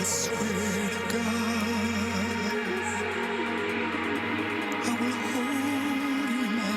swear to God, I will hold you in my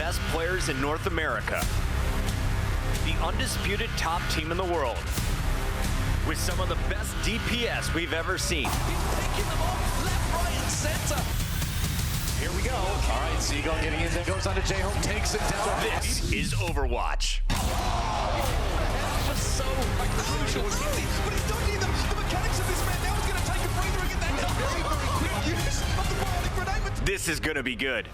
best players in North America. The undisputed top team in the world. With some of the best DPS we've ever seen. He's picking them off left, right, and center. Here we go. All right, Seagull getting in, then goes on to J-Home, takes it down. This is Overwatch. It's just so crucial. But he's don't need the mechanics of this man. Now he's going to take a breather and get that very, very quick use of the bionic grenade. This is going to be good.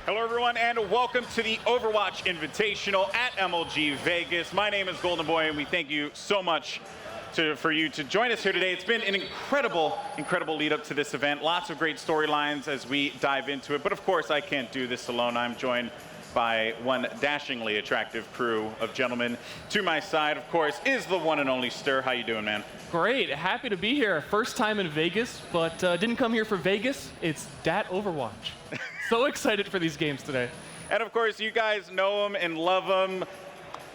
Hello everyone and welcome to the Overwatch Invitational at MLG Vegas. My name is Golden Boy and we thank you so much for you to join us here today. It's been an incredible lead up to this event. Lots of great storylines as we dive into it. But of course I can't do this alone. I'm joined by one dashingly attractive crew of gentlemen. To my side, of course, is the one and only Stir. How you doing, man? Great, happy to be here. First time in Vegas, but didn't come here for Vegas. It's Dat Overwatch. So excited for these games today. And of course, you guys know him and love him.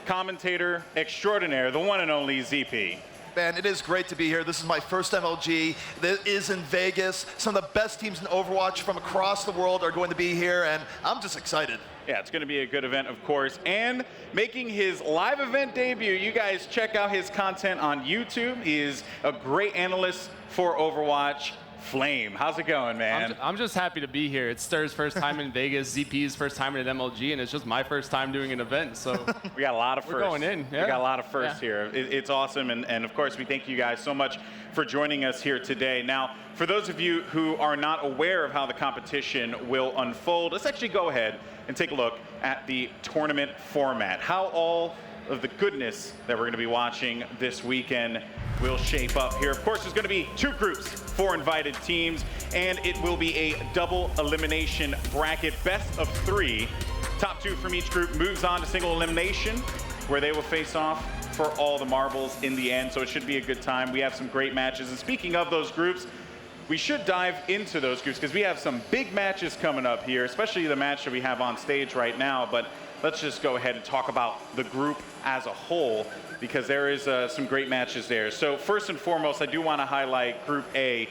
Commentator extraordinaire, the one and only ZP. Man, it is great to be here. This is my first MLG. This is in Vegas. Some of the best teams in Overwatch from across the world are going to be here, and I'm just excited. Yeah, it's going to be a good event, of course. And making his live event debut, you guys check out his content on YouTube. He is a great analyst for Overwatch. Flame, how's it going, man? I'm just happy to be here. It's Stir's first time in Vegas, ZP's first time at MLG, and it's just my first time doing an event, so we got a lot of firsts. We're going in. Yeah. We got a lot of firsts here. It's awesome, and of course, we thank you guys so much for joining us here today. Now, for those of you who are not aware of how the competition will unfold, let's actually go ahead and take a look at the tournament format. How all of the goodness that we're going to be watching this weekend will shape up here. Of course, there's going to be 2 groups, 4 invited teams, and it will be a double elimination bracket, best of 3. Top 2 from each group moves on to single elimination, where they will face off for all the marbles in the end, so it should be a good time. We have some great matches, and speaking of those groups, we should dive into those groups because we have some big matches coming up here, especially the match that we have on stage right now, but let's just go ahead and talk about the group as a whole, because there is some great matches there. So first and foremost, I do want to highlight Group A,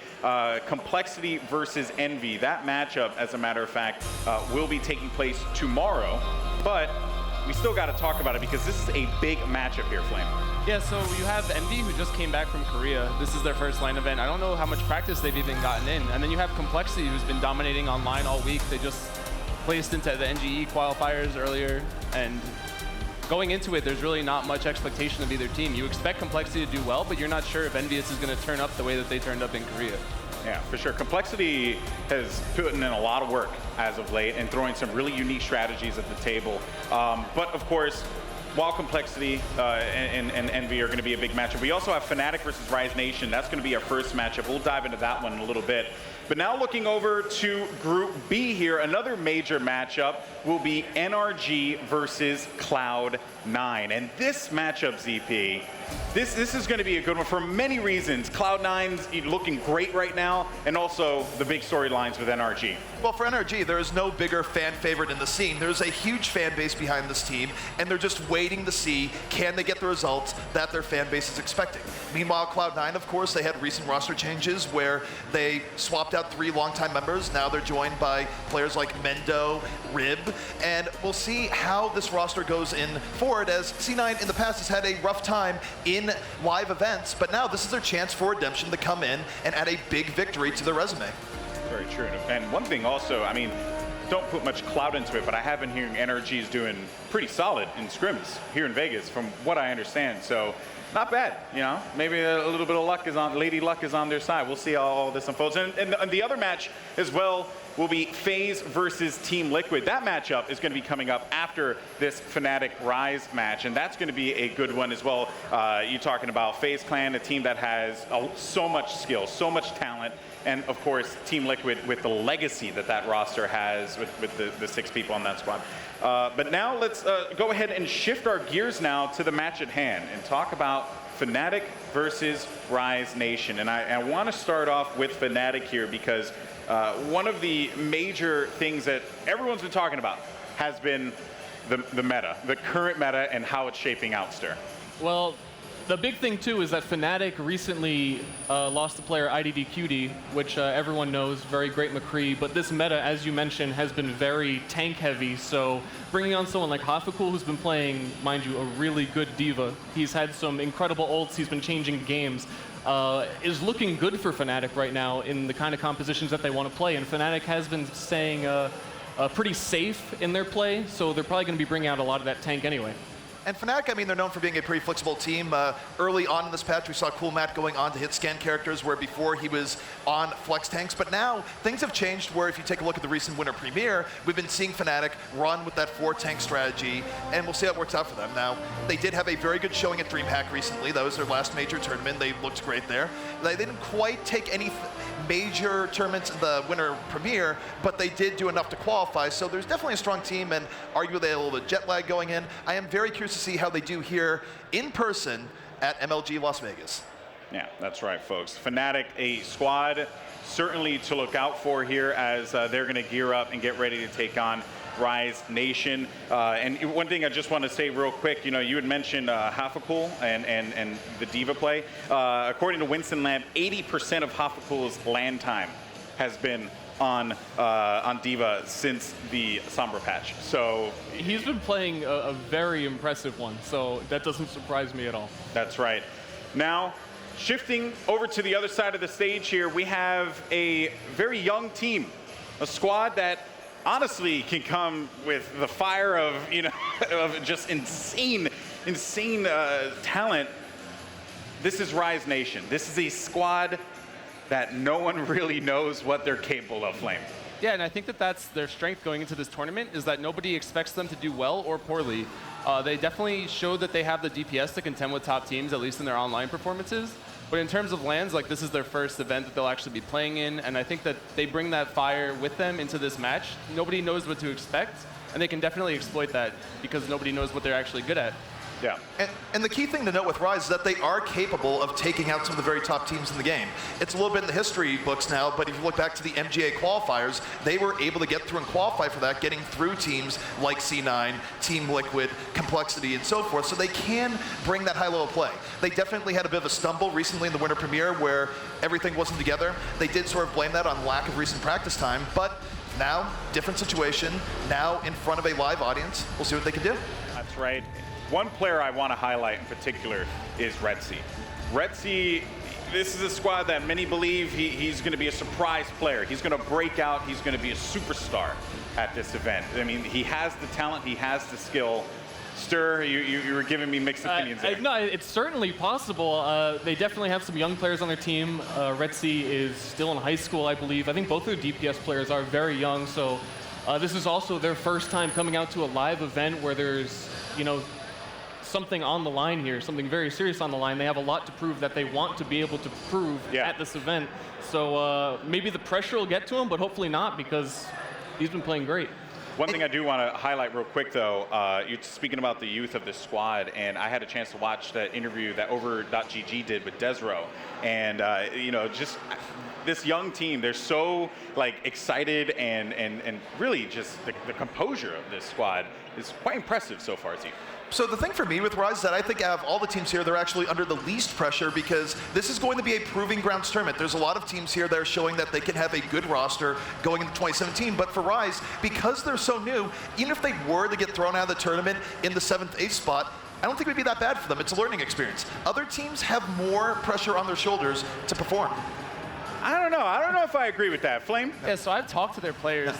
Complexity versus Envy. That matchup, as a matter of fact, will be taking place tomorrow, but we still got to talk about it because this is a big matchup here, Flame. Yeah, so you have Envy, who just came back from Korea. This is their first LAN event. I don't know how much practice they've even gotten in. And then you have Complexity, who's been dominating online all week. They just placed into the NGE qualifiers earlier, and going into it, there's really not much expectation of either team. You expect Complexity to do well, but you're not sure if Envious is going to turn up the way that they turned up in Korea. Yeah, for sure. Complexity has put in a lot of work as of late and throwing some really unique strategies at the table. But of course, while Complexity and Envy are going to be a big matchup, we also have Fnatic versus Rise Nation. That's going to be our first matchup. We'll dive into that one in a little bit. But now looking over to Group B here, another major matchup will be NRG versus Cloud9. And this matchup, ZP, this is going to be a good one for many reasons. Cloud9's looking great right now, and also the big storylines with NRG. Well, for NRG, there is no bigger fan favorite in the scene. There's a huge fan base behind this team, and they're just waiting to see, can they get the results that their fan base is expecting. Meanwhile, Cloud9, of course, they had recent roster changes where they swapped out 3 longtime members. Now they're joined by players like Mendo, Rib, and we'll see how this roster goes in forward, as C9 in the past has had a rough time in live events, but now this is their chance for redemption to come in and add a big victory to their resume. Very true. And one thing also, I mean, don't put much clout into it, but I have been hearing NRG is doing pretty solid in scrims here in Vegas, from what I understand. So not bad, you know. Maybe a little bit of luck is on, Lady Luck is on their side. We'll see how all this unfolds. And the other match as well will be FaZe versus Team Liquid. That matchup is going to be coming up after this Fnatic Rise match, and that's going to be a good one as well. You're talking about FaZe Clan, a team that has so much skill, so much talent, and of course Team Liquid with the legacy that roster has with the 6 people on that squad. But now let's go ahead and shift our gears now to the match at hand and talk about Fnatic versus Rise Nation. And I want to start off with Fnatic here because one of the major things that everyone's been talking about has been the meta, the current meta, and how it's shaping out, Stir? Well, the big thing too is that Fnatic recently lost the player IDDQD, which everyone knows, very great McCree, but this meta, as you mentioned, has been very tank heavy, so bringing on someone like Hafakul, who's been playing, mind you, a really good diva, he's had some incredible ults, he's been changing games, is looking good for Fnatic right now in the kind of compositions that they want to play, and Fnatic has been staying pretty safe in their play, so they're probably going to be bringing out a lot of that tank anyway. And Fnatic, I mean, they're known for being a pretty flexible team. Early on in this patch, we saw Cool Matt going on to hit scan characters, where before he was on flex tanks. But now, things have changed where if you take a look at the recent Winter Premiere, we've been seeing Fnatic run with that 4-tank strategy, and we'll see how it works out for them. Now, they did have a very good showing at DreamHack recently. That was their last major tournament. They looked great there. They didn't quite take any major tournaments in the Winter Premiere, but they did do enough to qualify. So there's definitely a strong team, and arguably a little bit of jet lag going in. I am very curious to see how they do here in person at MLG Las Vegas. Yeah, that's right, folks. Fnatic, a squad certainly to look out for here as they're going to gear up and get ready to take on Rise Nation. And one thing I just want to say real quick, you had mentioned Hafakul and the diva play. According to Winston Lab, 80% of Hafakul's land time has been on Diva since the Sombra patch. So he's been playing a very impressive one, so that doesn't surprise me at all. That's right. Now, shifting over to the other side of the stage here, we have a very young team, a squad that honestly can come with the fire of, of just insane talent. This is Rise Nation. This is a squad that no one really knows what they're capable of, Flame. Yeah, and I think that that's their strength going into this tournament, is that nobody expects them to do well or poorly. They definitely showed that they have the DPS to contend with top teams, at least in their online performances. But in terms of lands, like, this is their first event that they'll actually be playing in, and I think that they bring that fire with them into this match. Nobody knows what to expect, and they can definitely exploit that because nobody knows what they're actually good at. Yeah. And the key thing to note with Rise is that they are capable of taking out some of the very top teams in the game. It's a little bit in the history books now, but if you look back to the MGA qualifiers, they were able to get through and qualify for that, getting through teams like C9, Team Liquid, Complexity, and so forth, so they can bring that high-level play. They definitely had a bit of a stumble recently in the Winter Premiere where everything wasn't together. They did sort of blame that on lack of recent practice time, but now, different situation, now in front of a live audience. We'll see what they can do. That's right. One player I want to highlight in particular is Retzi. Retzi, this is a squad that many believe he's going to be a surprise player. He's going to break out. He's going to be a superstar at this event. I mean, he has the talent. He has the skill. Stir, you were giving me mixed opinions there. No, it's certainly possible. They definitely have some young players on their team. Retzi is still in high school, I believe. I think both their DPS players are very young, so this is also their first time coming out to a live event where there's, something on the line here, something very serious on the line. They have a lot to prove that they want to be able to prove at this event. So maybe the pressure will get to him, but hopefully not, because he's been playing great. One thing I do want to highlight real quick, though, you're speaking about the youth of this squad, and I had a chance to watch that interview that Over.gg did with Desro, and just this young team, they're so excited and really just the composure of this squad is quite impressive so far, Zeke. So the thing for me with Rise is that I think out of all the teams here, they're actually under the least pressure because this is going to be a proving grounds tournament. There's a lot of teams here that are showing that they can have a good roster going into 2017, but for Rise, because they're so new, even if they were to get thrown out of the tournament in the 7th, 8th spot, I don't think it would be that bad for them. It's a learning experience. Other teams have more pressure on their shoulders to perform. I don't know. I don't know if I agree with that. Flame? Yeah, so I've talked to their players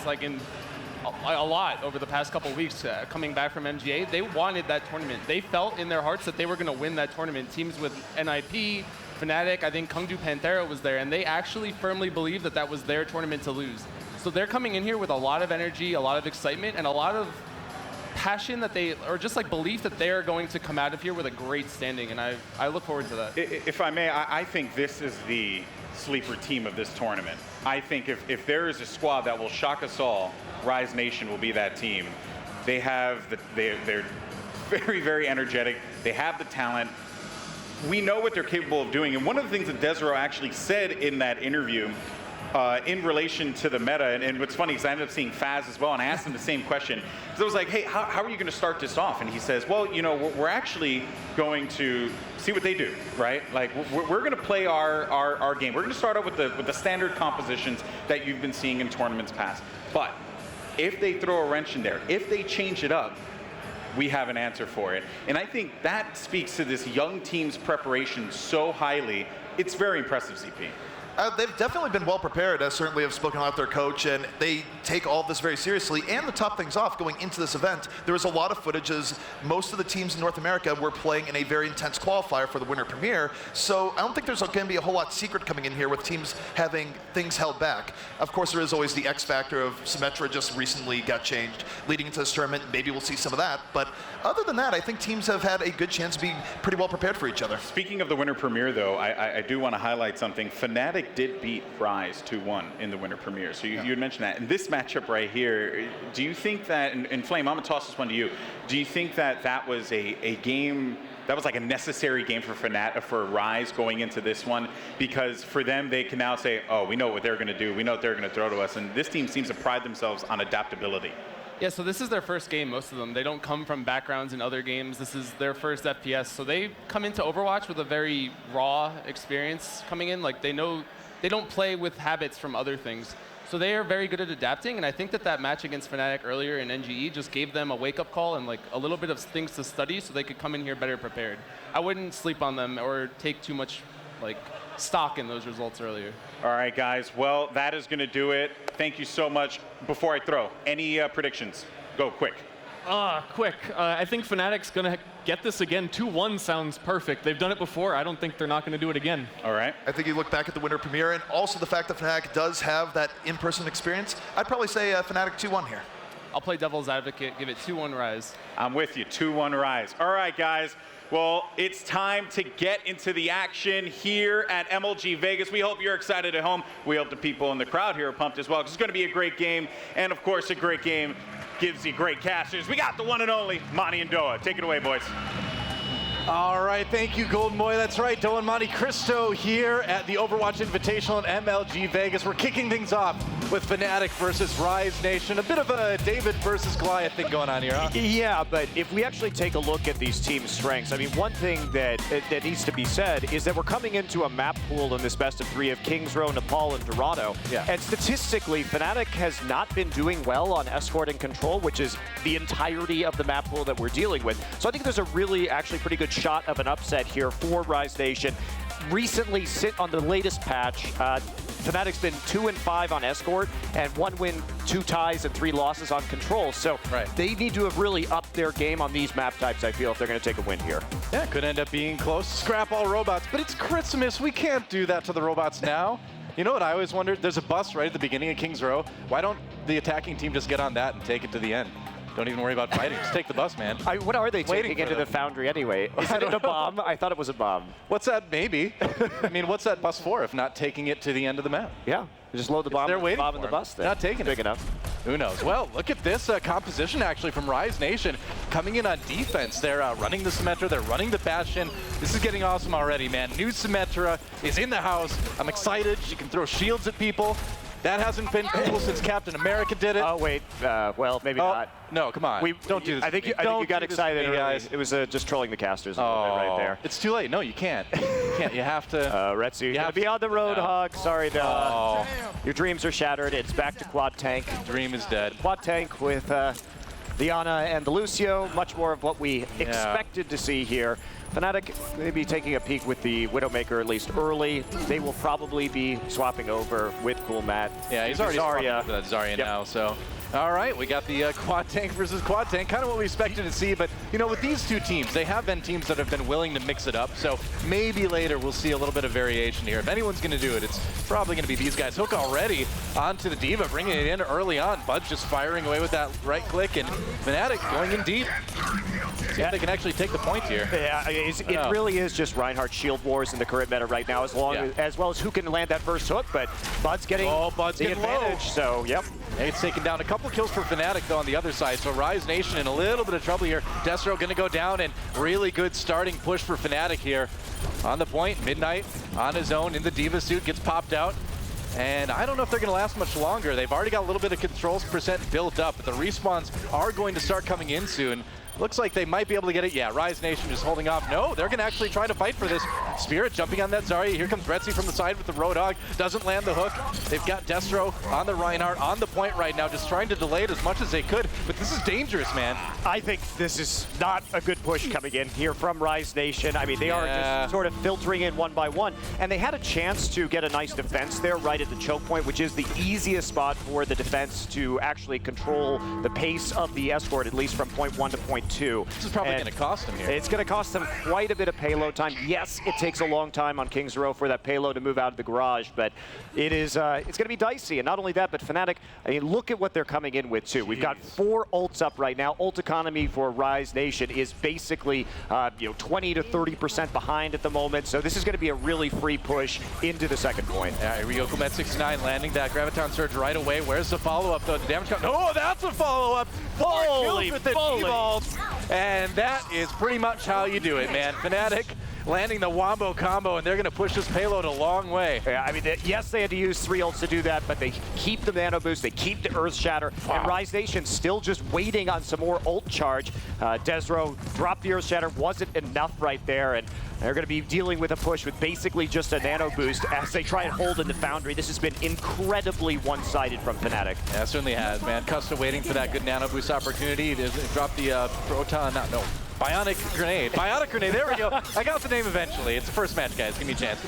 a lot over the past couple of weeks coming back from MGA. They wanted that tournament. They felt in their hearts that they were going to win that tournament. Teams with NIP, Fnatic, I think Kungdu Panthera was there, and they actually firmly believed that that was their tournament to lose. So they're coming in here with a lot of energy, a lot of excitement, and a lot of passion or just belief that they are going to come out of here with a great standing, and I look forward to that. If I may, I think this is the sleeper team of this tournament. I think if there is a squad that will shock us all, Rise Nation will be that team. They're very, very energetic. They have the talent. We know what they're capable of doing. And one of the things that Desro actually said in that interview in relation to the meta, and what's funny is I ended up seeing Faz as well, and I asked him the same question. So I was like, hey, how are you going to start this off? And he says, well, you know, we're actually going to see what they do, right? Like, we're going to play our game. We're going to start out with the standard compositions that you've been seeing in tournaments past. But if they throw a wrench in there, if they change it up, we have an answer for it. And I think that speaks to this young team's preparation so highly. It's very impressive, CP. They've definitely been well prepared, as certainly have spoken about their coach, and they take all of this very seriously. And to top things off, going into this event, there was a lot of footage as most of the teams in North America were playing in a very intense qualifier for the Winter Premier. So I don't think there's going to be a whole lot secret coming in here with teams having things held back. Of course, there is always the X factor of Symmetra just recently got changed leading into this tournament. Maybe we'll see some of that. But other than that, I think teams have had a good chance to be pretty well prepared for each other. Speaking of the Winter Premier, though, I do want to highlight something. Fnatic did beat Rise 2-1 in the Winter Premier. So you had mentioned that. In this matchup right here, do you think that, and Flame, I'm going to toss this one to you, do you think that that was a game, that was like a necessary game for for Rise going into this one? Because for them, they can now say, oh, we know what they're going to do. We know what they're going to throw to us. And this team seems to pride themselves on adaptability. Yeah, so this is their first game, most of them. They don't come from backgrounds in other games. This is their first FPS. So they come into Overwatch with a very raw experience coming in. Like, they know they don't play with habits from other things. So they are very good at adapting, and I think that match against Fnatic earlier in NGE just gave them a wake-up call and like a little bit of things to study so they could come in here better prepared. I wouldn't sleep on them or take too much like stock in those results earlier. All right, guys. Well, that is going to do it. Thank you so much. Before I throw, any predictions? Go quick. Quick. I think Fnatic's going to get this again. 2-1 sounds perfect. They've done it before. I don't think they're not going to do it again. All right. I think you look back at the Winter Premier and also the fact that Fnatic does have that in-person experience. I'd probably say Fnatic 2-1 here. I'll play devil's advocate, give it 2-1 Rise. I'm with you, 2-1 Rise. All right, guys. Well, it's time to get into the action here at MLG Vegas. We hope you're excited at home. We hope the people in the crowd here are pumped as well, because it's going to be a great game. And, of course, a great game gives you great casters. We got the one and only Monty and Doa. Take it away, boys. All right, thank you, Golden Boy. That's right, Doa and Monte Cristo here at the Overwatch Invitational in MLG Vegas. We're kicking things off with Fnatic versus Rise Nation. A bit of a David versus Goliath thing going on here, huh? Yeah, but if we actually take a look at these team strengths, I mean, one thing that needs to be said is that we're coming into a map pool in this best of 3 of Kings Row, Nepal, and Dorado. Yeah. And statistically, Fnatic has not been doing well on escort and control, which is the entirety of the map pool that we're dealing with. So I think there's a really actually pretty good shot of an upset here for Rise Nation. Recently, on the latest patch, Fnatic's been 2-5 on escort, and 1 win, 2 ties, and 3 losses on control. So they need to have really upped their game on these map types, I feel, if they're going to take a win here. Yeah, could end up being close. Scrap all robots, but it's Christmas. We can't do that to the robots now. You know what I always wondered? There's a bus right at the beginning of Kings Row. Why don't the attacking team just get on that and take it to the end? Don't even worry about fighting. Just take the bus, man. What are they taking into the foundry anyway? Is it a bomb? I thought it was a bomb. What's that? Maybe. I mean, what's that bus for if not taking it to the end of the map? Yeah. Just load the bomb, They're waiting in the bus then. Not taking Big it. enough. Who knows? Well, look at this composition actually from Rise Nation coming in on defense. They're running the Symmetra, they're running the Bastion. This is getting awesome already, man. New Symmetra is in the house. I'm excited. She can throw shields at people. That hasn't been cool since Captain America did it. Oh, wait. Well, maybe not. No, come on. Don't do this. I think you got excited, guys. It was just trolling the casters a little bit right there. It's too late. No, you can't. You can't. You have to. Retsu, you have to be on the road, Hog. Sorry, your dreams are shattered. It's back to quad tank. Dream is dead. Quad tank with Diana and the Lucio. Much more of what we expected to see here. Fnatic maybe taking a peek with the Widowmaker at least early. They will probably be swapping over with Cool Matt. Yeah, he's already swapping for that Zarya now, so. All right, we got the quad tank versus quad tank, kind of what we expected to see, but you know, with these two teams, they have been teams that have been willing to mix it up, so maybe later we'll see a little bit of variation here. If anyone's going to do it, it's probably going to be these guys. Hook already onto the Diva, bringing it in early on. Bud's just firing away with that right click, and Fnatic going in deep. See if they can actually take the point here. Yeah, it really is just Reinhardt shield wars in the current meta right now, as well as who can land that first hook, but Bud's getting the advantage, so yep. It's taken down a couple kills for Fnatic though on the other side, so Rise Nation in a little bit of trouble here. Destro gonna go down, and really good starting push for Fnatic here. On the point, Midnight on his own in the Diva suit, gets popped out. And I don't know if they're going to last much longer. They've already got a little bit of controls percent built up, but the respawns are going to start coming in soon. Looks like they might be able to get it. Yeah, Rise Nation just holding off. No, they're going to actually try to fight for this. Spirit jumping on that Zarya. Here comes Retzi from the side with the Roadhog. Doesn't land the hook. They've got Destro on the Reinhardt on the point right now, just trying to delay it as much as they could. But this is dangerous, man. I think this is not a good push coming in here from Rise Nation. I mean, they are just sort of filtering in one by one. And they had a chance to get a nice defense there right at the choke point, which is the easiest spot for the defense to actually control the pace of the escort, at least from point 1 to point 2. This is probably going to cost them here. It's going to cost them quite a bit of payload time. Yes, it takes a long time on King's Row for that payload to move out of the garage, but it is it's going to be dicey. And not only that, but Fnatic, I mean, look at what they're coming in with too. We've got 4 ults up right now. Ult economy for Rise Nation is basically 20 to 30% behind at the moment. So this is going to be a really free push into the second point. Yeah, here we go. Kumet 69 landing that Graviton Surge right away. Where's the follow-up though? The damage comes. Oh, that's a follow-up. 4 kills with the default. And that is pretty much how you do it, man. Fnatic landing the Wombo combo, and they're going to push this payload a long way. Yeah, I mean, yes, they had to use 3 ults to do that, but they keep the Nano Boost, they keep the Earth Shatter, and Rise Nation still just waiting on some more ult charge. Desro dropped the Earth Shatter, wasn't enough right there, and they're going to be dealing with a push with basically just a Nano Boost as they try and hold in the Foundry. This has been incredibly one-sided from Fnatic. Yeah, it certainly has, man. Custa waiting for that good Nano Boost opportunity. They dropped the Proton, Bionic Grenade. Bionic Grenade, there we go. I got the name eventually. It's the first match, guys. Give me a chance.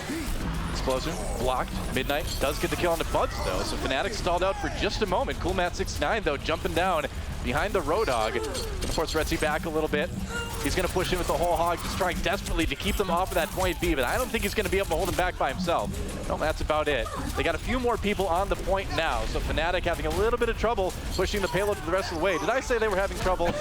Explosion, blocked. Midnight does get the kill on the Buds, though. So Fnatic stalled out for just a moment. Coolmat69, though, jumping down behind the Roadhog. Of course, Retzi back a little bit. He's going to push in with the whole hog, just trying desperately to keep them off of that point B, but I don't think he's going to be able to hold him back by himself. No, that's about it. They got a few more people on the point now, so Fnatic having a little bit of trouble pushing the payload the rest of the way. Did I say they were having trouble?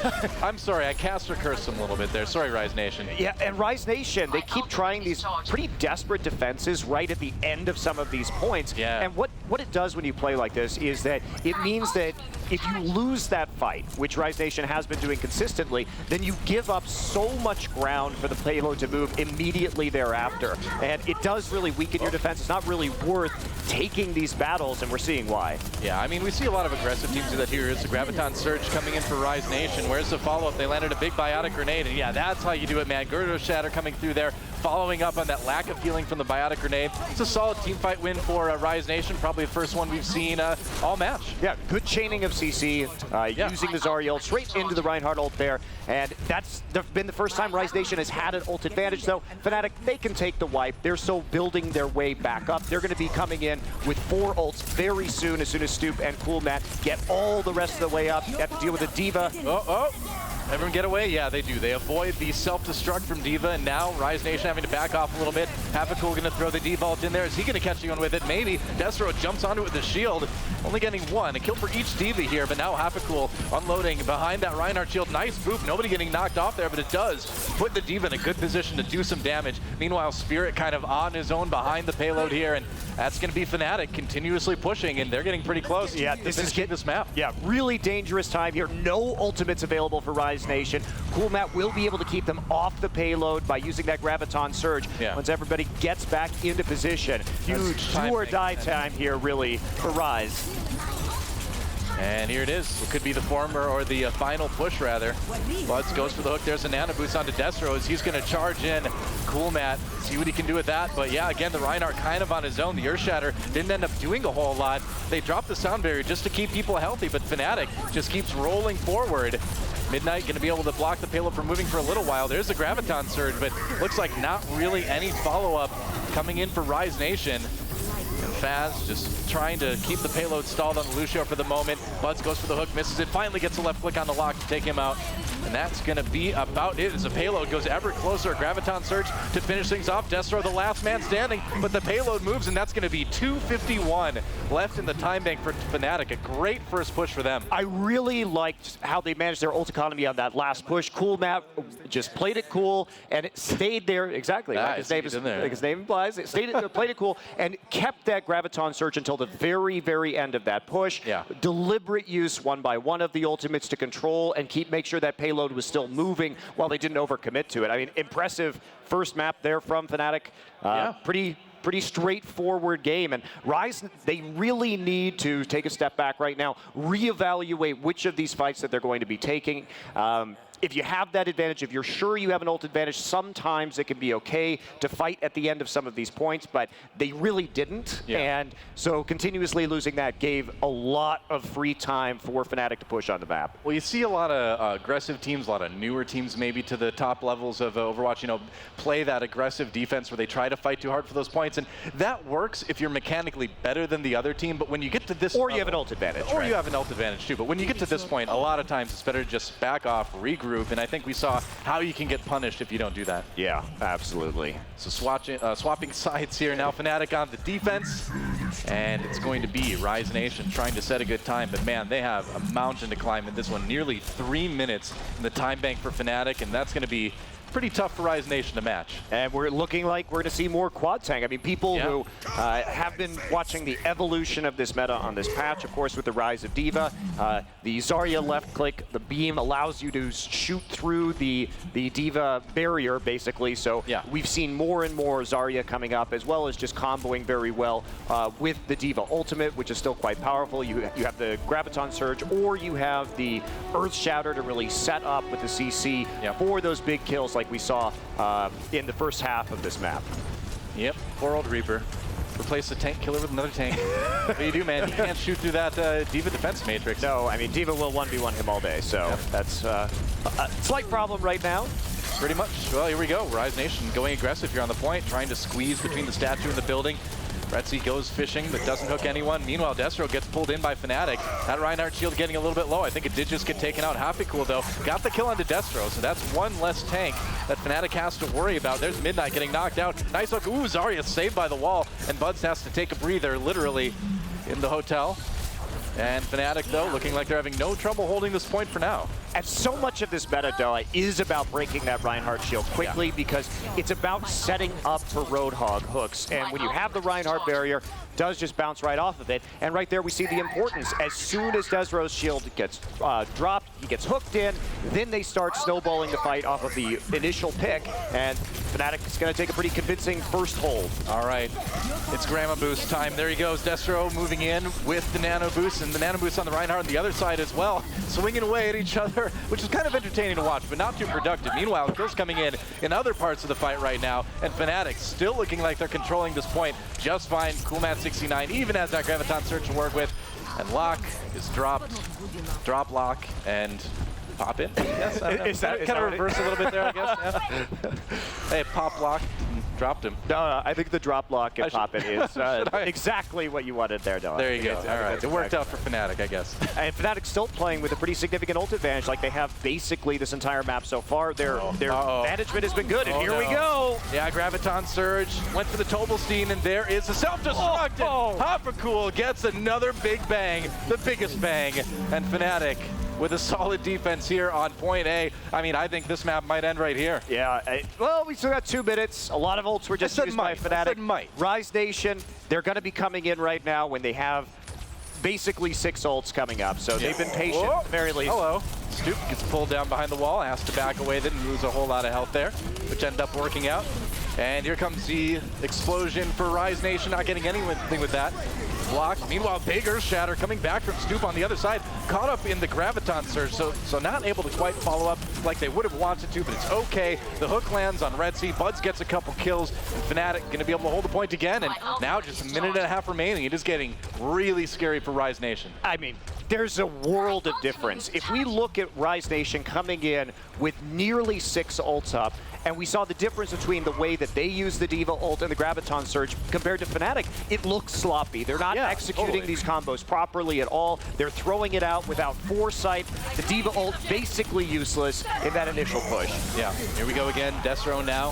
I'm sorry, I cast or cursed them a little bit there. Sorry, Rise Nation. Yeah, and Rise Nation, they keep trying these pretty desperate defenses right at the end of some of these points. Yeah. And what it does when you play like this is that it means that if you lose that fight, which Rise Nation has been doing consistently, then you give up so much ground for the payload to move immediately thereafter. And it does really weaken your defense. It's not really worth taking these battles, and we're seeing why. Yeah, I mean, we see a lot of aggressive teams do that here. It's the Graviton Surge coming in for Rise Nation. Where's the follow-up? They landed a big Biotic Grenade, and yeah, that's how you do it, man. Gerdo Shatter coming through there, following up on that lack of healing from the Biotic Grenade. It's a solid team fight win for Rise Nation, probably the first one we've seen all match. Yeah, good chaining of CC, using the Zarya ult straight into the Reinhardt ult there, and that's been the first time Rise Nation has had an ult advantage, though. Fnatic, they can take the wipe. They're still building their way back up. They're going to be coming in with 4 ults very soon, as soon as Stoop and Coolmat get all the rest of the way up. You have to deal with a D.Va. Everyone get away? Yeah, they do. They avoid the self-destruct from D.Va, and now Rise Nation having to back off a little bit. Havocool going to throw the D-Vault in there. Is he going to catch anyone with it? Maybe. Destro jumps onto it with the shield, only getting 1. A kill for each D.Va here, but now Havocool unloading behind that Reinhardt shield. Nice boop. Nobody getting knocked off there, but it does put the D.Va in a good position to do some damage. Meanwhile, Spirit kind of on his own behind the payload here, and that's going to be Fnatic continuously pushing, and they're getting pretty close. Yeah, this is this map. Yeah, really dangerous time here. No ultimates available for Rise Nation. Coolmat will be able to keep them off the payload by using that Graviton Surge once everybody gets back into position. Huge do-or-die time here, really, for Rise. And here it is. It could be the former or the final push, rather. Buds goes for the hook. There's a Nano Boost onto Destro as he's going to charge in Coolmat, see what he can do with that. But yeah, again, the Reinhardt kind of on his own. The Earth Shatter didn't end up doing a whole lot. They dropped the sound barrier just to keep people healthy, but Fnatic just keeps rolling forward. Midnight going to be able to block the payload from moving for a little while. There's the Graviton Surge, but looks like not really any follow-up coming in for Rise Nation. And Faz just trying to keep the payload stalled on Lucio for the moment. Buds goes for the hook, misses it, finally gets a left click on the lock to take him out. And that's going to be about it as the payload goes ever closer. Graviton Surge to finish things off. Destro, the last man standing, but the payload moves, and that's going to be 2:51 left in the time bank for Fnatic. A great first push for them. I really liked how they managed their ult economy on that last push. Coolmat just played it cool, and it stayed there, exactly, like his name implies. It stayed there, played it cool, and kept that Graviton Surge until the very, very end of that push. Yeah. Deliberate use one by one of the ultimates to control and make sure that payload was still moving while they didn't overcommit to it. I mean, impressive first map there from Fnatic. pretty straightforward game. And Rise, they really need to take a step back right now, reevaluate which of these fights that they're going to be taking. If you have that advantage, if you're sure you have an ult advantage, sometimes it can be okay to fight at the end of some of these points, but they really didn't. And so continuously losing that gave a lot of free time for Fnatic to push on the map. Well, you see a lot of aggressive teams, a lot of newer teams maybe to the top levels of Overwatch, you know, play that aggressive defense where they try to fight too hard for those points. And that works if you're mechanically better than the other team, but when you get to this Or level, you have an ult advantage. Or you have an ult advantage too. But when you get to this point, a lot of times it's better to just back off, regroup, and I think we saw how you can get punished if you don't do that. Yeah, absolutely. So swapping sides here now. Fnatic on the defense, and it's going to be Rise Nation trying to set a good time. But man, they have a mountain to climb in this one. Nearly 3 minutes in the time bank for Fnatic, and that's going to be pretty tough for Rise Nation to match. And we're looking like we're going to see more quad tank. I mean, people who have been watching the evolution of this meta on this patch, of course, with the rise of D.Va, the Zarya left click, the beam allows you to shoot through the D.Va barrier, basically. So we've seen more and more Zarya coming up, as well as just comboing very well with the D.Va ultimate, which is still quite powerful. You have the Graviton Surge, or you have the Earth Shatter to really set up with the CC for those big kills like we saw in the first half of this map. Yep, poor old Reaper. Replace the tank killer with another tank. What do you do, man? You can't shoot through that D.Va defense matrix. No, I mean, D.Va will 1v1 him all day, so that's a slight problem right now. Pretty much. Well, here we go. Rise Nation going aggressive here on the point, trying to squeeze between the statue and the building. Retzi goes fishing, but doesn't hook anyone. Meanwhile, Destro gets pulled in by Fnatic. That Reinhardt shield getting a little bit low. I think it did just get taken out. Happy Cool, though, got the kill onto Destro, so that's one less tank that Fnatic has to worry about. There's Midnight getting knocked out. Nice hook. Ooh, Zarya saved by the wall, and Buds has to take a breather, literally, in the hotel. And Fnatic, though, looking like they're having no trouble holding this point for now. And so much of this meta, though, is about breaking that Reinhardt shield quickly because it's about setting up for Roadhog hooks. And when you have the Reinhardt barrier, does just bounce right off of it. And right there we see the importance. As soon as Desro's shield gets dropped, he gets hooked in, then they start snowballing the fight off of the initial pick, and Fnatic is going to take a pretty convincing first hold. All right, it's Grandma Boost time. There he goes, Destro moving in with the Nano Boost, and the Nano Boost on the Reinhardt on the other side as well, swinging away at each other, which is kind of entertaining to watch, but not too productive. Meanwhile, kills coming in other parts of the fight right now, and Fnatic still looking like they're controlling this point just fine. Coolmat69 even has that Graviton Surge to work with, and Lock is dropped. Drop Lock and pop in. Yes, is that kind of reverse a little bit there, I guess. Yeah. Hey, pop Lock. Dropped him. No, I think the drop lock and pop it is exactly what you wanted there, Dylan. There you go. All right, it worked out for Fnatic, I guess. And Fnatic's still playing with a pretty significant ult advantage, like they have basically this entire map so far. Their management has been good, and here we go. Yeah, Graviton Surge went for the Tobelstein, and there is a self-destruct. Hoppercool gets another big bang, the biggest bang, and Fnatic with a solid defense here on point A. I mean, I think this map might end right here. Yeah, well, we still got 2 minutes. A lot of ults were just used by Fnatic. Rise Nation, they're going to be coming in right now when they have basically 6 ults coming up. So they've been patient, at the very least. Hello. Stoop gets pulled down behind the wall, has to back away, then lose a whole lot of health there, which ended up working out. And here comes the explosion for Rise Nation, not getting anything with that. Blocked. Meanwhile, big Earth Shatter coming back from Stoop on the other side, caught up in the Graviton Surge, so not able to quite follow up like they would have wanted to, but it's okay. The hook lands on Red Sea, Buds gets a couple kills, and Fnatic going to be able to hold the point again, and now just a minute and a half remaining. It is getting really scary for Rise Nation. I mean, there's a world of difference. If we look at Rise Nation coming in with nearly 6 ults up, and we saw the difference between the way that they use the D.Va ult and the Graviton Surge compared to Fnatic, it looks sloppy. They're not executing these combos properly at all. They're throwing it out without foresight. The D.Va ult basically useless in that initial push. Yeah, here we go again. Destro now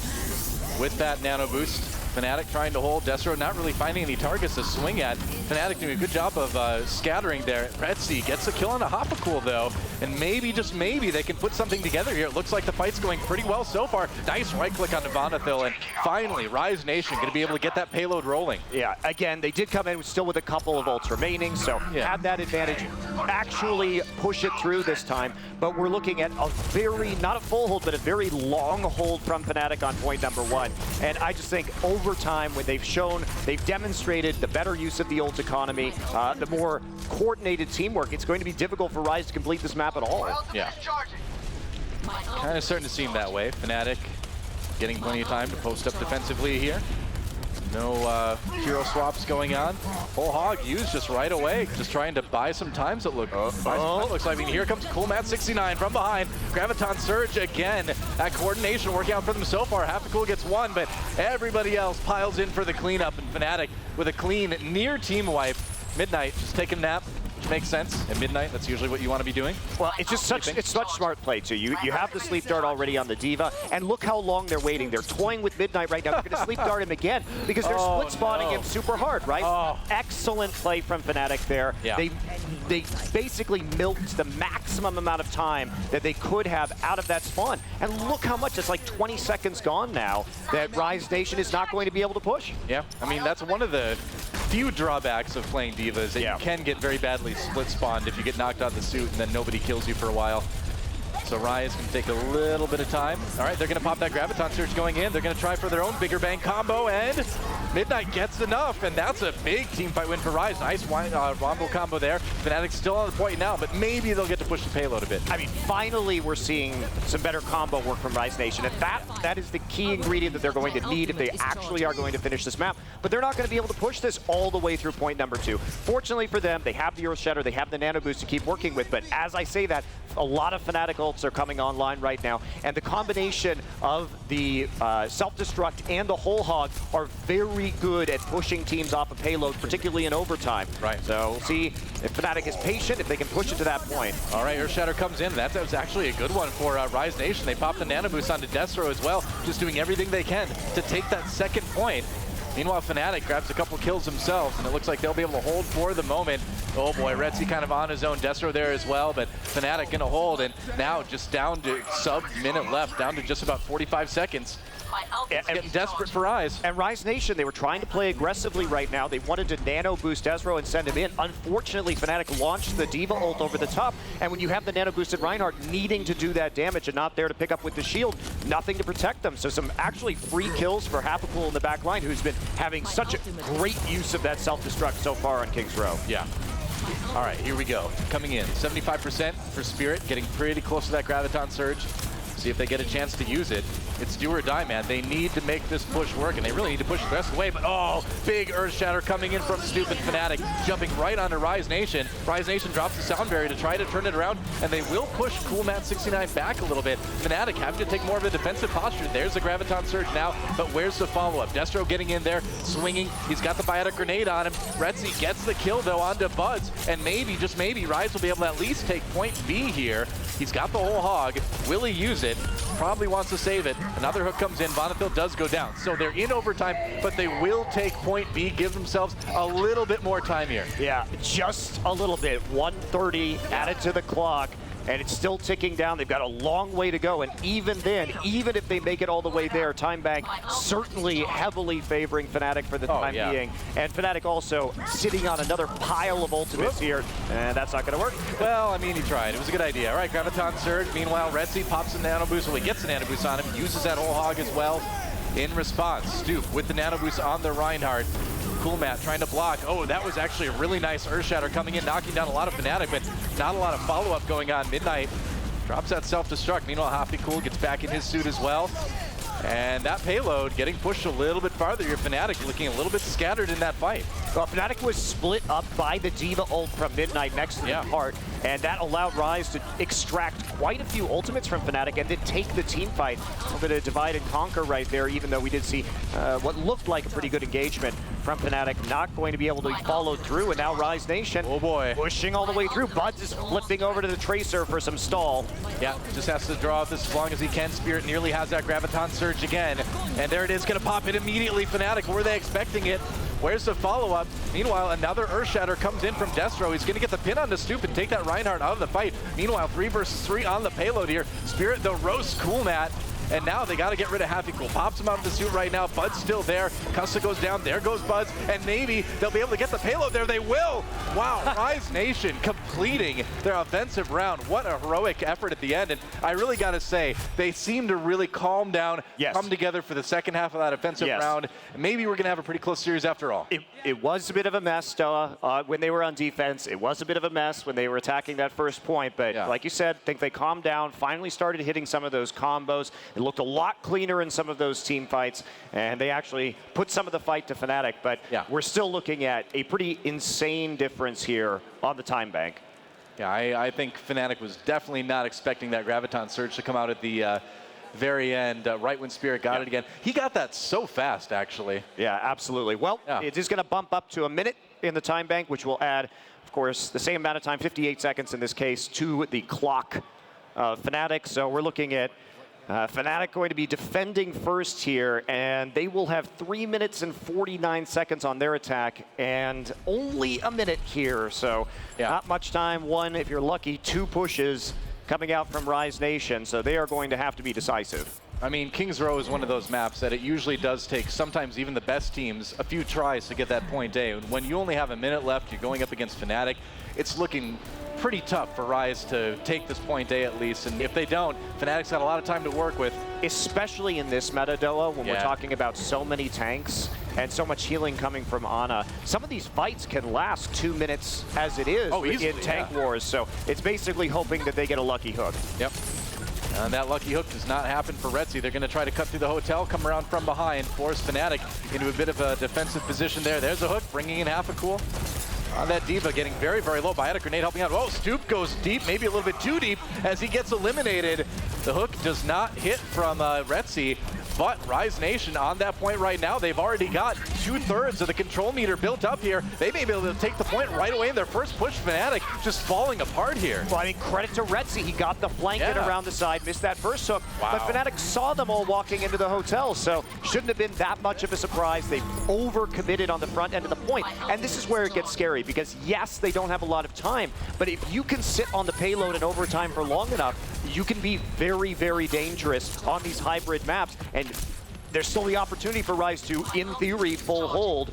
with that Nano Boost. Fnatic trying to hold. Destro not really finding any targets to swing at. Fnatic doing a good job of scattering there. Retzi gets a kill on a Hoppercool, though. and maybe, just maybe, they can put something together here. It looks like the fight's going pretty well so far. Nice right click on Numbani, and finally, Rise Nation going to be able to get that payload rolling. Yeah, again, they did come in still with a couple of ults remaining, so had that advantage. Actually push it through this time, but we're looking at a very, not a full hold, but a very long hold from Fnatic on point number 1. And I just think over time, when they've demonstrated the better use of the ult economy, the more coordinated teamwork, it's going to be difficult for Rise to complete this map at all. Yeah. Kind of starting to seem that way. Fnatic getting plenty of time to post up defensively here. No hero swaps going on. Whole hog used just right away, just trying to buy some times. It looks like. I mean, here comes coolmat69 from behind. Graviton Surge again. That coordination working out for them so far. Half the Cool gets one, but everybody else piles in for the cleanup, and Fnatic with a clean near team wipe. Midnight just taking a nap. Makes sense. At midnight, that's usually what you want to be doing. Well, it's just such smart play too. You have the sleep dart already on the D.Va, and look how long they're waiting. They're toying with Midnight right now. They're going to sleep dart him again because they're split spotting him super hard, right? Excellent play from Fnatic there. Yeah. They basically milked the maximum amount of time that they could have out of that spawn. And look how much, it's like 20 seconds gone now that Rise Nation is not going to be able to push. Yeah, I mean, that's one of the few drawbacks of playing D.Va is that you can get very badly split spawned if you get knocked out of the suit and then nobody kills you for a while. So Rise can take a little bit of time. All right, they're going to pop that Graviton Surge going in. They're going to try for their own bigger bang combo, and Midnight gets enough, and that's a big team fight win for Rise. Nice wombo combo there. Fnatic's still on the point now, but maybe they'll get to push the payload a bit. I mean, finally we're seeing some better combo work from Rise Nation, and that is the key ingredient that they're going to need if they actually are going to finish this map. But they're not going to be able to push this all the way through point number 2. Fortunately for them, they have the Earth Shatter, they have the Nano Boost to keep working with, but as I say that, a lot of Fnatic ults are coming online right now, and the combination of the self-destruct and the whole hog are very good at pushing teams off a payload, particularly in overtime. Right. So we'll see if Fnatic is patient, if they can push it to that point. All right, Earthshatter comes in. That was actually a good one for Rise Nation. They popped the Nano Boost onto Destro as well, just doing everything they can to take that second point. Meanwhile, Fnatic grabs a couple kills themselves, and it looks like they'll be able to hold for the moment. Oh boy, Retzi kind of on his own. Destro there as well, but Fnatic gonna hold, and now just down to sub-minute left, down to just about 45 seconds. It's getting desperate for Rise. And Rise Nation, they were trying to play aggressively right now. They wanted to nano boost Ezreal and send him in. Unfortunately, Fnatic launched the D.Va ult over the top, and when you have the nano boosted Reinhardt needing to do that damage and not there to pick up with the shield, nothing to protect them. So some actually free kills for Hapapool in the back line, who's been having such a great use of that self-destruct so far on King's Row. Yeah. All right, here we go. Coming in, 75% for Spirit, getting pretty close to that Graviton Surge. See if they get a chance to use it. It's do or die, man. They need to make this push work, and they really need to push the rest of the way, but big Earth Shatter coming in from stupid Fnatic, jumping right onto Rise Nation. Rise Nation drops the sound barrier to try to turn it around, and they will push coolmat69 back a little bit. Fnatic having to take more of a defensive posture. There's the Graviton Surge now, but where's the follow-up? Destro getting in there, swinging. He's got the biotic grenade on him. Retzi gets the kill, though, onto Buds, and maybe, just maybe, Rise will be able to at least take point B here. He's got the whole hog. Will he use it? Probably wants to save it. Another hook comes in. Vonnefield does go down. So they're in overtime, but they will take point B, give themselves a little bit more time here. Yeah, just a little bit. 1:30 added to the clock, and it's still ticking down. They've got a long way to go, and even then, even if they make it all the way there, Time Bank certainly heavily favoring Fnatic for the time being. And Fnatic also sitting on another pile of ultimates here, and that's not going to work. Well, I mean, he tried. It was a good idea. All right, Graviton Surge. Meanwhile, Retzi pops a Nano Boost. Well, he gets the Nano Boost on him, uses that whole hog as well. In response, Stoop with the Nano Boost on the Reinhardt. Coolmat trying to block. Oh, that was actually a really nice Earth Shatter coming in, knocking down a lot of Fnatic, but not a lot of follow-up going on. Midnight drops that self-destruct. Meanwhile, Happy Cool gets back in his suit as well. And that payload getting pushed a little bit farther. Your Fnatic looking a little bit scattered in that fight. Well, Fnatic was split up by the D.Va ult from Midnight next to the heart, and that allowed Rise to extract quite a few ultimates from Fnatic and then take the team fight. A little bit of divide and conquer right there, even though we did see what looked like a pretty good engagement from Fnatic. Not going to be able to be followed through, and now Rise Nation pushing all the way through. Buds is flipping over to the Tracer for some stall. Yeah, just has to draw this as long as he can. Spirit nearly has that Graviton Surge again, and there it is, going to pop it immediately. Fnatic, were they expecting it? Where's the follow-up? Meanwhile, another Earthshatter comes in from Destro. He's going to get the pin on the Stoop and take that Reinhardt out of the fight. Meanwhile, 3 versus 3 on the payload here. Spirit, the roast Cool Mat. And now they got to get rid of Happy Cool. Pops him out of the suit right now. Bud's still there. Custa goes down. There goes Buds. And maybe they'll be able to get the payload there. They will. Wow. Rise Nation completing their offensive round. What a heroic effort at the end. And I really got to say, they seem to really calm down, come together for the second half of that offensive round. Maybe we're going to have a pretty close series after all. It was a bit of a mess, Stoa, when they were on defense. It was a bit of a mess when they were attacking that first point. But like you said, I think they calmed down, finally started hitting some of those combos. It looked a lot cleaner in some of those team fights, and they actually put some of the fight to Fnatic. But we're still looking at a pretty insane difference here on the time bank. Yeah, I think Fnatic was definitely not expecting that Graviton Surge to come out at the very end, right when Spirit got it again. He got that so fast, actually. Yeah, absolutely. Well, it is going to bump up to a minute in the time bank, which will add, of course, the same amount of time, 58 seconds in this case, to the clock of Fnatic. So we're looking at Fnatic going to be defending first here, and they will have 3 minutes and 49 seconds on their attack, and only a minute here. So not much time. One, if you're lucky, 2 pushes coming out from Rise Nation, so they are going to have to be decisive. I mean, Kings Row is one of those maps that it usually does take, sometimes even the best teams, a few tries to get that point A. When you only have a minute left, you're going up against Fnatic, it's looking pretty tough for Rise to take this point A at least, and if they don't, Fnatic's got a lot of time to work with. Especially in this meta, Doa, when we're talking about so many tanks and so much healing coming from Ana. Some of these fights can last 2 minutes as it is in tank wars, so it's basically hoping that they get a lucky hook. Yep. And that lucky hook does not happen for Retzi. They're going to try to cut through the hotel, come around from behind, force Fnatic into a bit of a defensive position there. There's a hook, bringing in half a cool. On that Diva, getting very, very low. Biotic Grenade helping out. Oh, Stoop goes deep, maybe a little bit too deep as he gets eliminated. The hook does not hit from Retzi, but Rise Nation on that point right now. They've already got 2/3 of the control meter built up here. They may be able to take the point right away in their first push. Fnatic just falling apart here. Well, I mean, credit to Retzi. He got the flank in around the side, missed that first hook, but Fnatic saw them all walking into the hotel, so shouldn't have been that much of a surprise. They over-committed on the front end of the point, and this is where it gets scary, because yes, they don't have a lot of time, but if you can sit on the payload in overtime for long enough, you can be very, very dangerous on these hybrid maps, and there's still the opportunity for Rise to, in theory, full hold,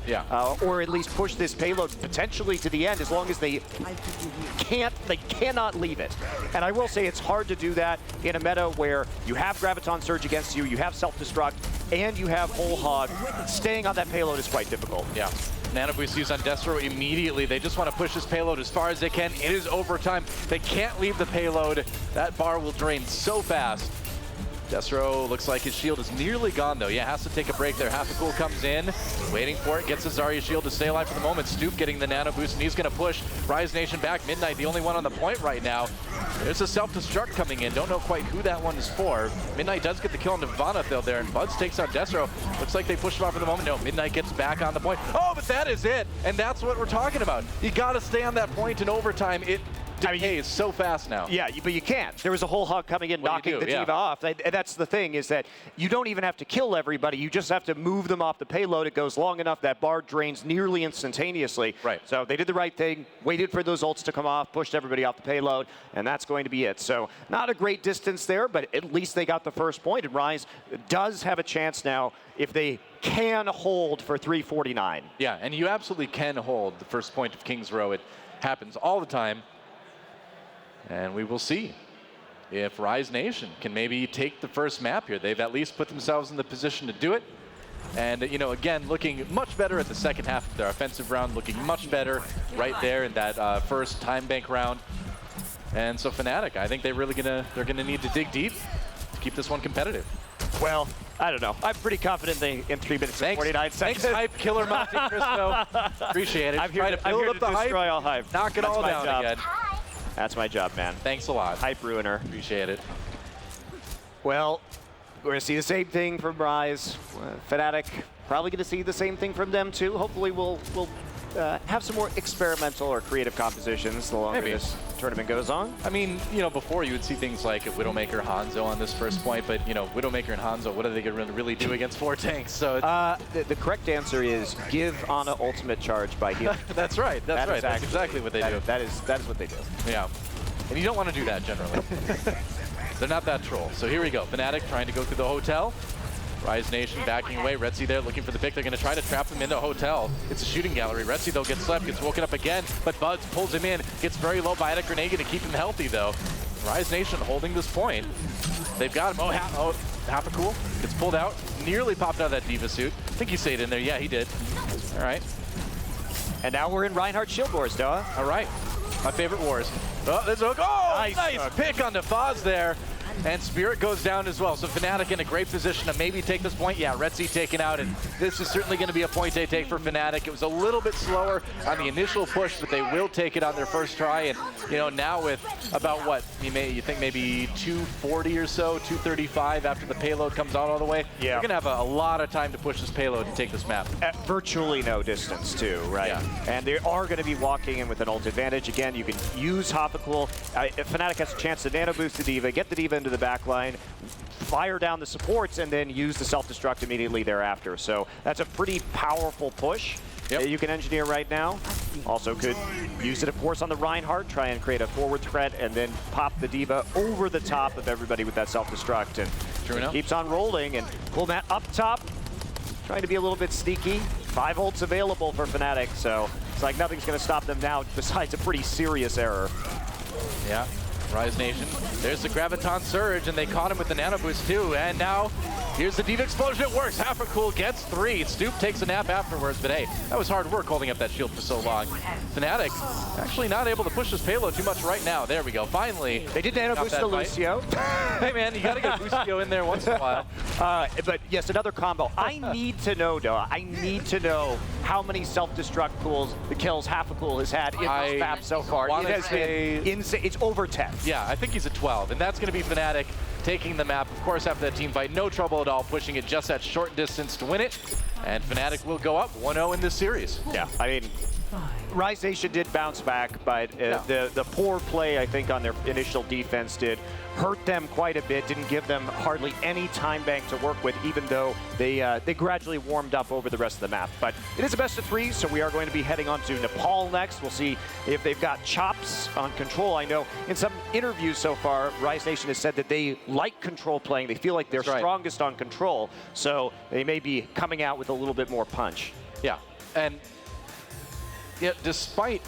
or at least push this payload potentially to the end, as long as they cannot leave it. And I will say it's hard to do that in a meta where you have Graviton Surge against you, you have self-destruct, and you have Whole Hog. Staying on that payload is quite difficult. Yeah. Nano Boost used on Destro immediately. They just want to push this payload as far as they can. It is overtime. They can't leave the payload. That bar will drain so fast. Destro looks like his shield is nearly gone, though. Yeah, has to take a break there. Half a cool comes in, waiting for it, gets the Zarya shield to stay alive for the moment. Stoop getting the nano boost, and he's going to push Rise Nation back. Midnight, the only one on the point right now. There's a self-destruct coming in. Don't know quite who that one is for. Midnight does get the kill on Nirvana, though, there, and Buds takes out Destro. Looks like they pushed him off for the moment. No, Midnight gets back on the point. Oh, but that is it, and that's what we're talking about. You got to stay on that point in overtime. It decays so fast now. Yeah, but you can't. There was a Whole Hog coming in, knocking the Diva off. And that's the thing, is that you don't even have to kill everybody. You just have to move them off the payload. It goes long enough that bar drains nearly instantaneously. Right. So they did the right thing, waited for those ults to come off, pushed everybody off the payload, and that's going to be it. So not a great distance there, but at least they got the first point, and Rise does have a chance now if they can hold for 349. Yeah, and you absolutely can hold the first point of Kings Row. It happens all the time. And we will see if Rise Nation can maybe take the first map here. They've at least put themselves in the position to do it. And, you know, again, looking much better at the second half of their offensive round, looking much better right there in that first time bank round. And so Fnatic, I think they're gonna need to dig deep to keep this one competitive. Well, I don't know. I'm pretty confident in 3 minutes and 49 seconds. Thanks, Hype Killer Monte Cristo. Appreciate it. I'm here to build up the destroy hype, all hype. knock it all down again. That's my job, man. Thanks a lot. Hype ruiner. Appreciate it. Well, we're going to see the same thing from Rise. Fnatic probably going to see the same thing from them, too. Hopefully we'll have some more experimental or creative compositions along this tournament goes on. I mean, you know, before you would see things like Widowmaker, Hanzo on this first point, but, you know, Widowmaker and Hanzo, what are they going to really do against 4 tanks? So the correct answer is give Ana ultimate charge by healing. That's right. That's right. That's exactly what they do. That is what they do. Yeah. And you don't want to do that generally. They're not that troll. So here we go. Fnatic trying to go through the hotel. Rise Nation backing away. Retzi there looking for the pick. They're going to try to trap him into a hotel. It's a shooting gallery. Retzi, though, gets slept, gets woken up again, but Buds pulls him in, gets very low by a grenade to keep him healthy, though. Rise Nation holding this point. They've got him. Half a cool. Gets pulled out. Nearly popped out of that Diva suit. I think he stayed in there. Yeah, he did. All right. And now we're in Reinhardt Shield Wars, Doa. All right. My favorite wars. Oh, there's a hook. Oh, nice pick on Defaz there. And Spirit goes down as well. So Fnatic in a great position to maybe take this point. Yeah, Retzi taken out, and this is certainly going to be a point they take for Fnatic. It was a little bit slower on the initial push, but they will take it on their first try. And, you know, now with about what, you think maybe 240 or so, 235 after the payload comes out all the way. Yeah. You're going to have a lot of time to push this payload and take this map. At virtually no distance, too, right? Yeah. And they are going to be walking in with an ult advantage. Again, you can use Hoppicool. If Fnatic has a chance to nano boost the Diva, get the Diva into the back line, fire down the supports, and then use the self-destruct immediately thereafter. So that's a pretty powerful push that you can engineer right now. Also could use it, of course, on the Reinhardt, try and create a forward threat, and then pop the Diva over the top of everybody with that self-destruct. And it keeps on rolling, and Coolmat up top, trying to be a little bit sneaky. 5 ults available for Fnatic, so it's like nothing's going to stop them now besides a pretty serious error. Yeah. Rise Nation. There's the Graviton Surge, and they caught him with the Nano Boost too. And now, here's the Diva Explosion. It works. Half a cool gets 3. Stoop takes a nap afterwards, but hey, that was hard work holding up that shield for so long. Fnatic actually not able to push this payload too much right now. There we go. Finally, they did Nano Boost to Lucio. Hey man, you gotta get Lucio in there once in a while. But yes, another combo. I need to know, Doa. I need to know how many self-destruct pools the kills Half a Cool has had in this map so far. It has been insane. It's over 10. Yeah, I think he's at 12, and that's going to be Fnatic taking the map. Of course, after that team fight, no trouble at all, pushing it just that short distance to win it. And Fnatic will go up 1-0 in this series. Yeah, I mean, Rise Nation did bounce back, but the poor play, I think, on their initial defense did hurt them quite a bit, didn't give them hardly any time bank to work with, even though they gradually warmed up over the rest of the map. But it is a best of 3, so we are going to be heading on to Nepal next. We'll see if they've got chops on Control. I know in some interviews so far, Rise Nation has said that they like Control playing. They feel like they're strongest on Control, so they may be coming out with a little bit more punch. Yeah, and yeah, despite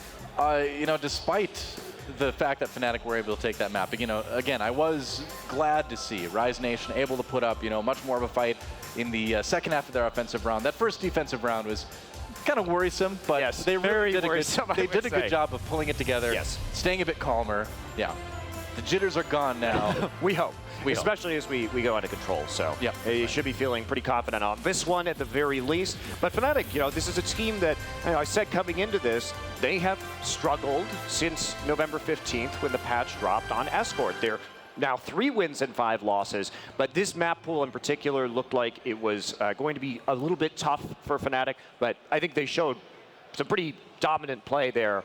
the fact that Fnatic were able to take that map, again, I was glad to see Rise Nation able to put up, much more of a fight in the second half of their offensive round. That first defensive round was kind of worrisome, but they really did a good job of pulling it together, staying a bit calmer. Yeah, the jitters are gone now. We hope. Especially as we go out of Control, so you should be feeling pretty confident on this one at the very least. But Fnatic, this is a team that, I said coming into this, they have struggled since November 15th when the patch dropped on Escort. They're now 3 wins and 5 losses, but this map pool in particular looked like it was going to be a little bit tough for Fnatic, but I think they showed some pretty dominant play there.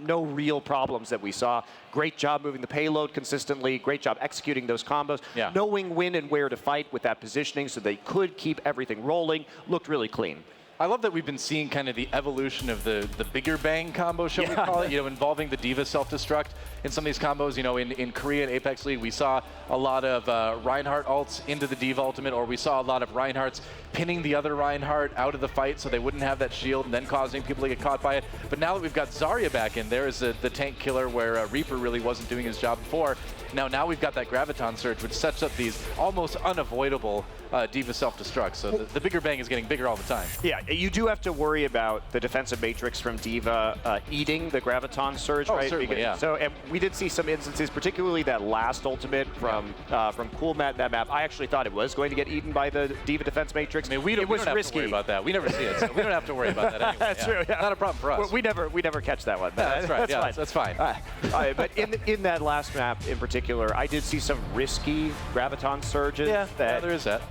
No real problems that we saw. Great job moving the payload consistently. Great job executing those combos. Knowing when and where to fight with that positioning so they could keep everything rolling. Looked really clean. I love that we've been seeing kind of the evolution of the bigger bang combo, shall we call it, involving the Diva self-destruct in some of these combos. In Korea and Apex League, we saw a lot of Reinhardt ults into the Diva ultimate, or we saw a lot of Reinhardts pinning the other Reinhardt out of the fight so they wouldn't have that shield and then causing people to get caught by it. But now that we've got Zarya back in, there is the tank killer where Reaper really wasn't doing his job before. Now we've got that Graviton Surge, which sets up these almost unavoidable Diva self-destruct. So the bigger bang is getting bigger all the time. Yeah, you do have to worry about the defensive matrix from Diva eating the Graviton Surge, right? Certainly, So, and we did see some instances, particularly that last ultimate from Coolmat, that map. I actually thought it was going to get eaten by the Diva defense matrix. I mean, we don't have to worry about that. We never see it, so we don't have to worry about that anyway. That's true. Yeah. Not a problem for us. We never catch that one. That's right. That's fine. But in that last map in particular, I did see some risky Graviton Surges. Yeah, there is that.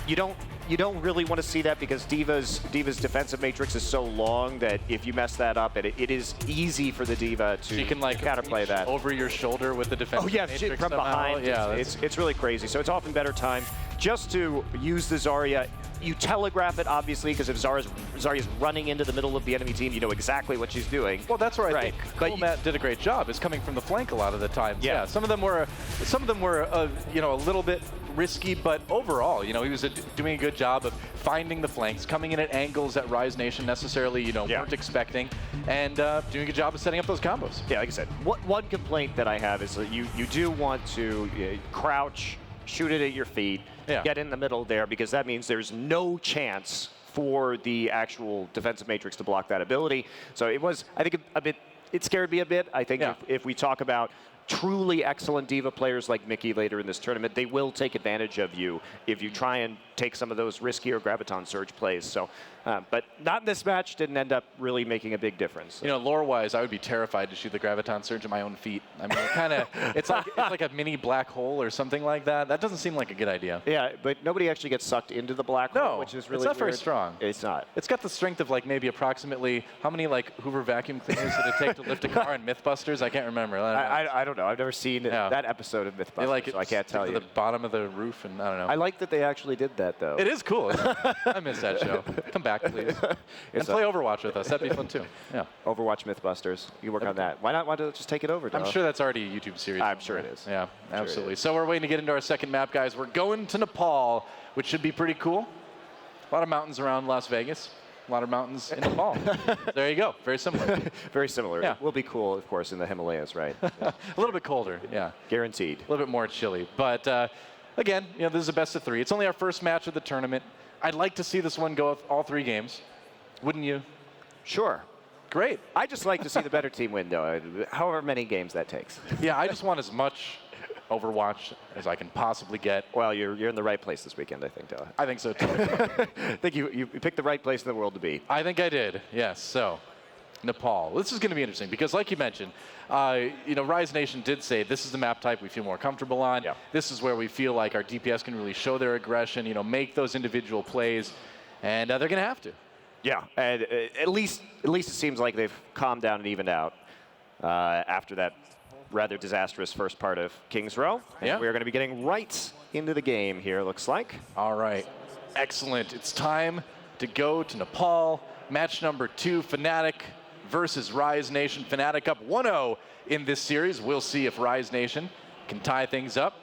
You you don't really want to see that because Diva's defensive matrix is so long that if you mess that up, it is easy for the Diva to She can like counterplay that. over your shoulder with the defensive Oh yeah, matrix from somehow. behind. Yeah, it's really crazy. So it's often better time just to use the Zarya. You telegraph it, obviously, because if Zarya's running into the middle of the enemy team, you know exactly what she's doing. well, that's where I Right. think But Cool Matt did a great job. Is coming from the flank a lot of the times. Yeah. Some of them were you know, a little bit risky, but overall, you know, he was doing a good job of finding the flanks, coming in at angles that Rise Nation necessarily, you know, weren't expecting, and doing a good job of setting up those combos. Yeah, like I said, one complaint that I have is that you do want to crouch, shoot it at your feet, get in the middle there, because that means there's no chance for the actual defensive matrix to block that ability. So it was, I think, it scared me a bit. I think if we talk about truly excellent Diva players like Mickey later in this tournament, they will take advantage of you if you try and take some of those riskier Graviton Surge plays. So, but not in this match, didn't end up really making a big difference. You know, lore-wise, I would be terrified to shoot the Graviton Surge at my own feet. I mean, it's like a mini black hole or something like that. That doesn't seem like a good idea. Yeah, but nobody actually gets sucked into the black hole, which is really it's not very weird. strong. It's not. It's got the strength of like maybe approximately, how many like Hoover vacuum cleaners did it take to lift a car in Mythbusters? I can't remember. I don't know. I've never seen that episode of Mythbusters, They like so I can't tell to you. the bottom of the roof, and I don't know. I like that they actually did that, though. It is cool. I miss that show. Come back, please. And play Overwatch with us. That'd be fun too. Yeah. Overwatch Mythbusters. You can work on that. Why not just take it over, I'm Dom? sure that's already a YouTube series. I'm sure it is. Yeah, Sure it absolutely. is. So we're waiting to get into our second map, guys. We're going to Nepal, which should be pretty cool. A lot of mountains around Las Vegas. A lot of mountains in Nepal. There you go. Very similar. Very similar. Yeah. It will be cool, of course, in the Himalayas, right? A little bit colder. Yeah. Guaranteed. A little bit more chilly. But again, you know, this is a best of 3. It's only our first match of the tournament. I'd like to see this one go all 3 games. Wouldn't you? Sure. Great. I just like to see the better team win, though, however many games that takes. Yeah, I just want as much Overwatch as I can possibly get. Well, you're in the right place this weekend, I think, Della. I think so too. I think you picked the right place in the world to be. I think I did, yes. So, Nepal. This is going to be interesting because, like you mentioned, you know, Rise Nation did say this is the map type we feel more comfortable on. Yeah. This is where we feel like our DPS can really show their aggression, you know, make those individual plays, and they're going to have to. Yeah, and at least it seems like they've calmed down and evened out after that rather disastrous first part of King's Row. Yeah. We're going to be getting right into the game here, looks like. All right. Excellent. It's time to go to Nepal. Match number 2, Fnatic versus Rise Nation. Fnatic up 1-0 in this series. We'll see if Rise Nation can tie things up.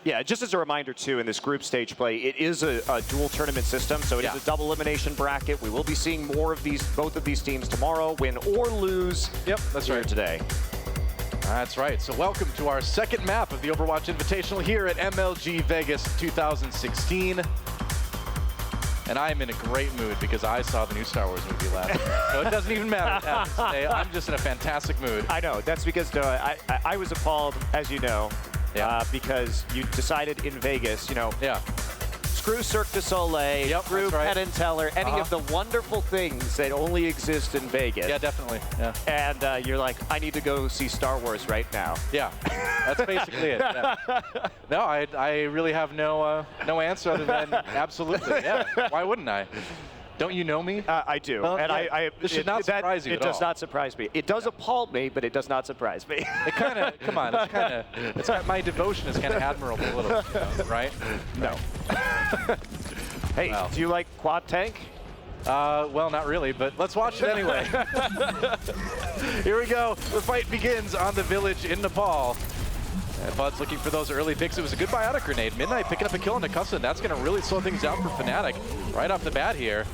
Yeah, just as a reminder, too, in this group stage play, it is a dual tournament system, so it is a double elimination bracket. We will be seeing more of both of these teams tomorrow, win or lose. Yep, that's right. Today. That's right. So welcome to our second map of the Overwatch Invitational here at MLG Vegas 2016. And I'm in a great mood because I saw the new Star Wars movie last night. So it doesn't even matter what happens today. I'm just in a fantastic mood. I know. That's because I was appalled, as you know, because you decided in Vegas, you know, screw Cirque du Soleil, screw Penn and Teller, any of the wonderful things that only exist in Vegas. Yeah, definitely. Yeah. And you're like, I need to go see Star Wars right now. Yeah, that's basically it. Yeah. No, I really have no answer other than absolutely. Yeah, why wouldn't I? Don't you know me? I do. Well, and this should not surprise you It at does all. not surprise me. It does appall me, but it does not surprise me. It kind of, come on, it's got, my devotion is kind of admirable a little, you know, right? No. Hey, do you like quad tank? Well, not really, but let's watch it anyway. Here we go. The fight begins on the village in Nepal. And Bud's looking for those early picks. It was a good biotic grenade. Midnight picking up a kill on Nakusa. That's going to really slow things down for Fnatic right off the bat here.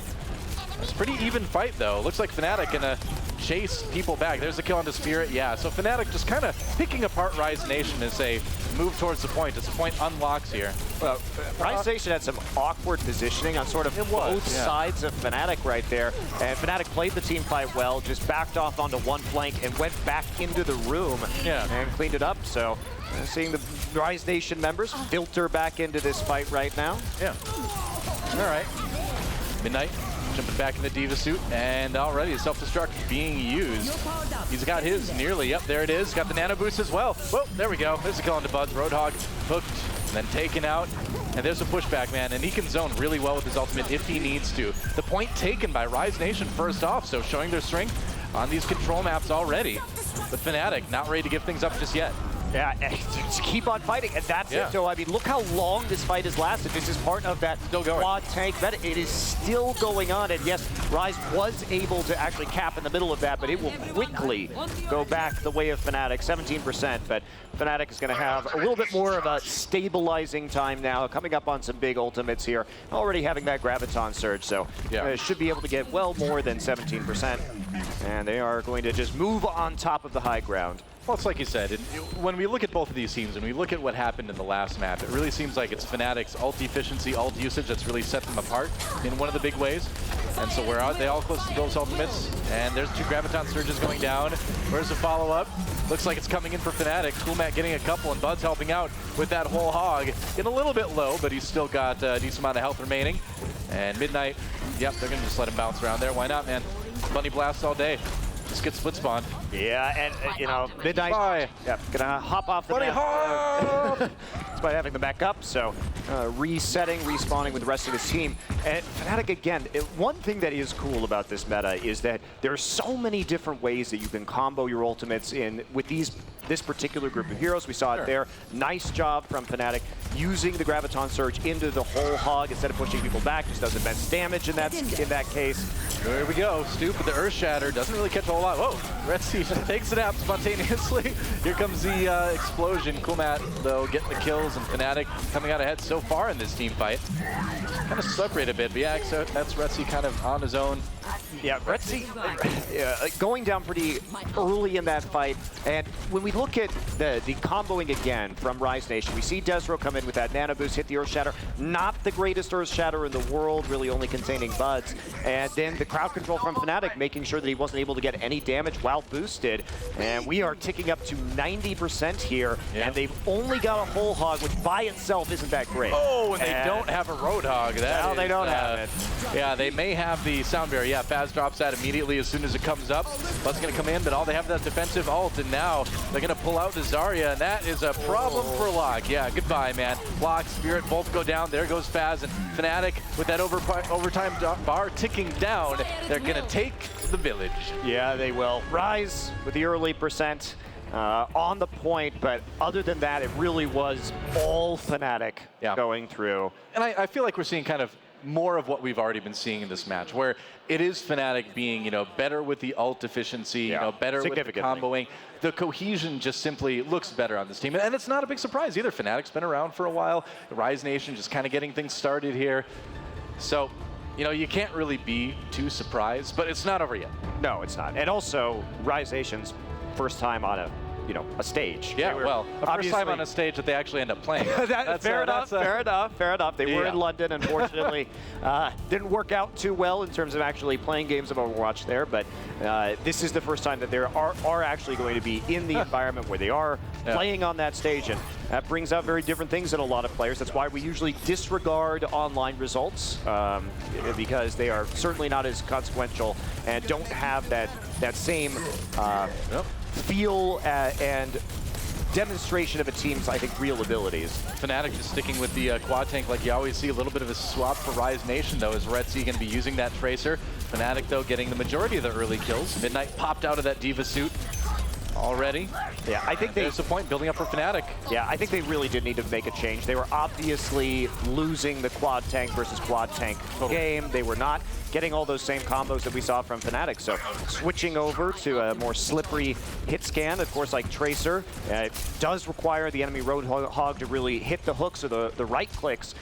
It's a pretty even fight, though. Looks like Fnatic going to chase people back. There's a kill on the Spirit. Yeah, so Fnatic just kind of picking apart Rise Nation as they move towards the point. As the point unlocks here. Well, Rise Nation had some awkward positioning on sort of both sides of Fnatic right there. And Fnatic played the team fight well, just backed off onto one flank and went back into the room and cleaned it up. So seeing the Rise Nation members filter back into this fight right now. Yeah. All right. Midnight jumping back in the Diva suit, and already a self-destruct being used. He's got his nearly. Yep, there it is. Got the nano boost as well. Whoa, there we go. There's a kill onto Buds. Roadhog hooked. then taken out. And there's a pushback, man, and he can zone really well with his ultimate if he needs to. The point taken by Rise Nation first off, so showing their strength on these control maps already. But Fnatic not ready to give things up just yet. Yeah, and just keep on fighting, and that's it. So, I mean, look how long this fight has lasted. This is part of that quad tank meta. It is still going on, and yes, Rise was able to actually cap in the middle of that, but it will quickly go back the way of Fnatic, 17%, but Fnatic is going to have a little bit more of a stabilizing time now, coming up on some big ultimates here, already having that Graviton surge, so should be able to get well more than 17%, and they are going to just move on top of the high ground. Well, it's like you said, when we look at both of these teams and we look at what happened in the last map, it really seems like it's Fnatic's ult efficiency, ult usage that's really set them apart in one of the big ways. And so where are they all close to those ultimates? And there's 2 Graviton surges going down. Where's the follow-up? Looks like it's coming in for Fnatic. Coolmat getting a couple, and Bud's helping out with that whole hog. Getting a little bit low, but he's still got a decent amount of health remaining. And Midnight, yep, they're going to just let him bounce around there. Why not, man? Bunny blast all day. Just get split spawn. Yeah, and you know, Midnight, gonna hop off the map. Despite having the back up, so resetting, respawning with the rest of his team. And Fnatic, again, one thing that is cool about this meta is that there are so many different ways that you can combo your ultimates in with this particular group of heroes. We saw it there. Nice job from Fnatic using the Graviton Surge into the whole hog instead of pushing people back. Just does immense damage in that case. There we go. Stoop with the Earth Shatter. Doesn't really catch a whole lot. Whoa! Red Sea takes it out spontaneously. Here comes the explosion. Coolmat, though, getting the kills, and Fnatic coming out ahead so far in this team fight. Kind of separated a bit, but yeah, so that's Red Sea kind of on his own. Yeah, Red Sea going down pretty early in that fight. And when we look at the comboing again from Rise Nation, we see Desro come in with that nano boost, hit the Earth Shatter. Not the greatest Earth Shatter in the world, really only containing buds. And then the crowd control from Fnatic, making sure that he wasn't able to get any damage while boosted. And we are ticking up to 90% here, and they've only got a whole hog, which by itself isn't that great. Oh, and they don't have a Roadhog. No, they don't have it. Yeah, they may have the sound barrier. Yeah, Faz drops that immediately as soon as it comes up. Bud's going to come in, but all they have is that defensive ult, and now they're going to pull out the Zarya, and that is a problem for Locke. Yeah, goodbye, man. Locke, Spirit, both go down. There goes Faz, and Fnatic with that overtime bar ticking down. They're going to take the village. Yeah, they will. Rise with the early percent on the point, but other than that, it really was all Fnatic going through. And I feel like we're seeing kind of more of what we've already been seeing in this match, where it is Fnatic being, you know, better with the ult efficiency, you know, better with the comboing. The cohesion just simply looks better on this team. And it's not a big surprise either. Fnatic's been around for a while. The Rise Nation just kind of getting things started here. So, you know, you can't really be too surprised, but it's not over yet. No, it's not. And also, Rise Nation's first time on a stage. Yeah, well, the first time on a stage that they actually end up playing. Fair enough. They were in London, unfortunately. Didn't work out too well in terms of actually playing games of Overwatch there, but this is the first time that they are actually going to be in the environment where they are playing on that stage, and that brings out very different things in a lot of players. That's why we usually disregard online results, because they are certainly not as consequential and don't have that same feel and demonstration of a team's, I think, real abilities. Fnatic just sticking with the quad tank like you always see. A little bit of a swap for Rise Nation, though, as Red Sea going to be using that Tracer. Fnatic, though, getting the majority of the early kills. Midnight popped out of that Diva suit already. Yeah, I think there's the point building up for Fnatic. Yeah, I think they really did need to make a change. They were obviously losing the quad tank versus quad tank game. They were not getting all those same combos that we saw from Fnatic. So switching over to a more slippery hit scan, of course, like Tracer, it does require the enemy Roadhog to really hit the hooks or the right clicks,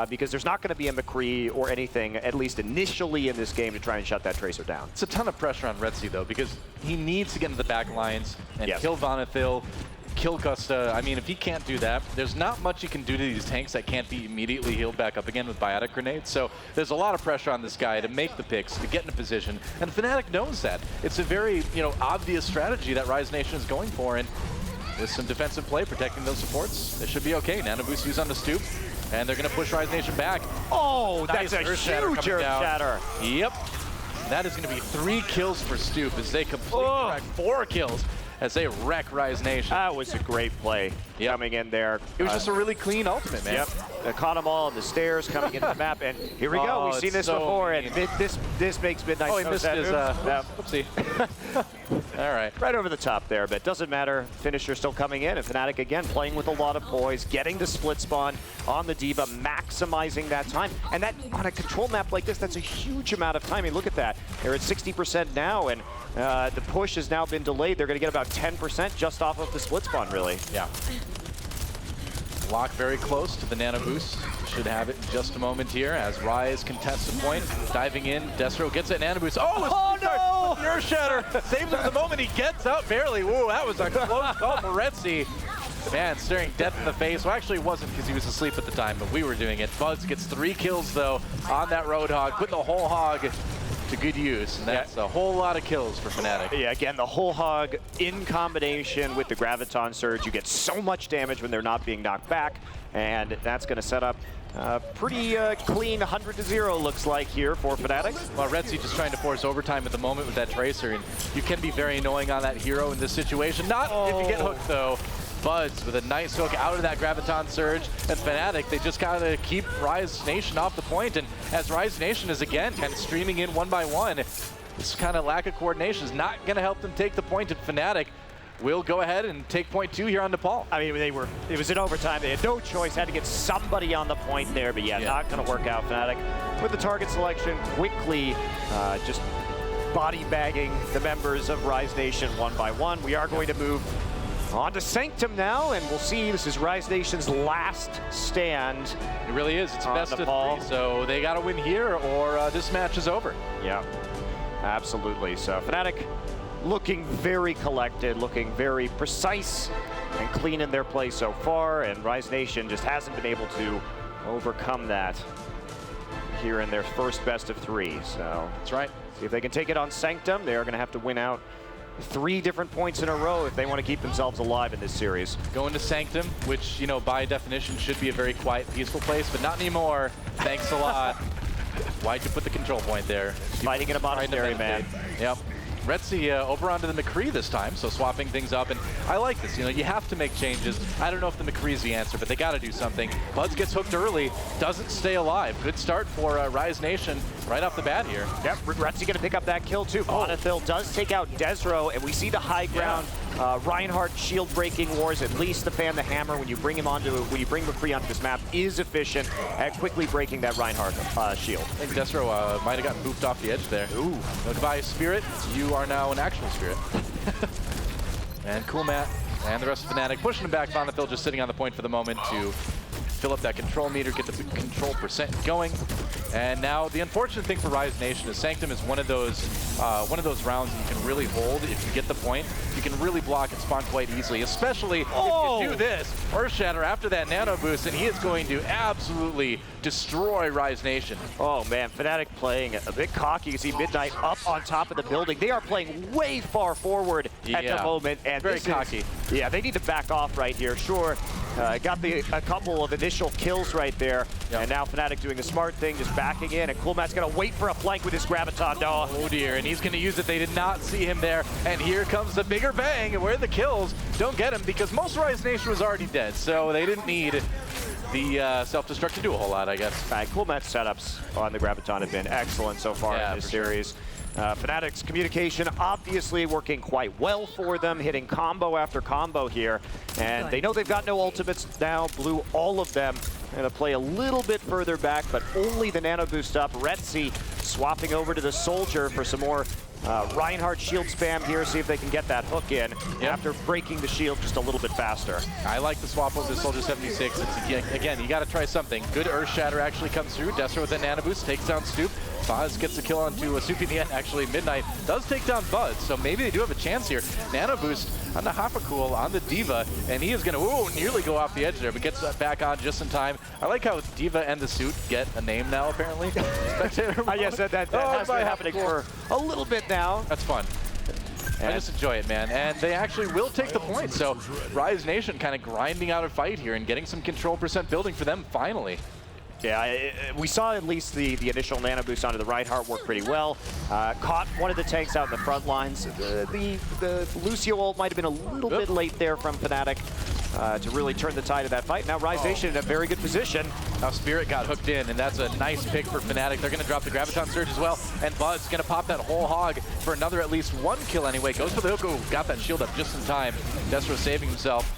because there's not going to be a McCree or anything, at least initially in this game, to try and shut that Tracer down. It's a ton of pressure on Red Sea, though, because he needs to get into the back lines and kill Vonethil, kill Gusta. I mean, if he can't do that, there's not much he can do to these tanks that can't be immediately healed back up again with biotic grenades. So there's a lot of pressure on this guy to make the picks, to get in a position, and Fnatic knows that. It's a very, obvious strategy that Rise Nation is going for, and with some defensive play protecting those supports, it should be okay. Nano boost used on the Stoop, and they're going to push Rise Nation back. Oh, that's a huge Earth Shatter. Yep. That is going to be 3 kills for Stoop as they completely crack 4 kills. as they wreck Rise Nation. That was a great play coming in there. It was just a really clean ultimate, man. Yep, they caught them all on the stairs coming into the map, and here we go. We've seen this before, and this makes Midnight. Oh, he missed his, whoopsie. All right. Right over the top there, but doesn't matter. Finisher still coming in, and Fnatic again playing with a lot of poise, getting the split spawn on the D.Va, maximizing that time. And that on a control map like this, that's a huge amount of time. I mean, look at that. They're at 60% now, and the push has now been delayed. They're going to get about 10% just off of the split spawn, really. Yeah. Lock very close to the nano boost. Should have it in just a moment here as Rise contests the point. Diving in, Destro gets it, nano boost. Oh no! Earth Shatter saves him the moment he gets out barely. Whoa, that was a close call for Retzi. Man, staring death in the face. Well, actually it wasn't because he was asleep at the time, but we were doing it. Buzz gets 3 kills though on that Roadhog, putting the whole hog to good use, and that's a whole lot of kills for Fnatic. Yeah, again, the whole hog in combination with the Graviton Surge. You get so much damage when they're not being knocked back, and that's going to set up pretty clean 100-0 looks like here for Fnatic. Well, Retzi just trying to force overtime at the moment with that Tracer, and you can be very annoying on that hero in this situation. Not if you get hooked though. Buzz with a nice hook out of that Graviton Surge, and Fnatic, they just kind of keep Rise Nation off the point, and as Rise Nation is again kind of streaming in one by one, this kind of lack of coordination is not going to help them take the point, and Fnatic will go ahead and take point 2 here on Nepal. I mean, it was in overtime. They had no choice, had to get somebody on the point there, but not going to work out. Fnatic with the target selection quickly just body bagging the members of Rise Nation one by one. We are going to move on to Sanctum now, and we'll see. This is Rise Nation's last stand. It really is. It's best Nepal. of 3, so they got to win here or this match is over. Yeah, absolutely. So Fnatic looking very collected, looking very precise and clean in their play so far, and Rise Nation just hasn't been able to overcome that here in their first best of 3. So that's right. See if they can take it on Sanctum. They are going to have to win out 3 different points in a row if they want to keep themselves alive in this series. Going to Sanctum, which, you know, by definition should be a very quiet, peaceful place, but not anymore. Thanks a lot. Why'd you put the control point there? Fighting in a monastery, man. Yep. Retzi over onto the McCree this time, so swapping things up, and I like this. You know, you have to make changes. I don't know if the McCree's the answer, but they got to do something. Buzz gets hooked early, doesn't stay alive. Good start for Rise Nation right off the bat here. Yep, Retzi gonna pick up that kill too. Monathil does take out Desro, and we see the high ground. Reinhardt shield breaking wars, at least the fan, the hammer, when you bring McCree onto this map, is efficient at quickly breaking that Reinhardt shield. I think Destro might have gotten booped off the edge there. Ooh. No goodbye, Spirit. You are now an actual Spirit. And Cool Matt and the rest of Fnatic pushing him back. Monathil just sitting on the point for the moment to fill up that control meter, get the control percent going. And now the unfortunate thing for Rise Nation is Sanctum is one of those rounds that you can really hold if you get the point. You can really block and spawn quite easily, especially if you do this. Earth Shatter after that nano boost, and he is going to absolutely destroy Rise Nation. Oh man, Fnatic playing a bit cocky. You see Midnight up on top of the building. They are playing way far forward at the moment, and very cocky. Yeah, they need to back off right here. Sure, got a couple of initial kills right there, and now Fnatic doing the smart thing, just backing in, and Coolmat's gonna wait for a flank with his Graviton. Oh dear, and he's gonna use it. They did not see him there, and here comes the bigger bang, and where the kills don't get him because most Rise Nation was already dead, so they didn't need the self-destruct to do a whole lot, I guess. Coolmat's setups on the Graviton have been excellent so far in this series. Fnatic's communication obviously working quite well for them, hitting combo after combo here. And they know they've got no ultimates now, blew all of them. Gonna play a little bit further back, but only the nano boost up. Retzi swapping over to the Soldier for some more Reinhardt shield spam here, see if they can get that hook in after breaking the shield just a little bit faster. I like the swap over to Soldier 76. It's, again, you got to try something. Good Earth Shatter actually comes through. Destro with that nano boost takes down Stoop. Buzz gets a kill onto Stoop in the end. Actually, Midnight does take down Buzz, so maybe they do have a chance here. Nano boost on the Hapacool on the D.Va, and he is going to nearly go off the edge there, but gets back on just in time. I like how D.Va and the suit get a name now, apparently. Yes, that has been happening for a little bit now. That's fun. I just enjoy it, man. And they actually will take the point. So Rise Nation kind of grinding out a fight here and getting some control percent building for them finally. Yeah, we saw at least the initial nano boost onto the Reinhardt work pretty well. Caught one of the tanks out in the front lines. The Lucio ult might have been a little bit late there from Fnatic to really turn the tide of that fight. Now Rise Nation in a very good position. Now Spirit got hooked in, and that's a nice pick for Fnatic. They're going to drop the Graviton Surge as well, and Bud's going to pop that whole hog for another at least one kill anyway. Goes for the hook. Oh, got that shield up just in time. Destro saving himself.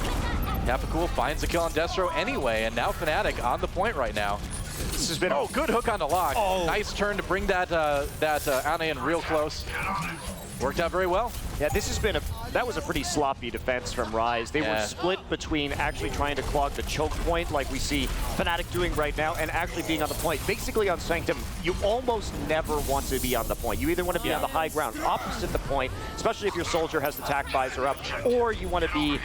Cool finds the kill on Destro anyway, and now Fnatic on the point right now. This has been good hook on the lock. Nice turn to bring that Ana in real close. Worked out very well. Yeah, that was a pretty sloppy defense from Rise. They were split between actually trying to clog the choke point like we see Fnatic doing right now and actually being on the point. Basically on Sanctum, you almost never want to be on the point. You either want to be on the high ground opposite the point, especially if your soldier has the tac visor up, or you want to be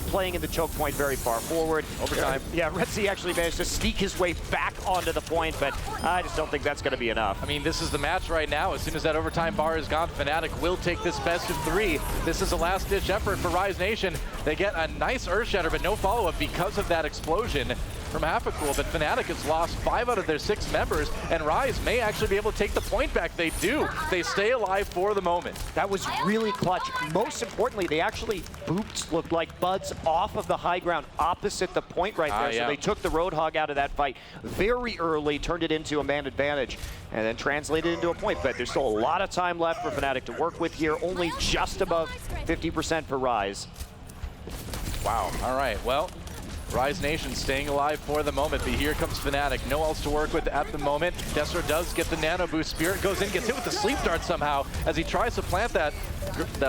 playing in the choke point very far forward. Overtime. Yeah, Retzi actually managed to sneak his way back onto the point, but I just don't think that's going to be enough. I mean, this is the match right now. As soon as that overtime bar is gone, Fnatic will take this best of 3. This is a last-ditch effort for Rise Nation. They get a nice Earthshatter, but no follow-up because of that explosion from Cool. But Fnatic has lost 5 out of their 6 members, and Rise may actually be able to take the point back. They do. They stay alive for the moment. That was really clutch. Most importantly, they actually booped, looked like Buds off of the high ground opposite the point right there. So they took the Roadhog out of that fight very early, turned it into a man advantage, and then translated into a point. But there's still a lot of time left for Fnatic to work with here. Only just above 50% for Rise. Wow. All right. Well, Rise Nation staying alive for the moment, but here comes Fnatic. No else to work with at the moment. Destro does get the nano boost. Spirit goes in, gets hit with the sleep dart somehow as he tries to plant that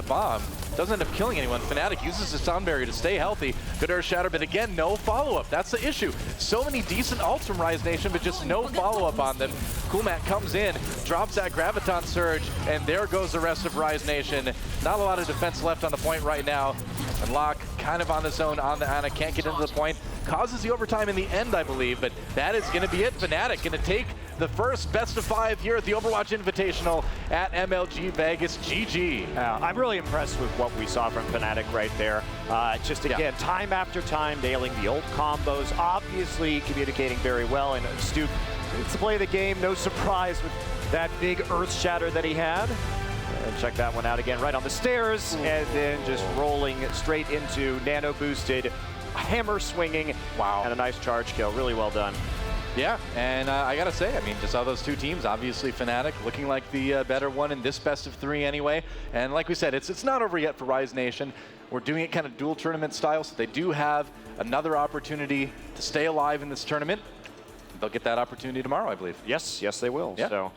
bomb. Doesn't end up killing anyone. Fnatic uses his sound barrier to stay healthy. Good Earth Shatter, but again, no follow-up. That's the issue. So many decent ults from Rise Nation, but just no follow-up on them. Coolmat comes in, drops that Graviton Surge, and there goes the rest of Rise Nation. Not a lot of defense left on the point right now. And Locke kind of on his own on the Ana, can't get into the point. Causes the overtime in the end, I believe, but that is going to be it. Fnatic going to take the first best of 5 here at the Overwatch Invitational at MLG Vegas. GG. I'm really impressed with what we saw from Fnatic right there. Just again, time after time, nailing the ult combos, obviously communicating very well. And Stu, it's the play of the game, no surprise with that big Earth Shatter that he had. And check that one out again, right on the stairs, and then just rolling straight into nano boosted, hammer swinging, and a nice charge kill. Really well done. Yeah, and I gotta say, I mean, just saw those two teams, obviously Fnatic looking like the better one in this best of 3 anyway. And like we said, it's not over yet for Rise Nation. We're doing it kind of dual tournament style, so they do have another opportunity to stay alive in this tournament. They'll get that opportunity tomorrow, I believe. Yes, they will. Yeah. So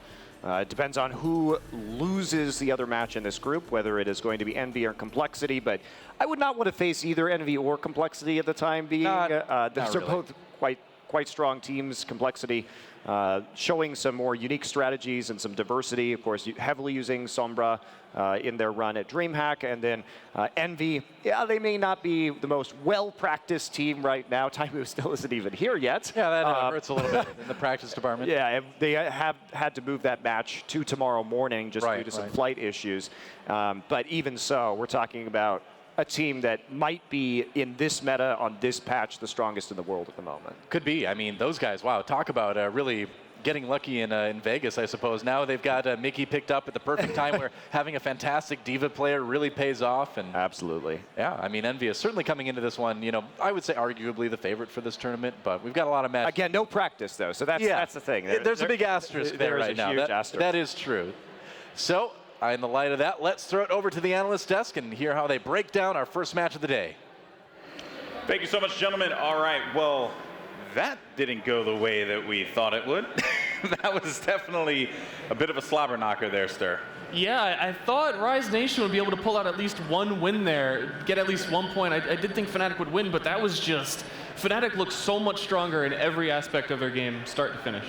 it depends on who loses the other match in this group, whether it is going to be Envy or Complexity, but I would not want to face either Envy or Complexity at the time being. Those are both quite strong teams. Complexity showing some more unique strategies and some diversity, of course, heavily using Sombra in their run at DreamHack, and then Envy, they may not be the most well-practiced team right now. Taimu still isn't even here yet. Yeah, that hurts a little bit in the practice department. Yeah, they have had to move that match to tomorrow morning just due to some flight issues. But even so, we're talking about a team that might be in this meta on this patch the strongest in the world at the moment. Could be. I mean, those guys, wow, talk about really getting lucky in Vegas, I suppose. Now they've got Mickey picked up at the perfect time where having a fantastic Diva player really pays off. And absolutely. Yeah, I mean, Envy is certainly coming into this one, you know, I would say arguably the favorite for this tournament, but we've got a lot of matches. Again, no practice, though, so that's the thing. There's a big asterisk there right now. That is true. So, in the light of that, let's throw it over to the analyst desk and hear how they break down our first match of the day. Thank you so much, gentlemen. All right, well, that didn't go the way that we thought it would. That was definitely a bit of a slobber knocker there, Stir. Yeah, I thought Rise Nation would be able to pull out at least one win there, get at least 1 point. I did think Fnatic would win, but that was just... Fnatic looks so much stronger in every aspect of their game, start to finish.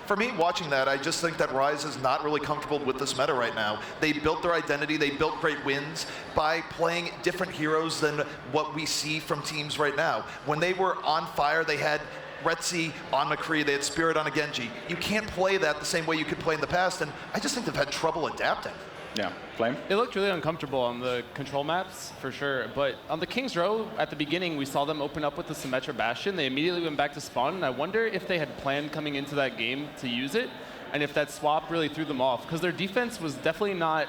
For me, watching that, I just think that Rise is not really comfortable with this meta right now. They built their identity, they built great wins by playing different heroes than what we see from teams right now. When they were on fire, they had Retzi on McCree, they had Spirit on a Genji. You can't play that the same way you could play in the past, and I just think they've had trouble adapting. Yeah, Flame? It looked really uncomfortable on the control maps, for sure. But on the King's Row, at the beginning, we saw them open up with the Symmetra Bastion. They immediately went back to spawn, and I wonder if they had planned coming into that game to use it, and if that swap really threw them off. Because their defense was definitely not...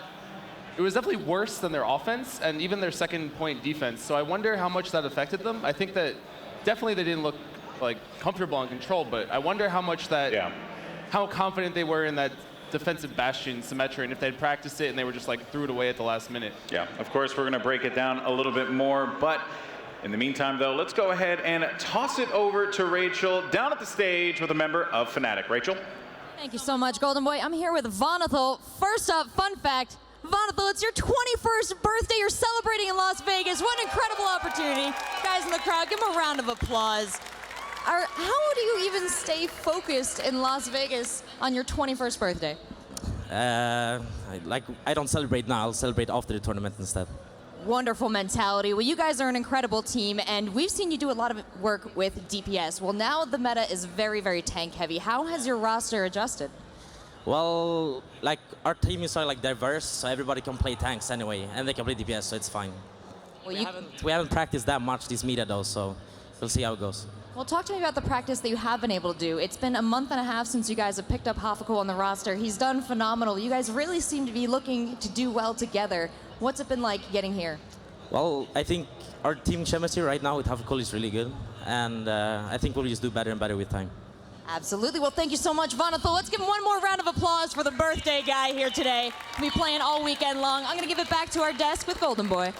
It was definitely worse than their offense, and even their second point defense. So I wonder how much that affected them. I think that definitely they didn't look like comfortable on control, but I wonder how much that... Yeah. How confident they were in that defensive Bastion Symmetra, and if they'd practiced it and they were just like threw it away at the last minute. Yeah, of course, we're going to break it down a little bit more, but in the meantime, though, let's go ahead and toss it over to Rachel down at the stage with a member of Fnatic. Rachel? Thank you so much, Golden Boy. I'm here with Vonathal. First up, fun fact, Vonathal, it's your 21st birthday. You're celebrating in Las Vegas. What an incredible opportunity. Guys in the crowd, give them a round of applause. How do you even stay focused in Las Vegas on your 21st birthday? I don't celebrate now. I'll celebrate after the tournament instead. Wonderful mentality. Well, you guys are an incredible team, and we've seen you do a lot of work with DPS. Well, now the meta is very, very tank heavy. How has your roster adjusted? Well, like our team is sort of like diverse, so everybody can play tanks anyway, and they can play DPS, so it's fine. Well, We haven't practiced that much this meta though, so we'll see how it goes. Well, talk to me about the practice that you have been able to do. It's been a month and a half since you guys have picked up Hafakul on the roster. He's done phenomenal. You guys really seem to be looking to do well together. What's it been like getting here? Well, I think our team chemistry right now with Hafakul is really good, and I think we'll just do better and better with time. Absolutely. Well, thank you so much, Vonathal. Let's give him one more round of applause for the birthday guy here today. He'll be playing all weekend long. I'm going to give it back to our desk with Golden Boy.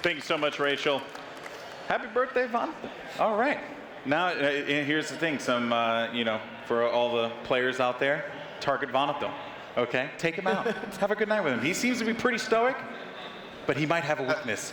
Thank you so much, Rachel. Happy birthday, Von. All right. Now, here's the thing. For all the players out there, target Vonathal. Okay? Take him out. Have a good night with him. He seems to be pretty stoic, but he might have a weakness.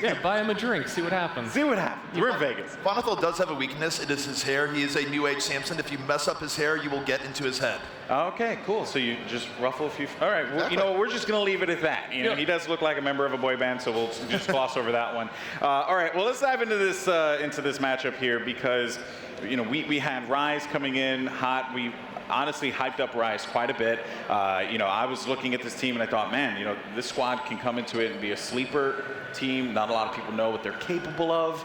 Yeah, buy him a drink, see what happens. See what happens. We're in Vegas. Vonathal does have a weakness. It is his hair. He is a new age Samson. If you mess up his hair, you will get into his head. Okay, cool. So you just ruffle a few. All right. Well, Exactly. we're just going to leave it at that. He does look like a member of a boy band, so we'll just gloss over that one. All right. Well, let's dive into this matchup here because, we had Rise coming in hot. We honestly hyped up Rise quite a bit. I was looking at this team and I thought, man, this squad can come into it and be a sleeper team. Not a lot of people know what they're capable of.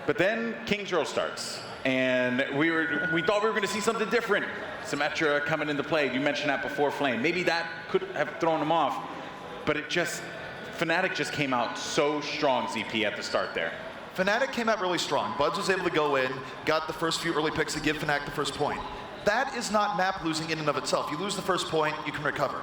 But then King's Row starts, and we thought we were going to see something different. Symmetra coming into play. You mentioned that before, Flame. Maybe that could have thrown them off, but Fnatic just came out so strong, ZP, at the start there. Fnatic came out really strong. Buds was able to go in, got the first few early picks to give Fnatic the first point. That is not map losing in and of itself. You lose the first point, you can recover.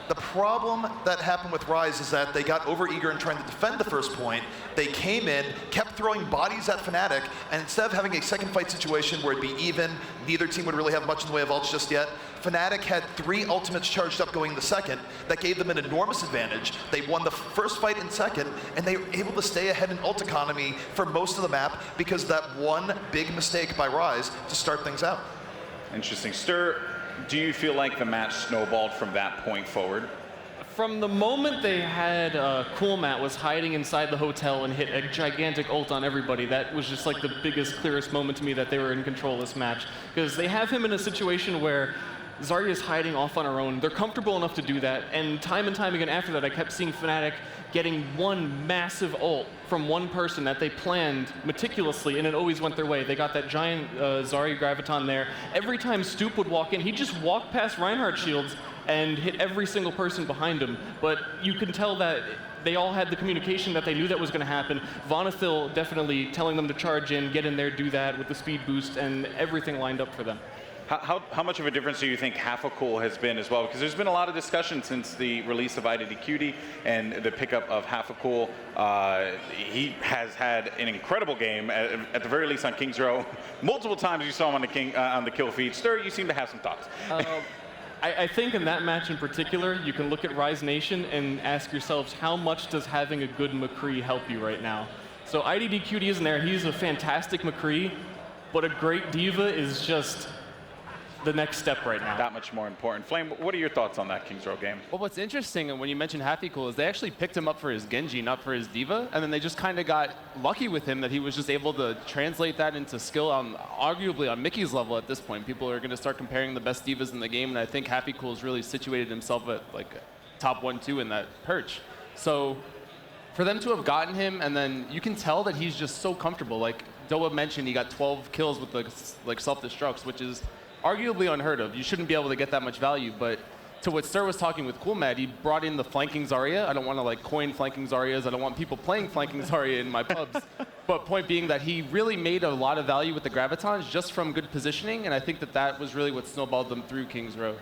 The problem that happened with Rise is that they got overeager in trying to defend the first point. They came in, kept throwing bodies at Fnatic, and instead of having a second fight situation where it'd be even, neither team would really have much in the way of ults just yet, Fnatic had 3 ultimates charged up going in the second. That gave them an enormous advantage. They won the first fight in second, and they were able to stay ahead in ult economy for most of the map because of that one big mistake by Rise to start things out. Interesting. Stir, do you feel like the match snowballed from that point forward? From the moment they had Cool Matt was hiding inside the hotel and hit a gigantic ult on everybody, that was just like the biggest, clearest moment to me that they were in control of this match. Because they have him in a situation where Zarya is hiding off on her own. They're comfortable enough to do that, and time again after that, I kept seeing Fnatic getting one massive ult from one person that they planned meticulously, and it always went their way. They got that giant Zarya Graviton there. Every time Stoop would walk in, he'd just walk past Reinhardt shields and hit every single person behind him. But you can tell that they all had the communication that they knew that was going to happen. Vonathal definitely telling them to charge in, get in there, do that with the speed boost, and everything lined up for them. How much of a difference do you think Hafakul has been as well? Because there's been a lot of discussion since the release of IDDQD and the pickup of Hafakul. He has had an incredible game, at the very least on King's Row. Multiple times you saw him on the kill feed. Stir, you seem to have some thoughts. I think in that match in particular, you can look at Rise Nation and ask yourselves, how much does having a good McCree help you right now? So IDDQD isn't there. He's a fantastic McCree, but a great diva is just the next step right now. That much more important. Flame, what are your thoughts on that Kings Row game? Well, what's interesting when you mentioned Happy Cool is they actually picked him up for his Genji, not for his Diva, and then they just kind of got lucky with him that he was just able to translate that into skill on arguably on Mickey's level at this point. People are going to start comparing the best Divas in the game, and I think Happy Cool's really situated himself at like top 1-2 in that perch. So for them to have gotten him, and then you can tell that he's just so comfortable. Like Doa mentioned, he got 12 kills with the like self-destructs, which is arguably unheard of. You shouldn't be able to get that much value, but to what Sir was talking with Coolmad, he brought in the flanking Zarya. I don't want to like coin flanking Zaryas. I don't want people playing flanking Zarya in my pubs. But point being that he really made a lot of value with the Gravitons just from good positioning, and I think that that was really what snowballed them through Kings Row.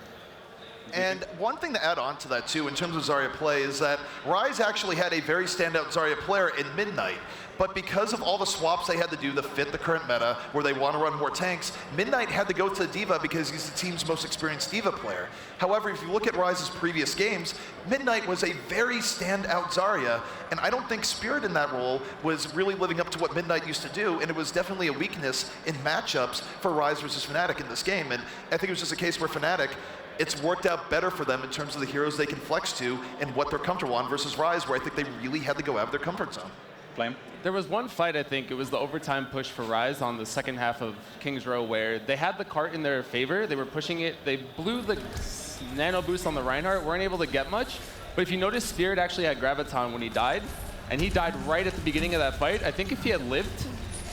And one thing to add on to that too, in terms of Zarya play, is that Rise actually had a very standout Zarya player in Midnight. But because of all the swaps they had to do to fit the current meta, where they want to run more tanks, Midnight had to go to Diva because he's the team's most experienced Diva player. However, if you look at Rise's previous games, Midnight was a very standout Zarya, and I don't think Spirit in that role was really living up to what Midnight used to do, and it was definitely a weakness in matchups for Rise versus Fnatic in this game. And I think it was just a case where Fnatic, it's worked out better for them in terms of the heroes they can flex to and what they're comfortable on versus Rise, where I think they really had to go out of their comfort zone. Flame? There was one fight, I think, it was the overtime push for Rise on the second half of Kings Row, where they had the cart in their favor. They were pushing it. They blew the nano boost on the Reinhardt, weren't able to get much. But if you notice, Spirit actually had Graviton when he died, and he died right at the beginning of that fight. I think if he had lived,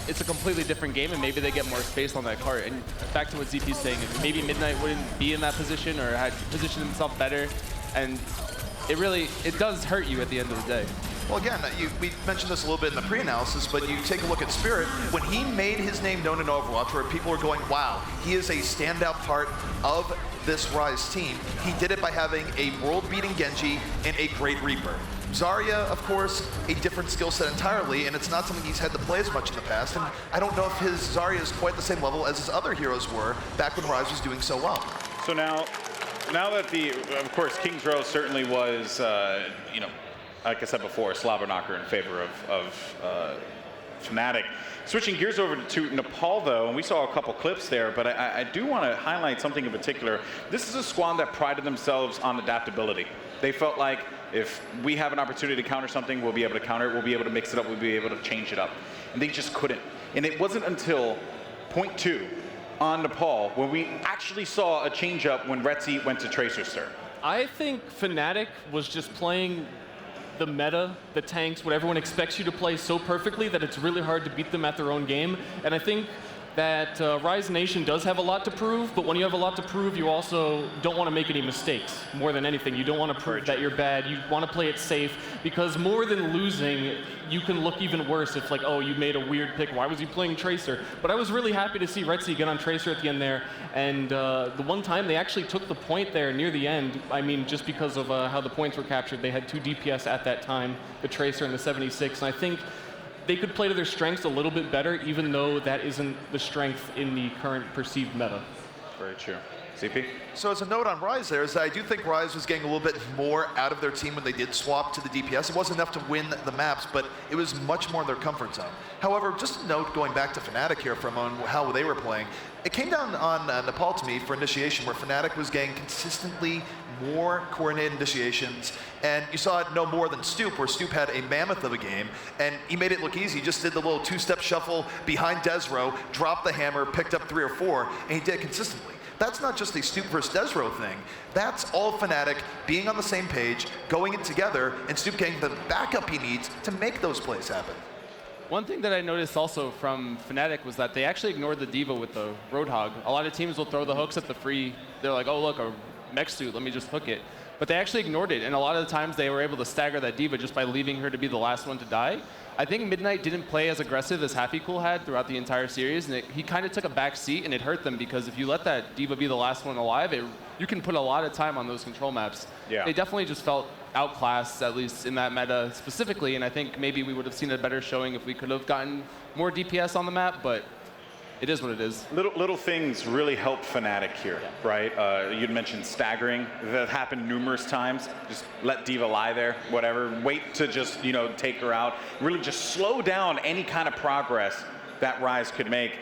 it's a completely different game, and maybe they get more space on that cart. And back to what ZP's saying, maybe Midnight wouldn't be in that position or had positioned himself better. And it does hurt you at the end of the day. Well, again, we mentioned this a little bit in the pre-analysis, but you take a look at Spirit, when he made his name known in Overwatch, where people are going, wow, he is a standout part of this Rise team, he did it by having a world-beating Genji and a great Reaper. Zarya, of course, a different skill set entirely, and it's not something he's had to play as much in the past, and I don't know if his Zarya is quite the same level as his other heroes were back when Rise was doing so well. So now that of course, Kings Row certainly was, like I said before, slobber knocker in favor of Fnatic. Switching gears over to Nepal, though, and we saw a couple clips there, but I do want to highlight something in particular. This is a squad that prided themselves on adaptability. They felt like if we have an opportunity to counter something, we'll be able to counter it, we'll be able to mix it up, we'll be able to change it up. And they just couldn't. And it wasn't until point 2 on Nepal when we actually saw a change up when Retzi went to Tracer Sir. I think Fnatic was just playing the meta, the tanks, what everyone expects you to play so perfectly that it's really hard to beat them at their own game. And I think that Rise Nation does have a lot to prove, but when you have a lot to prove, you also don't want to make any mistakes. More than anything, you don't want to prove that you're bad. You want to play it safe, because more than losing, you can look even worse if like, oh, you made a weird pick. Why was he playing Tracer? But I was really happy to see Retzi get on Tracer at the end there. And the one time they actually took the point there near the end, I mean, just because of how the points were captured, they had 2 DPS at that time, the Tracer and the 76. And I think they could play to their strengths a little bit better, even though that isn't the strength in the current perceived meta. Very true. CP? So as a note on Rise there is that I do think Rise was getting a little bit more out of their team when they did swap to the DPS. It wasn't enough to win the maps, but it was much more in their comfort zone. However, just a note going back to Fnatic here for a moment, how they were playing. It came down on Nepal to me for initiation, where Fnatic was getting consistently more coordinated initiations, and you saw it no more than Stoop, where Stoop had a mammoth of a game, and he made it look easy. He just did the little 2-step shuffle behind Desro, dropped the hammer, picked up 3 or 4, and he did it consistently. That's not just a Stoop versus Desro thing. That's all Fnatic being on the same page, going in together, and Stoop getting the backup he needs to make those plays happen. One thing that I noticed also from Fnatic was that they actually ignored the Diva with the Roadhog. A lot of teams will throw the hooks at the free. They're like, oh, look, a mech suit, let me just hook it. But they actually ignored it, and a lot of the times they were able to stagger that Diva just by leaving her to be the last one to die. I think Midnight didn't play as aggressive as Happy Cool had throughout the entire series, and he kind of took a back seat, and it hurt them, because if you let that Diva be the last one alive, you can put a lot of time on those control maps. Yeah. They definitely just felt outclassed, at least in that meta specifically, and I think maybe we would have seen a better showing if we could have gotten more DPS on the map, but it is what it is. Little things really help Fnatic here, right? You'd mentioned staggering. That happened numerous times. Just let Diva lie there, whatever. Wait to just, take her out. Really just slow down any kind of progress that Rise could make.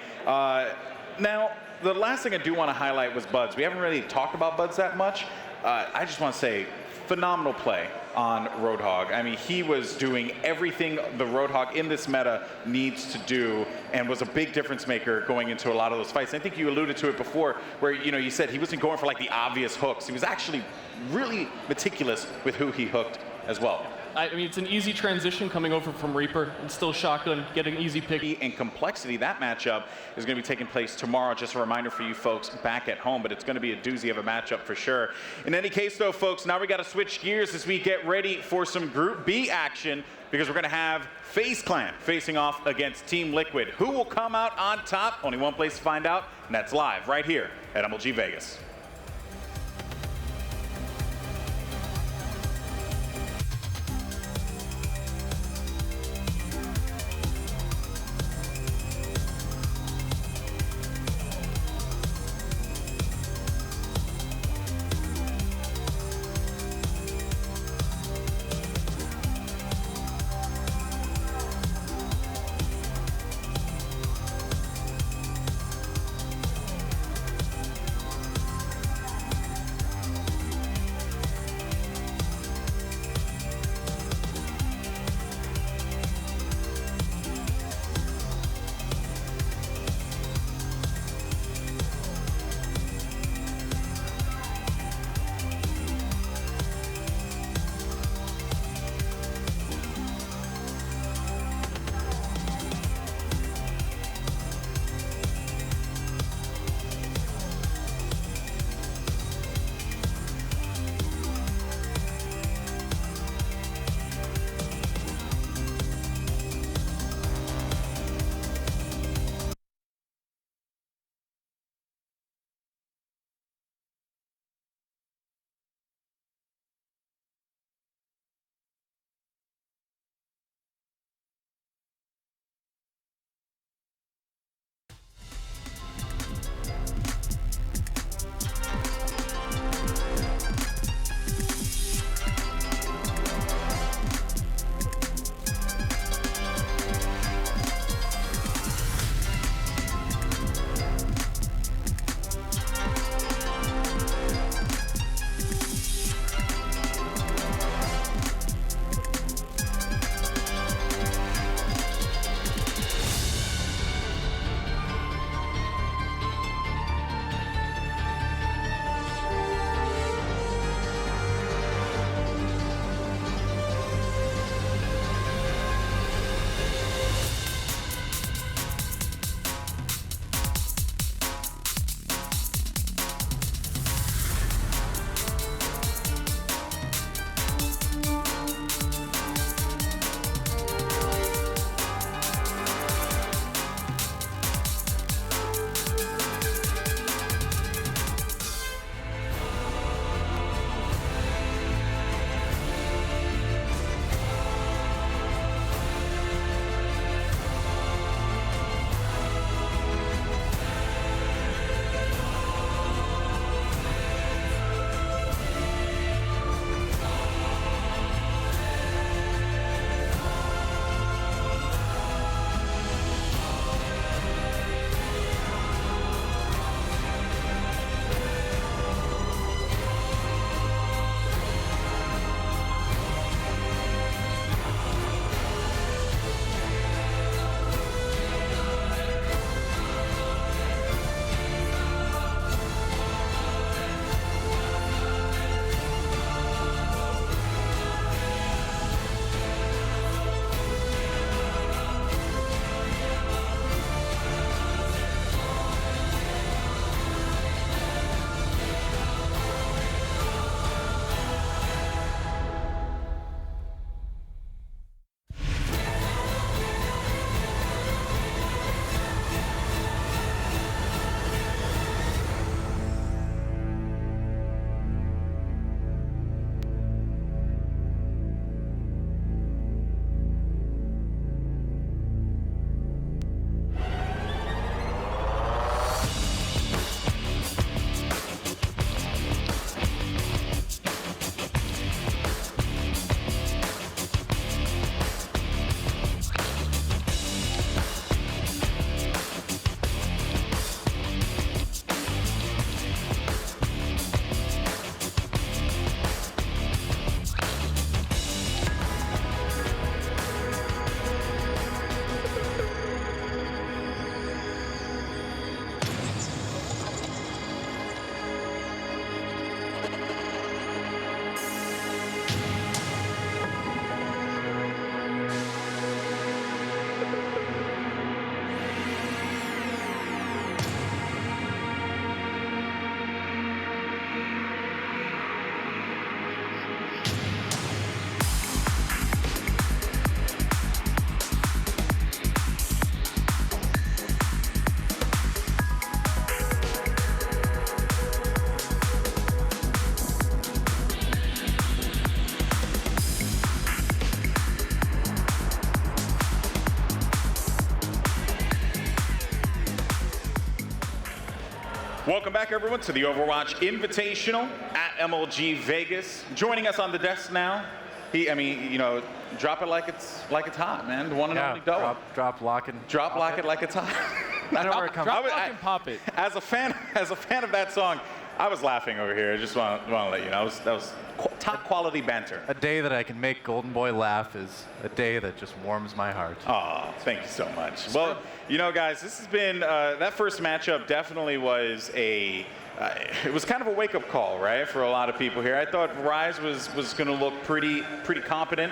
Now, the last thing I do want to highlight was Buds. We haven't really talked about Buds that much. I just want to say, phenomenal play on Roadhog. I mean, he was doing everything the Roadhog in this meta needs to do and was a big difference maker going into a lot of those fights. I think you alluded to it before where, you know, you said he wasn't going for like the obvious hooks. He was actually really meticulous with who he hooked as well. I mean, it's an easy transition coming over from Reaper and still shotgun, getting easy pick. And complexity, that matchup is going to be taking place tomorrow. Just a reminder for you folks back at home, but it's going to be a doozy of a matchup for sure. In any case, though, folks, now we got to switch gears as we get ready for some Group B action because we're going to have FaZe Clan facing off against Team Liquid. Who will come out on top? Only one place to find out, and that's live right here at MLG Vegas. Welcome back, everyone, to the Overwatch Invitational at MLG Vegas. Joining us on the desk now, drop it like it's hot, man. The one and only Doa. Drop, lock, and drop it like it's hot. I know where it comes. Drop, lock, and pop it. As a fan of that song, I was laughing over here. I just want to let you know that was top quality banter. A day that I can make Golden Boy laugh is a day that just warms my heart. Oh, thank you so much. Well, guys, this has been that first matchup. Definitely was it was kind of a wake-up call, right, for a lot of people here. I thought Rise was going to look pretty competent.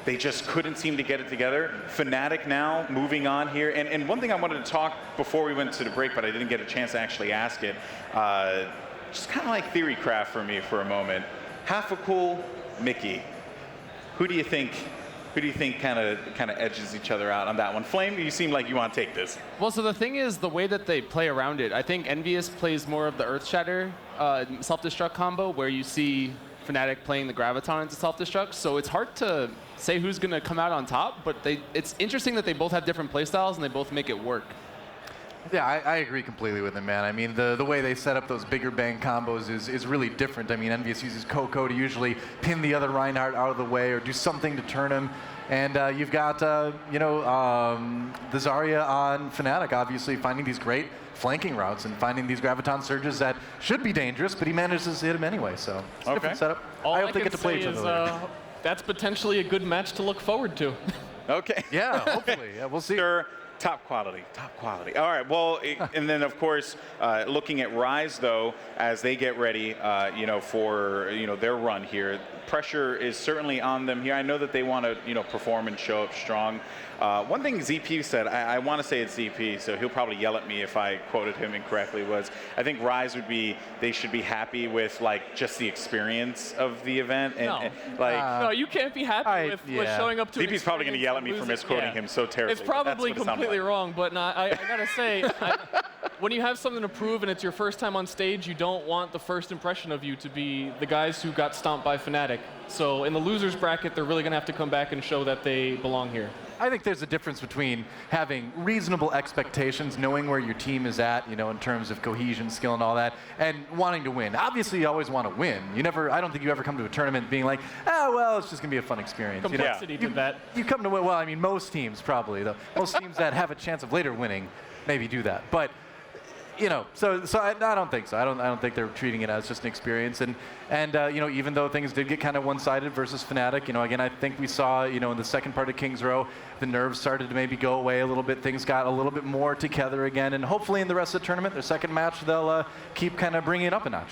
They just couldn't seem to get it together. Fnatic now moving on here. And one thing I wanted to talk before we went to the break, but I didn't get a chance to actually ask it, just kind of like theory craft for me for a moment. Half a cool, Mickey. Who do you think kind of edges each other out on that one? Flame, you seem like you want to take this. Well, so the thing is the way that they play around it. I think Envious plays more of the Earth Shatter self-destruct combo, where you see Fnatic playing the Graviton into self-destruct. So it's hard to say who's going to come out on top, but it's interesting that they both have different playstyles and they both make it work. Yeah, I agree completely with him, man. I mean, the way they set up those bigger bang combos is really different. I mean, Envious uses Coco to usually pin the other Reinhardt out of the way or do something to turn him. And you've got, the Zarya on Fnatic, obviously finding these great flanking routes and finding these Graviton surges that should be dangerous, but he manages to hit him anyway. So it's a different setup. All I hope I they can get to play each say other is later. that's potentially a good match to look forward to. Okay. Yeah, hopefully. Yeah, we'll see. Sure. Top quality. All right, well, and then, of course, looking at Rise, though, as they get ready, for, their run here, pressure is certainly on them here. I know that they want to, perform and show up strong. One thing ZP said, I want to say it's ZP, so he'll probably yell at me if I quoted him incorrectly, was I think Rise they should be happy with, just the experience of the event. No, you can't be happy with showing up to ZP's probably going to yell at me for misquoting him so terribly. It's probably completely wrong, but I gotta say, when you have something to prove and it's your first time on stage, you don't want the first impression of you to be the guys who got stomped by Fnatic. So in the losers bracket, they're really gonna have to come back and show that they belong here. I think there's a difference between having reasonable expectations, knowing where your team is at, in terms of cohesion, skill, and all that, and wanting to win. Obviously, you always want to win. I don't think you ever come to a tournament being like, it's just going to be a fun experience. Complexity to that. You come to win. Well, I mean, most teams probably, though. Most teams that have a chance of later winning maybe do that. But so I don't think so. I don't think they're treating it as just an experience. And even though things did get kind of one-sided versus Fnatic, again, I think we saw, in the second part of King's Row, the nerves started to maybe go away a little bit. Things got a little bit more together again. And hopefully in the rest of the tournament, their second match, they'll keep kind of bringing it up a notch.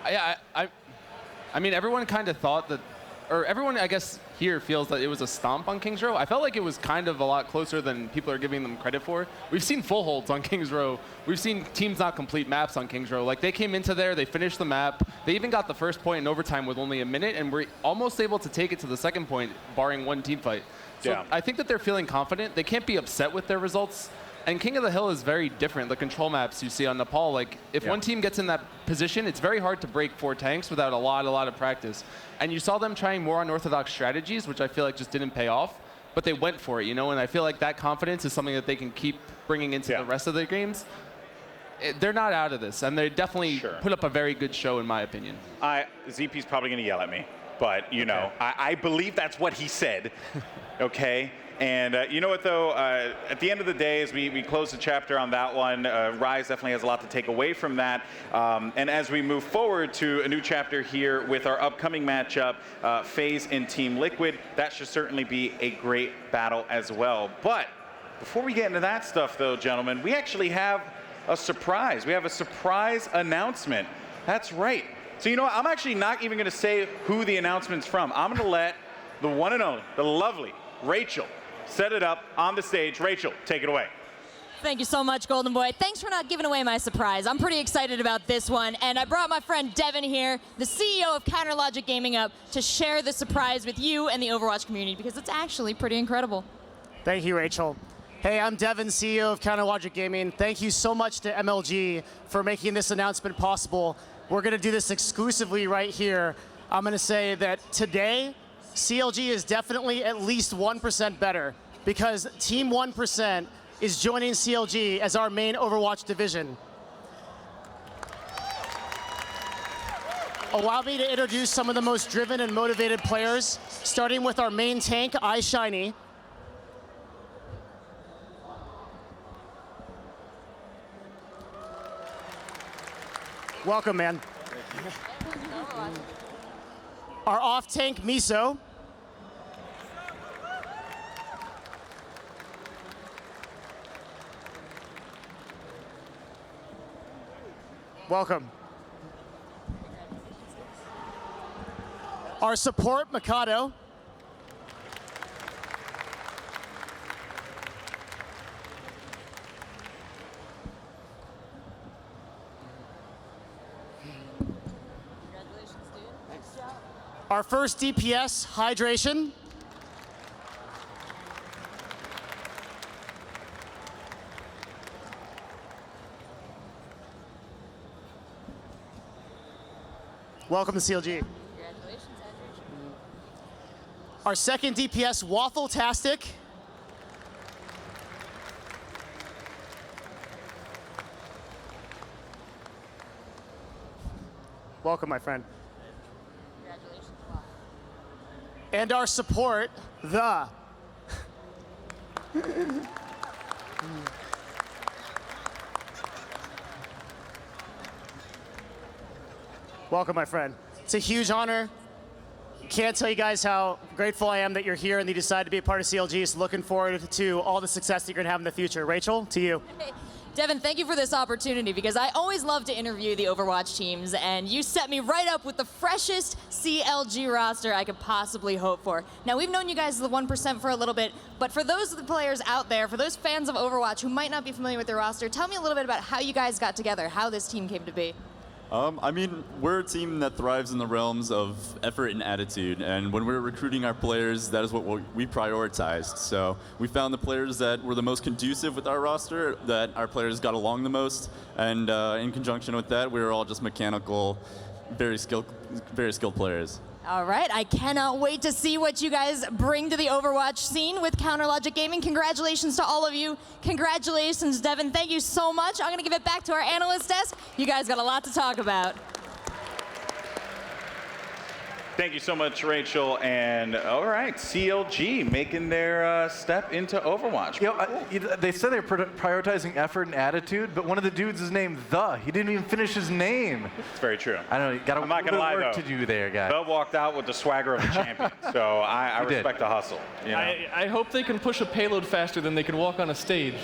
Yeah, I mean, everyone kind of thought that, or everyone, I guess, here feels that it was a stomp on King's Row. I felt like it was kind of a lot closer than people are giving them credit for. We've seen full holds on King's Row. We've seen teams not complete maps on King's Row. Like, they came into there, they finished the map. They even got the first point in overtime with only a minute, and we're almost able to take it to the second point, barring one team fight. So yeah. I think that they're feeling confident. They can't be upset with their results. And King of the Hill is very different. The control maps you see on Nepal, like, if one team gets in that position, it's very hard to break 4 tanks without a lot of practice. And you saw them trying more unorthodox strategies, which I feel like just didn't pay off. But they went for it, and I feel like that confidence is something that they can keep bringing into the rest of their games. They're not out of this, and they definitely put up a very good show, in my opinion. ZP's probably going to yell at me, but, I believe that's what he said, okay? And you know what, though? At the end of the day, as we close the chapter on that one, Rise definitely has a lot to take away from that. And as we move forward to a new chapter here with our upcoming matchup, FaZe and Team Liquid, that should certainly be a great battle as well. But before we get into that stuff, though, gentlemen, we actually have a surprise. We have a surprise announcement. That's right. So, you know what? I'm actually not even going to say who the announcement's from. I'm going to let the one and only, the lovely Rachel, set it up on the stage. Rachel, take it away. Thank you so much, Golden Boy. Thanks for not giving away my surprise. I'm pretty excited about this one, and I brought my friend Devin here, the CEO of CounterLogic Gaming, up to share the surprise with you and the Overwatch community, because it's actually pretty incredible. Thank you, Rachel. Hey, I'm Devin, CEO of CounterLogic Gaming. Thank you so much to MLG for making this announcement possible. We're going to do this exclusively right here. I'm going to say that today, CLG is definitely at least 1% better, because Team 1% is joining CLG as our main Overwatch division. allow me to introduce some of the most driven and motivated players, starting with our main tank, iShiny. Welcome, man. Our off-tank, Miso. Welcome. Our support, Mikado. Our first DPS, Hydration. Welcome to CLG. Congratulations, Our second DPS, Waffle-tastic. Welcome, my friend. Congratulations, And our support, the. Welcome, my friend. It's a huge honor. Can't tell you guys how grateful I am that you're here and you decided to be a part of CLG. So looking forward to all the success that you're gonna have in the future. Rachel, to you. Hey, Devin, thank you for this opportunity because I always love to interview the Overwatch teams, and you set me right up with the freshest CLG roster I could possibly hope for. Now, we've known you guys as the 1% for a little bit, but for those of the players out there, for those fans of Overwatch who might not be familiar with the roster, tell me a little bit about how you guys got together, how this team came to be. I mean, we're a team that thrives in the realms of effort and attitude, and when we're recruiting our players, that is what we prioritized. So we found the players that were the most conducive with our roster, that our players got along the most, and in conjunction with that, we were all just mechanical, very skilled players. All right, I cannot wait to see what you guys bring to the Overwatch scene with Counterlogic Gaming. Congratulations to all of you. Congratulations, Devin. Thank you so much. I'm going to give it back to our analyst desk. You guys got a lot to talk about. Thank you so much, Rachel. And all right, CLG making their step into Overwatch. They said they're prioritizing effort and attitude, but one of the dudes is named The. He didn't even finish his name. It's very true. I know, you got a little work to do there, guys. Bell walked out with the swagger of a champion, so I respect the hustle. You know? I hope they can push a payload faster than they can walk on a stage.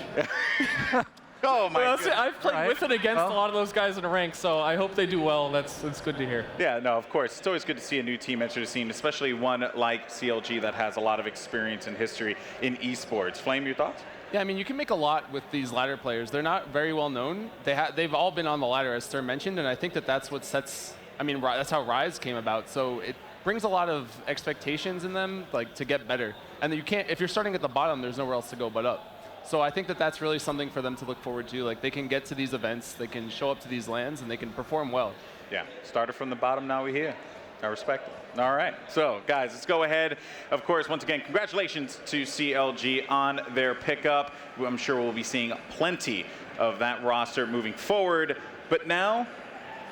Oh my Well, goodness. I've played with and against a lot of those guys in a rank, so I hope they do well. That's good to hear. Yeah, no, of course. It's always good to see a new team enter the scene, especially one like CLG that has a lot of experience and history in esports. Flame, your thoughts? Yeah, I mean, you can make a lot with these ladder players. They're not very well known. They've all been on the ladder, as Stern mentioned, and I think that's what sets. I mean, that's how Rise came about. So it brings a lot of expectations in them, like to get better. And you can't. If you're starting at the bottom, there's nowhere else to go but up. So I think that's really something for them to look forward to. Like, they can get to these events, they can show up to these lands, and they can perform well. Yeah, started from the bottom, now we're here. I respect it. All right, so guys, let's go ahead. Of course, once again, congratulations to CLG on their pickup. I'm sure we'll be seeing plenty of that roster moving forward. But now,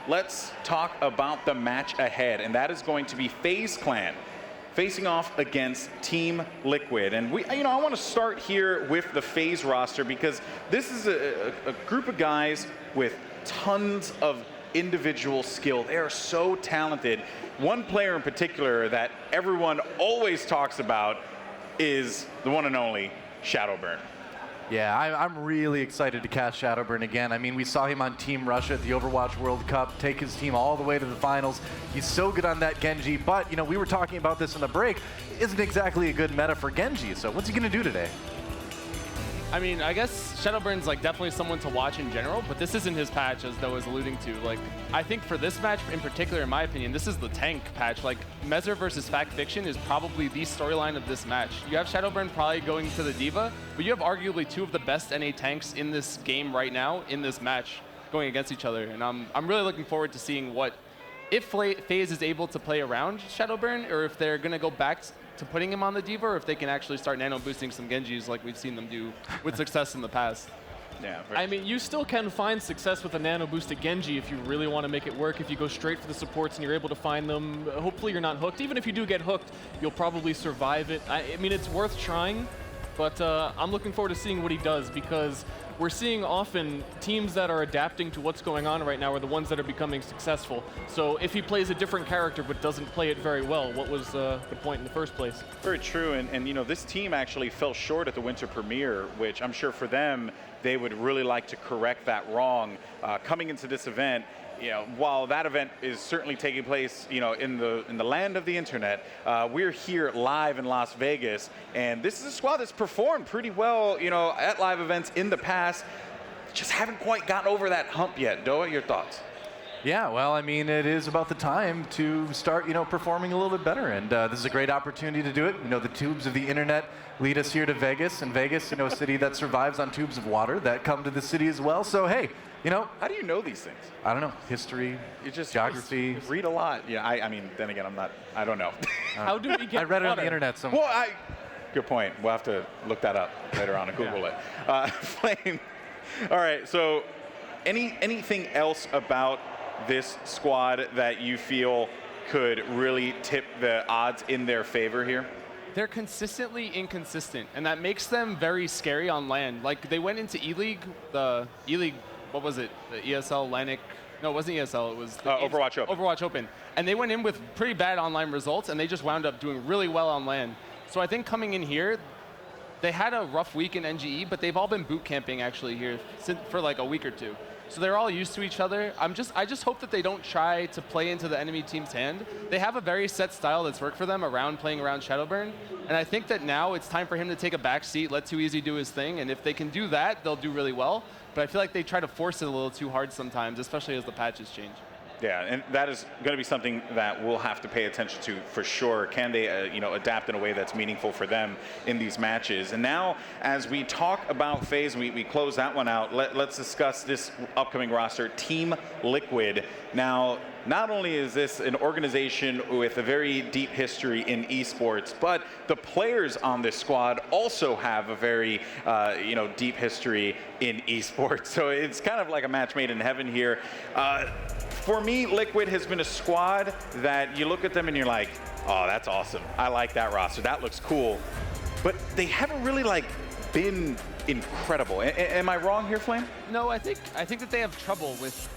let's talk about the match ahead, and that is going to be FaZe Clan facing off against Team Liquid. And I want to start here with the FaZe roster because this is a group of guys with tons of individual skill. They are so talented. One player in particular that everyone always talks about is the one and only Shadowburn. Yeah, I'm really excited to cast Shadowburn again. I mean, we saw him on Team Russia at the Overwatch World Cup, take his team all the way to the finals. He's so good on that Genji, but, we were talking about this in the break, isn't exactly a good meta for Genji, so what's he going to do today? I mean, I guess Shadowburn's like definitely someone to watch in general, but this isn't his patch, as Noah was alluding to. Like, I think for this match in particular, in my opinion, this is the tank patch. Like, Mezzer versus Fact Fiction is probably the storyline of this match. You have Shadowburn probably going to the Diva, but you have arguably two of the best NA tanks in this game right now in this match going against each other. And I'm really looking forward to seeing if FaZe is able to play around Shadowburn, or if they're going to go back to putting him on the Diva, or if they can actually start nano boosting some Genjis like we've seen them do with success in the past. Yeah. I mean, you still can find success with a nano boosted Genji if you really want to make it work. If you go straight for the supports and you're able to find them, hopefully you're not hooked. Even if you do get hooked, you'll probably survive it. I mean, it's worth trying, but I'm looking forward to seeing what he does, because we're seeing often teams that are adapting to what's going on right now are the ones that are becoming successful. So if he plays a different character but doesn't play it very well, what was the point in the first place? Very true, and you know, this team actually fell short at the Winter Premiere, which I'm sure for them, they would really like to correct that wrong. Coming into this event, you know, while that event is certainly taking place, you know, in the land of the internet, we're here live in Las Vegas, and this is a squad that's performed pretty well, you know, at live events in the past. Just haven't quite gotten over that hump yet. Doa, your thoughts? Yeah, well, I mean, it is about the time to start, you know, performing a little bit better, and this is a great opportunity to do it. You know, the tubes of the internet lead us here to Vegas, and Vegas, you know, a city that survives on tubes of water that come to the city as well. So, hey, you know, how do you know these things? I don't know. History, geography. Just read a lot. Yeah, I mean, then again, I don't know. How do we get I read it on water? the internet somewhere. Well, good point. We'll have to look that up later on and Google it. Flame. All right, so anything else about this squad that you feel could really tip the odds in their favor here? They're consistently inconsistent, and that makes them very scary on land. Like, they went into E-League, what was it? The ESL Atlantic? No, it wasn't ESL, it was the Overwatch Open. Overwatch Open. And they went in with pretty bad online results, and they just wound up doing really well on land. So I think coming in here, they had a rough week in NGE, but they've all been boot camping actually here for like a week or two. So they're all used to each other. I just hope that they don't try to play into the enemy team's hand. They have a very set style that's worked for them playing around Shadowburn. And I think that now it's time for him to take a back seat, let Too Easy do his thing. And if they can do that, they'll do really well. But I feel like they try to force it a little too hard sometimes, especially as the patches change. Yeah, and that is going to be something that we'll have to pay attention to for sure. Can they, you know, adapt in a way that's meaningful for them in these matches? And now, as we talk about FaZe, we close that one out. Let's discuss this upcoming roster, Team Liquid. Now, not only is this an organization with a very deep history in esports, but the players on this squad also have a very, you know, deep history in esports. So it's kind of like a match made in heaven here. For me, Liquid has been a squad that you look at them and you're like, oh, that's awesome. I like that roster. That looks cool. But they haven't really like been incredible. Am I wrong here, Flame? No, I think that they have trouble with.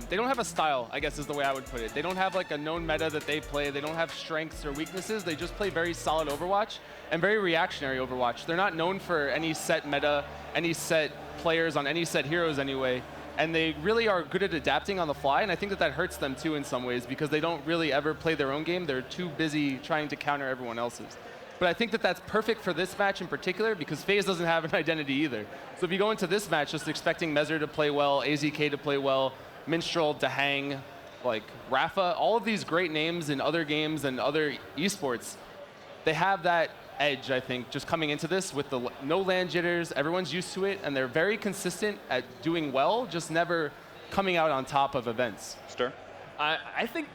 They don't have a style, I guess is the way I would put it. They don't have like a known meta that they play. They don't have strengths or weaknesses. They just play very solid Overwatch and very reactionary Overwatch. They're not known for any set meta, any set players on any set heroes anyway. And they really are good at adapting on the fly, and I think that that hurts them too in some ways because they don't really ever play their own game. They're too busy trying to counter everyone else's. But I think that that's perfect for this match in particular because FaZe doesn't have an identity either. So if you go into this match just expecting Mezzer to play well, AZK to play well, Minstrel, Dahang, like Rafa, all of these great names in other games and other esports, they have that edge, I think, just coming into this with the no land jitters. Everyone's used to it, and they're very consistent at doing well, just never coming out on top of events. Stir? I think,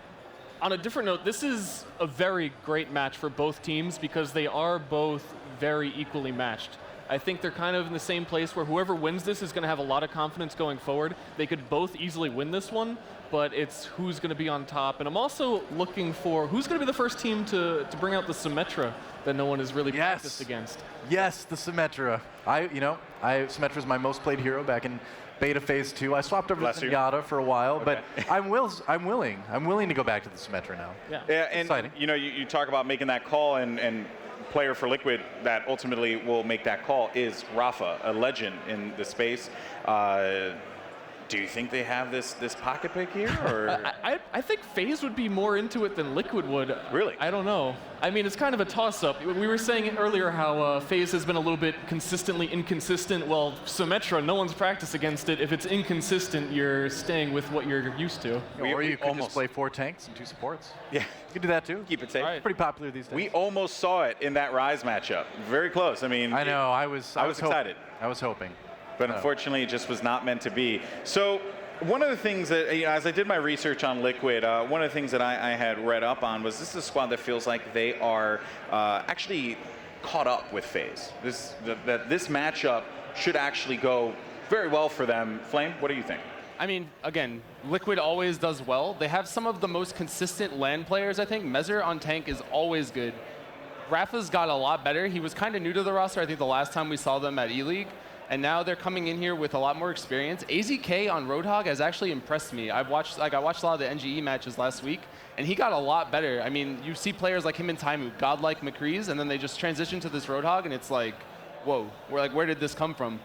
on a different note, this is a very great match for both teams because they are both very equally matched. I think they're kind of in the same place where whoever wins this is going to have a lot of confidence going forward. They could both easily win this one, but it's who's going to be on top. And I'm also looking for who's going to be the first team to bring out the Symmetra that no one has really practiced against. Yes, the Symmetra. Symmetra's my most played hero back in beta phase 2. I swapped over to Zenyatta for a while, but I'm willing. I'm willing to go back to the Symmetra now. Yeah, and exciting. You know, you talk about making that call, and player for Liquid that ultimately will make that call is Rafa, a legend in the space. Do you think they have this pocket pick here? Or? I think FaZe would be more into it than Liquid would. Really? I don't know. I mean, it's kind of a toss-up. We were saying earlier how FaZe has been a little bit consistently inconsistent. Well, Symmetra, no one's practiced against it. If it's inconsistent, you're staying with what you're used to. Or you could just play 4 tanks and 2 supports. Yeah. You could do that too. Keep it safe. It's pretty popular these days. We almost saw it in that Rise matchup. Very close. I mean, I know. I was excited. I was hoping. But unfortunately, it just was not meant to be. So one of the things that, you know, as I did my research on Liquid, one of the things that I had read up on was this is a squad that feels like they are actually caught up with FaZe. That this matchup should actually go very well for them. Flame, what do you think? I mean, again, Liquid always does well. They have some of the most consistent LAN players, I think. Mezzer on tank is always good. Rafa's got a lot better. He was kind of new to the roster, I think, the last time we saw them at E-League. And now they're coming in here with a lot more experience. AZK on Roadhog has actually impressed me. I watched a lot of the NGE matches last week, and he got a lot better. I mean, you see players like him and Taimu, godlike McCrees, and then they just transition to this Roadhog, and it's like, whoa, where did this come from?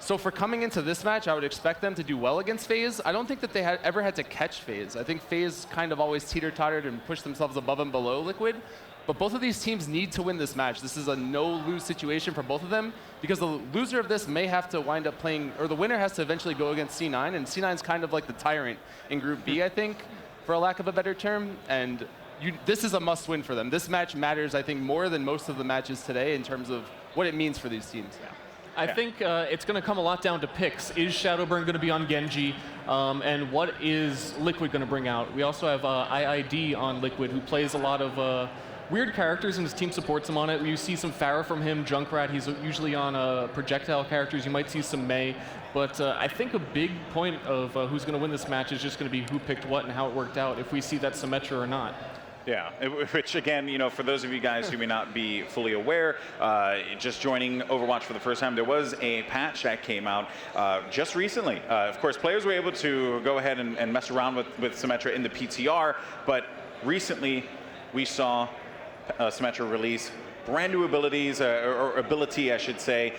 So for coming into this match, I would expect them to do well against FaZe. I don't think that they ever had to catch FaZe. I think FaZe kind of always teeter-tottered and pushed themselves above and below Liquid. But both of these teams need to win this match. This is a no-lose situation for both of them, because the loser of this may have to wind up playing, or the winner has to eventually go against C9, and C9's kind of like the tyrant in Group B, I think, for a lack of a better term. And this is a must-win for them. This match matters, I think, more than most of the matches today in terms of what it means for these teams. I think it's going to come a lot down to picks. Is Shadowburn going to be on Genji? And what is Liquid going to bring out? We also have IID on Liquid, who plays a lot of weird characters, and his team supports him on it. You see some Pharah from him, Junkrat. He's usually on projectile characters. You might see some Mei. But I think a big point of who's going to win this match is just going to be who picked what and how it worked out, if we see that Symmetra or not. Yeah, which again, you know, for those of you guys who may not be fully aware, just joining Overwatch for the first time, there was a patch that came out just recently. Of course, players were able to go ahead and mess around with Symmetra in the PTR, but recently we saw Symmetra release brand new abilities, or ability, I should say,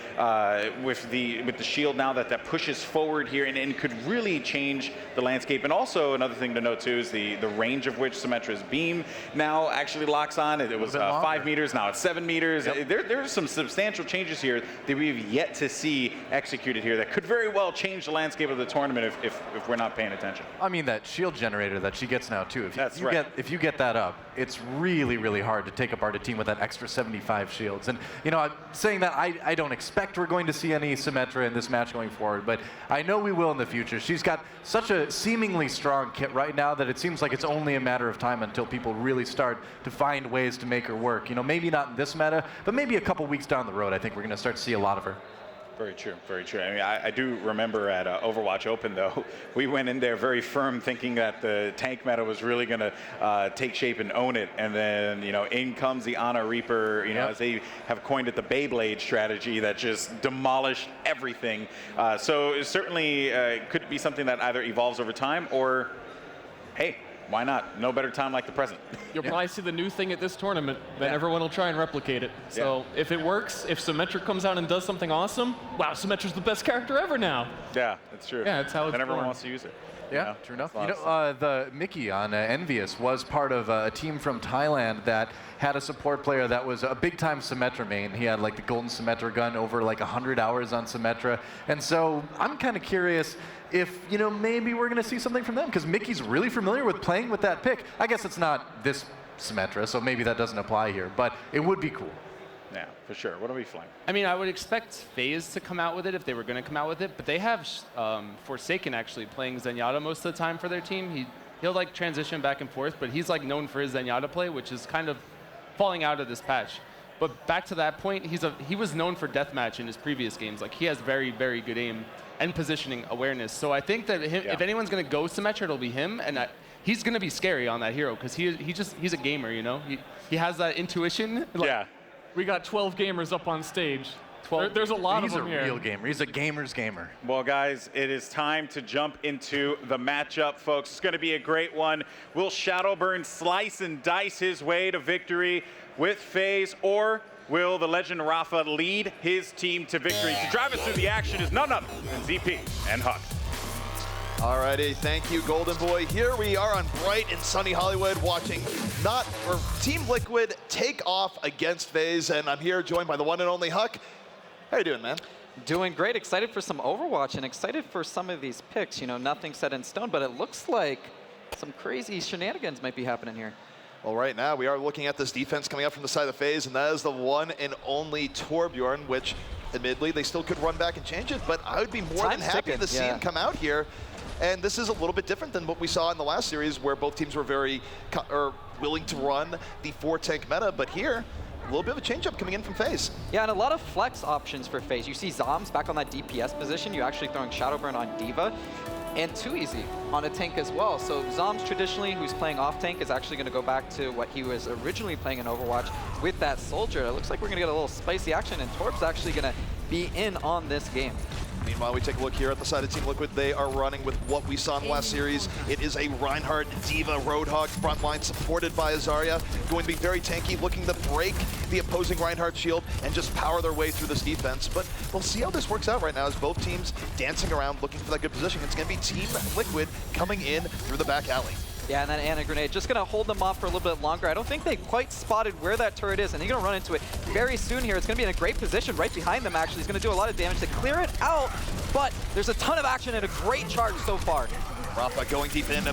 with the shield now that pushes forward here and could really change the landscape. And also another thing to note too is the range of which Symmetra's beam now actually locks on. It was 5 meters, now it's 7 meters. Yep. There's some substantial changes here that we've yet to see executed here that could very well change the landscape of the tournament if we're not paying attention. I mean, that shield generator that she gets now too. If you get that up, it's really, really hard to take apart a team with that extra 75 shields. And, you know, I'm saying that I don't expect we're going to see any Symmetra in this match going forward, but I know we will in the future. She's got such a seemingly strong kit right now that it seems like it's only a matter of time until people really start to find ways to make her work. You know, maybe not in this meta, but maybe a couple weeks down the road, I think we're going to start to see a lot of her. Very true, very true. I mean, I do remember at Overwatch Open, though, we went in there very firm thinking that the tank meta was really going to take shape and own it. And then, you know, in comes the Ana Reaper, you know, as they have coined it, the Beyblade strategy that just demolished everything. So it certainly could be something that either evolves over time or, hey, why not? No better time like the present. You'll probably see the new thing at this tournament, then everyone will try and replicate it. So if it works, if Symmetra comes out and does something awesome, wow, Symmetra's the best character ever now. Yeah, that's true. Yeah, that's how it's And everyone born. wants to use it. Yeah, true enough. You know, the Mickey on Envious was part of a team from Thailand that had a support player that was a big-time Symmetra main. He had like the golden Symmetra gun, over like 100 hours on Symmetra. And so I'm kind of curious if, you know, maybe we're going to see something from them, because Mickey's really familiar with playing with that pick. I guess it's not this Symmetra, so maybe that doesn't apply here, but it would be cool. Yeah, for sure. What are we flying? I mean, I would expect FaZe to come out with it if they were going to come out with it, but they have Forsaken actually playing Zenyatta most of the time for their team. He'll like transition back and forth, but he's like known for his Zenyatta play, which is kind of falling out of this patch. But back to that point, he was known for deathmatch in his previous games. Like, he has very, very good aim and positioning awareness. So I think that if anyone's going to go Symmetra, it'll be him, and he's going to be scary on that hero because he's a gamer, you know. He has that intuition. Like, we got 12 gamers up on stage. There's a lot of them here. He's a real gamer. He's a gamer's gamer. Well, guys, it is time to jump into the matchup, folks. It's going to be a great one. Will Shadowburn slice and dice his way to victory with FaZe, or will the legend Rafa lead his team to victory? To drive us through the action is none other than ZP and Huck. Alrighty, thank you, Golden Boy. Here we are on bright and sunny Hollywood watching Team Liquid take off against FaZe, and I'm here joined by the one and only Huck. How you doing, man? Doing great. Excited for some Overwatch and excited for some of these picks. You know, nothing set in stone, but it looks like some crazy shenanigans might be happening here. Well, right now we are looking at this defense coming up from the side of FaZe, and that is the one and only Torbjorn, which admittedly they still could run back and change it, but I would be more than happy to see him come out here. And this is a little bit different than what we saw in the last series, where both teams were very willing to run the 4-tank meta. But here, a little bit of a change-up coming in from FaZe. Yeah, and a lot of flex options for FaZe. You see Zoms back on that DPS position. You're actually throwing Shadowburn on D.Va. And Too Easy on a tank as well. So Zoms traditionally, who's playing off tank, is actually going to go back to what he was originally playing in Overwatch with that Soldier. It looks like we're going to get a little spicy action, and Torb's actually going to be in on this game. Meanwhile, we take a look here at the side of Team Liquid. They are running with what we saw in the last series. It is a Reinhardt, D.Va, Roadhog front line supported by Azaria. Going to be very tanky, looking to break the opposing Reinhardt shield and just power their way through this defense. But we'll see how this works out right now as both teams dancing around looking for that good position. It's going to be Team Liquid coming in through the back alley. Yeah, and that Ana grenade just going to hold them off for a little bit longer. I don't think they quite spotted where that turret is, and they're going to run into it very soon here. It's going to be in a great position right behind them, actually. He's going to do a lot of damage to clear it out, but there's a ton of action and a great charge so far. Rafa going deep in.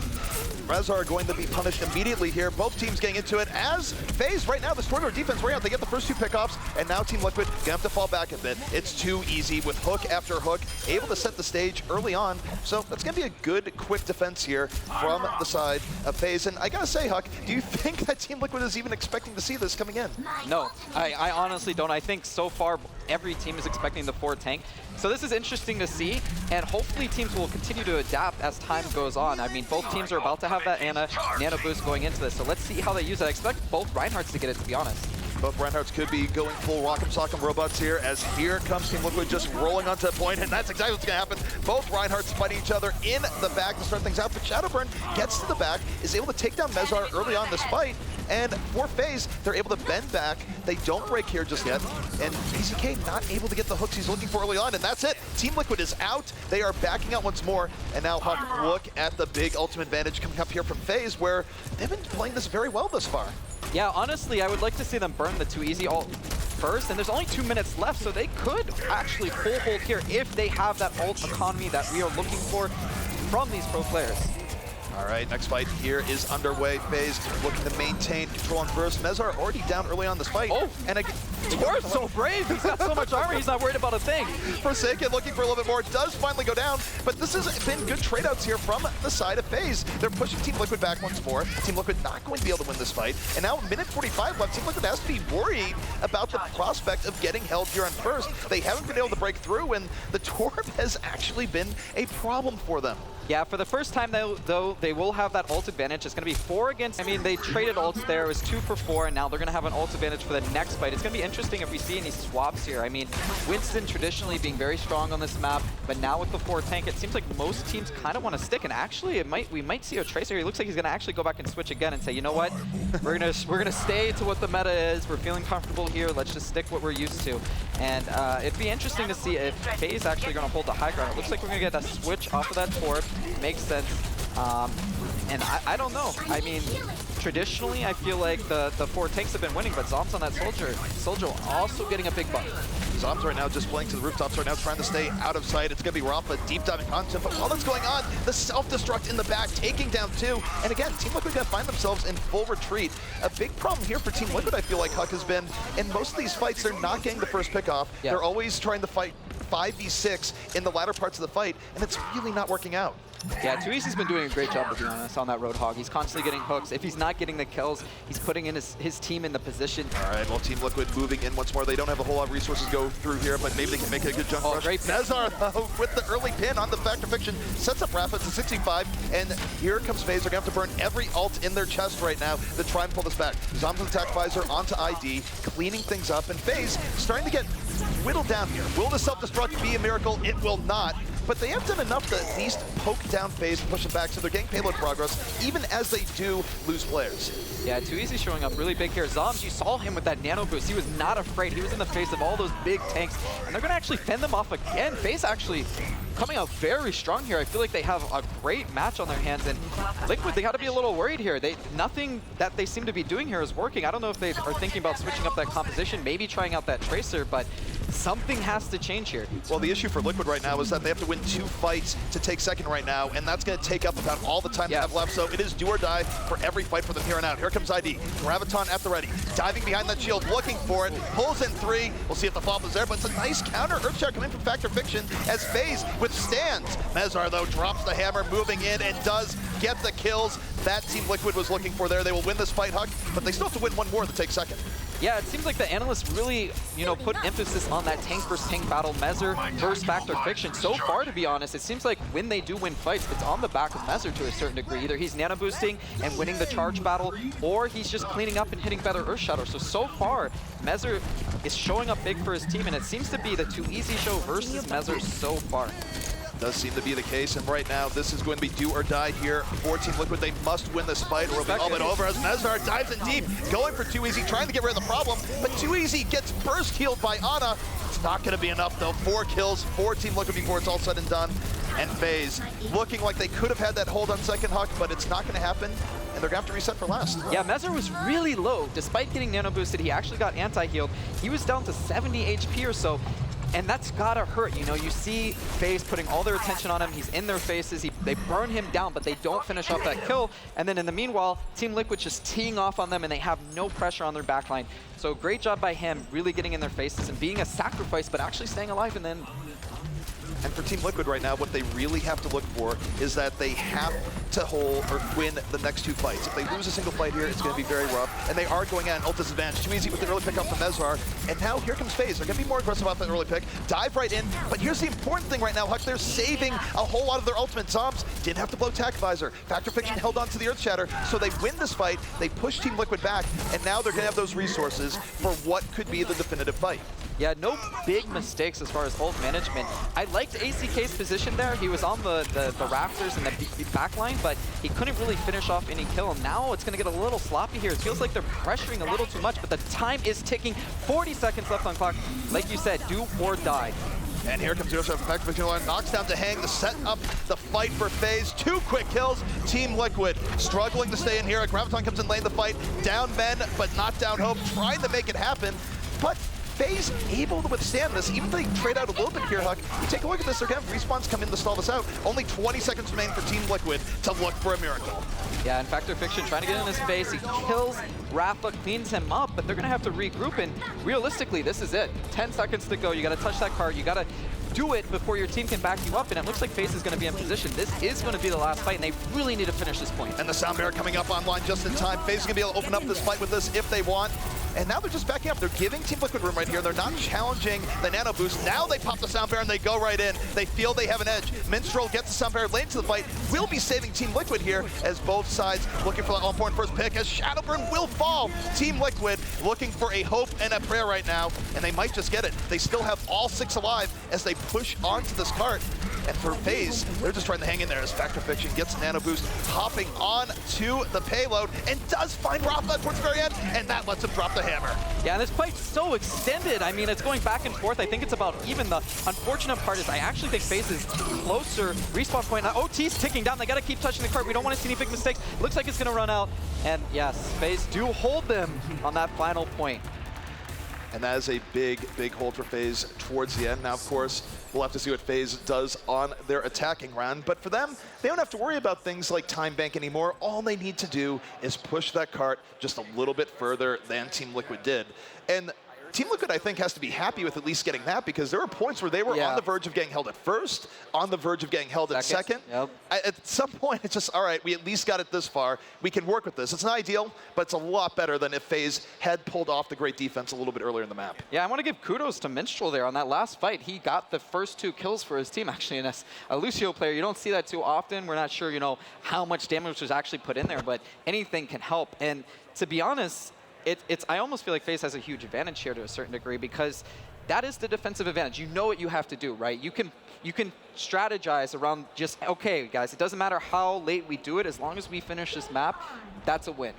Rezar going to be punished immediately here. Both teams getting into it as FaZe right now, the stronger defense right out. They get the first 2 pickoffs, and now Team Liquid gonna have to fall back a bit. It's too easy with hook after hook, able to set the stage early on. So that's gonna be a good, quick defense here from the side of FaZe. And I gotta say, Huck, do you think that Team Liquid is even expecting to see this coming in? No, I honestly don't. I think so far every team is expecting the 4 tank. So this is interesting to see, and hopefully teams will continue to adapt as time goes on. I mean, both teams are about to have that nano boost going into this, so let's see how they use it. I expect both Reinhardts to get it, to be honest. Both Reinhardts could be going full Rock'em Sock'em robots here, as here comes Team Liquid just rolling onto a point, and that's exactly what's going to happen. Both Reinhardts fighting each other in the back to start things out, but Shadowburn gets to the back, is able to take down Mezar early on this fight, and for FaZe, they're able to bend back. They don't break here just yet, and BZK not able to get the hooks he's looking for early on, and that's it. Team Liquid is out. They are backing out once more, and now Huck, look at the big ultimate advantage coming up here from FaZe, where they've been playing this very well thus far. Yeah, honestly, I would like to see them burn the Too Easy ult first, and there's only 2 minutes left, so they could actually full hold here if they have that ult economy that we are looking for from these pro players. All right, next fight here is underway. FaZe looking to maintain control on first. Mezar already down early on this fight. Oh, and again, Tor's so brave. He's got so much armor, he's not worried about a thing. Forsaken looking for a little bit more, does finally go down, but this has been good trade-outs here from the side of FaZe. They're pushing Team Liquid back once more. Team Liquid not going to be able to win this fight. And now, minute 45 left, Team Liquid has to be worried about the prospect of getting held here on first. They haven't been able to break through, and the Torb has actually been a problem for them. Yeah, for the first time, though, they will have that ult advantage. It's going to be 4 against... I mean, they traded ults there. It was 2 for 4, and now they're going to have an ult advantage for the next fight. It's going to be interesting if we see any swaps here. I mean, Winston traditionally being very strong on this map, but now with the 4 tank, it seems like most teams kind of want to stick, and actually, we might see a Tracer here. It looks like he's going to actually go back and switch again and say, you know what? We're gonna stay to what the meta is. We're feeling comfortable here. Let's just stick what we're used to. And it'd be interesting to see if FaZe actually going to hold the high ground. It looks like we're going to get that switch off of that Torb. Makes sense. And I don't know. I mean, traditionally, I feel like the 4 tanks have been winning, but Zoms on that Soldier. Soldier also getting a big buff. Zoms right now just playing to the rooftops right now, trying to stay out of sight. It's going to be Rafa deep diving onto him, but while that's going on, the self-destruct in the back, taking down 2. And again, Team Liquid going to find themselves in full retreat. A big problem here for Team Liquid, I feel like, Huck, has been, in most of these fights, they're not getting the first pick off. Yeah. They're always trying to fight 5v6 in the latter parts of the fight, and it's really not working out. Yeah, Too Easy's been doing a great job, to be honest, on that Roadhog. He's constantly getting hooks. If he's not getting the kills, he's putting in his team in the position. All right, well, Team Liquid moving in once more. They don't have a whole lot of resources to go through here, but maybe they can make a good jump rush. Great Mezar, though, with the early pin on the Factor Fiction, sets up Rafa to 65, and here comes FaZe. They're going to have to burn every ult in their chest right now to try and pull this back. Zombs attack visor onto ID, cleaning things up, and FaZe starting to get whittled down here. Will the self-destruct be a miracle? It will not. But they have done enough to at least poke down FaZe and push it back, so they're getting payload progress, even as they do lose players. Yeah, Too Easy showing up really big here. Zoms, you saw him with that nano boost. He was not afraid. He was in the face of all those big tanks, and they're going to actually fend them off again. FaZe actually coming out very strong here. I feel like they have a great match on their hands, and Liquid, they got to be a little worried here. Nothing that they seem to be doing here is working. I don't know if they are thinking about switching up that composition, maybe trying out that Tracer, but something has to change here. Well, the issue for Liquid right now is that they have to win 2 fights to take second right now, and that's going to take up about all the time they have left, so it is do or die for every fight for them here on out. Here comes ID. Graviton at the ready. Diving behind that shield, looking for it. Pulls in 3. We'll see if the flop is there, but it's a nice counter. Earthshare coming from Factor Fiction as FaZe withstands. Mezar, though, drops the hammer, moving in, and does get the kills that Team Liquid was looking for there. They will win this fight, Huck, but they still have to win 1 more to take second. Yeah, it seems like the analysts really, put emphasis on that tank versus tank battle, Mezzer versus Factor Fiction. So far, to be honest, it seems like when they do win fights, it's on the back of Mezzer to a certain degree. Either he's nano boosting and winning the charge battle, or he's just cleaning up and hitting better Earth Shadow. So far, Mezzer is showing up big for his team, and it seems to be the Too Easy show versus Mezzer so far. Does seem to be the case, and right now this is going to be do or die here for Team Liquid. They must win this fight or it'll be all but over as Mezzer dives in deep, going for Too Easy, trying to get rid of the problem, but Too Easy gets burst healed by Ana. It's not going to be enough though. 4 kills for Team Liquid before it's all said and done. And FaZe looking like they could have had that hold on second Huck, but it's not going to happen, and they're going to have to reset for last. Yeah, Mezzer was really low. Despite getting nano boosted, he actually got anti-healed. He was down to 70 HP or so. And that's gotta hurt, you see FaZe putting all their attention on him, he's in their faces, they burn him down, but they don't finish off that kill. And then in the meanwhile, Team Liquid just teeing off on them and they have no pressure on their backline. So great job by him, really getting in their faces and being a sacrifice, but actually staying alive. And then And for Team Liquid right now, what they really have to look for is that they have to hold or win the next 2 fights. If they lose a single fight here, it's going to be very rough. And they are going at an ult disadvantage. Too Easy with the early pick up from Mezrar. And now here comes FaZe. They're going to be more aggressive about that early pick. Dive right in. But here's the important thing right now, Huck. They're saving a whole lot of their ultimate. Zombs didn't have to blow Tac Visor. Factor Fiction held on to the Earth Shatter. So they win this fight. They push Team Liquid back. And now they're going to have those resources for what could be the definitive fight. Yeah, no big mistakes as far as ult management. I liked ACK's position there. He was on the rafters and the back line, but he couldn't really finish off any kill. And now it's going to get a little sloppy here. It feels like they're pressuring a little too much, but the time is ticking. 40 seconds left on clock. Like you said, do or die. And here comes Zero Factor Fiction, knocks down to Hang to set up the fight for FaZe. 2 quick kills. Team Liquid struggling to stay in here. Graviton comes in lane the fight. Down Men, but not down Hope, trying to make it happen. But FaZe able to withstand this, even though they trade out a little bit here, Huck. You take a look at this, they're going to have respawns come in to stall this out. Only 20 seconds remain for Team Liquid to look for a miracle. Yeah, and Factor Fiction trying to get in his face. He kills Rafa, cleans him up, but they're going to have to regroup. And realistically, this is it. 10 seconds to go. You got to touch that card. You got to do it before your team can back you up. And it looks like FaZe is going to be in position. This is going to be the last fight, and they really need to finish this point. And the Sound Bearer coming up online just in time. FaZe is going to be able to open up this fight with this if they want. And now they're just backing up. They're giving Team Liquid room right here. They're not challenging the nano boost. Now they pop the Sound Bearer and they go right in. They feel they have an edge. Minstrel gets the Sound Bearer late to the fight. Will be saving Team Liquid here as both sides looking for that all-important first pick as Shadowburn will fall. Team Liquid looking for a hope and a prayer right now, and they might just get it. They still have all 6 alive as they push onto this cart. And for FaZe, they're just trying to hang in there as Factor Fiction gets nano boost, hopping on to the payload, and does find Rafa towards the very end, and that lets him drop the hammer. Yeah, and this fight's so extended. I mean, it's going back and forth. I think it's about even. The unfortunate part is I actually think FaZe is closer. Respawn point. Now OT's ticking down. They got to keep touching the cart. We don't want to see any big mistakes. Looks like it's going to run out. And yes, FaZe do hold them on that final point. And that is a big, big hold for FaZe towards the end. Now, of course, we'll have to see what FaZe does on their attacking round. But for them, they don't have to worry about things like time bank anymore. All they need to do is push that cart just a little bit further than Team Liquid did. And Team Liquid, I think, has to be happy with at least getting that, because there were points where they were on the verge of getting held at first, on the verge of getting held at second. Yep. At some point, it's just, all right, we at least got it this far. We can work with this. It's not ideal, but it's a lot better than if FaZe had pulled off the great defense a little bit earlier in the map. Yeah, I want to give kudos to Minstrel there on that last fight. He got the first 2 kills for his team, actually. And as a Lucio player, you don't see that too often. We're not sure, how much damage was actually put in there, but anything can help. And to be honest, I almost feel like FaZe has a huge advantage here to a certain degree, because that is the defensive advantage. You know what you have to do, right? You can strategize around just, okay, guys, it doesn't matter how late we do it, as long as we finish this map, that's a win.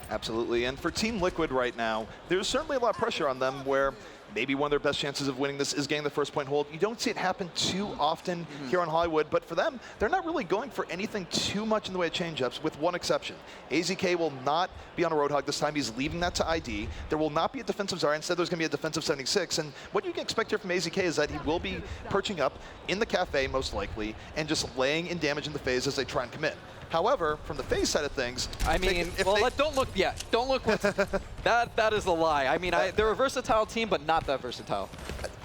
Absolutely, and for Team Liquid right now, there's certainly a lot of pressure on them where maybe one of their best chances of winning this is getting the first point hold. You don't see it happen too often here on Hollywood, but for them, they're not really going for anything too much in the way of change-ups, with one exception. AZK will not be on a Roadhog this time. He's leaving that to ID. There will not be a defensive Zarya. Instead, there's going to be a defensive 76. And what you can expect here from AZK is that he will be perching up in the cafe, most likely, and just laying in damage in the phase as they try and commit. However, from the FaZe side of things, I mean, don't look yet. Don't look. That is a lie. I mean, they're a versatile team, but not that versatile.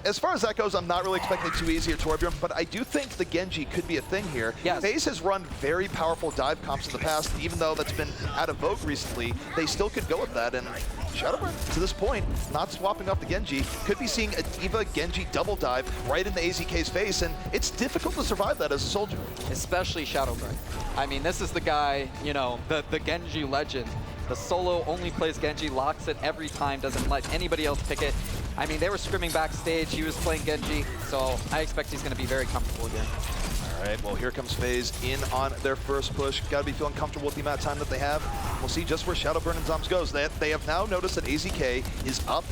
as far as that goes, I'm not really expecting too easy or Torbjorn, but I do think the Genji could be a thing here. Yes. FaZe has run very powerful dive comps in the past, even though that's been out of vogue recently. They still could go with that, and Shadowburn, to this point, not swapping off the Genji, could be seeing a D.Va Genji double dive right in the AZK's face, and it's difficult to survive that as a soldier. Especially Shadowburn. I mean, this is the guy, you know, the Genji legend. The solo only plays Genji, locks it every time, doesn't let anybody else pick it. I mean, they were scrimming backstage, he was playing Genji, so I expect he's going to be very comfortable again. All right, well, here comes FaZe in on their first push. Got to be feeling comfortable with the amount of time that they have. We'll see just where Shadowburn and Zombs goes. They have now noticed that AZK is up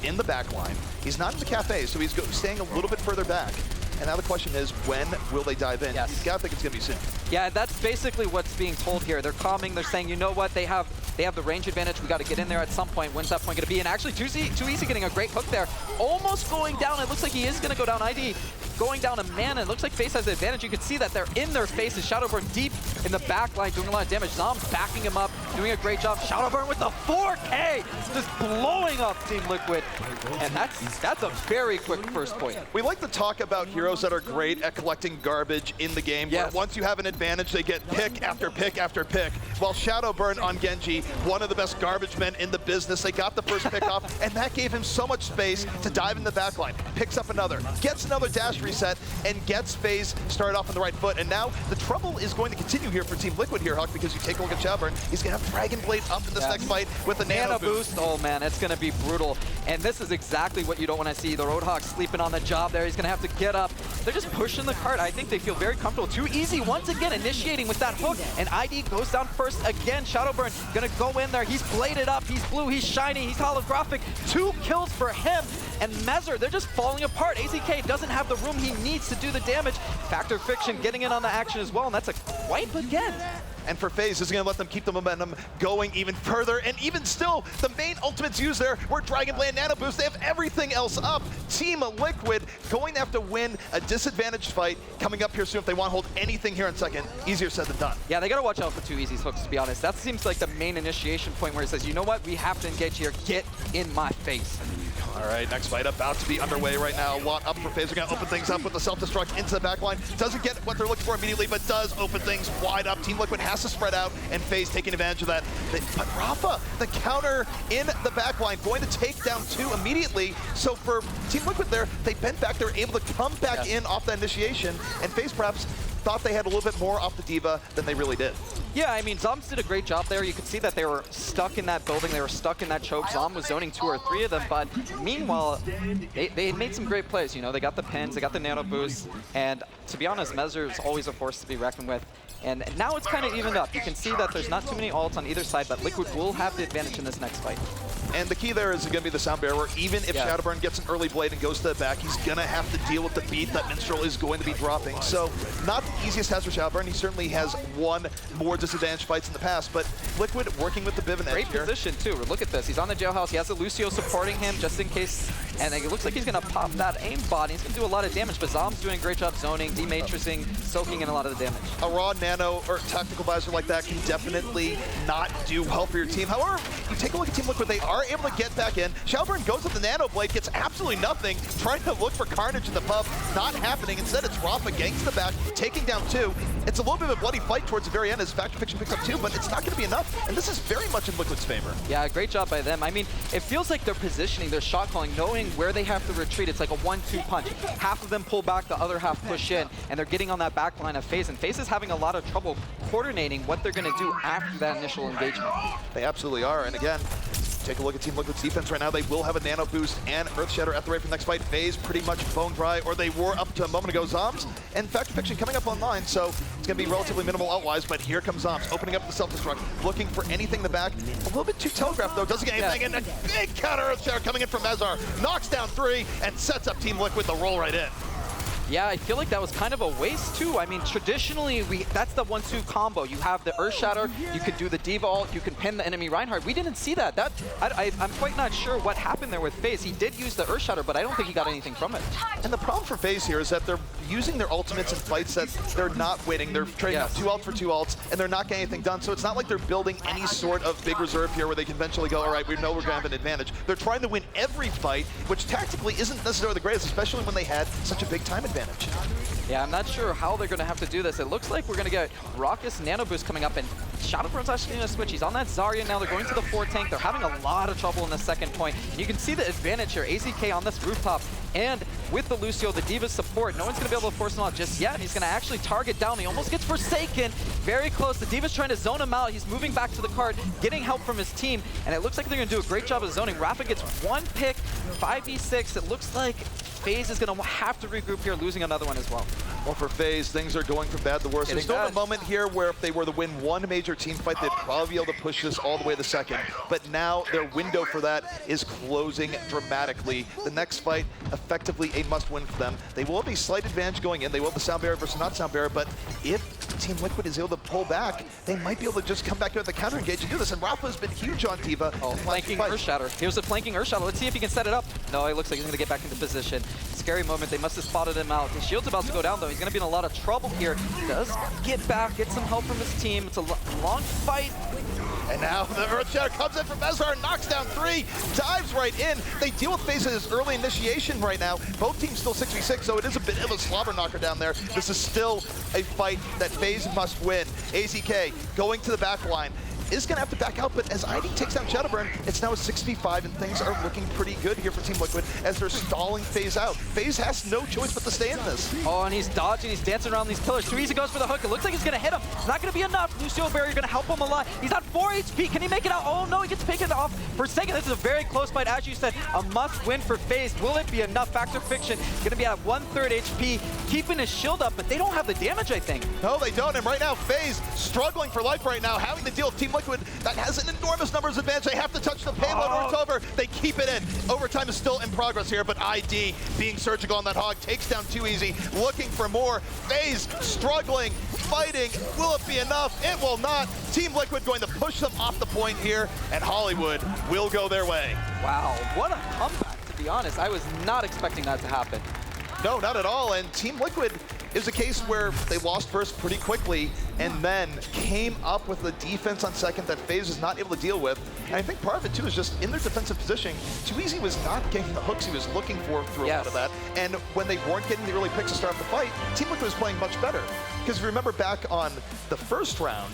in the back line. He's not in the cafe, so he's staying a little bit further back. And now the question is, when will they dive in? Yes. You've got to think it's going to be soon. Yeah, that's basically what's being told here. They're calming, they're saying, you know what, they have the range advantage, we got to get in there at some point. When's that point going to be? And actually, Too Easy getting a great hook there. Almost going down, it looks like he is going to go down ID. Going down a mana, it looks like FaZe has the advantage. You can see that they're in their faces. Shadowburn deep in the back line, doing a lot of damage. Zombs backing him up, doing a great job. Shadowburn with the 4K, just blowing up Team Liquid. And that's a very quick first point. We like to talk about heroes that are great at collecting garbage in the game. Yes. Where once you have an advantage, they get pick after pick after pick. While Shadowburn on Genji, one of the best garbage men in the business, they got the first pick off, and that gave him so much space to dive in the backline. Picks up another, gets another dash reset, and gets FaZe started off on the right foot. And now the trouble is going to continue here for Team Liquid here, Huck, because you take a look at Shadowburn, he's going to have Dragon Blade up in this next fight with a nano boost. Oh man, it's going to be brutal. And this is exactly what you don't want to see. The Roadhog sleeping on the job there. He's going to have to get up. They're just pushing the cart. I think they feel very comfortable. Too Easy once again initiating with that hook, and ID goes down first again. Shadowburn going to go in there. He's bladed up. He's blue. He's shiny. He's holographic. 2 kills for him. And Mezzer, they're just falling apart. AZK doesn't have the room he needs to do the damage. Factor Fiction getting in on the action as well, and that's a wipe again. And for FaZe, this is going to let them keep the momentum going even further. And even still, the main ultimates used there were Dragon Blade and Nano Boost. They have everything else up. Team Liquid going to have to win a disadvantaged fight coming up here soon if they want to hold anything here in second. Easier said than done. Yeah, they got to watch out for Too Easy's hooks, to be honest. That seems like the main initiation point where he says, you know what, we have to engage here. Get in my face. All right, next fight about to be underway right now. Watt up for FaZe. We're going to open things up with the self-destruct into the backline. Doesn't get what they're looking for immediately, but does open things wide up. Team Liquid has to spread out, and FaZe taking advantage of that. But Rafa, the counter in the backline, going to take down 2 immediately. So for Team Liquid there, they bent back. They were able to come back in off that initiation, and FaZe perhaps thought they had a little bit more off the D.Va than they really did. Yeah, I mean, Zombs did a great job there. You could see that they were stuck in that building. They were stuck in that choke. Zom was zoning 2 or 3 of them, but meanwhile, they made some great plays. You know, they got the pins, they got the nano boost, and to be honest, Mezzer is always a force to be reckoned with. And now it's kind of evened up. You can see that there's not too many ults on either side, but Liquid will have the advantage in this next fight. And the key there is going to be the sound barrier, where even if Shadowburn gets an early blade and goes to the back, he's going to have to deal with the beat that Minstrel is going to be dropping. So not the easiest task for Shadowburn. He certainly has won more disadvantaged fights in the past, but Liquid working with the Bivin edge. Great position too. Look at this. He's on the jailhouse. He has the Lucio supporting him just in case, and it looks like he's going to pop that aimbot. He's going to do a lot of damage, but Zom's doing a great job zoning, dematrixing, soaking in a lot of the damage. A raw nano or tactical visor like that can definitely not do well for your team. However, you take a look at Team Liquid, they are able to get back in. Shadowburn goes with the nano blade, gets absolutely nothing, trying to look for carnage in the pub. Not happening. Instead, it's Rafa ganks the back, taking down 2. It's a little bit of a bloody fight towards the very end as Factor Fiction picks up 2, but it's not going to be enough. And this is very much in Liquid's favor. Yeah, great job by them. I mean, it feels like they're positioning, their shot calling, knowing where they have to retreat. It's like a 1-2 punch. Half of them pull back, the other half push in, and they're getting on that back line of FaZe. And FaZe is having a lot of trouble coordinating what they're going to do after that initial engagement. They absolutely are. And again, take a look at Team Liquid's defense right now. They will have a nano boost and Earth Shatter at the rate for the next fight. FaZe pretty much bone dry, or they were up to a moment ago. Zombs and Factor Fiction coming up online, so it's going to be relatively minimal outwise, but here comes Zombs, opening up the self-destruct, looking for anything in the back. A little bit too telegraphed, though. Doesn't get anything, and a big counter Earth Shatter coming in from Mezzer. Knocks down 3 and sets up Team Liquid the roll right in. Yeah, I feel like that was kind of a waste too. I mean, traditionally, that's the 1-2 combo. You have the Earth Shatter, you can do the D Vault, you can pin the enemy Reinhardt. We didn't see that. I'm quite not sure what happened there with FaZe. He did use the Earth Shatter, but I don't think he got anything from it. And the problem for FaZe here is that they're using their ultimates in fights that they're not winning. They're trading out 2 ults for 2 ults, and they're not getting anything done. So it's not like they're building any sort of big reserve here where they can eventually go, all right, we know we're going to have an advantage. They're trying to win every fight, which tactically isn't necessarily the greatest, especially when they had such a big time advantage. Yeah, I'm not sure how they're going to have to do this. It looks like we're going to get Raucous Nano Boost coming up, and Shadowburn's actually going to switch. He's on that Zarya now. They're going to the 4 tank. They're having a lot of trouble in the second point. And you can see the advantage here. AZK on this rooftop, and with the Lucio, the D.Va's support, no one's going to be able to force him out just yet. And he's going to actually target down. He almost gets Forsaken. Very close. The D.Va's trying to zone him out. He's moving back to the cart, getting help from his team. And it looks like they're going to do a great job of zoning. Rafa gets 1 pick, 5v6. It looks like FaZe is going to have to regroup here, losing another one as well. Well, for FaZe, things are going from bad to worse. There's still a moment here where if they were to win 1 major team fight, they'd probably be able to push this all the way to second. But now their window for that is closing dramatically. The next fight, effectively a must-win for them. They will have a slight advantage going in. They will have the Sound Barrier versus not Sound Barrier, but if Team Liquid is able to pull back, they might be able to just come back to the counter engage and do this. And Rafa has been huge on D.Va. Oh, flanking Earth Shatter. Here's a flanking Earth Shatter. Let's see if he can set it up. No, it looks like he's going to get back into position. Scary moment. They must have spotted him out. His shield's about to go down, though. He's going to be in a lot of trouble here. Does get back, get some help from his team. It's a long fight. And now the Earth Shatter comes in from Mezar, knocks down 3, dives right in. They deal with FaZe's early initiation right now. Both teams still 6v6, so it is a bit of a slobber knocker down there. This is still a fight that FaZe must win. AZK going to the back line. Is going to have to back out, but as ID takes down Shadowburn, it's now a 6v5, and things are looking pretty good here for Team Liquid as they're stalling FaZe out. FaZe has no choice but to stay in this. Oh, and he's dodging, he's dancing around these pillars. Too easy goes for the hook. It looks like he's going to hit him. It's not going to be enough. Lucio Barrier going to help him a lot. He's on 4 HP. Can he make it out? Oh, no, he gets taken off for a second. This is a very close fight. As you said, a must-win for FaZe. Will it be enough? Factor Fiction going to be at 1/3 HP, keeping his shield up, but they don't have the damage, I think. No, they don't, and right now, FaZe struggling for life right now, having to deal with Team Liquid that has an enormous numbers advantage. They have to touch the payload or it's over. They keep it in. Overtime is still in progress here, but ID being surgical on that hog takes down Too Easy, looking for more. FaZe struggling, fighting. Will it be enough? It will not. Team Liquid going to push them off the point here, and Hollywood will go their way. Wow, what a comeback, to be honest. I was not expecting that to happen. No, not at all, and Team Liquid is a case where they lost first pretty quickly and then came up with a defense on second that FaZe was not able to deal with. And I think part of it too is just in their defensive positioning, Too Easy was not getting the hooks he was looking for through a lot of that. And when they weren't getting the early picks to start the fight, Team Liquid was playing much better. Because if you remember back on the first round,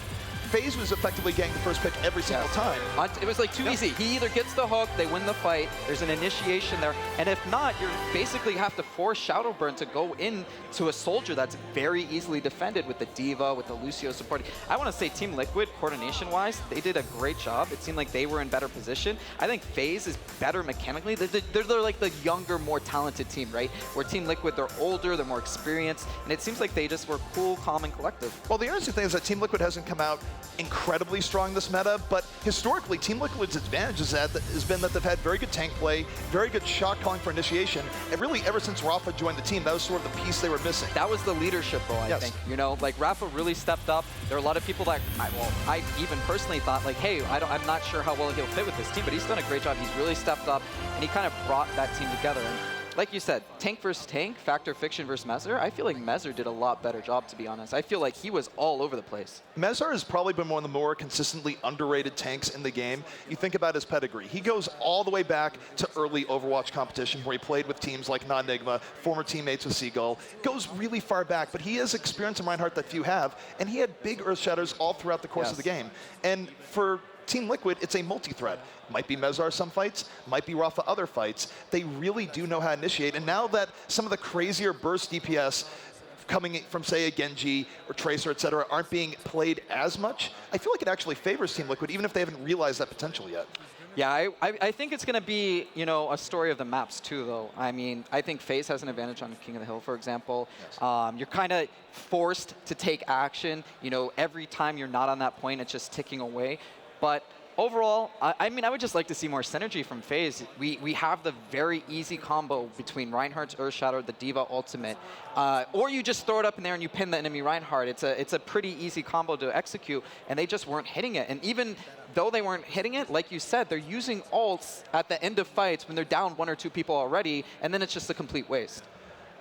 FaZe was effectively getting the first pick every single time. It was like Too easy. He either gets the hook, they win the fight, there's an initiation there, and if not, you basically have to force Shadowburn to go in to a soldier that's very easily defended with the D.Va, with the Lucio supporting. I want to say Team Liquid, coordination-wise, they did a great job. It seemed like they were in better position. I think FaZe is better mechanically. They're like the younger, more talented team, right? Where Team Liquid, they're older, they're more experienced, and it seems like they just were cool, calm, and collective. Well, the interesting thing is that Team Liquid hasn't come out incredibly strong this meta, but historically, Team Liquid's advantage has been that they've had very good tank play, very good shot calling for initiation, and really ever since Rafa joined the team, that was sort of the piece they were missing. That was the leadership role, I think. You know, like Rafa really stepped up. There are a lot of people that, I even personally thought like, hey, I'm not sure how well he'll fit with this team, but he's done a great job. He's really stepped up, and he kind of brought that team together. And like you said, tank versus tank, Factor Fiction versus Mezar. I feel like Mezar did a lot better job, to be honest. I feel like he was all over the place. Mezar has probably been one of the more consistently underrated tanks in the game. You think about his pedigree. He goes all the way back to early Overwatch competition where he played with teams like Non-Nigma, former teammates with Seagull. Goes really far back, but he has experience in Reinhardt that few have, and he had big Earth Shatters all throughout the course of the game. And for Team Liquid, it's a multi-threat. Might be Mezar some fights, might be Rafa other fights. They really do know how to initiate, and now that some of the crazier burst DPS coming from, say, a Genji or Tracer, etc., aren't being played as much, I feel like it actually favors Team Liquid, even if they haven't realized that potential yet. Yeah, I think it's going to be, you know, a story of the maps too, though. I mean, I think FaZe has an advantage on King of the Hill, for example. You're kind of forced to take action. You know, every time you're not on that point, it's just ticking away. But Overall, I mean, I would just like to see more synergy from FaZe. We have the very easy combo between Reinhardt's Earth Shadow, the D.Va ultimate, or you just throw it up in there and you pin the enemy Reinhardt. It's a pretty easy combo to execute, and they just weren't hitting it. And even though they weren't hitting it, like you said, they're using ults at the end of fights when they're down 1 or 2 people already, and then it's just a complete waste.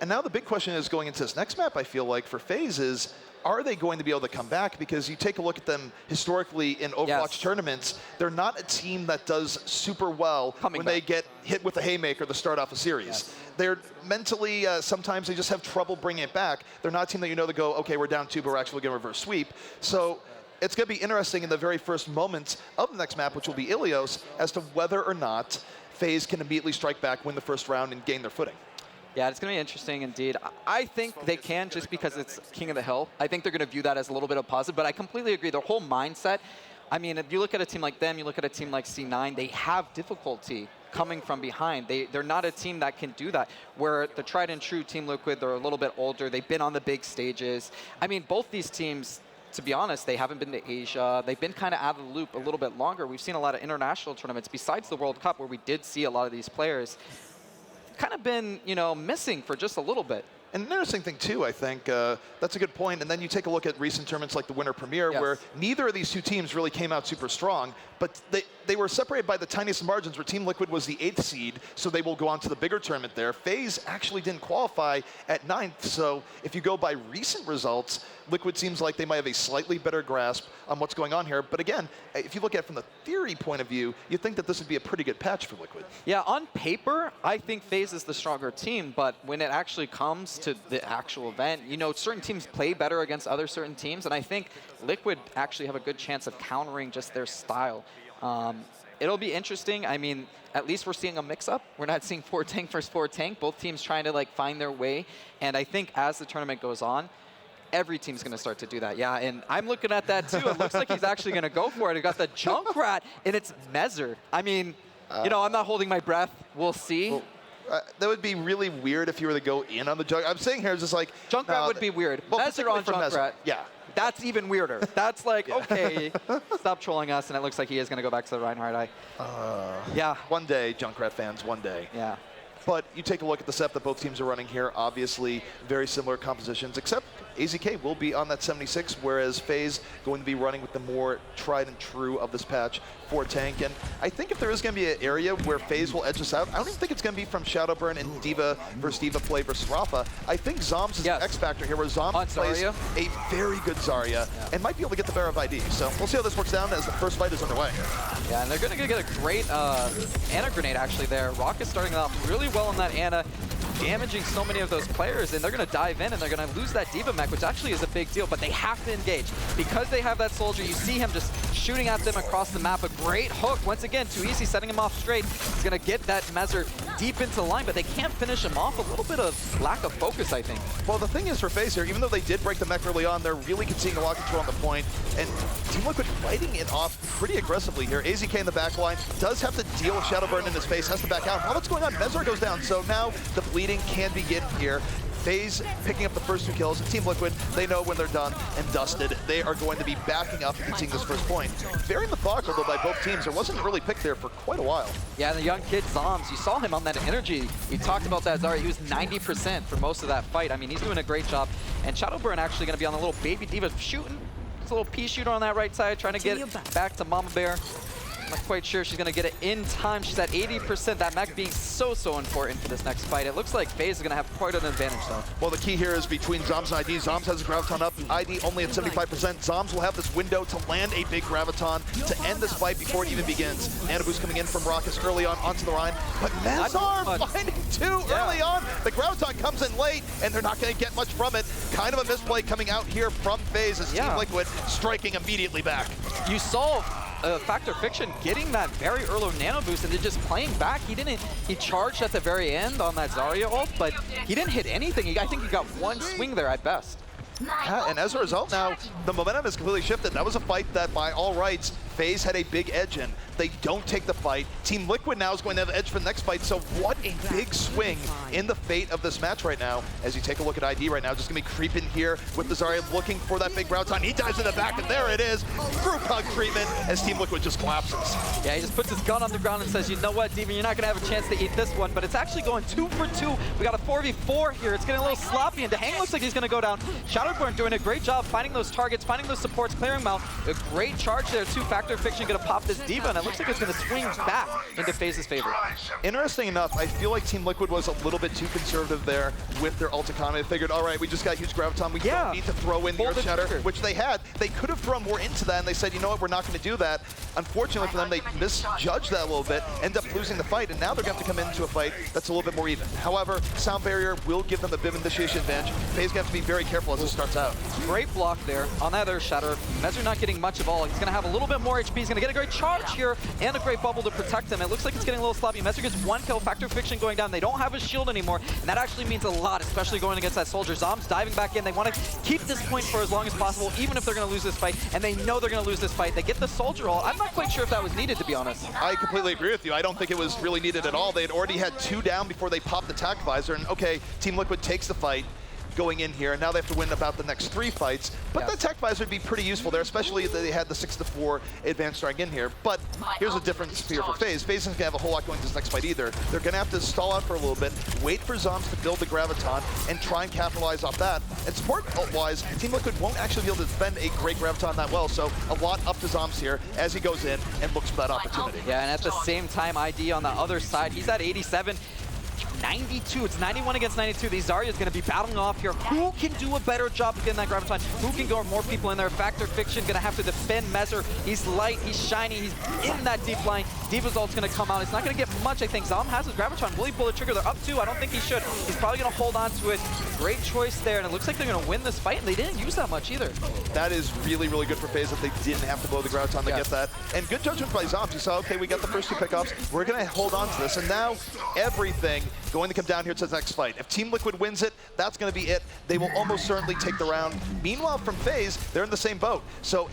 And now the big question is going into this next map, I feel like, for FaZe is, are they going to be able to come back? Because you take a look at them historically in Overwatch tournaments, they're not a team that does super well when they get hit with a haymaker to start off a series. They're mentally, sometimes they just have trouble bringing it back. They're not a team that you know to go, okay, we're down 2, but we're actually going to reverse sweep. So it's going to be interesting in the very first moments of the next map, which will be Ilios, as to whether or not FaZe can immediately strike back, win the first round, and gain their footing. Yeah, it's going to be interesting indeed. I think they can just because it's King of the Hill. I think they're going to view that as a little bit of positive, but I completely agree. Their whole mindset, I mean, if you look at a team like them, you look at a team like C9, they have difficulty coming from behind. They're not a team that can do that. Where the tried and true Team Liquid, they're a little bit older. They've been on the big stages. I mean, both these teams, to be honest, they haven't been to Asia. They've been kind of out of the loop a little bit longer. We've seen a lot of international tournaments besides the World Cup where we did see a lot of these players kind of been, you know, missing for just a little bit. And an interesting thing, too, I think, that's a good point. And then you take a look at recent tournaments like the Winter Premier, where neither of these two teams really came out super strong, but they were separated by the tiniest margins, where Team Liquid was the 8th seed, so they will go on to the bigger tournament there. FaZe actually didn't qualify at 9th, so if you go by recent results, Liquid seems like they might have a slightly better grasp on what's going on here. But again, if you look at it from the theory point of view, you'd think that this would be a pretty good patch for Liquid. Yeah, on paper, I think FaZe is the stronger team, but when it actually comes to the actual event, you know, certain teams play better against other certain teams, and I think Liquid actually have a good chance of countering just their style. It'll be interesting. I mean, at least we're seeing a mix-up. We're not seeing 4 tank versus 4 tank. Both teams trying to like find their way, and I think as the tournament goes on, every team's going to start to do that. Yeah, and I'm looking at that too. It looks like he's actually going to go for it. He got the Junkrat, and it's Mezzer. I mean, you know, I'm not holding my breath. We'll see. Well, that would be really weird if you were to go in on the Junkrat. I'm saying here is just like... Junkrat would be weird. Well, Mezzer on Junkrat. Yeah. That's even weirder. That's like, okay, stop trolling us, and it looks like he is going to go back to the Reinhardt. Yeah. One day, Junkrat fans, one day. Yeah. But you take a look at the setup that both teams are running here, obviously very similar compositions, except AZK will be on that 76, whereas FaZe going to be running with the more tried and true of this patch for tank. And I think if there is going to be an area where FaZe will edge us out, I don't even think it's going to be from Shadowburn and D.Va versus D.Va play versus Rafa. I think Zombs is the X factor here, where Zombs plays a very good Zarya and might be able to get the better of ID. So we'll see how this works down as the first fight is underway. Yeah, and they're going to get a great Ana grenade actually there. Rocket's starting off really well on that Ana, damaging so many of those players, and they're going to dive in and they're going to lose that D.Va mech, which actually is a big deal, but they have to engage. Because they have that soldier, you see him just shooting at them across the map. A great hook, once again, too easy, setting him off straight. He's going to get that Mezzer deep into the line, but they can't finish him off. A little bit of lack of focus, I think. Well, the thing is for FaZe here, even though they did break the mech early on, they're really conceding a lot of control on the point, and Team Liquid fighting it off pretty aggressively here. AZK in the back line does have to deal with Shadowburn in his face, has to back out. Now what's going on? Mezzer goes down, so now the bleeding can begin here. FaZe picking up the first 2 kills. Team Liquid, they know when they're done and dusted. They are going to be backing up and seeing this first point. Very methodical, though, by both teams. There wasn't really picked there for quite a while. Yeah, the young kid, Zombs, you saw him on that energy. He talked about that, Zarya. He was 90% for most of that fight. I mean, he's doing a great job. And Shadowburn actually going to be on the little baby D.Va shooting. It's a little pea shooter on that right side, trying to get back to Mama Bear. Not quite sure she's going to get it in time. She's at 80%. That mech being so important for this next fight. It looks like FaZe is going to have quite an advantage, though. Well, the key here is between Zombs and ID. Zombs has a Graviton up. ID only at 75%. Zombs will have this window to land a big Graviton to end this fight before it even begins. Nanabu's coming in from Rockets early on onto the line. But Mezzer finding 2 early on. The Graviton comes in late, and they're not going to get much from it. Kind of a misplay coming out here from FaZe as Team Liquid striking immediately back. You saw Factor Fiction getting that very early nano boost and then just playing back. He charged at the very end on that Zarya ult, but he didn't hit anything. I think he got 1 swing there at best. Yeah, and as a result now, the momentum is completely shifted. That was a fight that, by all rights, FaZe had a big edge in. They don't take the fight. Team Liquid now is going to have the edge for the next fight, so what a big swing in the fate of this match right now. As you take a look at ID right now, just going to be creeping here with the Zarya looking for that big Graviton. He dives in the back, and there it is. Group hug treatment as Team Liquid just collapses. Yeah, he just puts his gun on the ground and says, you know what, Demon, you're not going to have a chance to eat this one, but it's actually going 2 for 2. We got a 4v4 here. It's getting a little sloppy, and Dehang looks like he's going to go down. Shadowborn doing a great job finding those targets, finding those supports, clearing them out. A great charge there, too. Factor Fiction going to pop this D.Va, and it looks like it's going to swing back into FaZe's favor. Interesting enough, I feel like Team Liquid was a little bit too conservative there with their ult economy. They figured, all right, we just got huge Graviton. We don't need to throw in the Earth Shatter, which they had. They could have thrown more into that, and they said, you know what, we're not going to do that. Unfortunately for them, they misjudged that a little bit, end up losing the fight, and now they're going to have to come into a fight that's a little bit more even. However, Sound Barrier will give them the BIM initiation advantage. FaZe going to have to be very careful as it starts out. Great block there on that Earth Shatter. Mezzer not getting much of all. He's going to have a little bit more HP. He's going to get a great charge here and a great bubble to protect him. It looks like it's getting a little sloppy. Mezzer gets 1 kill, Factor Fiction going down. They don't have a shield anymore, and that actually means a lot, especially going against that Soldier. Zombs diving back in. They want to keep this point for as long as possible, even if they're going to lose this fight, and they know they're going to lose this fight. They get the Soldier ult. I'm not quite sure if that was needed, to be honest. I completely agree with you. I don't think it was really needed at all. They had already had 2 down before they popped the Tac Visor, and okay, Team Liquid takes the fight going in here, and now they have to win about the next 3 fights. But the Tech Visor would be pretty useful there, especially if they had the 6-4 advanced strike in here. But here's a difference here for FaZe. FaZe isn't gonna have a whole lot going to this next fight either. They're gonna have to stall out for a little bit, wait for Zombs to build the Graviton, and try and capitalize off that. And support-wise, Team Liquid won't actually be able to defend a great Graviton that well, so a lot up to Zombs here as he goes in and looks for that opportunity. Yeah, and at the same time, ID on the other side, he's at 87. 92, it's 91 against 92. These Zarya is going to be battling off here. Who can do a better job of getting that Graviton? Who can go more people in there? Factor Fiction going to have to defend Mezzer. He's light, he's shiny, he's in that deep line. D.Va's ult's going to come out. It's not going to get much, I think. Zom has his Graviton. Will he pull the trigger? They're up 2. I don't think he should. He's probably going to hold on to it. Great choice there, and it looks like they're going to win this fight, and they didn't use that much either. That is really, really good for FaZe that they didn't have to blow the Graviton to get that. And good judgment by Zombs. You saw, okay, we got the first 2 pickups. We're going to hold on to this, and now everything going to come down here to the next fight. If Team Liquid wins it, that's going to be it. They will almost certainly take the round. Meanwhile, from FaZe, they're in the same boat. So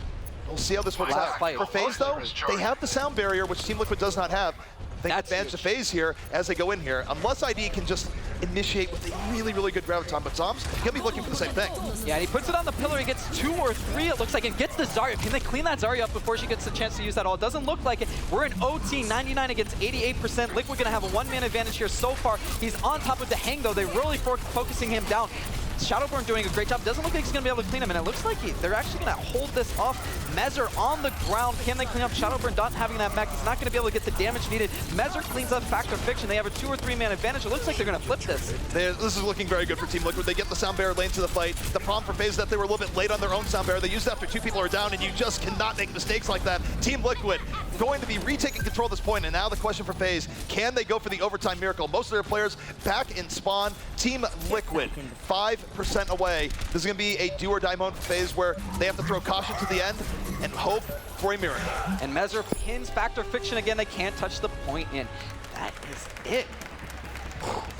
we'll see how this works out. For FaZe, though, they have the sound barrier, which Team Liquid does not have. They advantage to FaZe here as they go in here, unless ID can just initiate with a really, really good Graviton. But Zombs, he'll be looking for the same thing. Yeah, and he puts it on the pillar. He gets 2 or 3, it looks like, and gets the Zarya. Can they clean that Zarya up before she gets a chance to use that ult? Doesn't look like it. We're in OT, 99 against 88%. Liquid gonna have a 1-man advantage here so far. He's on top of Dehang, though. They're really focusing him down. Shadowborn doing a great job. Doesn't look like he's going to be able to clean him, and it looks like they're actually going to hold this off. Mezzer on the ground. Can they clean up? Shadowborn not having that mech. He's not going to be able to get the damage needed. Mezzer cleans up Factor Fiction. They have a 2 or 3 man advantage. It looks like they're going to flip this. This is looking very good for Team Liquid. They get the sound barrier lane to the fight. The problem for FaZe is that they were a little bit late on their own sound barrier. They used it after 2 people are down, and you just cannot make mistakes like that. Team Liquid going to be retaking control at this point, and now the question for FaZe, can they go for the overtime miracle? Most of their players back in spawn. Team Liquid 5% away. This is going to be a do or die moment for FaZe where they have to throw caution to the end and hope for a miracle. And Mezzer pins Factor Fiction again. They can't touch the point in. That is it.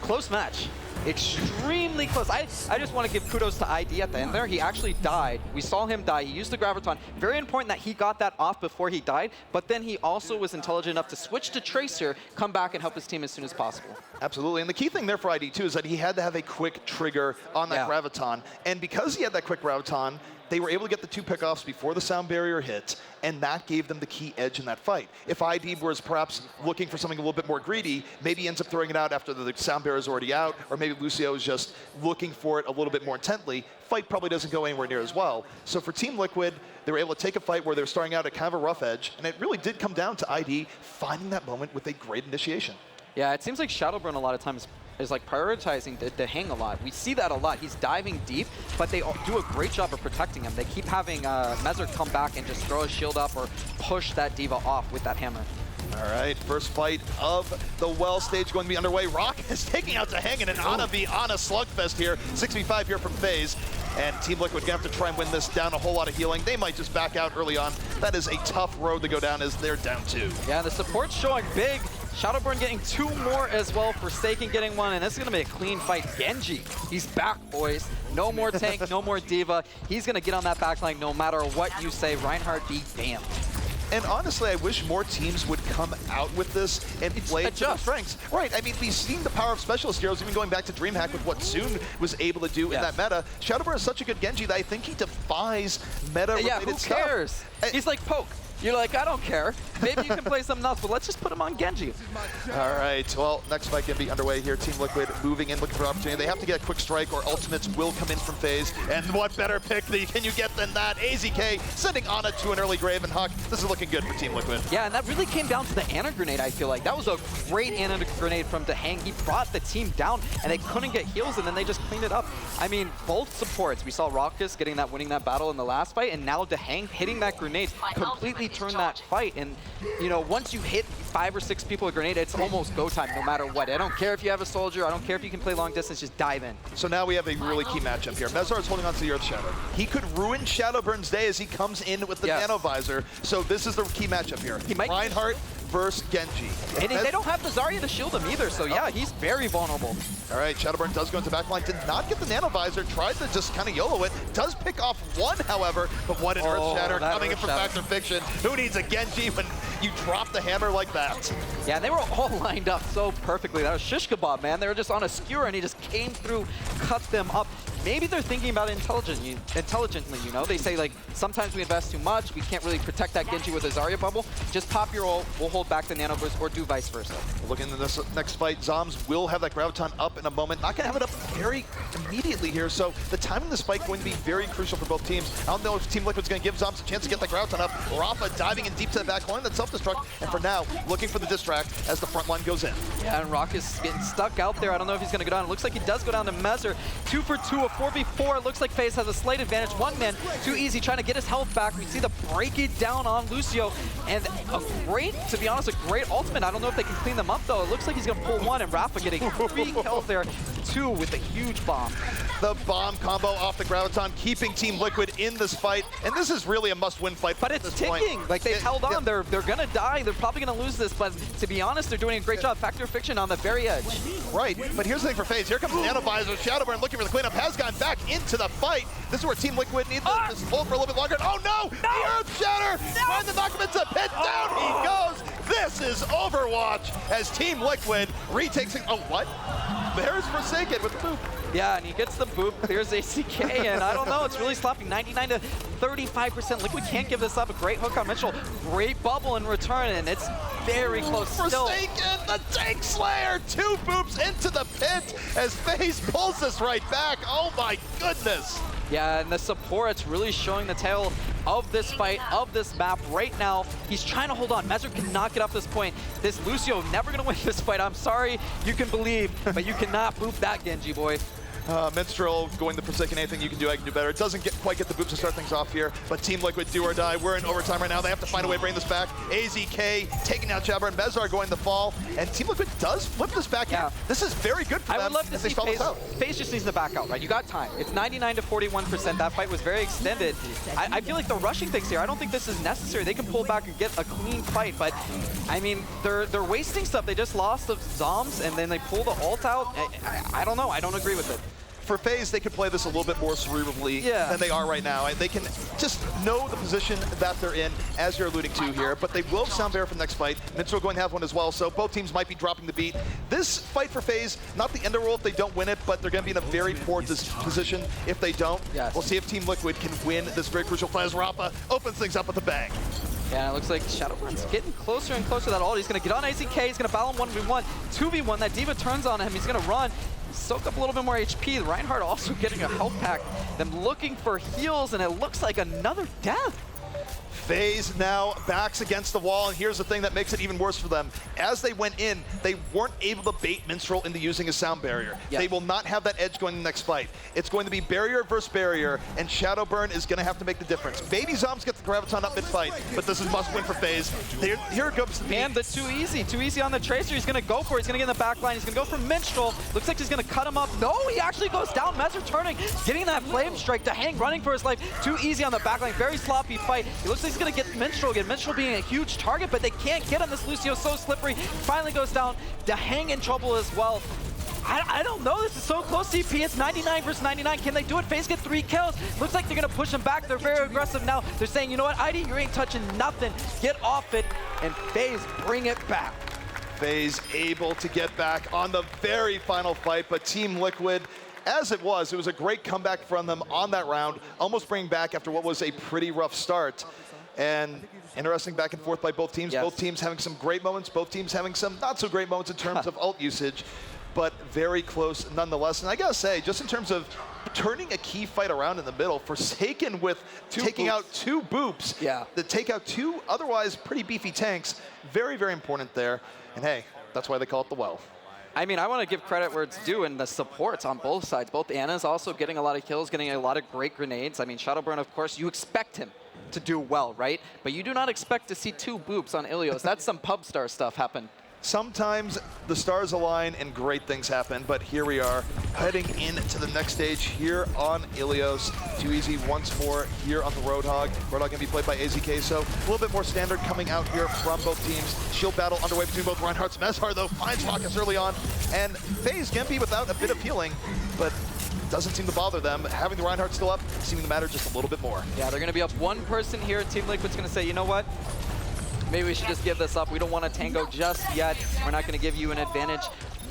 Close match. Extremely close. I just want to give kudos to ID at the end there. He actually died. We saw him die. He used the Graviton. Very important that he got that off before he died, but then he also was intelligent enough to switch to Tracer, come back and help his team as soon as possible. Absolutely, and the key thing there for ID too is that he had to have a quick trigger on that Graviton, and because he had that quick Graviton, they were able to get the 2 pickoffs before the sound barrier hit, and that gave them the key edge in that fight. If ID was perhaps looking for something a little bit more greedy, maybe he ends up throwing it out after the sound barrier is already out, or maybe Lucio is just looking for it a little bit more intently, fight probably doesn't go anywhere near as well. So for Team Liquid, they were able to take a fight where they were starting out at kind of a rough edge, and it really did come down to ID finding that moment with a great initiation. Yeah, it seems like Shadowburn a lot of times is like prioritizing the hang a lot. We see that a lot. He's diving deep, but they do a great job of protecting him. They keep having Mezzer come back and just throw a shield up or push that D.Va off with that hammer. All right, first fight of the well stage going to be underway. Rock is taking out Dehang in an Ana v Ana slugfest here. 6v5 here from FaZe. And Team Liquid gonna have to try and win this down a whole lot of healing. They might just back out early on. That is a tough road to go down as they're down 2. Yeah, the support's showing big. Shadowburn getting 2 more as well, Forsaken getting 1, and this is going to be a clean fight. Genji, he's back, boys. No more tank, no more D.Va. He's going to get on that backline no matter what you say. Reinhardt be damned. And honestly, I wish more teams would come out with this and play to their strengths. Right, I mean, we've seen the power of specialist heroes, even going back to DreamHack with what Soon was able to do in that meta. Shadowburn is such a good Genji that I think he defies meta-related stuff. Who cares? He's like Poke. You're like, I don't care. Maybe you can play something else, but let's just put him on Genji. All right, well, next fight going to be underway here. Team Liquid moving in, looking for opportunity. They have to get a quick strike or ultimates will come in from FaZe. And what better pick can you get than that? AZK sending Ana to an early grave, and Huck, this is looking good for Team Liquid. Yeah, and that really came down to the Ana grenade, I feel like. That was a great Ana grenade from Dahang. He brought the team down, and they couldn't get heals, and then they just cleaned it up. I mean, both supports. We saw Raucus winning that battle in the last fight, and now Dahang hitting that grenade completely turned that fight. And, you know, once you hit 5 or 6 people with grenade, it's almost go time no matter what. I don't care if you have a soldier. I don't care if you can play long distance. Just dive in. So now we have a really key matchup here. Mezar is holding on to the Earth Shadow. He could ruin Shadowburn's day as he comes in with the Nano Visor. So this is the key matchup here. Reinhardt versus Genji. And they don't have the Zarya to shield him either, so yeah, he's very vulnerable. All right, Shadowburn does go into backline, did not get the Nano Visor, tried to just kind of YOLO it, does pick off one, however, but what an Earth Shatter coming in from Factor Fiction. Who needs a Genji when you drop the hammer like that? Yeah, and they were all lined up so perfectly. That was shish kebab, man. They were just on a skewer, and he just came through, cut them up. Maybe they're thinking about it intelligently, you know? They say, like, sometimes we invest too much. We can't really protect that Genji with a Zarya bubble. Just pop your ult, we'll hold back the Nano Burst, or do vice versa. Looking into this next fight, Zoms will have that Graviton up in a moment. Not going to have it up very immediately here, so the timing of this fight going to be very crucial for both teams. I don't know if Team Liquid's going to give Zoms a chance to get that Graviton up. Rafa diving in deep to the back line, that self-destruct, and for now, looking for the distract as the front line goes in. Yeah, and Rock is getting stuck out there. I don't know if he's going to go down. It looks like he does go down to Mezar. 2 for 2, a 4v4. It looks like FaZe has a slight advantage. One man, too easy, trying to get his health back. We see the break it down on Lucio, and a great, to be honest, a great ultimate. I don't know if they can clean them up, though. It looks like he's going to pull one, and Rafa getting 3 kills there, 2 with a huge bomb. The bomb combo off the Graviton, keeping Team Liquid in this fight, and this is really a must-win fight. But it's ticking. Like, they've held on. They're going to die. They're probably going to lose this, but to be honest, they're doing a great job. Factor Fiction on the very edge. Right, but here's the thing for FaZe. Here comes the Nano Visor. Shadowburn looking for the cleanup, has gone back into the fight. This is where Team Liquid needs to just hold for a little bit longer. Oh no! The Earth Shatter! Trying to knock him into pit. Down he goes! This is Overwatch as Team Liquid retakes it. Oh, what? There's Forsaken with the boop. Yeah, and he gets the boop, clears ACK, and I don't know, it's really sloppy. 99 to 35%. Liquid can't give this up. A great hook on Mitchell. Great bubble in return, and it's very close still. Forsaken, the Tank Slayer! 2 boops into the pit as FaZe pulls this right back. Oh my goodness! Yeah, and the support, it's really showing the tail of this fight, of this map. Right now, he's trying to hold on. Mezar cannot get off this point. This Lucio never going to win this fight. I'm sorry, you can believe, but you cannot boop that Genji, boy. Minstrel going the Forsaken, anything you can do, I can do better. It doesn't quite get the boops to start things off here, but Team Liquid do or die. We're in overtime right now. They have to find a way to bring this back. AZK taking out Jabber and Mezar going to fall, and Team Liquid does flip this back in. This is very good for them. I would love to see FaZe just needs to back out, right? You got time. It's 99 to 41%. That fight was very extended. I feel like they're rushing things here. I don't think this is necessary. They can pull back and get a clean fight, but I mean, they're wasting stuff. They just lost the Zoms, and then they pull the ult out. I don't know. I don't agree with it. For FaZe, they could play this a little bit more cerebrally than they are right now. They can just know the position that they're in, as you're alluding to here, but they will sound better for the next fight. Minstrel going to have one as well, so both teams might be dropping the beat. This fight for FaZe, not the end of the world if they don't win it, but they're going to be in a very poor position if they don't. We'll see if Team Liquid can win this very crucial fight as Rafa opens things up with a bang. Yeah, it looks like Shadowburn's getting closer and closer to that ult. He's going to get on AZK, he's going to battle him 1v1, 2v1. That Diva turns on him, he's going to run. Soak up a little bit more HP. Reinhardt also getting a health pack. Them looking for heals, and it looks like another death. FaZe now backs against the wall, and here's the thing that makes it even worse for them. As they went in, they weren't able to bait Minstrel into using a sound barrier. They will not have that edge going in the next fight. It's going to be barrier versus barrier, and Shadowburn is going to have to make the difference. Baby Zoms get the Graviton up mid-fight, but this is must-win for FaZe. Here comes the beat. And the too easy on the Tracer. He's going to go for it. He's going to get in the back line. He's going to go for Minstrel. Looks like he's going to cut him up. No, he actually goes down. Mezar turning, getting that flame strike. Dahang running for his life. Too easy on the back line. Very sloppy fight. He looks like he's going to get Minstrel again. Minstrel being a huge target, but they can't get him. This Lucio's so slippery. Finally goes down. Dahang in trouble as well. I don't know. This is so close. CP, it's 99 versus 99. Can they do it? FaZe get 3 kills. Looks like they're going to push them back. They're very aggressive now. They're saying, you know what, ID, you ain't touching nothing. Get off it. And FaZe bring it back. FaZe able to get back on the very final fight, but Team Liquid, as it was a great comeback from them on that round, almost bringing back after what was a pretty rough start. And interesting back and forth by both teams. Yes. Both teams having some great moments, both teams having some not so great moments in terms of ult usage, but very close nonetheless. And I gotta say, just in terms of turning a key fight around in the middle, Forsaken with taking out 2 boops, that take out 2 otherwise pretty beefy tanks, very, very important there. And hey, that's why they call it the well. I mean, I want to give credit where it's due in the supports on both sides. Both Ana's also getting a lot of kills, getting a lot of great grenades. I mean, Shadowburn, of course, you expect him to do well, right? But you do not expect to see 2 boops on Ilios. That's some pub star stuff happen. Sometimes the stars align and great things happen, but here we are heading into the next stage here on Ilios. Too Easy once more here on the Roadhog. Roadhog going to be played by AZK, so a little bit more standard coming out here from both teams. Shield battle underway between both Reinhardt's. Mezhar, though, finds Rockets early on, and FaZe can be without a bit of healing, but doesn't seem to bother them. Having the Reinhardt still up seeming to matter just a little bit more. Yeah, they're going to be up 1 person here. Team Liquid's going to say, you know what? Maybe we should just give this up. We don't want to tango just yet. We're not going to give you an advantage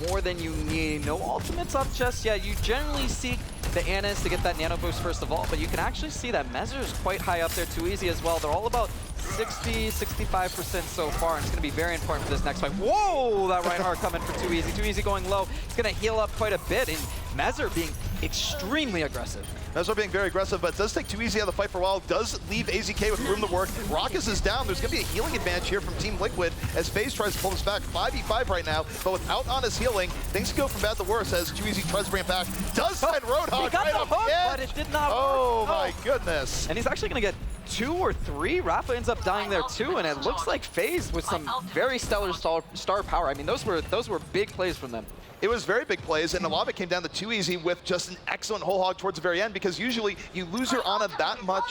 more than you need. No ultimates up just yet. You generally seek the Anas to get that nano boost first of all, but you can actually see that Mezhar is quite high up there. Too Easy as well. They're all about 60, 65% so far, and it's going to be very important for this next fight. Whoa, that Reinhardt coming for Too Easy. Too Easy going low. It's going to heal up quite a bit, and Mezhar being extremely aggressive. Mezhar being very aggressive, but does take Too Easy out of the fight for a while. Does leave AZK with room to work. Rockus is down. There's going to be a healing advantage here from Team Liquid as FaZe tries to pull this back. 5v5 right now, but without Ana's healing, things go from bad to worse as Too Easy tries to bring it back. Does find Roadhog right off the edge. But it did not work. Oh my goodness. And he's actually going to get 2 or 3. Rafa ends up dying there too, and it looks like FaZe with some very stellar star power. I mean, those were big plays from them. It was very big plays, and a lot of it came down to Too Easy with just an excellent whole hog towards the very end, because usually you lose your Ana that much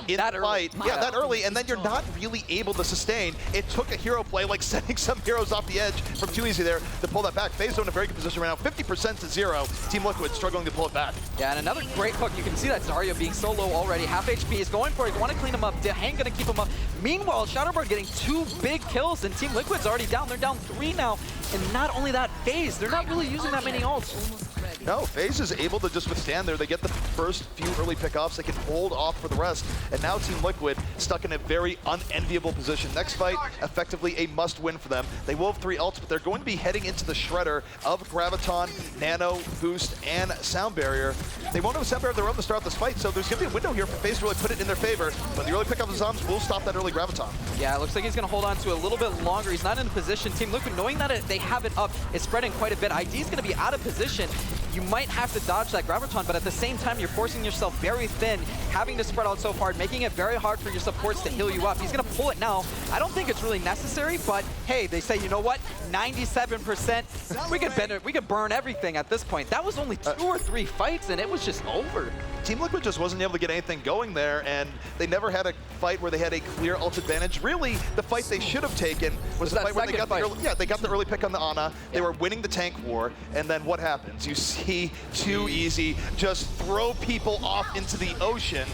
in that fight. Yeah, that early, and then you're not really able to sustain. It took a hero play, like sending some heroes off the edge from Too Easy there to pull that back. FaZe in a very good position right now, 50% to 0. Team Liquid struggling to pull it back. Yeah, and another great hook. You can see that Zarya being so low already. Half HP is going for it. You want to clean him up. Hang gonna keep him up. Meanwhile, Shadowburn getting 2 big kills, and Team Liquid's already down. They're down 3 now. And not only that, FaZe, they're not really using that many ults. No, FaZe is able to just withstand there. They get the first few early pickoffs. They can hold off for the rest. And now Team Liquid stuck in a very unenviable position. Next fight, effectively a must-win for them. They will have 3 ults, but they're going to be heading into the shredder of Graviton, Nano, Boost, and Sound Barrier. They won't have a Sound Barrier of their own to start this fight, so there's going to be a window here for FaZe to really put it in their favor. But the early pickup of Zombs will stop that early Graviton. Yeah, it looks like he's going to hold on to a little bit longer. He's not in position. Team Liquid, knowing that they have it up, is spreading quite a bit. ID is going to be out of position. You might have to dodge that Graviton, but at the same time, you're forcing yourself very thin, having to spread out so far, making it very hard for your supports to heal you up. He's going to pull it now. I don't think it's really necessary, but hey, they say, you know what? 97%. We could burn everything at this point. That was only 2 or 3 fights, and it was just over. Team Liquid just wasn't able to get anything going there, and they never had a fight where they had a clear ult advantage. Really, the fight they should have taken was the fight where they got the early pick on the Ana. They were winning the tank war, and then what happens? You see Too Easy just throw people off into the ocean.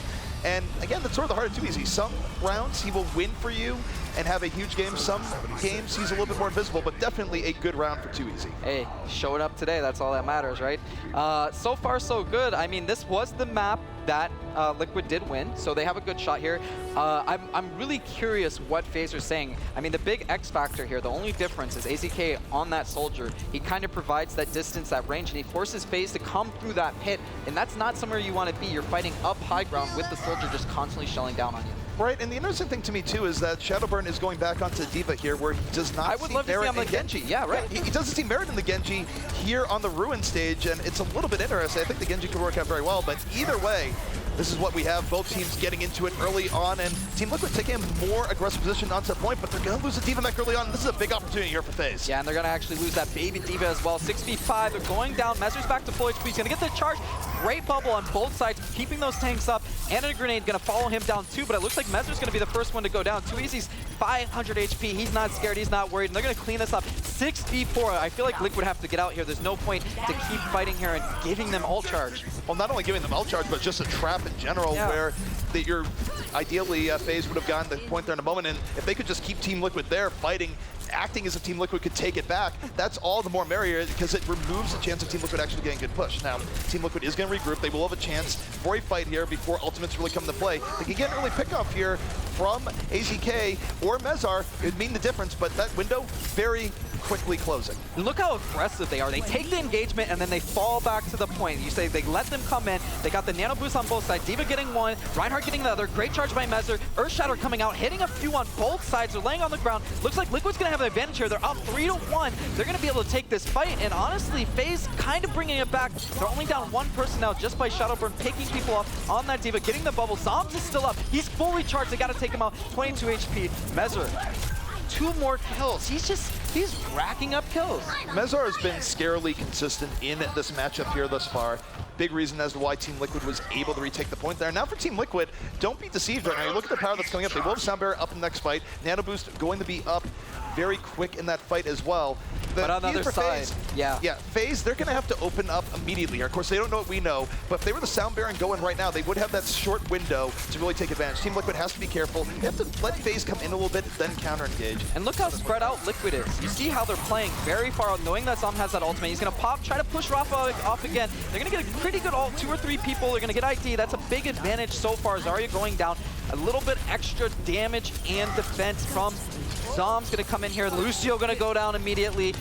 And again, that's sort of the heart of Too Easy. Some rounds he will win for you and have a huge game. Some games he's a little bit more invisible, but definitely a good round for Too Easy. Hey, showing up today, that's all that matters, right? So far, so good. I mean, this was the map that Liquid did win, so they have a good shot here. I'm really curious what FaZe are saying. I mean, the big X factor here, the only difference is AZK on that Soldier. He kind of provides that distance, that range, and he forces FaZe to come through that pit, and that's not somewhere you want to be. You're fighting up high ground with the Soldier just constantly shelling down on you. Right, and the interesting thing to me too is that Shadowburn is going back onto D.Va here, where he does not see merit in Genji. Yeah, right. He doesn't see merit in the Genji here on the Ruin stage, and it's a little bit interesting. I think the Genji could work out very well, but either way, this is what we have. Both teams getting into it early on, and Team Liquid taking a more aggressive position onto the point, but they're going to lose the D.Va mech early on. This is a big opportunity here for FaZe. Yeah, and they're going to actually lose that baby D.Va as well. 6v5, they're going down. Mezhar's back to full HP. He's going to get the charge. Great bubble on both sides, keeping those tanks up, and a grenade going to follow him down too, but it looks like Mezhar's going to be the first one to go down. Too Easy's 500 HP. He's not scared. He's not worried, and they're going to clean this up. 6v4. I feel like Liquid have to get out here. There's no point to keep fighting here and giving them ult charge. Well, not only giving them ult charge, but just a trap in general where you're ideally FaZe would have gotten the point there in a moment, and if they could just keep Team Liquid there fighting, acting as if Team Liquid could take it back, that's all the more merrier because it removes the chance of Team Liquid actually getting a good push. Now, Team Liquid is going to regroup. They will have a chance for a fight here before ultimates really come into play. They can get an early pickoff here from AZK or Mezar. It would mean the difference, but that window very quickly closing. Look how aggressive they are. They take the engagement and then they fall back to the point. You say they let them come in. They got the nano boost on both sides. D.Va getting one, Reinhardt getting the other. Great charge by Mezar. Earthshatter coming out, hitting a few on both sides. They're laying on the ground. Looks like Liquid's going to have the advantage here. They're up 3-1. They're going to be able to take this fight. And honestly, FaZe kind of bringing it back. They're only down one person now just by Shadowburn picking people off on that D.Va, getting the bubble. Zombs is still up. He's fully charged. They got to take him out. 22 HP. Mezar, 2 more kills. He's racking up kills. Mezar has been scarily consistent in this matchup here thus far. Big reason as to why Team Liquid was able to retake the point there. Now for Team Liquid, don't be deceived right now. You look at the power that's coming up. They will have Sound Barrier up in the next fight. Nano Boost going to be up very quick in that fight as well. But on the other side, FaZe, they're going to have to open up immediately here. Of course, they don't know what we know, but if they were the Sound Baron going right now, they would have that short window to really take advantage. Team Liquid has to be careful. They have to let FaZe come in a little bit, then counter-engage. And look how spread out Liquid is. You see how they're playing very far out, knowing that Zom has that ultimate. He's going to pop, try to push Rafa off again. They're going to get a pretty good ult, 2 or 3 people. They're going to get ID. That's a big advantage so far. Zarya going down. A little bit extra damage and defense from Zom's going to come in here. Lucio going to go down immediately.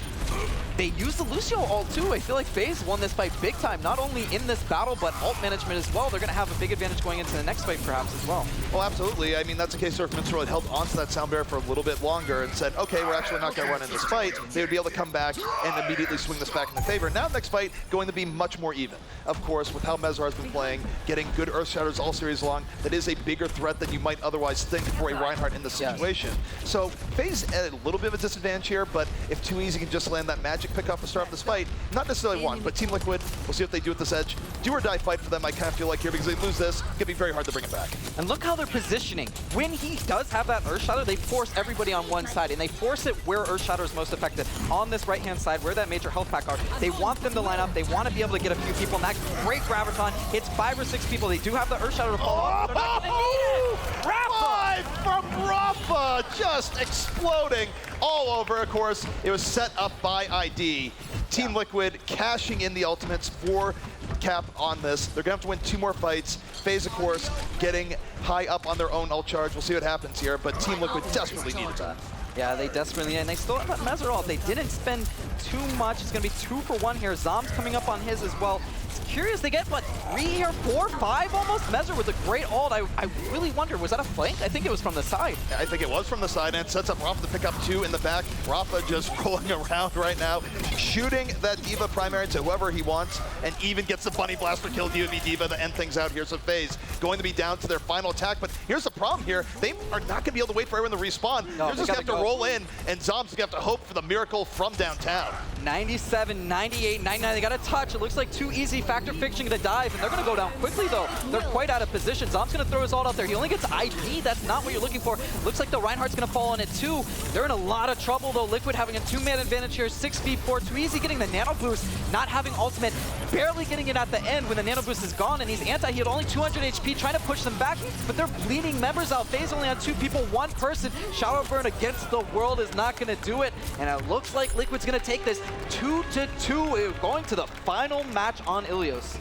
They use the Lucio ult too. I feel like FaZe won this fight big time, not only in this battle, but ult management as well. They're going to have a big advantage going into the next fight perhaps as well. Well, absolutely. I mean, that's a case where if Minstrel had held onto that Sound Barrier for a little bit longer and said, okay, we're actually not going to run in this fight, they would be able to come back and immediately swing this back in their favor. Now, next fight, going to be much more even. Of course, with how Mezar has been playing, getting good Earth Shatters all series long, that is a bigger threat than you might otherwise think for a Reinhardt in this situation. So, FaZe at a little bit of a disadvantage here, but if Too Easy can just land that magic pick off to start off this fight, not necessarily one, but Team Liquid, we'll see what they do with this edge. Do or die fight for them, I kind of feel like here, because they lose this, it's going to be very hard to bring it back. And look how they're positioning. When he does have that Earthshatter, they force everybody on one side, and they force it where Earthshatter is most effective. On this right-hand side, where that major health pack are, they want them to line up, they want to be able to get a few people, and that great Graviton hits 5 or 6 people. They do have the Earthshatter to fall off, they're not going to need it! Rafa! 5 from Rafa, just exploding all over. Of course, it was set up by ID. Team Liquid cashing in the ultimates for Cap on this. They're going to have to win 2 more fights. FaZe, of course, getting high up on their own ult charge. We'll see what happens here, but Team Liquid desperately needed that. Yeah, they desperately, and they still have that Mezar ult. They didn't spend too much. It's going to be 2 for 1 here. Zom's coming up on his as well. It's curious, they get, what, 3 or 4, 5 almost? Mezar with a great ult. I really wonder, was that a flank? I think it was from the side. I think it was from the side, and it sets up Rafa to pick up 2 in the back. Rafa just rolling around right now, shooting that D.Va primary to whoever he wants, and even gets the Bunny Blaster kill D.Va to end things out here. So FaZe going to be down to their final attack, but here's the problem here. They are not going to be able to wait for everyone to respawn. No, they're just going to have to roll in, and Zom's going to have to hope for the miracle from downtown. 97, 98, 99, they got a touch. It looks like Too Easy factor fixing the dive, and they're going to go down quickly, though. They're quite out of position. Zom's going to throw his ult out there. He only gets ID. That's not what you're looking for. Looks like the Reinhardt's going to fall on it, too. They're in a lot of trouble, though. Liquid having a 2-man advantage here, 6v4. Too Easy getting the nano boost, not having ultimate, barely getting it at the end when the nano boost is gone, and he's anti. He had only 200 HP, trying to push them back, but they're bleeding members out. FaZe only on 2 people, 1 person. Shadowburn against the world is not going to do it, and it looks like Liquid's going to take this 2-2, going to the final match on Ilios.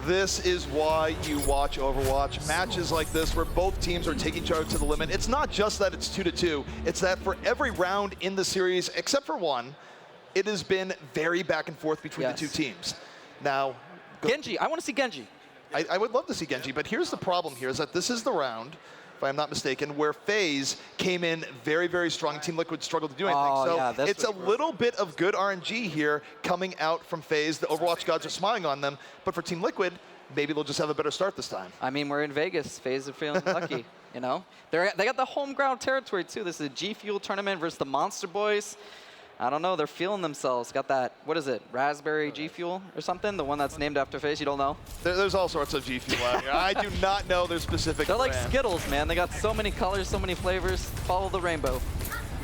This is why you watch Overwatch. Matches like this where both teams are taking charge to the limit. It's not just that it's 2-2. It's that for every round in the series, except for one, it has been very back and forth between the 2 teams. Now, Genji, I want to see Genji. I would love to see Genji, but here's the problem here, is that this is the round, if I'm not mistaken, where FaZe came in very, very strong. Team Liquid struggled to do anything. So it's a little bit of good RNG here coming out from FaZe. The Overwatch gods are smiling on them, but for Team Liquid, maybe they'll just have a better start this time. I mean, we're in Vegas. FaZe are feeling lucky, you know? They got the home ground territory, too. This is a G Fuel tournament versus the Monster Boys. I don't know, they're feeling themselves. Got that, what is it, Raspberry G Fuel or something? The one that's named after FaZe, you don't know? There's all sorts of G Fuel out here. I do not know their specific They're like brand. Skittles, man. They got so many colors, so many flavors. Follow the rainbow.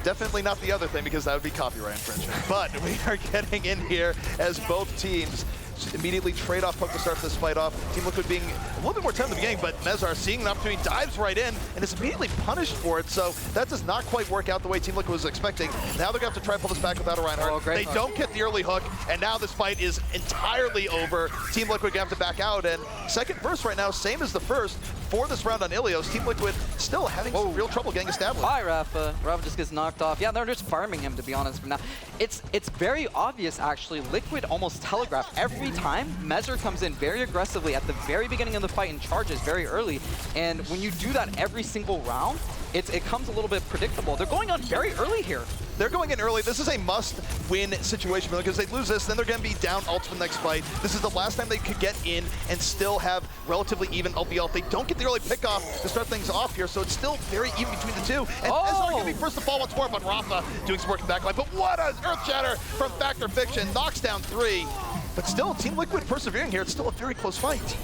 Definitely not the other thing, because that would be copyright infringement. But we are getting in here as both teams immediately trade off poke to start this fight off. Team Liquid being a little bit more time in the beginning, but Mezar seeing an opportunity, dives right in, and is immediately punished for it. So that does not quite work out the way Team Liquid was expecting. Now they're going to have to try and pull this back without a Reinhardt. They don't get the early hook, and now this fight is entirely over. Team Liquid going to have to back out, and second burst right now, same as the first for this round on Ilios. Team Liquid still having some real trouble getting established. Hi, Rafa. Rafa just gets knocked off. Yeah, they're just farming him, to be honest, for now. It's very obvious, actually. Liquid almost telegraphed every time. Mezar comes in very aggressively at the very beginning of the fight and charges very early. And when you do that every single round, it comes a little bit predictable. They're going on very early here. They're going in early. This is a must-win situation because they lose this, then they're going to be down ult for the next fight. This is the last time they could get in and still have relatively even LBL. They don't get the early pickoff to start things off here, so it's still very even between the two. And Ezra going to be first to fall once more, but Rafa doing some work in the backline. But what an Earth Shatter from Factor Fiction. Knocks down 3. But still, Team Liquid persevering here. It's still a very close fight.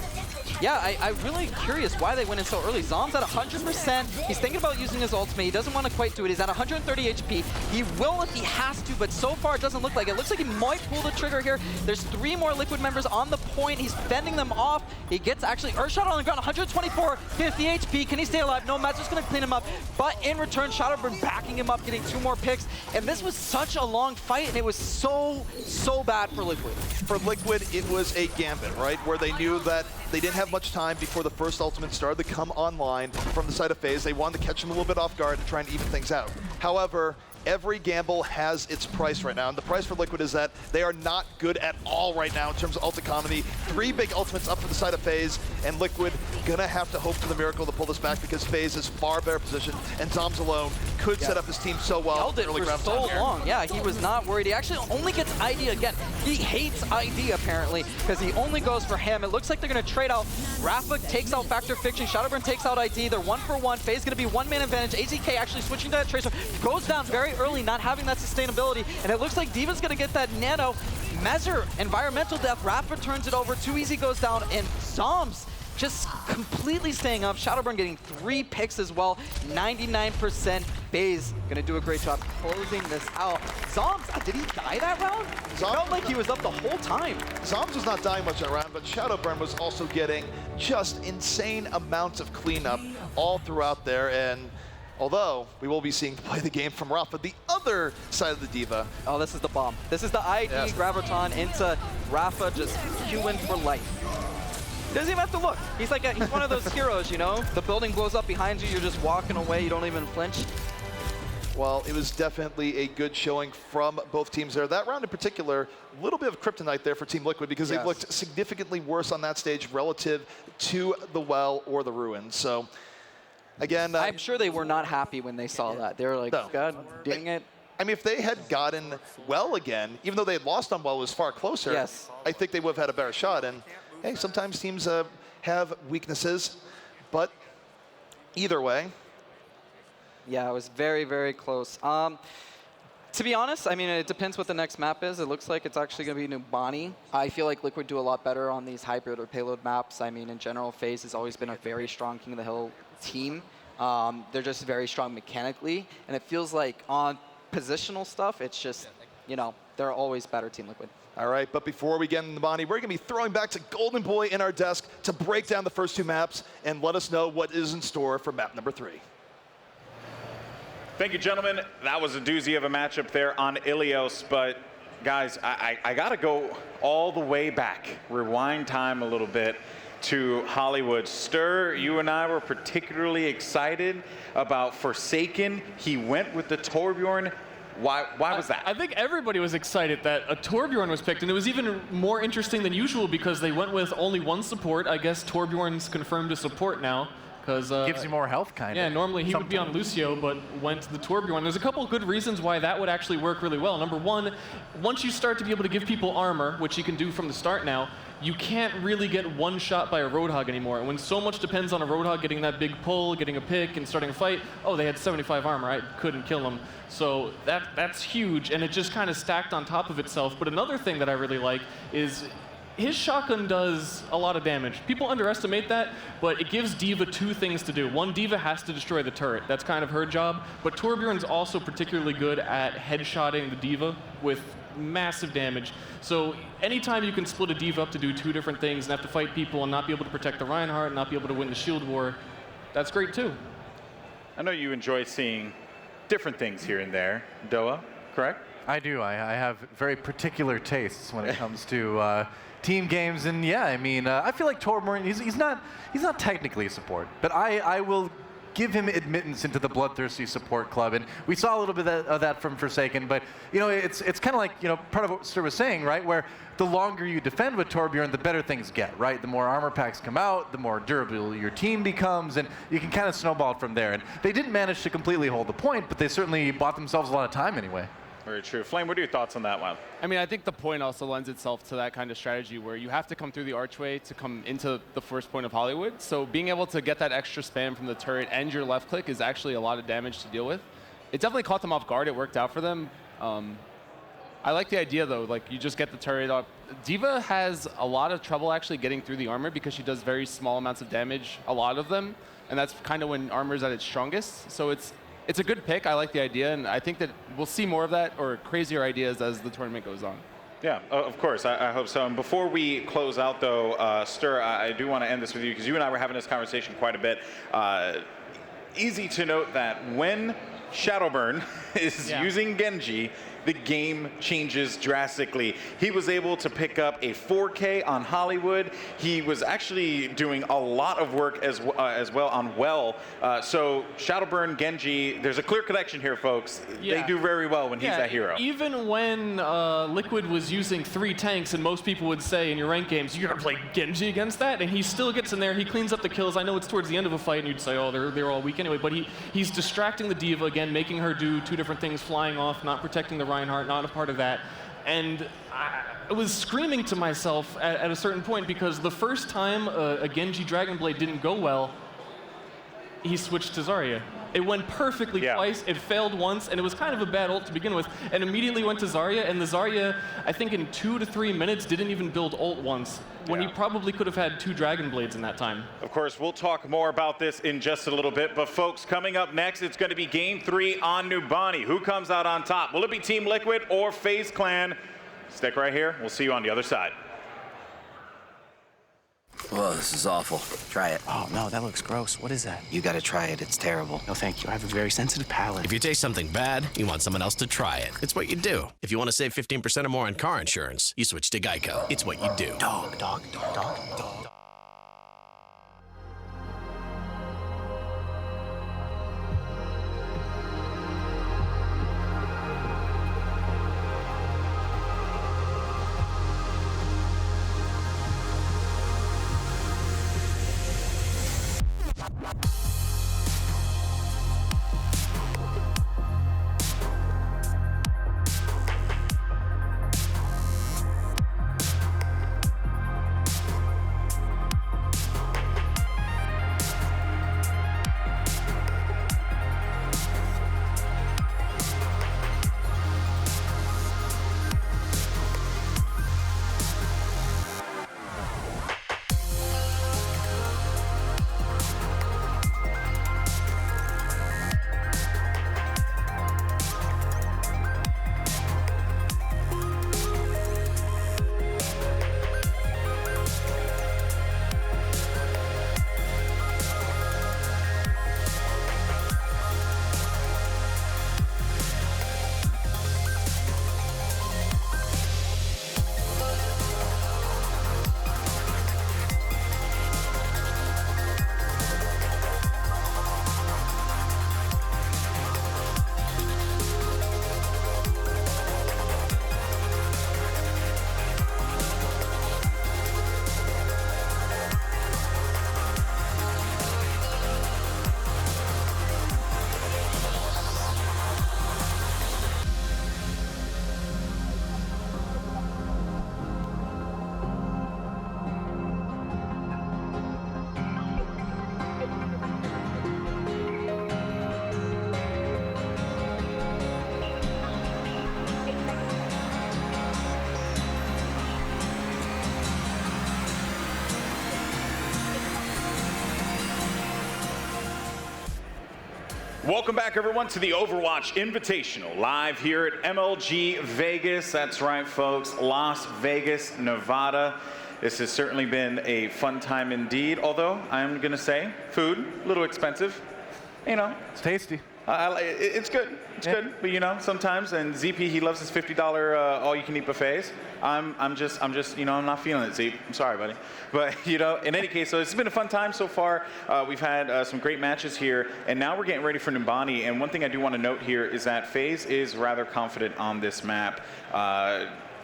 Yeah, I'm really curious why they went in so early. Zom's at 100%. He's thinking about using his ultimate. He doesn't want to quite do it. He's at 130 HP. He will if he has to, but so far it doesn't look like it. It looks like he might pull the trigger here. There's 3 more Liquid members on the point. He's fending them off. He gets actually Earthshot on the ground, 124, 50 HP. Can he stay alive? No, Matt's just going to clean him up. But in return, Shadowburn backing him up, getting 2 more picks. And this was such a long fight, and it was so bad for Liquid. For Liquid, it was a gambit, right? Where they knew that they didn't have much time before the first ultimate started to come online from the side of FaZe. They wanted to catch them a little bit off guard and try and even things out. However, every gamble has its price right now, and the price for Liquid is that they are not good at all right now in terms of ult economy. 3 big ultimates up for the side of FaZe, and Liquid gonna have to hope for the miracle to pull this back because FaZe is far better positioned, and Zoms alone could set up his team so well. Held it for so long. Yeah, he was not worried. He actually only gets ID again. He hates ID apparently because he only goes for him. It looks like they're gonna trade out. Rafa takes out Factor Fiction. Shadowburn takes out ID. They're 1 for 1. FaZe gonna be 1-man advantage. AZK actually switching to that Tracer. Goes down very early, not having that sustainability, and it looks like Diva's gonna get that nano. Mezar, environmental death. Rafa turns it over. Too Easy goes down, and Zoms just completely staying up. Shadowburn getting 3 picks as well. 99%. FaZe gonna do a great job closing this out. Zoms, did he die that round? It felt like he was up the whole time. Zoms was not dying much that round, but Shadowburn was also getting just insane amounts of cleanup all throughout there. And although we will be seeing play the game from Rafa, the other side of the Diva. Oh, this is the bomb. This is the ID Graviton into Rafa, just queuing for life. Doesn't even have to look. He's like he's one of those heroes, you know? The building blows up behind you, you're just walking away, you don't even flinch. Well, it was definitely a good showing from both teams there. That round in particular, a little bit of kryptonite there for Team Liquid because they looked significantly worse on that stage relative to the Well or the Ruins. So, again, I'm sure they were not happy when they saw that. They were like, God dang it. I mean, if they had gotten Well again, even though they had lost on Well, it was far closer, I think they would have had a better shot. And hey, sometimes teams have weaknesses, but either way. Yeah, it was very, very close. To be honest, I mean, it depends what the next map is. It looks like it's actually going to be Numbani. I feel like Liquid do a lot better on these hybrid or payload maps. I mean, in general, FaZe has always been a very strong King of the Hill team. They're just very strong mechanically, and it feels like on positional stuff, it's just, you know, they're always better, Team Liquid. All right, but before we get into Numbani, we're going to be throwing back to Golden Boy in our desk to break down the first 2 maps and let us know what is in store for map number 3. Thank you, gentlemen. That was a doozy of a matchup there on Ilios, but guys, I got to go all the way back, rewind time a little bit to Hollywood. Stir, you and I were particularly excited about Forsaken. He went with the Torbjorn. Why was that? I think everybody was excited that a Torbjorn was picked, and it was even more interesting than usual because they went with only 1 support. I guess Torbjorn's confirmed to support now. Gives you more health, kind of. Yeah, normally he would be on Lucio, but went to the Torbjorn. There's a couple of good reasons why that would actually work really well. Number 1, once you start to be able to give people armor, which you can do from the start now, you can't really get one shot by a Roadhog anymore. And when so much depends on a Roadhog getting that big pull, getting a pick, and starting a fight, oh, they had 75 armor, I couldn't kill them. So that's huge, and it just kind of stacked on top of itself. But another thing that I really like is his shotgun does a lot of damage. People underestimate that, but it gives D.Va 2 things to do. One, D.Va has to destroy the turret. That's kind of her job. But Torbjorn's also particularly good at headshotting the D.Va with massive damage. So anytime you can split a D.Va up to do 2 different things and have to fight people and not be able to protect the Reinhardt and not be able to win the shield war, that's great too. I know you enjoy seeing different things here and there. Doa, correct? I do. I have very particular tastes when it comes to team games, and yeah, I mean, I feel like Torbjorn, he's not technically a support, but I will give him admittance into the bloodthirsty support club, and we saw a little bit of that from Forsaken, but you know, it's kind of like, you know, part of what Sir was saying, right, where the longer you defend with Torbjorn, the better things get, right? The more armor packs come out, the more durable your team becomes, and you can kind of snowball from there. And they didn't manage to completely hold the point, but they certainly bought themselves a lot of time anyway. Very true. Flame, what are your thoughts on that one? I mean, I think the point also lends itself to that kind of strategy where you have to come through the archway to come into the first point of Hollywood. So being able to get that extra spam from the turret and your left click is actually a lot of damage to deal with. It definitely caught them off guard. It worked out for them. I like the idea, though. Like, you just get the turret up. D.Va has a lot of trouble actually getting through the armor because she does very small amounts of damage, a lot of them. And that's kind of when armor's at its strongest. So it's a good pick. I like the idea, and I think that we'll see more of that or crazier ideas as the tournament goes on. Yeah, of course. I hope so. And before we close out, though, Stir, I do want to end this with you because you and I were having this conversation quite a bit. Easy to note that when Shadowburn is using Genji, the game changes drastically. He was able to pick up a 4K on Hollywood. He was actually doing a lot of work as well on Well. So Shadowburn, Genji, there's a clear connection here, folks. They do very well when he's that hero. Even when Liquid was using 3 tanks, and most people would say in your ranked games, you're gonna play Genji against that, and he still gets in there, he cleans up the kills. I know it's towards the end of a fight, and you'd say, oh, they're all weak anyway, but he's distracting the D.Va again, making her do 2 different things, flying off, not protecting the Reinhardt, not a part of that. And I was screaming to myself at a certain point because the first time a Genji Dragon Blade didn't go well, he switched to Zarya. It went perfectly twice, it failed once, and it was kind of a bad ult to begin with, and immediately went to Zarya, and the Zarya, I think in 2 to 3 minutes, didn't even build ult once, when he probably could have had 2 Dragon Blades in that time. Of course, we'll talk more about this in just a little bit, but folks, coming up next, it's going to be Game 3 on Numbani. Who comes out on top? Will it be Team Liquid or FaZe Clan? Stick right here. We'll see you on the other side. Whoa, this is awful. Try it. Oh, no, that looks gross. What is that? You gotta try it. It's terrible. No, thank you. I have a very sensitive palate. If you taste something bad, you want someone else to try it. It's what you do. If you want to save 15% or more on car insurance, you switch to Geico. It's what you do. Dog, dog, dog, dog, dog. Welcome back, everyone, to the Overwatch Invitational, live here at MLG Vegas. That's right, folks, Las Vegas, Nevada. This has certainly been a fun time indeed, although I'm going to say food, a little expensive. You know. It's tasty. It's good. It's good. But, you know, sometimes, and ZP, he loves his $50 all-you-can-eat buffets. I'm just, you know, I'm not feeling it, Zeke. I'm sorry, buddy. But, you know, in any case, so it's been a fun time so far. We've had some great matches here, and now we're getting ready for Numbani. And one thing I do want to note here is that FaZe is rather confident on this map.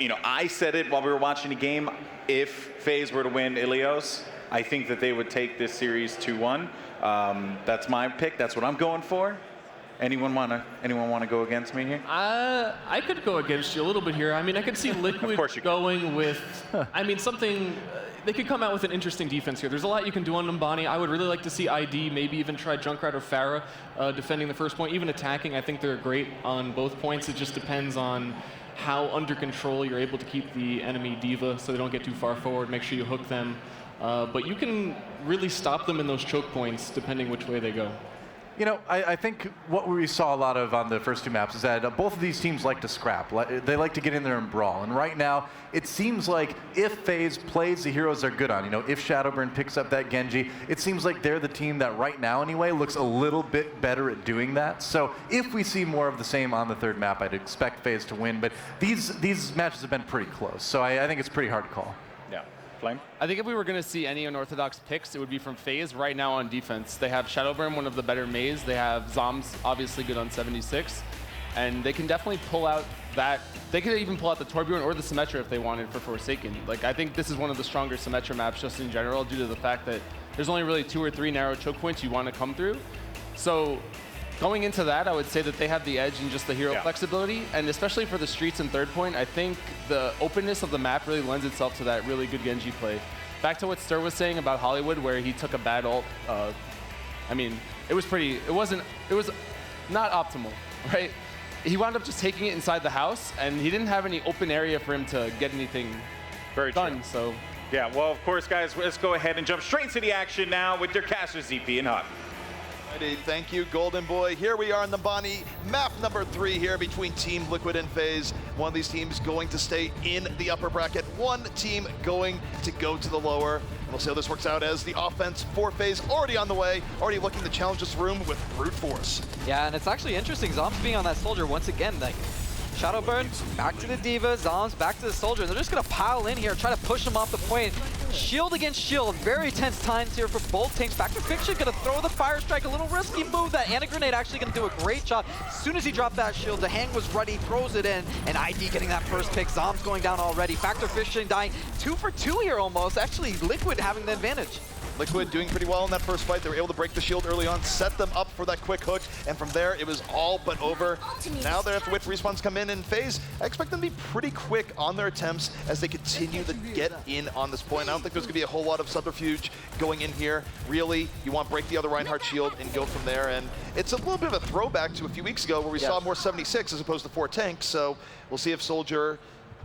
You know, I said it while we were watching the game. If FaZe were to win Ilios, I think that they would take this series 2-1. That's my pick. That's what I'm going for. Anyone wanna go against me here? I could go against you a little bit here. I mean, I could see Liquid going with, I mean, something, they could come out with an interesting defense here. There's a lot you can do on Numbani. I would really like to see ID, maybe even try Junkrat or Pharah defending the first point, even attacking. I think they're great on both points. It just depends on how under control you're able to keep the enemy D.Va so they don't get too far forward. Make sure you hook them. But you can really stop them in those choke points depending which way they go. You know, I think what we saw a lot of on the first two maps is that both of these teams like to scrap. They like to get in there and brawl. And right now, it seems like if FaZe plays the heroes they're good on, you know, if Shadowburn picks up that Genji, it seems like they're the team that right now anyway looks a little bit better at doing that. So if we see more of the same on the third map, I'd expect FaZe to win. But these matches have been pretty close. So I think it's pretty hard to call. Yeah. Flame? I think if we were going to see any unorthodox picks, it would be from FaZe right now on defense. They have Shadowburn, one of the better Maze. They have Zoms, obviously good on 76. And they can definitely pull out that. They could even pull out the Torbjorn or the Symmetra if they wanted for Forsaken. Like, I think this is one of the stronger Symmetra maps just in general due to the fact that there's only really 2 or 3 narrow choke points you want to come through. So going into that, I would say that they have the edge in just the hero flexibility, and especially for the streets and third point, I think the openness of the map really lends itself to that really good Genji play. Back to what Stir was saying about Hollywood, where he took a bad ult. I mean, it was not optimal, right? He wound up just taking it inside the house, and he didn't have any open area for him to get anything done. So, yeah, well, of course, guys, let's go ahead and jump straight into the action now with your caster ZP and Hut. Thank you, Golden Boy. Here we are in the Numbani, map number 3 here between Team Liquid and FaZe. One of these teams going to stay in the upper bracket. One team going to go to the lower. And we'll see how this works out as the offense for FaZe already on the way, already looking to challenge this room with brute force. Yeah, and it's actually interesting. Zombs being on that soldier once again. Like, Shadowburn, back to the D.Va, Zombs, back to the soldier. They're just going to pile in here, try to push them off the point. Shield against shield, very tense times here for both tanks. Factor Fiction going to throw the Fire Strike, a little risky move. That Anti-Grenade actually going to do a great job. As soon as he dropped that shield, the hang was ready, throws it in, and ID getting that first pick. Zombs going down already. Factor Fiction dying 2 for 2 here almost. Actually, Liquid having the advantage. Liquid doing pretty well in that first fight. They were able to break the shield early on, set them up for that quick hook, and from there it was all but over. Now they have to wait for respawns come in, and FaZe, I expect them to be pretty quick on their attempts as they continue to get in on this point. I don't think there's going to be a whole lot of subterfuge going in here. Really, you want to break the other Reinhardt shield and go from there, and it's a little bit of a throwback to a few weeks ago where we saw more 76 as opposed to 4 tanks, so we'll see if Soldier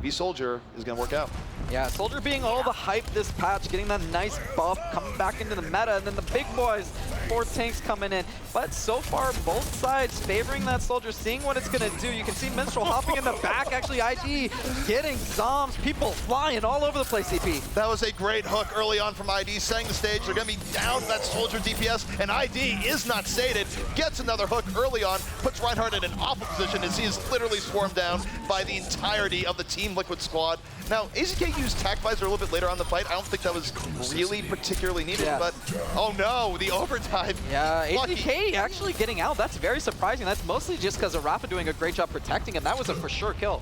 is going to work out. Yeah, Soldier being all the hype this patch, getting that nice buff, coming back into the meta, and then the big boys, 4 tanks coming in. But so far, both sides favoring that Soldier, seeing what it's going to do. You can see Minstrel hopping in the back, actually ID getting Zombs, people flying all over the place, CP. That was a great hook early on from ID, setting the stage. They're going to be down that Soldier DPS, and ID is not sated. Gets another hook early on, puts Reinhardt in an awful position as he is literally swarmed down by the entirety of the Team Liquid squad. Now, AZK used Tac Visor a little bit later on the fight. I don't think that was really particularly needed, but oh no, the overtime. Yeah, AZK actually getting out. That's very surprising. That's mostly just because of Rafa doing a great job protecting him. That was a for sure kill.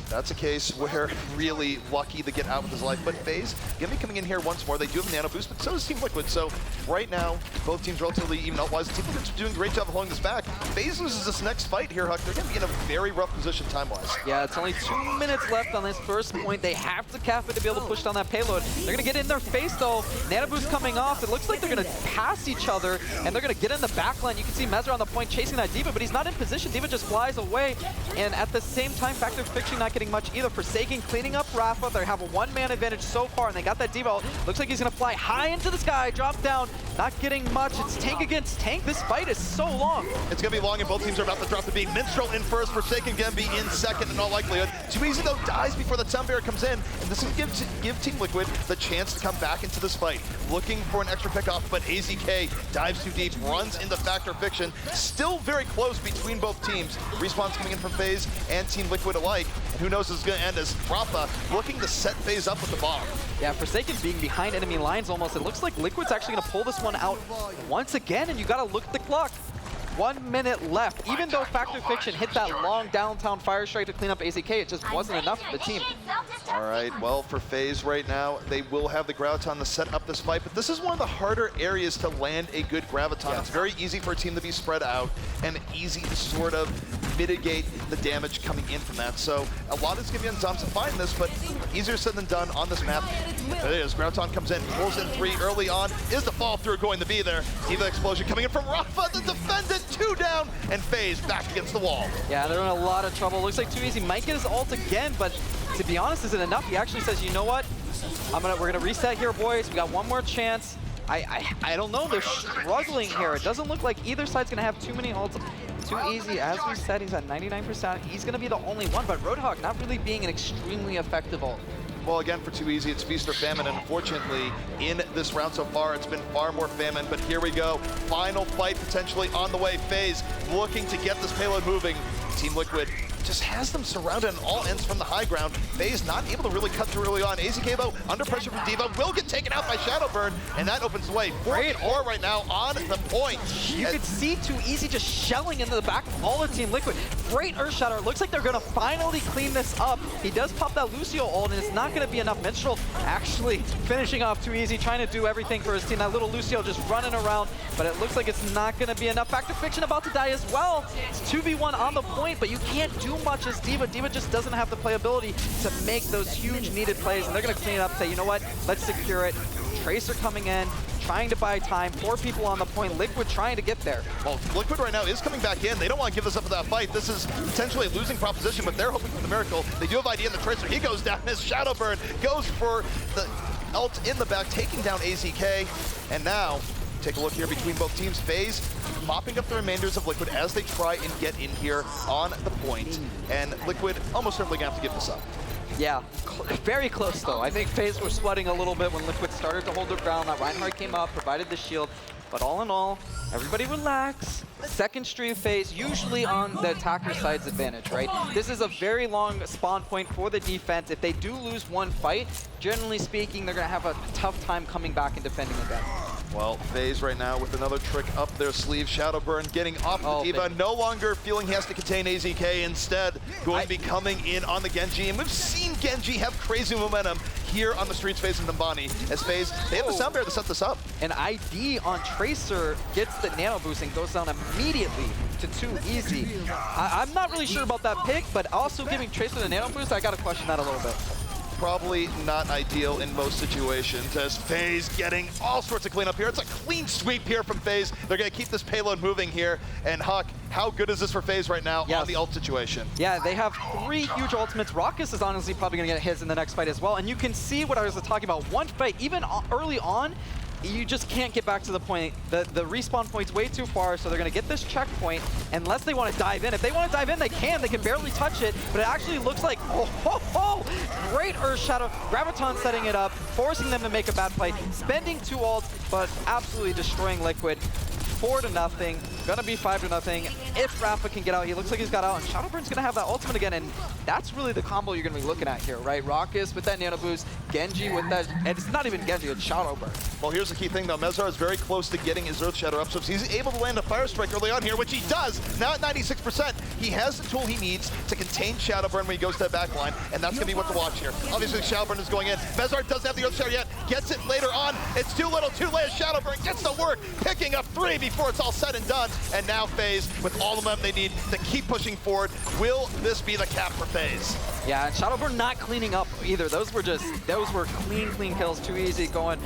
That's a case where really lucky to get out with his life. But FaZe, Gimme coming in here once more. They do have a nano boost, but so does Team Liquid. So right now, both teams relatively even out-wise. Team Liquid's doing a great job of holding this back. FaZe loses this next fight here, Huck. They're going to be in a very rough position time-wise. Yeah, it's only 2 minutes left on this first point. They have to cap it to be able to push down that payload. They're going to get in their face, though. Nano boost coming off. It looks like they're going to pass each other, and they're going to get in the backline. You can see Mezra on the point chasing that D.Va, but he's not in position. D.Va just flies away, and at the same time, Factor Fiction not getting getting much either. Forsaken cleaning up Rafa. They have a one-man advantage so far, and they got that Diva. Looks like he's going to fly high into the sky, drop down, not getting much. It's tank against tank. This fight is so long. It's going to be long, and both teams are about to drop the beat. Minstrel in first, Forsaken going to be in second in all likelihood. Too Easy, though, dies before the Sound Barrier comes in, and this will give Team Liquid the chance to come back into this fight. Looking for an extra pickoff, but AZK dives too deep, runs into Factor Fiction. Still very close between both teams. Respawns coming in from FaZe and Team Liquid alike. And who knows this is going to end as Rafa looking to set FaZe up with the bomb. Yeah, Forsaken being behind enemy lines almost. It looks like Liquid's actually going to pull this one out once again, and you got to look at the clock. 1 minute left. Even though Factor Fiction hit that long downtown fire strike to clean up AZK, it just wasn't enough for the team. All right, well, for FaZe right now, they will have the Graviton to set up this fight, but this is one of the harder areas to land a good Graviton. It's very easy for a team to be spread out and easy to sort of mitigate the damage coming in from that. So a lot is going to be on Zombs to find this, but easier said than done on this map. There it is. Graviton comes in, pulls in 3 early on. Is the fall through going to be there? Diva explosion coming in from Rafa to defend it. 2 down, and FaZe back against the wall. Yeah, they're in a lot of trouble. Looks like Too Easy might get his ult again, but to be honest, is it enough? He actually says, you know what? We're gonna reset here, boys. We got one more chance. I don't know. They're struggling here. It doesn't look like either side's gonna have too many ults. Too Easy, as we said, he's at 99%. He's gonna be the only one, but Roadhog not really being an extremely effective ult. Well, again, for Too Easy, it's feast or famine, and unfortunately, in this round so far, it's been far more famine, but here we go. Final fight potentially on the way. FaZe looking to get this payload moving. Team Liquid just has them surrounded on all ends from the high ground. FaZe not able to really cut through early on. AZK, though, under pressure from Diva, will get taken out by Shadowburn, and that opens the way. 4-4 right now on the point. You could see Too Easy just shelling into the back of all of Team Liquid. Great Earth Shatter. It looks like they're going to finally clean this up. He does pop that Lucio ult, and it's not going to be enough. Minstrel actually finishing off Too Easy, trying to do everything for his team. That little Lucio just running around, but it looks like it's not going to be enough. Factor Fiction about to die as well. It's 2v1 on the point, but you can't do much as Diva. Diva just doesn't have the playability to make those huge needed plays, and they're going to clean it up, say, you know what, let's secure it. Tracer coming in, trying to buy time, 4 people on the point, Liquid trying to get there. Well, Liquid right now is coming back in. They don't want to give this up for that fight. This is potentially a losing proposition, but they're hoping for the miracle. They do have ID in the Tracer. He goes down as Shadowburn goes for the ult in the back, taking down AZK, and now take a look here between both teams. FaZe mopping up the remainders of Liquid as they try and get in here on the point. And Liquid almost certainly going to have to give this up. Yeah, very close though. I think FaZe were sweating a little bit when Liquid started to hold their ground. That Reinhardt came up, provided the shield. But all in all, everybody relax. Second stream phase, usually on the attacker side's advantage, right? This is a very long spawn point for the defense. If they do lose one fight, generally speaking, they're going to have a tough time coming back and defending again. Well, FaZe right now with another trick up their sleeve. Shadowburn getting off the Diva, no longer feeling he has to contain AZK, instead going to be coming in on the Genji. And we've seen Genji have crazy momentum here on the streets facing Numbani. As FaZe, they have the Sound Barrier to set this up. An ID on Tracer gets the nano boost and goes down immediately to Too Easy. I'm not really sure about that pick, but also giving Tracer the nano boost, I got to question that a little bit. Probably not ideal in most situations, as FaZe getting all sorts of cleanup here. It's a clean sweep here from FaZe. They're going to keep this payload moving here. And Huck, how good is this for FaZe right now on the ult situation? Yeah, they have 3 huge ultimates. Raucus is honestly probably going to get his in the next fight as well. And you can see what I was talking about. One fight, even early on, you just can't get back to the point. The respawn point's way too far, so they're going to get this checkpoint unless they want to dive in. If they want to dive in, they can. They can barely touch it, but it actually looks like, great Earth Shadow. Graviton setting it up, forcing them to make a bad play, spending 2 ults, but absolutely destroying Liquid. 4-0, gonna be 5-0. If Rafa can get out, he looks like he's got out, and Shadowburn's gonna have that ultimate again, and that's really the combo you're gonna be looking at here, right? Raucus with that nano boost, Genji with that, and it's not even Genji, it's Shadowburn. Well, here's the key thing though, Mezar is very close to getting his Earth Shatter up, so if he's able to land a Fire Strike early on here, which he does, now at 96%, he has the tool he needs to contain Shadowburn when he goes to that back line, and that's gonna be what to watch here. Obviously, Shadowburn is going in. Mezar doesn't have the Earth Shatter yet, gets it later on. It's too little, too late. Shadowburn gets to work, picking up 3 before it's all said and done, and now FaZe, with all the momentum they need to keep pushing forward. Will this be the cap for FaZe? Yeah, and Shadowburn not cleaning up either. Those were clean kills. Too Easy going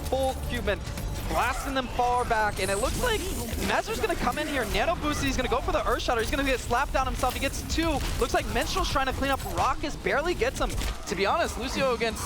full human blasting them far back, and it looks like Mezer's gonna come in here. Nano Boost, he's gonna go for the Earth Shatter. He's gonna get slapped down himself. He gets 2. Looks like Minstrel's trying to clean up. Raucous barely gets him. To be honest, Lucio against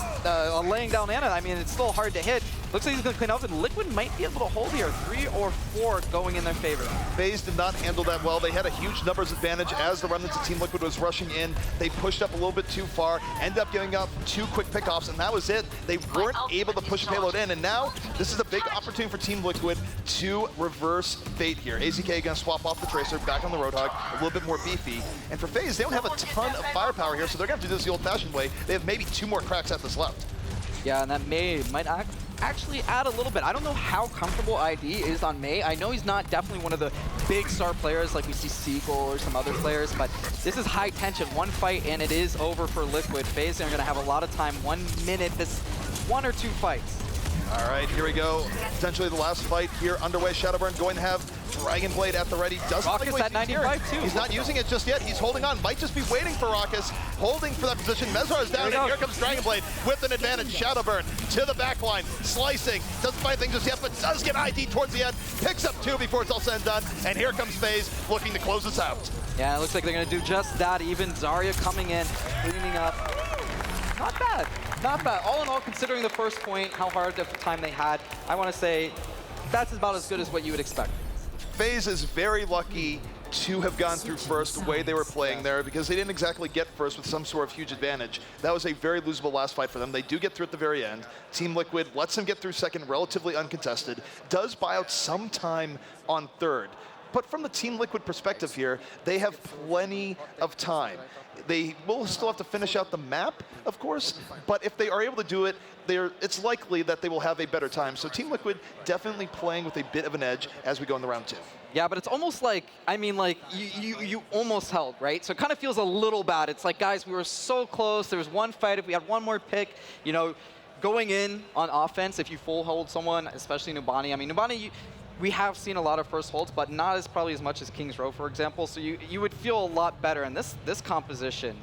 laying down Ana, I mean, it's still hard to hit. Looks like he's gonna clean up, and Liquid might be able to hold here. 3 or 4 going in their favor. FaZe did not handle that well. They had a huge numbers advantage as the remnants of Team Liquid was rushing in. They pushed up a little bit too far, ended up giving up 2 quick pickoffs, and that was it. They weren't able to push a payload in, and now this is a big opportunity for Team Liquid to reverse fate here. AZK gonna swap off the Tracer, back on the Roadhog, a little bit more beefy. And for FaZe, they don't have a ton of firepower here, so they're gonna have to do this the old-fashioned way. They have maybe 2 more cracks at this left. Yeah, and that might actually add a little bit. I don't know how comfortable ID is on May. I know he's not definitely one of the big star players like we see Seagull or some other players, but this is high tension. 1 fight and it is over for Liquid. FaZe are going to have a lot of time. 1 minute, this 1 or 2 fights. All right, here we go. Potentially the last fight here underway. Shadowburn going to have Dragon Blade at the ready. Doesn't Raucous at 95 too. He's not using it just yet. He's holding on. Might just be waiting for Raucous. Holding for that position. Mezar is down, and here comes Dragon Blade with an advantage. Shadowburn to the back line. Slicing. Doesn't find things just yet, but does get ID towards the end. Picks up 2 before it's all said and done. And here comes FaZe looking to close this out. Yeah, it looks like they're going to do just that. Even Zarya coming in, cleaning up. Not bad. Not bad. All in all, considering the first point, how hard of a time they had, I want to say that's about as good as what you would expect. FaZe is very lucky to have gone through first the way they were playing there, because they didn't exactly get first with some sort of huge advantage. That was a very losable last fight for them. They do get through at the very end. Team Liquid lets them get through second relatively uncontested, does buy out some time on third. But from the Team Liquid perspective here, they have plenty of time. They will still have to finish out the map, of course, but if they are able to do it, it's likely that they will have a better time. So Team Liquid definitely playing with a bit of an edge as we go in the round 2. Yeah, but it's almost like, I mean, like, you almost held, right? So it kind of feels a little bad. It's like, guys, we were so close. There was 1 fight. If we had 1 more pick, you know, going in on offense, if you full hold someone, especially Numbani. I mean, Numbani, we have seen a lot of first holds, but not as probably as much as King's Row, for example. So you would feel a lot better. And this composition,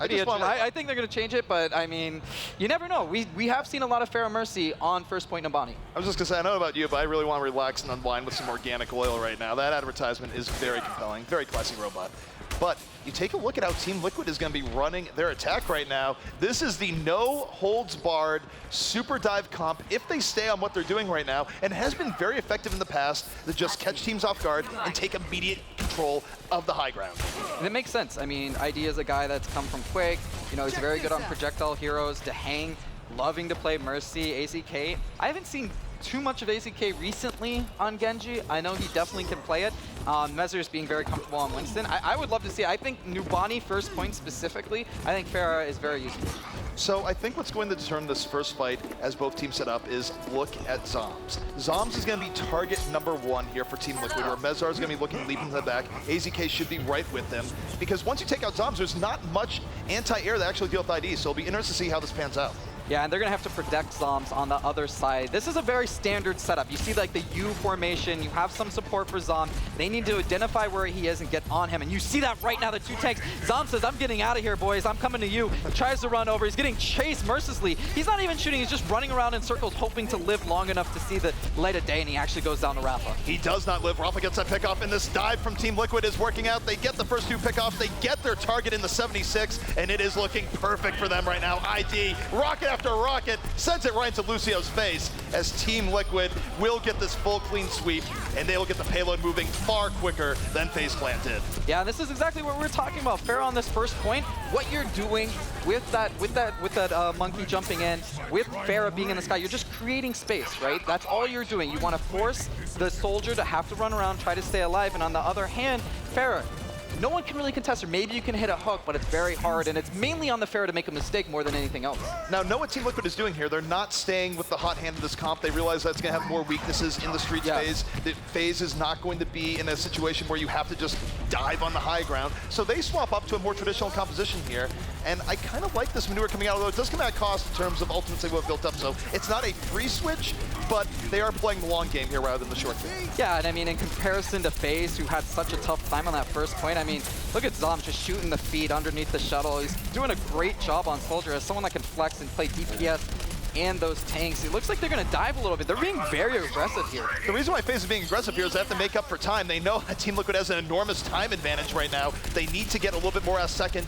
I think they're going to change it, but I mean, you never know. We have seen a lot of Pharah Mercy on first point Numbani. I was just going to say, I know about you, but I really want to relax and unwind with some organic oil right now. That advertisement is very compelling, very classy robot. But you take a look at how Team Liquid is going to be running their attack right now. This is the no-holds-barred super dive comp if they stay on what they're doing right now, and has been very effective in the past to just catch teams off guard and take immediate control of the high ground. And it makes sense. I mean, ID is a guy that's come from Quake. You know, he's very good on projectile heroes, to hang, loving to play Mercy, AZK. I haven't seen too much of AZK recently on Genji. I know he definitely can play it. Mezer's being very comfortable on Winston. I would love to see, I think Numbani first point specifically, I think Pharah is very useful. So I think what's going to determine this first fight, as both teams set up, is look at Zombs. Zombs is going to be target number 1 here for Team Liquid, where Mezar is going to be looking, leaping to the back. AZK should be right with them, because once you take out Zombs, there's not much anti-air that actually deal with ID, so it'll be interesting to see how this pans out. Yeah, and they're going to have to protect Zombs on the other side. This is a very standard setup. You see like the U formation, you have some support for Zom. They need to identify where he is and get on him. And you see that right now, the 2 tanks. Zom says, I'm getting out of here, boys. I'm coming to you. Tries to run over. He's getting chased mercilessly. He's not even shooting. He's just running around in circles, hoping to live long enough to see the light of day, and he actually goes down to Rafa. He does not live. Rafa gets that pickoff, and this dive from Team Liquid is working out. They get the first 2 pickoffs. They get their target in the 76, and it is looking perfect for them right now. ID, rocket after rocket, sends it right into Lucio's face as Team Liquid will get this full clean sweep, and they will get the payload moving far quicker than FaZe Clan did. Yeah, this is exactly what we're talking about. Pharah on this first point, what you're doing with that monkey jumping in, with Pharah being in the sky, you're just creating space, right? That's all you're doing. You want to force the soldier to have to run around, try to stay alive, and on the other hand, Pharah, no one can really contest her. Maybe you can hit a hook, but it's very hard, and it's mainly on the Pharah to make a mistake more than anything else. Now, know what Team Liquid is doing here. They're not staying with the hot hand of this comp. They realize that's going to have more weaknesses in the streets phase. The phase is not going to be in a situation where you have to just dive on the high ground. So they swap up to a more traditional composition here, and I kind of like this maneuver coming out, although it does come at cost in terms of ultimates they will have built up. So it's not a free switch, but they are playing the long game here rather than the short game. Yeah, and I mean, in comparison to FaZe, who had such a tough time on that first point, I mean, look at Zom just shooting the feed underneath the shuttle. He's doing a great job on Soldier as someone that can flex and play DPS and those tanks. It looks like they're going to dive a little bit. They're being very aggressive here. The reason why FaZe is being aggressive here is they have to make up for time. They know that Team Liquid has an enormous time advantage right now. They need to get a little bit more a second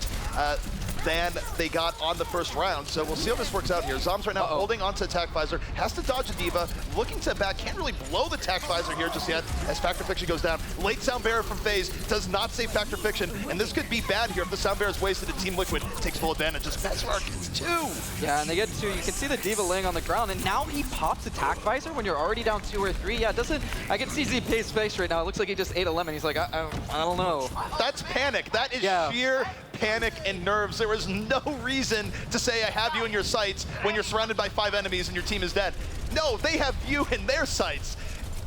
than they got on the first round. So we'll see how this works out here. Zombs right now holding onto attack visor, has to dodge a diva, looking to back, can't really blow the attack visor here just yet as Factor Fiction goes down. Late sound barrier from FaZe does not save Factor Fiction, and this could be bad here if the sound barrier is wasted and Team Liquid takes full advantage. As Mesvar gets 2. Yeah, and they get 2. You can see the diva laying on the ground, and now he pops attack visor when you're already down 2 or 3. Yeah, it doesn't. I can see ZP's face right now. It looks like he just ate a lemon. He's like, I don't know. That's panic. That is sheer panic and nerves. There is no reason to say I have you in your sights when you're surrounded by 5 enemies and your team is dead. No, they have you in their sights.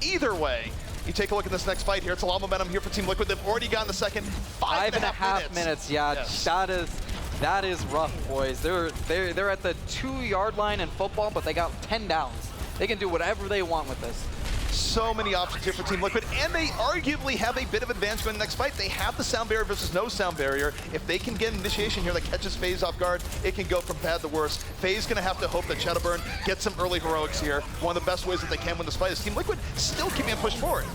Either way, you take a look at this next fight here. It's a lot of momentum here for Team Liquid. They've already gotten the second 5.5 minutes. Yeah, yes. that is rough, boys. They're at the 2-yard line in football, but they got 10 downs. They can do whatever they want with this. So many options here for Team Liquid, and they arguably have a bit of advantage going the next fight. They have the sound barrier versus no sound barrier. If they can get an initiation here that catches FaZe off guard, it can go from bad to worse. FaZe gonna have to hope that Shadowburn gets some early heroics here. One of the best ways that they can win this fight is Team Liquid still keeping a push forward.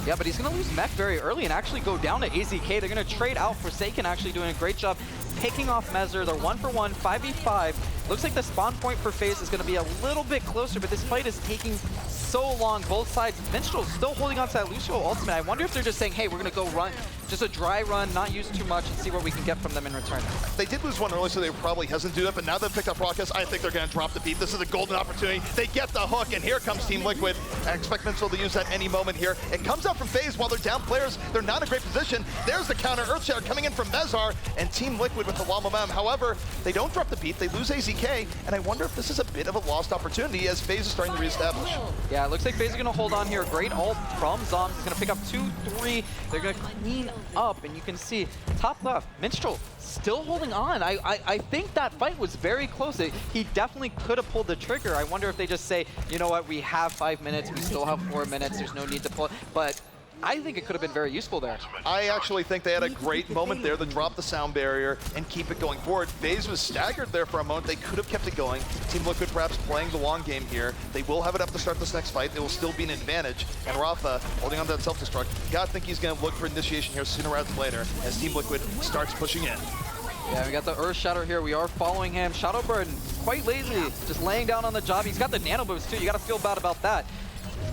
Yeah, but he's gonna lose mech very early and actually go down to AZK. They're gonna trade out. Forsaken actually doing a great job picking off Mezzer. They're 1-for-1, 5v5. Looks like the spawn point for FaZe is gonna be a little bit closer, but this fight is taking so long, both sides. Minstrel still holding on to that Lucio ultimate. I wonder if they're just saying, hey, we're gonna go run, just a dry run, not use too much, and see what we can get from them in return. They did lose one early, so they probably hesitant to do that, but now they've picked up Raucus, I think they're gonna drop the beat. This is a golden opportunity. They get the hook, and here comes Team Liquid. I expect Minstrel to use that any moment here. It comes out from FaZe while they're down players. They're not in a great position. There's the counter, Earthshatter coming in from Mezar, and Team Liquid with the long momentum. However, they don't drop the beat, they lose AZK, and I wonder if this is a bit of a lost opportunity as FaZe is starting to reestablish. Yeah, it looks like FaZe are gonna hold on here. Great ult from Zombs. He's gonna pick up 2, 3. They're gonna clean up, and you can see top left, Minstrel still holding on. I think that fight was very close. He definitely could have pulled the trigger. I wonder if they just say, you know what, we have 5 minutes, we still have 4 minutes, there's no need to pull it. But I think it could have been very useful there. I actually think they had a great moment there to drop the sound barrier and keep it going forward. FaZe was staggered there for a moment. They could have kept it going. Team Liquid perhaps playing the long game here. They will have it up to start this next fight. It will still be an advantage. And Rafa holding on to that self-destruct. Gotta think he's gonna look for initiation here sooner rather than later as Team Liquid starts pushing in. Yeah, we got the Earth Shatter here. We are following him. Shadowburn, quite lazy, just laying down on the job. He's got the nano boost too. You gotta feel bad about that.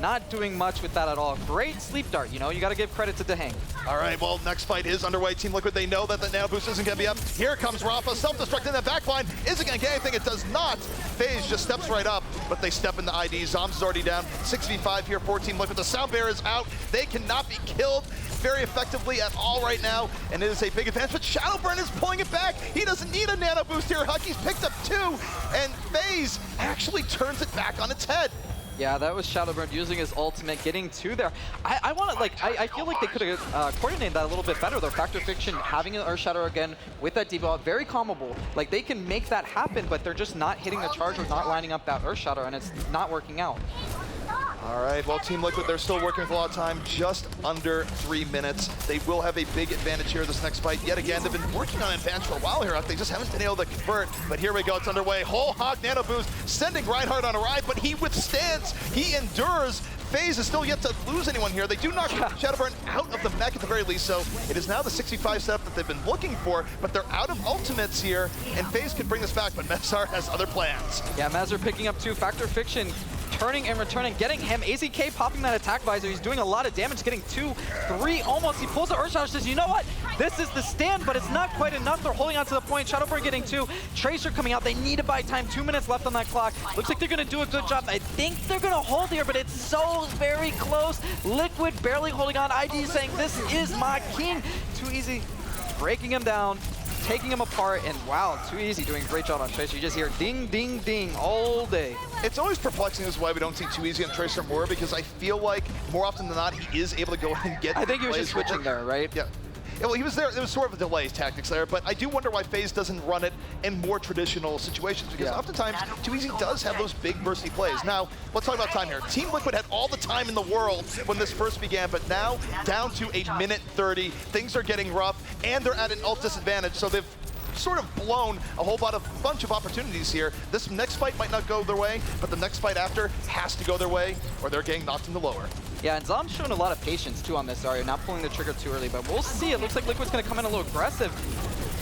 Not doing much with that at all. Great sleep dart, you know, you gotta give credit to Dehang. All right, well, next fight is underway. Team Liquid, they know that the nano boost isn't gonna be up. Here comes Rafa, self-destruct in the backline. Is it gonna get anything? It does not. FaZe just steps right up, but they step in the ID. Zombs is already down. 6v5 here for Team Liquid. The sound barrier is out. They cannot be killed very effectively at all right now, and it is a big advance, but Shadowburn is pulling it back. He doesn't need a nano boost here. Hucky's picked up 2, and FaZe actually turns it back on its head. Yeah, that was Shadowburn using his ultimate, getting 2 there. I want to, like, I feel like they could have coordinated that a little bit better, though. Factor Fiction having an Earth Shatter again with that D.Va, very calmable. Like, they can make that happen, but they're just not hitting the charge or not lining up that Earth Shatter, and it's not working out. All right, well, Team Liquid, they're still working with a lot of time, just under 3 minutes. They will have a big advantage here this next fight. Yet again, they've been working on advantage for a while here. They just haven't been able to convert, but here we go, it's underway. Whole hog nano boost, sending Reinhardt on a ride, but he withstands, he endures. FaZe is still yet to lose anyone here. They do knock Shadowburn out of the mech at the very least, so it is now the 65 setup that they've been looking for, but they're out of ultimates here, and FaZe could bring this back, but Mezar has other plans. Yeah, Mezar picking up 2, Factor Fiction turning and returning, getting him. AZK popping that attack visor. He's doing a lot of damage, getting 2, 3 almost. He pulls the Earthshatter, says, you know what? This is the stand, but it's not quite enough. They're holding on to the point. Shadowburn getting 2. Tracer coming out. They need to buy time. 2 minutes left on that clock. Looks like they're going to do a good job. I think they're going to hold here, but it's so very close. Liquid barely holding on. ID saying, this is my king. Too easy. Breaking him down, taking him apart, and wow, Too Easy doing a great job on Tracer. You just hear ding, ding, ding all day. It's always perplexing as to why we don't see Too Easy on Tracer more, because I feel like more often than not, he is able to go and get I think he was just switching there, right? Yeah. Yeah, well, he was there. There was sort of a delay tactics there, but I do wonder why FaZe doesn't run it in more traditional situations, because oftentimes Too Easy does have those big bursty plays. Now, let's talk about time here. Team Liquid had all the time in the world when this first began, but now down to 1 minute 30. Things are getting rough, and they're at an ult disadvantage, so they've sort of blown a bunch of opportunities here. This next fight might not go their way, but the next fight after has to go their way, or they're getting knocked into lower. Yeah, and Zom's showing a lot of patience too on this Zarya, not pulling the trigger too early, but we'll see. It looks like Liquid's gonna come in a little aggressive.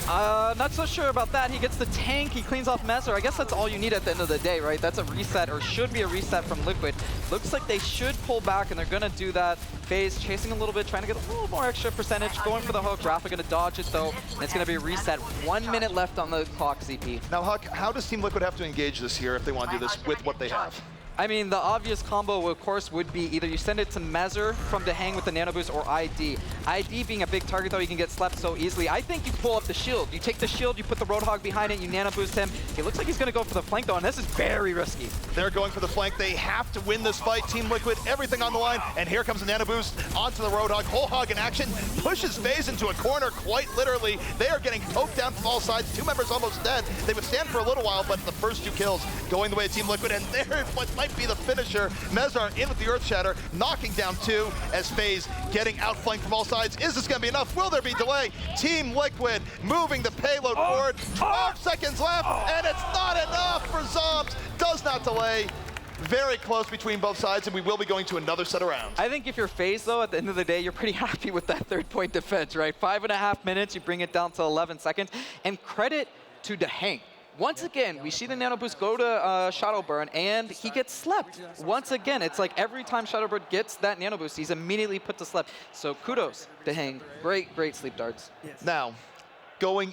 Not so sure about that. He gets the tank, he cleans off Messer. I guess that's all you need at the end of the day, right? That's a reset, or should be a reset from Liquid. Looks like they should pull back, and they're gonna do that. FaZe chasing a little bit, trying to get a little more extra percentage, going for the hook. Rafa gonna dodge it though, and it's gonna be a reset. 1 minute left on the clock, ZP. Now, Huck, how does Team Liquid have to engage this here if they want to do this with what they have? I mean, the obvious combo, of course, would be either you send it to Mezzer from Dehang with the Nano Boost, or ID. ID being a big target, though, you can get slept so easily. I think you pull up the shield. You take the shield, you put the Roadhog behind it, you Nano Boost him. It looks like he's going to go for the flank, though, and this is very risky. They're going for the flank. They have to win this fight. Team Liquid, everything on the line, and here comes the Nano Boost onto the Roadhog. Whole Hog in action, pushes FaZe into a corner, quite literally. They are getting poked down from all sides. 2 members almost dead. They would stand for a little while, but the first 2 kills going the way of Team Liquid, and there what might be the finisher. Mezar in with the Earth Shatter, knocking down 2 as FaZe getting outflanked from all sides. Is this going to be enough? Will there be delay? Team Liquid moving the payload forward. 12 seconds left, and it's not enough for Zombs. Does not delay. Very close between both sides, and we will be going to another set of rounds. I think if you're FaZe, though, at the end of the day, you're pretty happy with that 3rd-point defense, right? 5.5 minutes, you bring it down to 11 seconds. And credit to Dehang. Once again, we see the Nano Boost go to Shadowburn, and he gets slept. Once again, it's like every time Shadowburn gets that Nano Boost, he's immediately put to sleep. So kudos to Hang. Great, great sleep darts. Now, going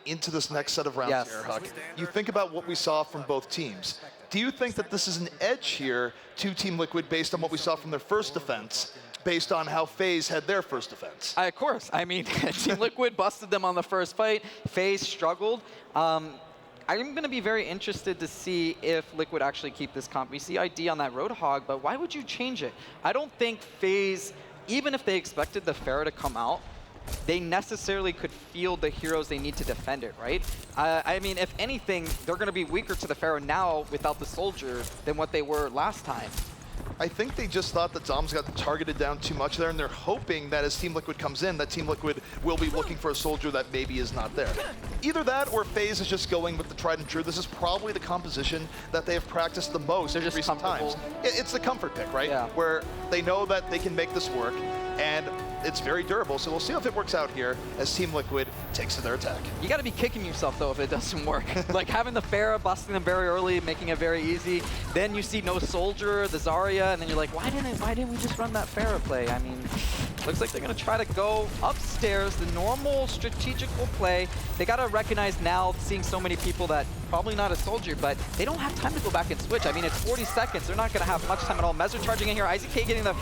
into this next set of rounds here, Huck, you think about what we saw from both teams. Do you think that this is an edge here to Team Liquid based on what we saw from their first defense, based on how FaZe had their first defense? Of course. I mean, Team Liquid busted them on the first fight. FaZe struggled. I'm going to be very interested to see if Liquid actually keep this comp. We see ID on that Roadhog, but why would you change it? I don't think FaZe, even if they expected the Pharah to come out, they necessarily could field the heroes they need to defend it, right? I mean, if anything, they're going to be weaker to the Pharah now without the Soldier than what they were last time. I think they just thought that Zoms got targeted down too much there, and they're hoping that as Team Liquid comes in, that Team Liquid will be looking for a Soldier that maybe is not there. Either that, or FaZe is just going with the tried and true. This is probably the composition that they have practiced the most in recent times. It's the comfort pick, right? Yeah. Where they know that they can make this work, and it's very durable, so we'll see if it works out here as Team Liquid takes to their attack. You got to be kicking yourself, though, if it doesn't work. Like having the Pharah, busting them very early, making it very easy. Then you see no Soldier, the Zarya, and then you're like, why didn't we just run that Pharah play? I mean, looks like they're going to try to go upstairs, the normal strategical play. They got to recognize now, seeing so many people, that probably not a Soldier, but they don't have time to go back and switch. I mean, it's 40 seconds. They're not going to have much time at all. Mezzer charging in here. IZK getting the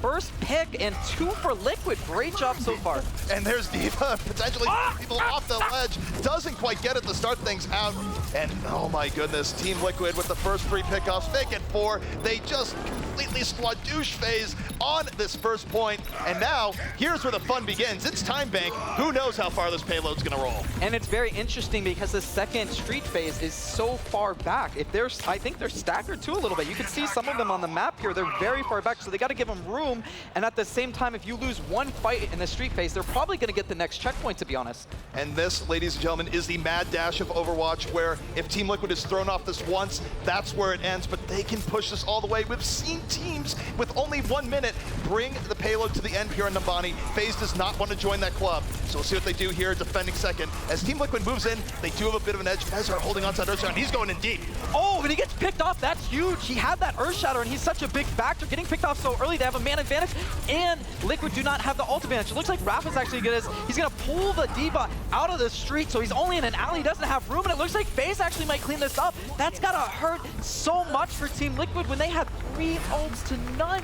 first pick, and 2 for Liquid. Great job so far. And there's Diva potentially people off the ledge. Doesn't quite get it to start things out. And oh my goodness, Team Liquid with the first 3 pickoffs. They get 4. They just completely squadouche FaZe on this first point. And now, here's where the fun begins. It's time bank. Who knows how far this payload's gonna roll? And it's very interesting because the second street phase is so far back. If they're, I think they're staggered too a little bit. You can see some of them on the map here. They're very far back, so they got to give them room. And at the same time, if you lose one fight in the street phase, they're probably going to get the next checkpoint, to be honest. And this, ladies and gentlemen, is the mad dash of Overwatch, where if Team Liquid is thrown off this once, that's where it ends. But they can push this all the way. We've seen teams with only 1 minute bring the payload to the end here in Numbani. FaZe does not want to join that club. So we'll see what they do here, defending second. As Team Liquid moves in, they do have a bit of an edge. Mezzer holding on to that Earth Shatter, and he's going in deep. Oh, and he gets picked off. That's huge. He had that Earth Shatter, and he's such a big factor. Getting picked off so early, they have a man advantage, and Liquid do not have the ult advantage. It looks like Rafa's actually good as he's going to pull the Diva out of the street, so he's only in an alley. He doesn't have room, and it looks like FaZe actually might clean this up. That's got to hurt so much for Team Liquid when they had 3 ults to none.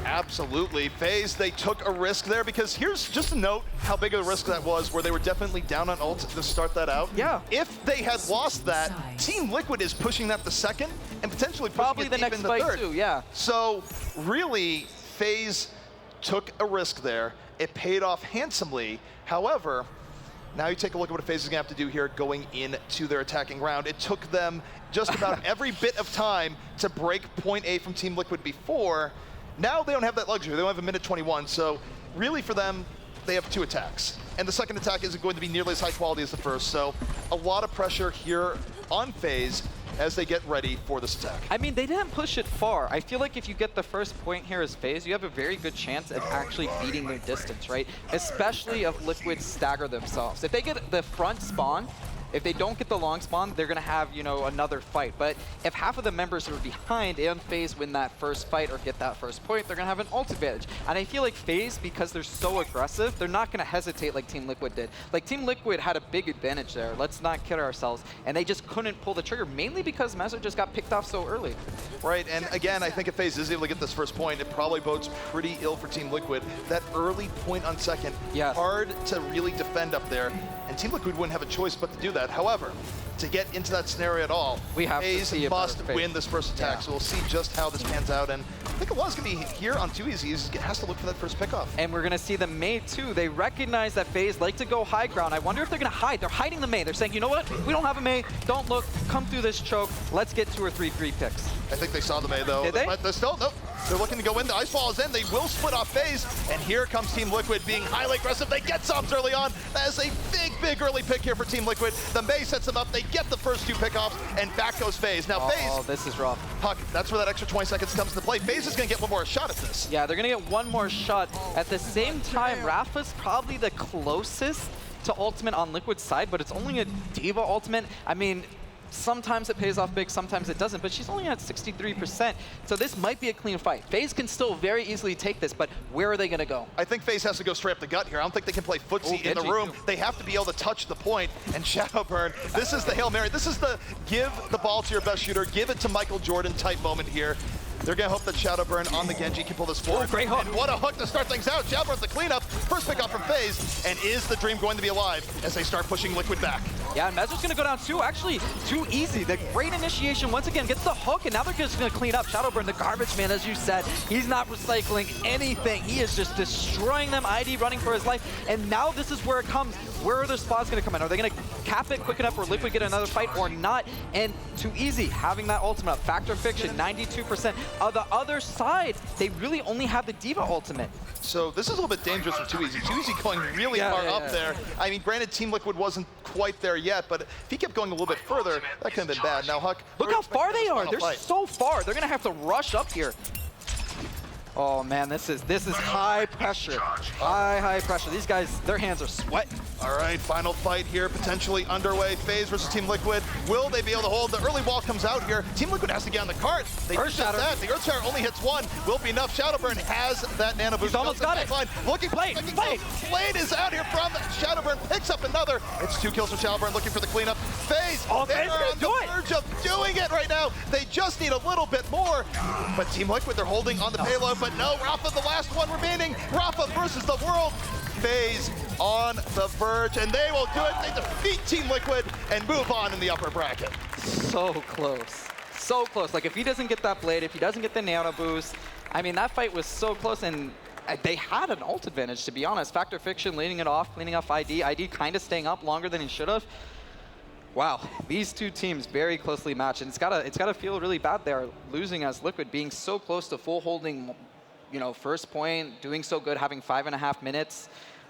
Absolutely. FaZe, they took a risk there, because here's just a note how big of a risk that was, where they were definitely down on ult to start that out. Yeah. If they had lost that, Team Liquid is pushing that to second and potentially pushing probably it the deep next into fight third. too, yeah. So really, FaZe took a risk there. It paid off handsomely. However, now you take a look at what FaZe is going to have to do here going into their attacking round. It took them just about every bit of time to break point A from Team Liquid before. Now they don't have that luxury. They don't have a minute 21, so really for them, they have 2 attacks. and the second attack isn't going to be nearly as high quality as the first. So a lot of pressure here on FaZe as they get ready for this attack. I mean, they didn't push it far. I feel like if you get the first point here as FaZe, you have a very good chance of actually beating their distance, right? Especially if Liquid stagger themselves. If they get the front spawn, if they don't get the long spawn, they're going to have, you know, another fight. But if half of the members who are behind and FaZe win that first fight or get that first point, they're going to have an ult advantage. And I feel like FaZe, because they're so aggressive, they're not going to hesitate like Team Liquid did. Like, Team Liquid had a big advantage there. Let's not kid ourselves. And they just couldn't pull the trigger, mainly because Mezzo just got picked off so early. Right, and again, I think if FaZe is able to get this first point, it probably bodes pretty ill for Team Liquid. That early point on second, hard to really defend up there. And Team Liquid wouldn't have a choice but to do that. However, to get into that scenario at all, FaZe must win this first attack. So we'll see just how this pans out. And I think a lot's going to be here on 2easy. He has to look for that first pickoff. And we're going to see the Mei too. They recognize that FaZe like to go high ground. I wonder if they're going to hide. They're hiding the Mei. They're saying, you know what? We don't have a Mei. Don't look. Come through this choke. Let's get 2 or 3 free picks. I think they saw the Mei though. Did they? But they're still, nope. They're looking to go in. The ice ball is in. They will split off FaZe. And here comes Team Liquid being highly aggressive. They get subs early on. That is a big, big early pick here for Team Liquid. The Mei sets them up. They get the first 2 pickoffs, and back goes FaZe. Now FaZe. Oh, this is rough. Huck, that's where that extra 20 seconds comes into play. FaZe is going to get one more shot at this. Yeah, they're going to get one more shot. At the same time, Rafa's probably the closest to ultimate on Liquid's side, but it's only a Diva ultimate. I mean, sometimes it pays off big, sometimes it doesn't, but she's only at 63%. So this might be a clean fight. FaZe can still very easily take this, but where are they going to go? I think FaZe has to go straight up the gut here. I don't think they can play footsie in the room. They have to be able to touch the point. And Shadowburn, this is the Hail Mary. This is the give the ball to your best shooter, give it to Michael Jordan type moment here. They're going to hope that Shadowburn on the Genji can pull this forward. Great hook. And what a hook to start things out. Shadowburn's the cleanup. First pick up from FaZe. And is the dream going to be alive as they start pushing Liquid back? Yeah, and Mezzo's going to go down too. Actually, 2easy. The great initiation once again gets the hook, and now they're just going to clean up. Shadowburn, the garbage man, as you said. He's not recycling anything. He is just destroying them. ID running for his life. And now this is where it comes. Where are their spots going to come in? Are they going to cap it quick enough for Liquid get another fight or not? And 2easy, having that ultimate. Factor Fiction, 92%. On the other side, they really only have the Diva ultimate. So this is a little bit dangerous for 2easy. 2easy going really far up there. I mean, granted, Team Liquid wasn't quite there yet, but if he kept going a little bit further, that could have been bad. Now, Huck, look how far they are. They're so far. They're going to have to rush up here. Oh man, this is high pressure. High pressure. These guys, their hands are sweating. All right, final fight here, potentially underway. FaZe versus Team Liquid. Will they be able to hold? The early wall comes out here. Team Liquid has to get on the cart. They just that. The Earth Shatter only hits 1. Will be enough. Shadowburn has that nano boost. He's almost got it. Looking for Blade is out here from Shadowburn. Picks up another. It's 2 kills from Shadowburn looking for the cleanup. FaZe, they're on the verge of doing it right now. They just need a little bit more. But Team Liquid, they're holding on the payload. But no, Rafa, the last one remaining. Rafa versus the world. FaZe on the verge, and they will do it. They defeat Team Liquid and move on in the upper bracket. So close. So close. Like, if he doesn't get that blade, if he doesn't get the nano boost, I mean, that fight was so close, and they had an ult advantage, to be honest. Factor Fiction leading it off, cleaning off ID. ID kind of staying up longer than he should have. Wow, these two teams very closely matched, and it's gotta feel really bad they're losing as Liquid, being so close to full holding, you know, first point, doing so good, having 5.5 minutes.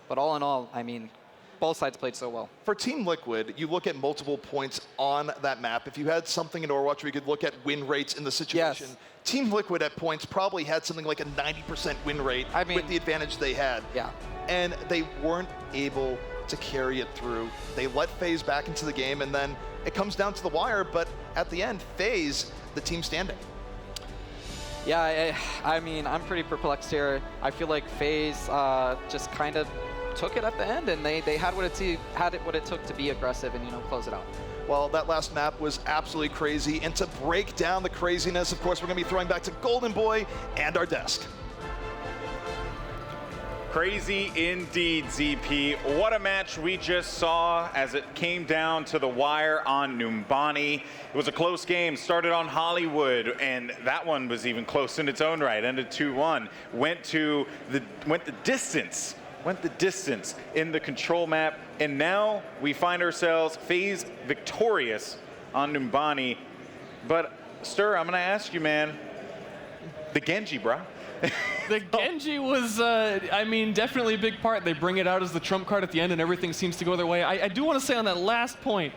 But all in all, I mean, both sides played so well. For Team Liquid, you look at multiple points on that map. If you had something in Overwatch where you could look at win rates in the situation, Team Liquid at points probably had something like a 90% win rate with the advantage they had. Yeah. And they weren't able to carry it through. They let FaZe back into the game, and then it comes down to the wire, but at the end, FaZe, the team standing. Yeah, I mean, I'm pretty perplexed here. I feel like FaZe just kind of took it at the end, and they had what it took to be aggressive and, you know, close it out. Well, that last map was absolutely crazy, and to break down the craziness, of course, we're going to be throwing back to Golden Boy and our desk. Crazy indeed, ZP. What a match we just saw as it came down to the wire on Numbani. It was a close game, started on Hollywood, and that one was even close in its own right, ended 2-1. Went the distance in the control map, and now we find ourselves FaZe victorious on Numbani. But, Stir, I'm gonna ask you, man, the Genji, bro. The Genji was, I mean, definitely a big part. They bring it out as the trump card at the end, and everything seems to go their way. I do want to say on that last point,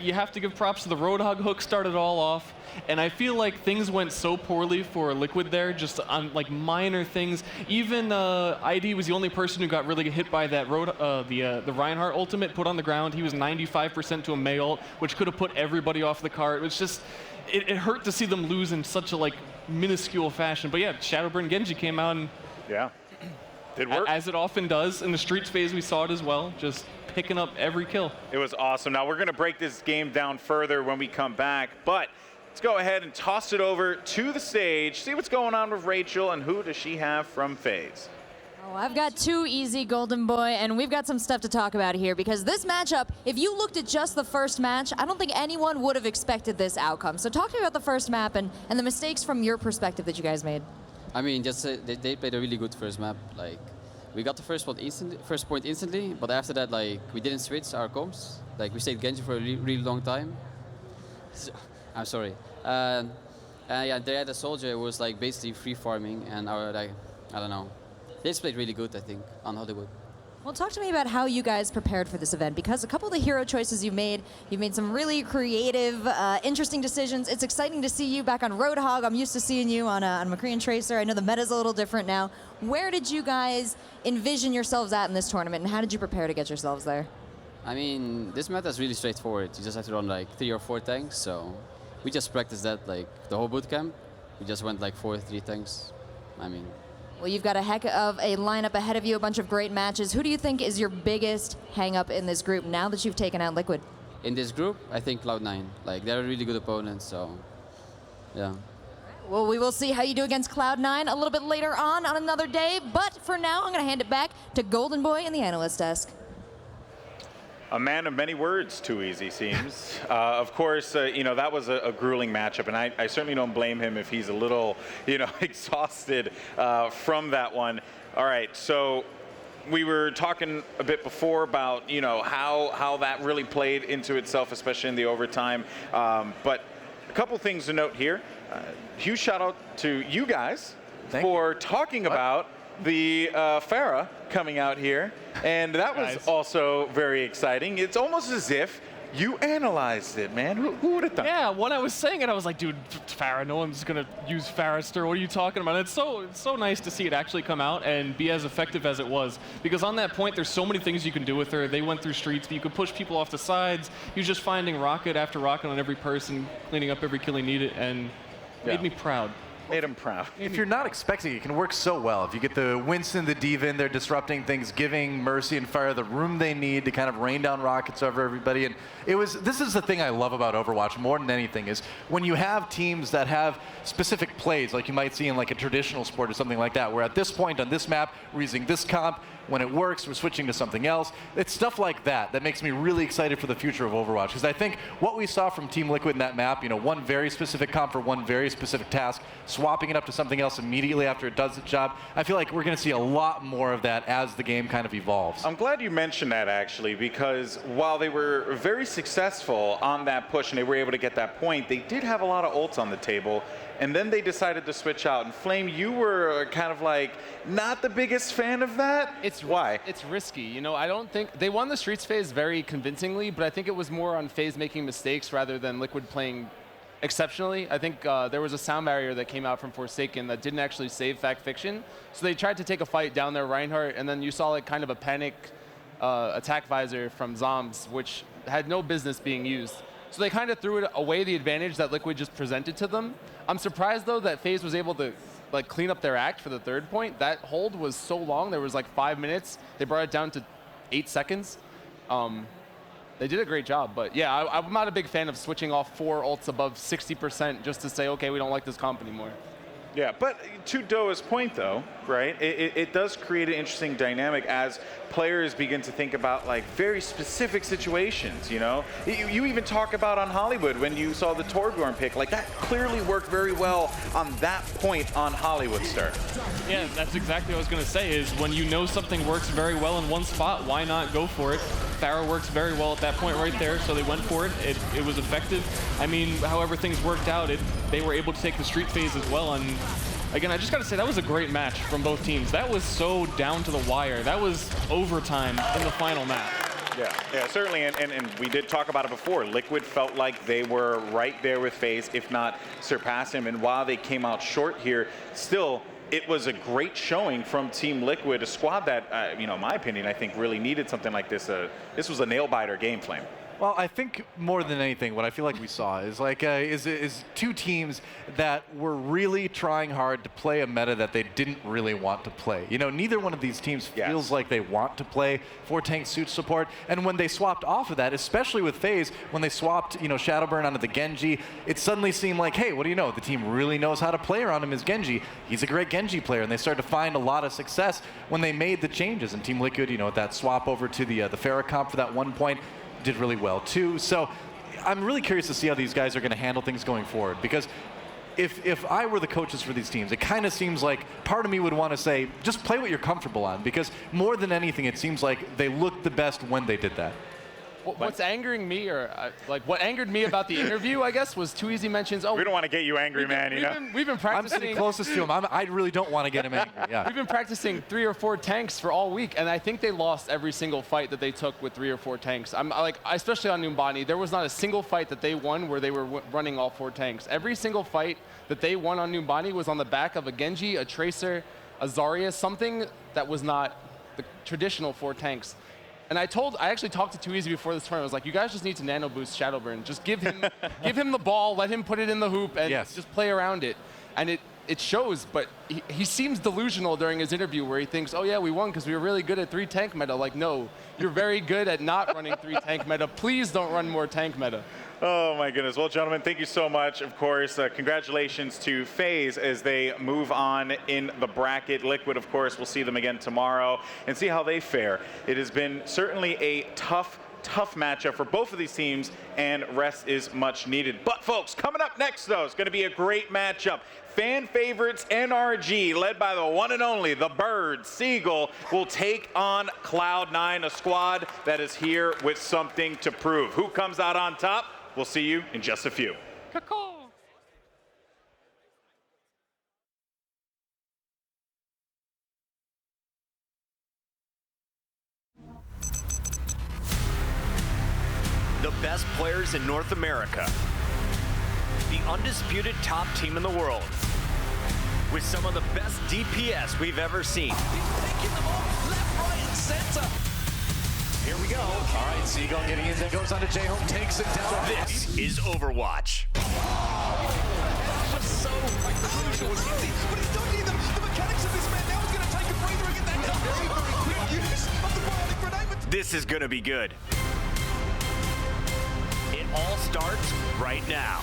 you have to give props to the Roadhog hook, started it all off, and I feel like things went so poorly for Liquid there, just on like minor things. Even ID was the only person who got really hit by that the Reinhardt ultimate put on the ground. He was 95% to a Mei ult, which could have put everybody off the cart. It was just, it hurt to see them lose in such a like minuscule fashion. But yeah, Shadowburn Genji came out and did work. As it often does. In the Streets phase, we saw it as well, just picking up every kill. It was awesome. Now we're going to break this game down further when we come back, but let's go ahead and toss it over to the stage, see what's going on with Rachel and who does she have from FaZe. Oh, I've got two easy, Golden Boy, and we've got some stuff to talk about here because this matchup, if you looked at just the first match, I don't think anyone would have expected this outcome. So talk to me about the first map and the mistakes from your perspective that you guys made. I mean, just they played a really good first map. Like, we got the first point instantly, but after that, like, we didn't switch our comps. Like, we stayed Genji for a really long time. So, I'm sorry. Yeah, they had a soldier who was like basically free farming, and our like, I don't know. They just played really good, I think, on Hollywood. Well, talk to me about how you guys prepared for this event, because a couple of the hero choices you've made some really creative, interesting decisions. It's exciting to see you back on Roadhog. I'm used to seeing you on McCree and Tracer. I know the meta's a little different now. Where did you guys envision yourselves at in this tournament, and how did you prepare to get yourselves there? I mean, this meta is really straightforward. You just have to run like 3 or 4 tanks, so we just practiced that like the whole boot camp. We just went like 3 tanks. I mean, well, you've got a heck of a lineup ahead of you, a bunch of great matches. Who do you think is your biggest hang-up in this group now that you've taken out Liquid? In this group, I think Cloud9. Like, they're a really good opponent, so yeah. Well, we will see how you do against Cloud9 a little bit later on another day. But for now, I'm going to hand it back to Golden Boy in the analyst desk. A man of many words, Too Easy seems. Of course, you know, that was a grueling matchup, and I certainly don't blame him if he's a little, you know, exhausted from that one. All right, so we were talking a bit before about, you know, how that really played into itself, especially in the overtime. But a couple things to note here. Huge shout out to you guys for talking about the Pharah coming out here, and that was also very exciting. It's almost as if you analyzed it, man. Who would have thought? Yeah, when I was saying it, I was like, dude, Pharah, no one's gonna use Pharahster. What are you talking about? It's so nice to see it actually come out and be as effective as it was. Because on that point, there's so many things you can do with her. They went through streets, but you could push people off the sides. You're just finding rocket after rocket on every person, cleaning up every kill he needed, and made me proud. Made him proud. If you're not expecting it, it can work so well. If you get the Winston, the D.Va in there disrupting things, giving Mercy and Pharah the room they need to kind of rain down rockets over everybody. And this is the thing I love about Overwatch more than anything, is when you have teams that have specific plays, like you might see in like a traditional sport or something like that, where at this point on this map, we're using this comp. When it works, we're switching to something else. It's stuff like that that makes me really excited for the future of Overwatch, because I think what we saw from Team Liquid in that map, you know, one very specific comp for one very specific task, swapping it up to something else immediately after it does its job, I feel like we're going to see a lot more of that as the game kind of evolves. I'm glad you mentioned that, actually, because while they were very successful on that push and they were able to get that point, they did have a lot of ults on the table. And then they decided to switch out. And Flame, you were kind of like not the biggest fan of that. Why? It's risky. You know, I don't think they won the Streets phase very convincingly, but I think it was more on FaZe making mistakes rather than Liquid playing exceptionally. I think there was a sound barrier that came out from Forsaken that didn't actually save Fact Fiction. So they tried to take a fight down there Reinhardt, and then you saw like kind of a panic attack visor from Zombs, which had no business being used. So they kind of threw away the advantage that Liquid just presented to them. I'm surprised, though, that FaZe was able to like clean up their act for the third point. That hold was so long. There was like 5 minutes. They brought it down to 8 seconds. They did a great job. But yeah, I'm not a big fan of switching off 4 ults above 60% just to say, okay, we don't like this comp anymore. Yeah, but to Doa's point, though, right, it does create an interesting dynamic as players begin to think about like very specific situations, you know? You even talk about on Hollywood when you saw the Torbjorn pick, like that clearly worked very well on that point on Hollywood start. Yeah, that's exactly what I was going to say, is when you know something works very well in one spot, why not go for it? Pharah works very well at that point right there, so they went for it. It was effective. I mean, however things worked out, they were able to take the street phase as well, and again, I just got to say that was a great match from both teams. That was so down to the wire. That was overtime in the final map. Yeah, certainly, and we did talk about it before. Liquid felt like they were right there with FaZe, if not surpass him, and while they came out short here, still, it was a great showing from Team Liquid, a squad that, in my opinion, I think really needed something like this. This was a nail-biter game, Flame. Well, I think more than anything, what I feel like we saw is like is two teams that were really trying hard to play a meta that they didn't really want to play. Neither one of these teams feels like they want to play 4-tank suit support. And when they swapped off of that, especially with FaZe, when they swapped Shadowburn onto the Genji, it suddenly seemed like, hey, what do you know? The team really knows how to play around him as Genji. He's a great Genji player, and they started to find a lot of success when they made the changes. And Team Liquid, with that swap over to the Pharah comp for that 1 point, did really well too. So I'm really curious to see how these guys are going to handle things going forward, because if I were the coaches for these teams, it kind of seems like part of me would want to say, just play what you're comfortable on, because more than anything, it seems like they looked the best when they did that. What's angering me, or what angered me about the interview, I guess, was Too Easy mentions, we don't want to get you angry, man. We've been practicing. I'm sitting closest to him. I really don't want to get him angry. Yeah. We've been practicing 3 or 4 tanks for all week, and I think they lost every single fight that they took with 3 or 4 tanks. Especially on Numbani, there was not a single fight that they won where they were running all 4 tanks. Every single fight that they won on Numbani was on the back of a Genji, a Tracer, a Zarya, something that was not the traditional 4 tanks. And I actually talked to Too Easy before this tournament. I was like, you guys just need to nano boost Shadowburn. Just give him the ball, let him put it in the hoop, and just play around it. And it shows, but he seems delusional during his interview where he thinks, oh yeah, we won because we were really good at 3 tank meta. Like, no, you're very good at not running 3 tank meta. Please don't run more tank meta. Oh my goodness. Well, gentlemen, thank you so much. Of course, congratulations to FaZe as they move on in the bracket. Liquid, of course, we'll see them again tomorrow and see how they fare. It has been certainly a tough matchup for both of these teams, and rest is much needed. But folks, coming up next though, it's going to be a great matchup. Fan favorites NRG, led by the one and only, the Bird, Seagull, will take on Cloud9, a squad that is here with something to prove. Who comes out on top? We'll see you in just a few. The best players in North America. The undisputed top team in the world. With some of the best DPS we've ever seen. Picking them off left, right, and center. Here we go. All right, Seagull getting in there, goes on to J-Home, takes it down. This is Overwatch. Just so crucial. But he's dodging them. The mechanics of this man now is going to take a breather and get that down. Very, very quick use of the bionic grenade. This is going to be good. It all starts right now.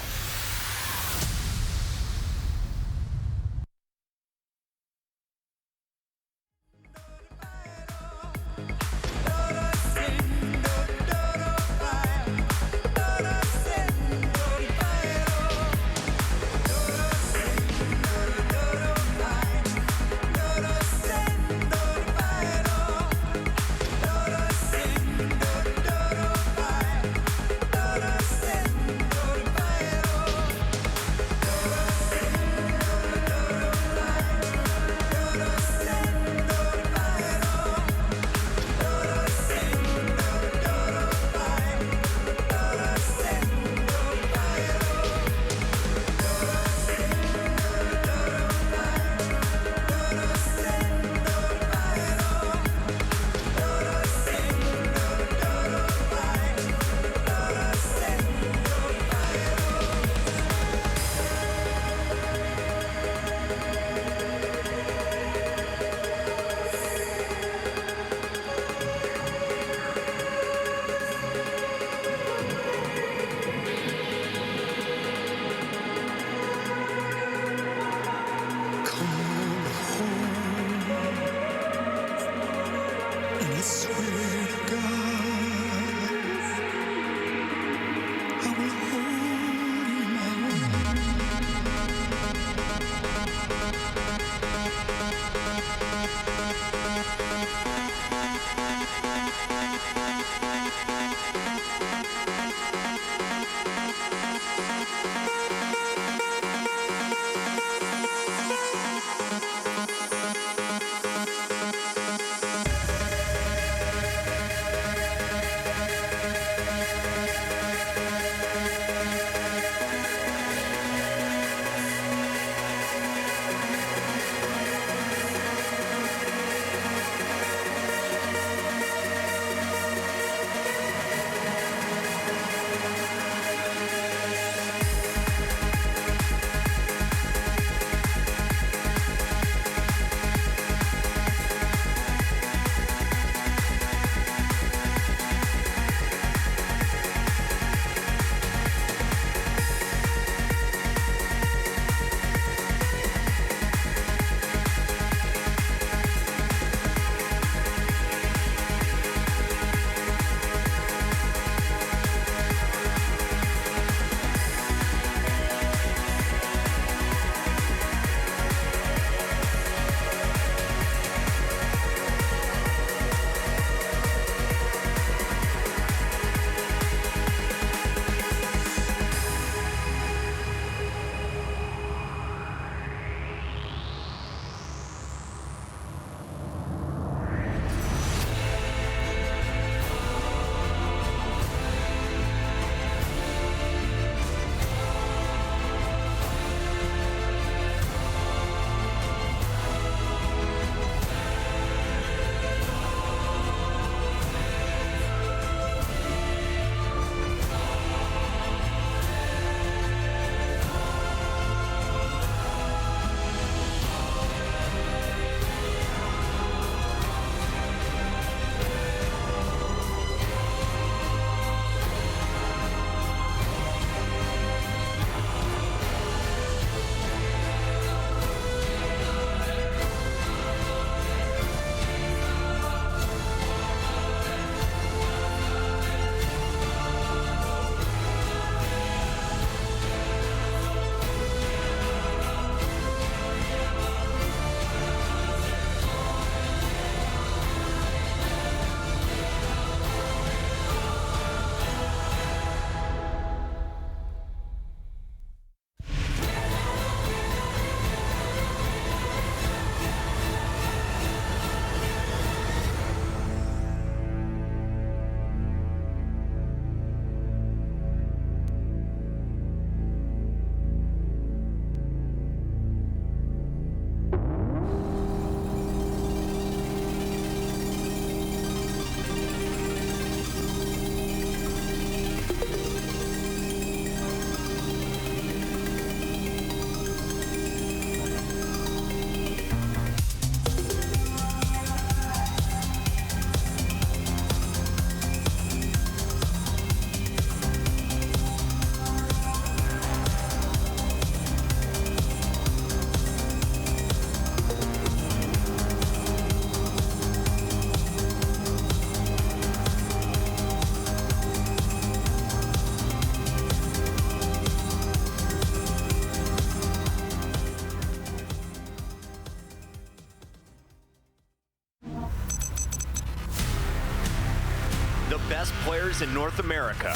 players in North America.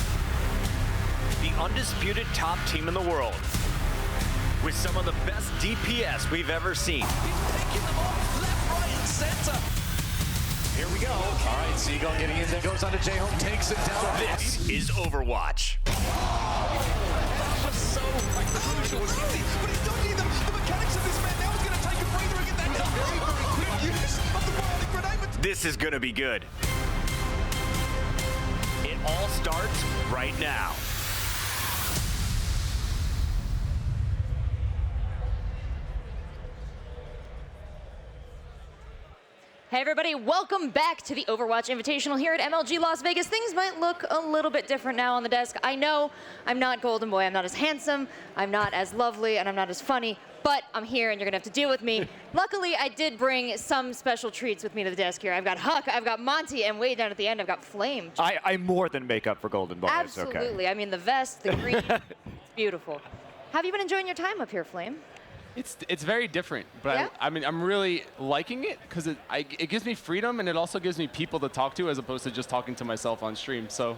The undisputed top team in the world. With some of the best DPS we've ever seen. Taking them off left, right, and center. Here we go. All right, Seagull getting in there. Goes on to J-Home, takes it down. This is Overwatch. Just so crucial. But he's dodging them. The mechanics of this man now is going to take a breather and get that down. Very, very quick use of the bionic grenade. This is going to be good. It all starts right now. Hey everybody, welcome back to the Overwatch Invitational here at MLG Las Vegas. Things might look a little bit different now on the desk. I know I'm not Golden Boy, I'm not as handsome, I'm not as lovely, and I'm not as funny, but I'm here and you're gonna have to deal with me. Luckily, I did bring some special treats with me to the desk here. I've got Huck, I've got Monty, and way down at the end, I've got Flame. I more than make up for Golden Boy. Absolutely, It's okay. I mean the vest, the green, it's beautiful. Have you been enjoying your time up here, Flame? It's very different, but Yeah? I mean, I'm really liking it because it gives me freedom and it also gives me people to talk to as opposed to just talking to myself on stream. So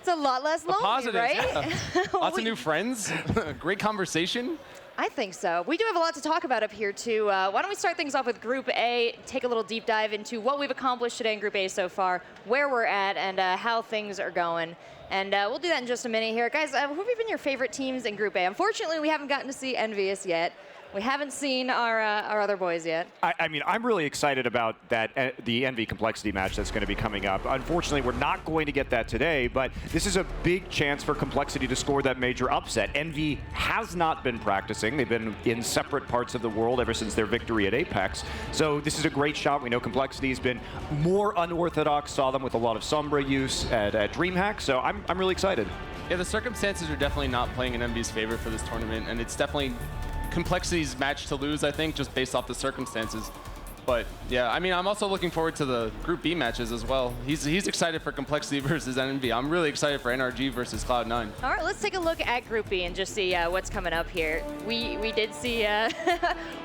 It's a lot less lonely, positives, right? yeah. Lots of new friends, great conversation. I think so. We do have a lot to talk about up here, too. Why don't we start things off with Group A, take a little deep dive into what we've accomplished today in Group A so far, where we're at, and how things are going. And we'll do that in just a minute here. Guys, who have been your favorite teams in Group A? Unfortunately, we haven't gotten to see Envious yet. We haven't seen our other boys yet. I mean, I'm really excited about that the Envy Complexity match that's going to be coming up. Unfortunately, we're not going to get that today, but this is a big chance for Complexity to score that major upset. Envy has not been practicing. They've been in separate parts of the world ever since their victory at Apex. So this is a great shot. We know Complexity has been more unorthodox. Saw them with a lot of Sombra use at DreamHack. So I'm really excited. Yeah, the circumstances are definitely not playing in Envy's favor for this tournament, and it's definitely Complexity's match to lose, I think, just based off the circumstances. But yeah, I mean, I'm also looking forward to the Group B matches as well. He's excited for Complexity versus Envy. I'm really excited for NRG versus Cloud9. All right, let's take a look at Group B and just see what's coming up here. We did see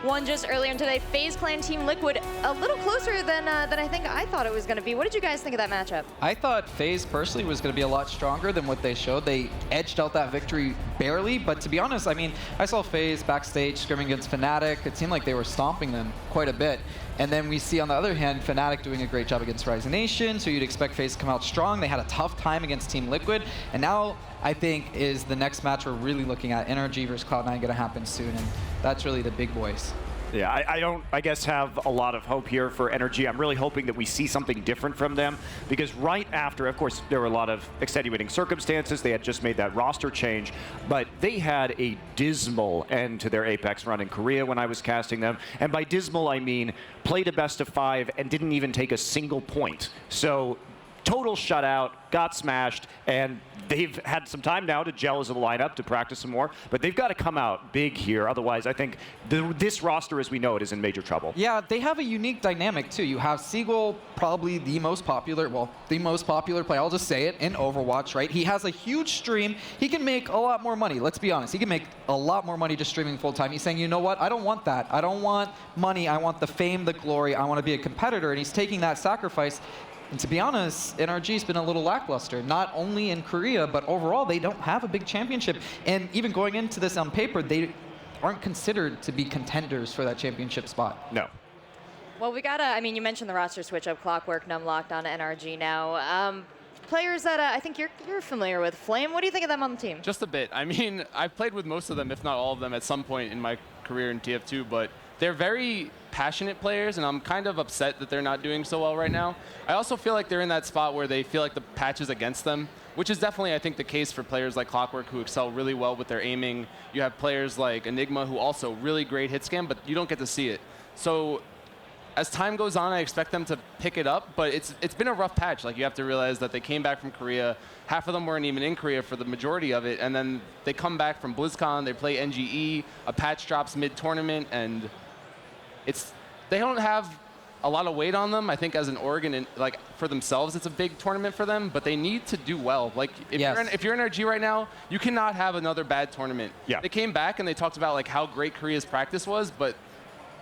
one just earlier today. FaZe Clan Team Liquid a little closer than I think I thought it was going to be. What did you guys think of that matchup? I thought FaZe personally was going to be a lot stronger than what they showed. They edged out that victory barely, but to be honest, I mean, I saw FaZe backstage scrimming against Fnatic. It seemed like they were stomping them quite a bit. And then we see on the other hand, Fnatic doing a great job against Rise Nation, so you'd expect FaZe to come out strong. They had a tough time against Team Liquid, and now I think is the next match we're really looking at. NRG versus Cloud9 going to happen soon, and that's really the big boys. Yeah, I don't, I guess, have a lot of hope here for NRG. I'm really hoping that we see something different from them, because right after, of course, there were a lot of extenuating circumstances. They had just made that roster change, but they had a dismal end to their Apex run in Korea when I was casting them. And by dismal, I mean played a best of 5 and didn't even take a single point. So total shutout, got smashed, and they've had some time now to gel as a lineup, to practice some more, but they've got to come out big here. Otherwise, I think this roster as we know it is in major trouble. Yeah, they have a unique dynamic too. You have Seagull, probably the most popular player, I'll just say it, in Overwatch, right? He has a huge stream. He can make a lot more money, let's be honest. He can make a lot more money just streaming full time. He's saying, you know what, I don't want that. I don't want money, I want the fame, the glory, I want to be a competitor, and he's taking that sacrifice. And to be honest, NRG's been a little lackluster, not only in Korea, but overall, they don't have a big championship. And even going into this on paper, they aren't considered to be contenders for that championship spot. No. Well, we got I mean, you mentioned the roster switch up, Clockwork, Numlocked on NRG now. Players that I think you're familiar with. Flame, what do you think of them on the team? Just a bit. I mean, I've played with most of them, if not all of them, at some point in my career in TF2, but they're very passionate players, and I'm kind of upset that they're not doing so well right now. I also feel like they're in that spot where they feel like the patch is against them, which is definitely, I think, the case for players like Clockwork who excel really well with their aiming. You have players like Enigma who also really great hit scan, but you don't get to see it. So as time goes on, I expect them to pick it up, but it's been a rough patch. Like, you have to realize that they came back from Korea. Half of them weren't even in Korea for the majority of it, and then they come back from BlizzCon, they play NGE, a patch drops mid-tournament, and they don't have a lot of weight on them. I think as an org and like for themselves, it's a big tournament for them, but they need to do well. Like if you're NRG right now, you cannot have another bad tournament. Yeah. They came back and they talked about like how great Korea's practice was,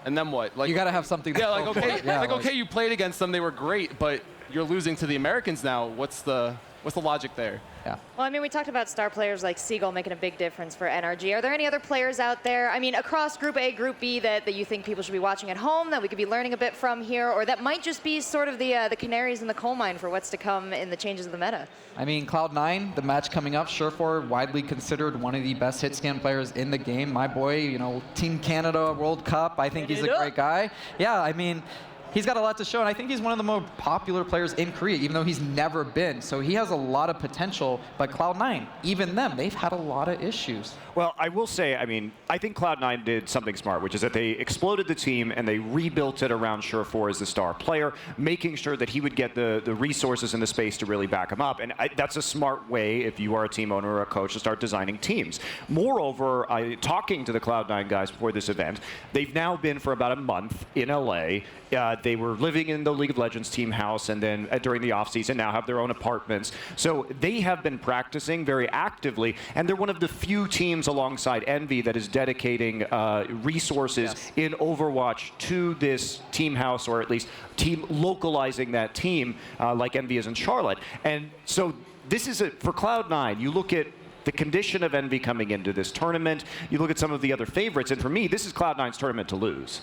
and then what? Like you got to have something. Yeah, like okay, okay, you played against them, they were great, but you're losing to the Americans now. What's the What's the logic there? Yeah. Well, I mean, we talked about star players like Seagull making a big difference for NRG. Are there any other players out there, I mean, across Group A, Group B, that you think people should be watching at home, that we could be learning a bit from here, or that might just be sort of the canaries in the coal mine for what's to come in the changes of the meta? I mean, Cloud9, the match coming up, Surefour, widely considered one of the best hit scan players in the game. My boy, you know, Team Canada World Cup, I think he's a great guy. Yeah, I mean, he's got a lot to show, and I think he's one of the more popular players in Korea, even though he's never been. So he has a lot of potential, but Cloud9, even them, they've had a lot of issues. Well, I will say, I mean, I think Cloud9 did something smart, which is that they exploded the team and they rebuilt it around Surefour as the star player, making sure that he would get the resources and the space to really back him up. And that's a smart way, if you are a team owner or a coach, to start designing teams. Moreover, talking to the Cloud9 guys before this event, they've now been for about a month in LA. They were living in the League of Legends team house, and then during the offseason now have their own apartments. So they have been practicing very actively, and they're one of the few teams alongside Envy that is dedicating resources in Overwatch to this team house, or at least team localizing that team like Envy is in Charlotte. And so this is for Cloud9. You look at the condition of Envy coming into this tournament, you look at some of the other favorites, and for me, this is Cloud9's tournament to lose.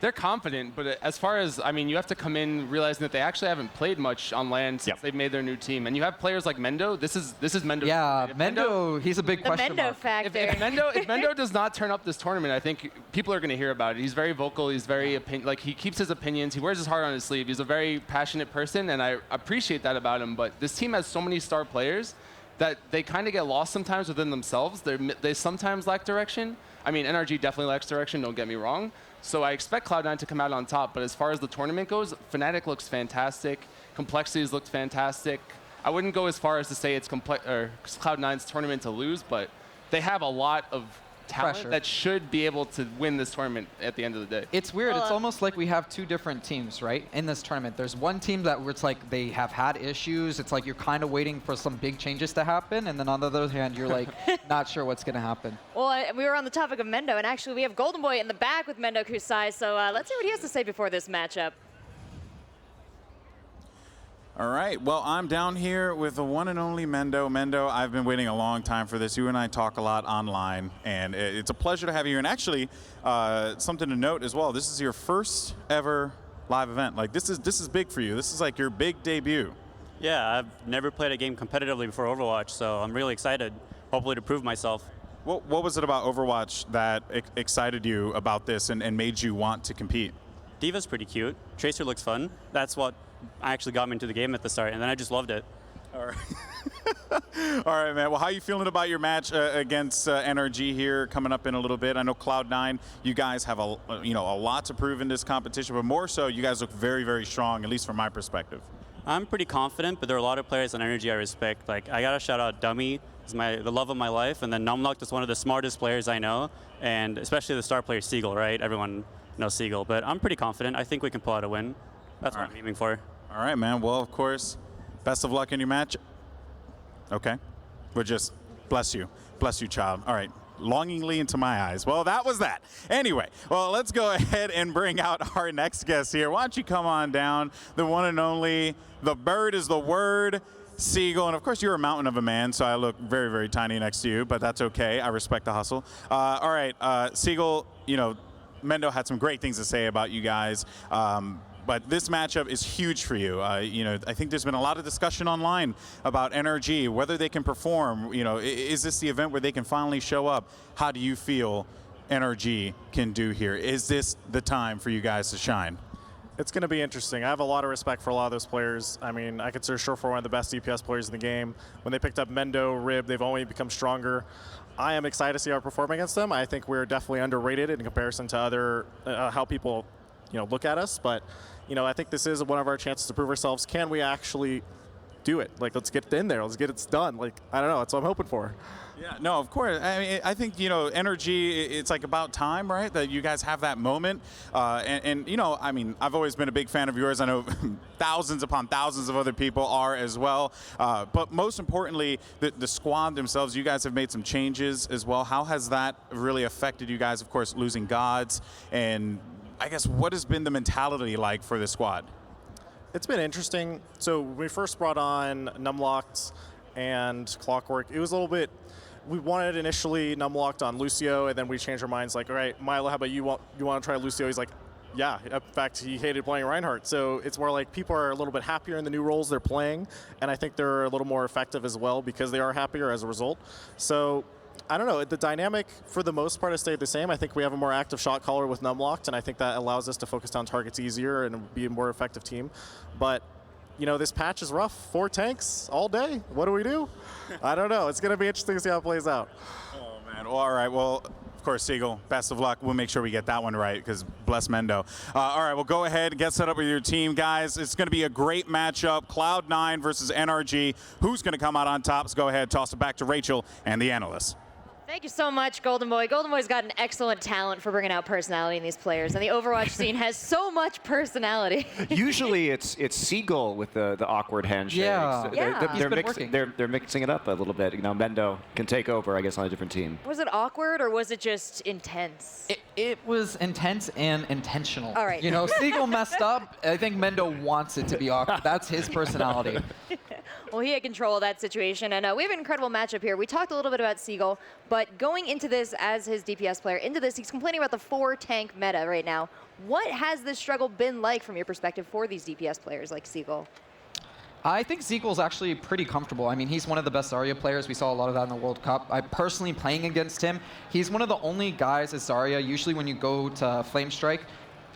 They're confident, but as far as, I mean, you have to come in realizing that they actually haven't played much on LAN since they've made their new team. And you have players like Mendo. This is Mendo. Yeah, Mendo, he's a big question mark. Factor. If Mendo does not turn up this tournament, I think people are going to hear about it. He's very vocal. He's very like he keeps his opinions. He wears his heart on his sleeve. He's a very passionate person, and I appreciate that about him. But this team has so many star players that they kind of get lost sometimes within themselves. They sometimes lack direction. I mean, NRG definitely lacks direction. Don't get me wrong. So I expect Cloud9 to come out on top, but as far as the tournament goes, Fnatic looks fantastic. Complexities looked fantastic. I wouldn't go as far as to say it's Cloud9's tournament to lose, but they have a lot of talent that should be able to win this tournament at the end of the day. It's weird. It's almost like we have two different teams, right, in this tournament. There's one team that where it's like they have had issues. It's like you're kind of waiting for some big changes to happen, and then on the other hand, you're like not sure what's going to happen. Well, we were on the topic of Mendo, and actually we have Golden Boy in the back with Mendo Kusai, so let's see what he has to say before this matchup. All right, well, I'm down here with the one and only Mendo. Mendo, I've been waiting a long time for this. You and I talk a lot online, and it's a pleasure to have you here. And actually, something to note as well, this is your first ever live event. Like, this is big for you. This is like your big debut. Yeah, I've never played a game competitively before Overwatch, so I'm really excited, hopefully to prove myself. What was it about Overwatch that excited you about this and made you want to compete? D.Va's pretty cute. Tracer looks fun. That's what actually got me into the game at the start, and then I just loved it. All right. All right, man. Well, how are you feeling about your match against NRG here coming up in a little bit? I know Cloud9, you guys have a lot to prove in this competition, but more so, you guys look very, very strong, at least from my perspective. I'm pretty confident, but there are a lot of players on NRG I respect. Like, I gotta shout out Dummy, is the love of my life, and then Numluck is one of the smartest players I know, and especially the star player Seagull, right? Everyone knows Seagull, but I'm pretty confident. I think we can pull out a win. That's what I'm aiming for. All right, man. Well, of course, best of luck in your match. Okay. We're just, bless you, child. All right. Longingly into my eyes. Well, that was that. Anyway, well, let's go ahead and bring out our next guest here. Why don't you come on down, the one and only, the bird is the word, Seagull. And of course, you're a mountain of a man, so I look very, very tiny next to you, but that's okay. I respect the hustle. All right, Seagull, you know, Mendo had some great things to say about you guys. But this matchup is huge for you. You know, I think there's been a lot of discussion online about NRG, whether they can perform. You know, is this the event where they can finally show up? How do you feel NRG can do here? Is this the time for you guys to shine? It's going to be interesting. I have a lot of respect for a lot of those players. I mean, I consider Surefour one of the best DPS players in the game. When they picked up Mendo, Rib, they've only become stronger. I am excited to see our perform against them. I think we're definitely underrated in comparison to other how people, look at us. But I think this is one of our chances to prove ourselves. Can we actually do it? Like, let's get in there. Let's get it done. Like, I don't know. That's what I'm hoping for. Yeah, no, of course. I mean, I think, NRG, it's like about time, right, that you guys have that moment. And I mean, I've always been a big fan of yours. I know thousands upon thousands of other people are as well. But most importantly, the squad themselves, you guys have made some changes as well. How has that really affected you guys, of course, losing gods? And I guess what has been the mentality like for the squad? It's been interesting. So when we first brought on Numlocked and Clockwork, it was a little bit, we wanted initially Numlocked on Lucio, and then we changed our minds like, all right, Milo, how about you want to try Lucio? He's like, yeah, in fact, he hated playing Reinhardt. So it's more like people are a little bit happier in the new roles they're playing, and I think they're a little more effective as well because they are happier as a result. So I don't know, the dynamic for the most part has stayed the same. I think we have a more active shot caller with Numlocked, and I think that allows us to focus down targets easier and be a more effective team. But you know, this patch is rough. 4 tanks all day. What do we do? I don't know. It's going to be interesting to see how it plays out. Oh, man. Well, all right. Well, of course, Seagull, best of luck. We'll make sure we get that one right because bless Mendo. All right, well, go ahead and get set up with your team, guys. It's going to be a great matchup. Cloud9 versus NRG. Who's going to come out on top? So go ahead, toss it back to Rachel and the analysts. Thank you so much, Golden Boy. Golden Boy's got an excellent talent for bringing out personality in these players, and the Overwatch scene has so much personality. Usually it's Seagull with the awkward handshakes. Yeah. They're mixing it up a little bit. You know, Mendo can take over, I guess, on a different team. Was it awkward, or was it just intense? It was intense and intentional. All right. You know, Seagull messed up. I think Mendo wants it to be awkward. That's his personality. Well, he had control of that situation, and we have an incredible matchup here. We talked a little bit about Seagull, but going into this as his DPS player, he's complaining about the 4-tank meta right now. What has this struggle been like from your perspective for these DPS players like Seagull? I think Seagull's actually pretty comfortable. I mean, he's one of the best Zarya players. We saw a lot of that in the World Cup. I personally playing against him, he's one of the only guys as Zarya, usually when you go to Flame Strike,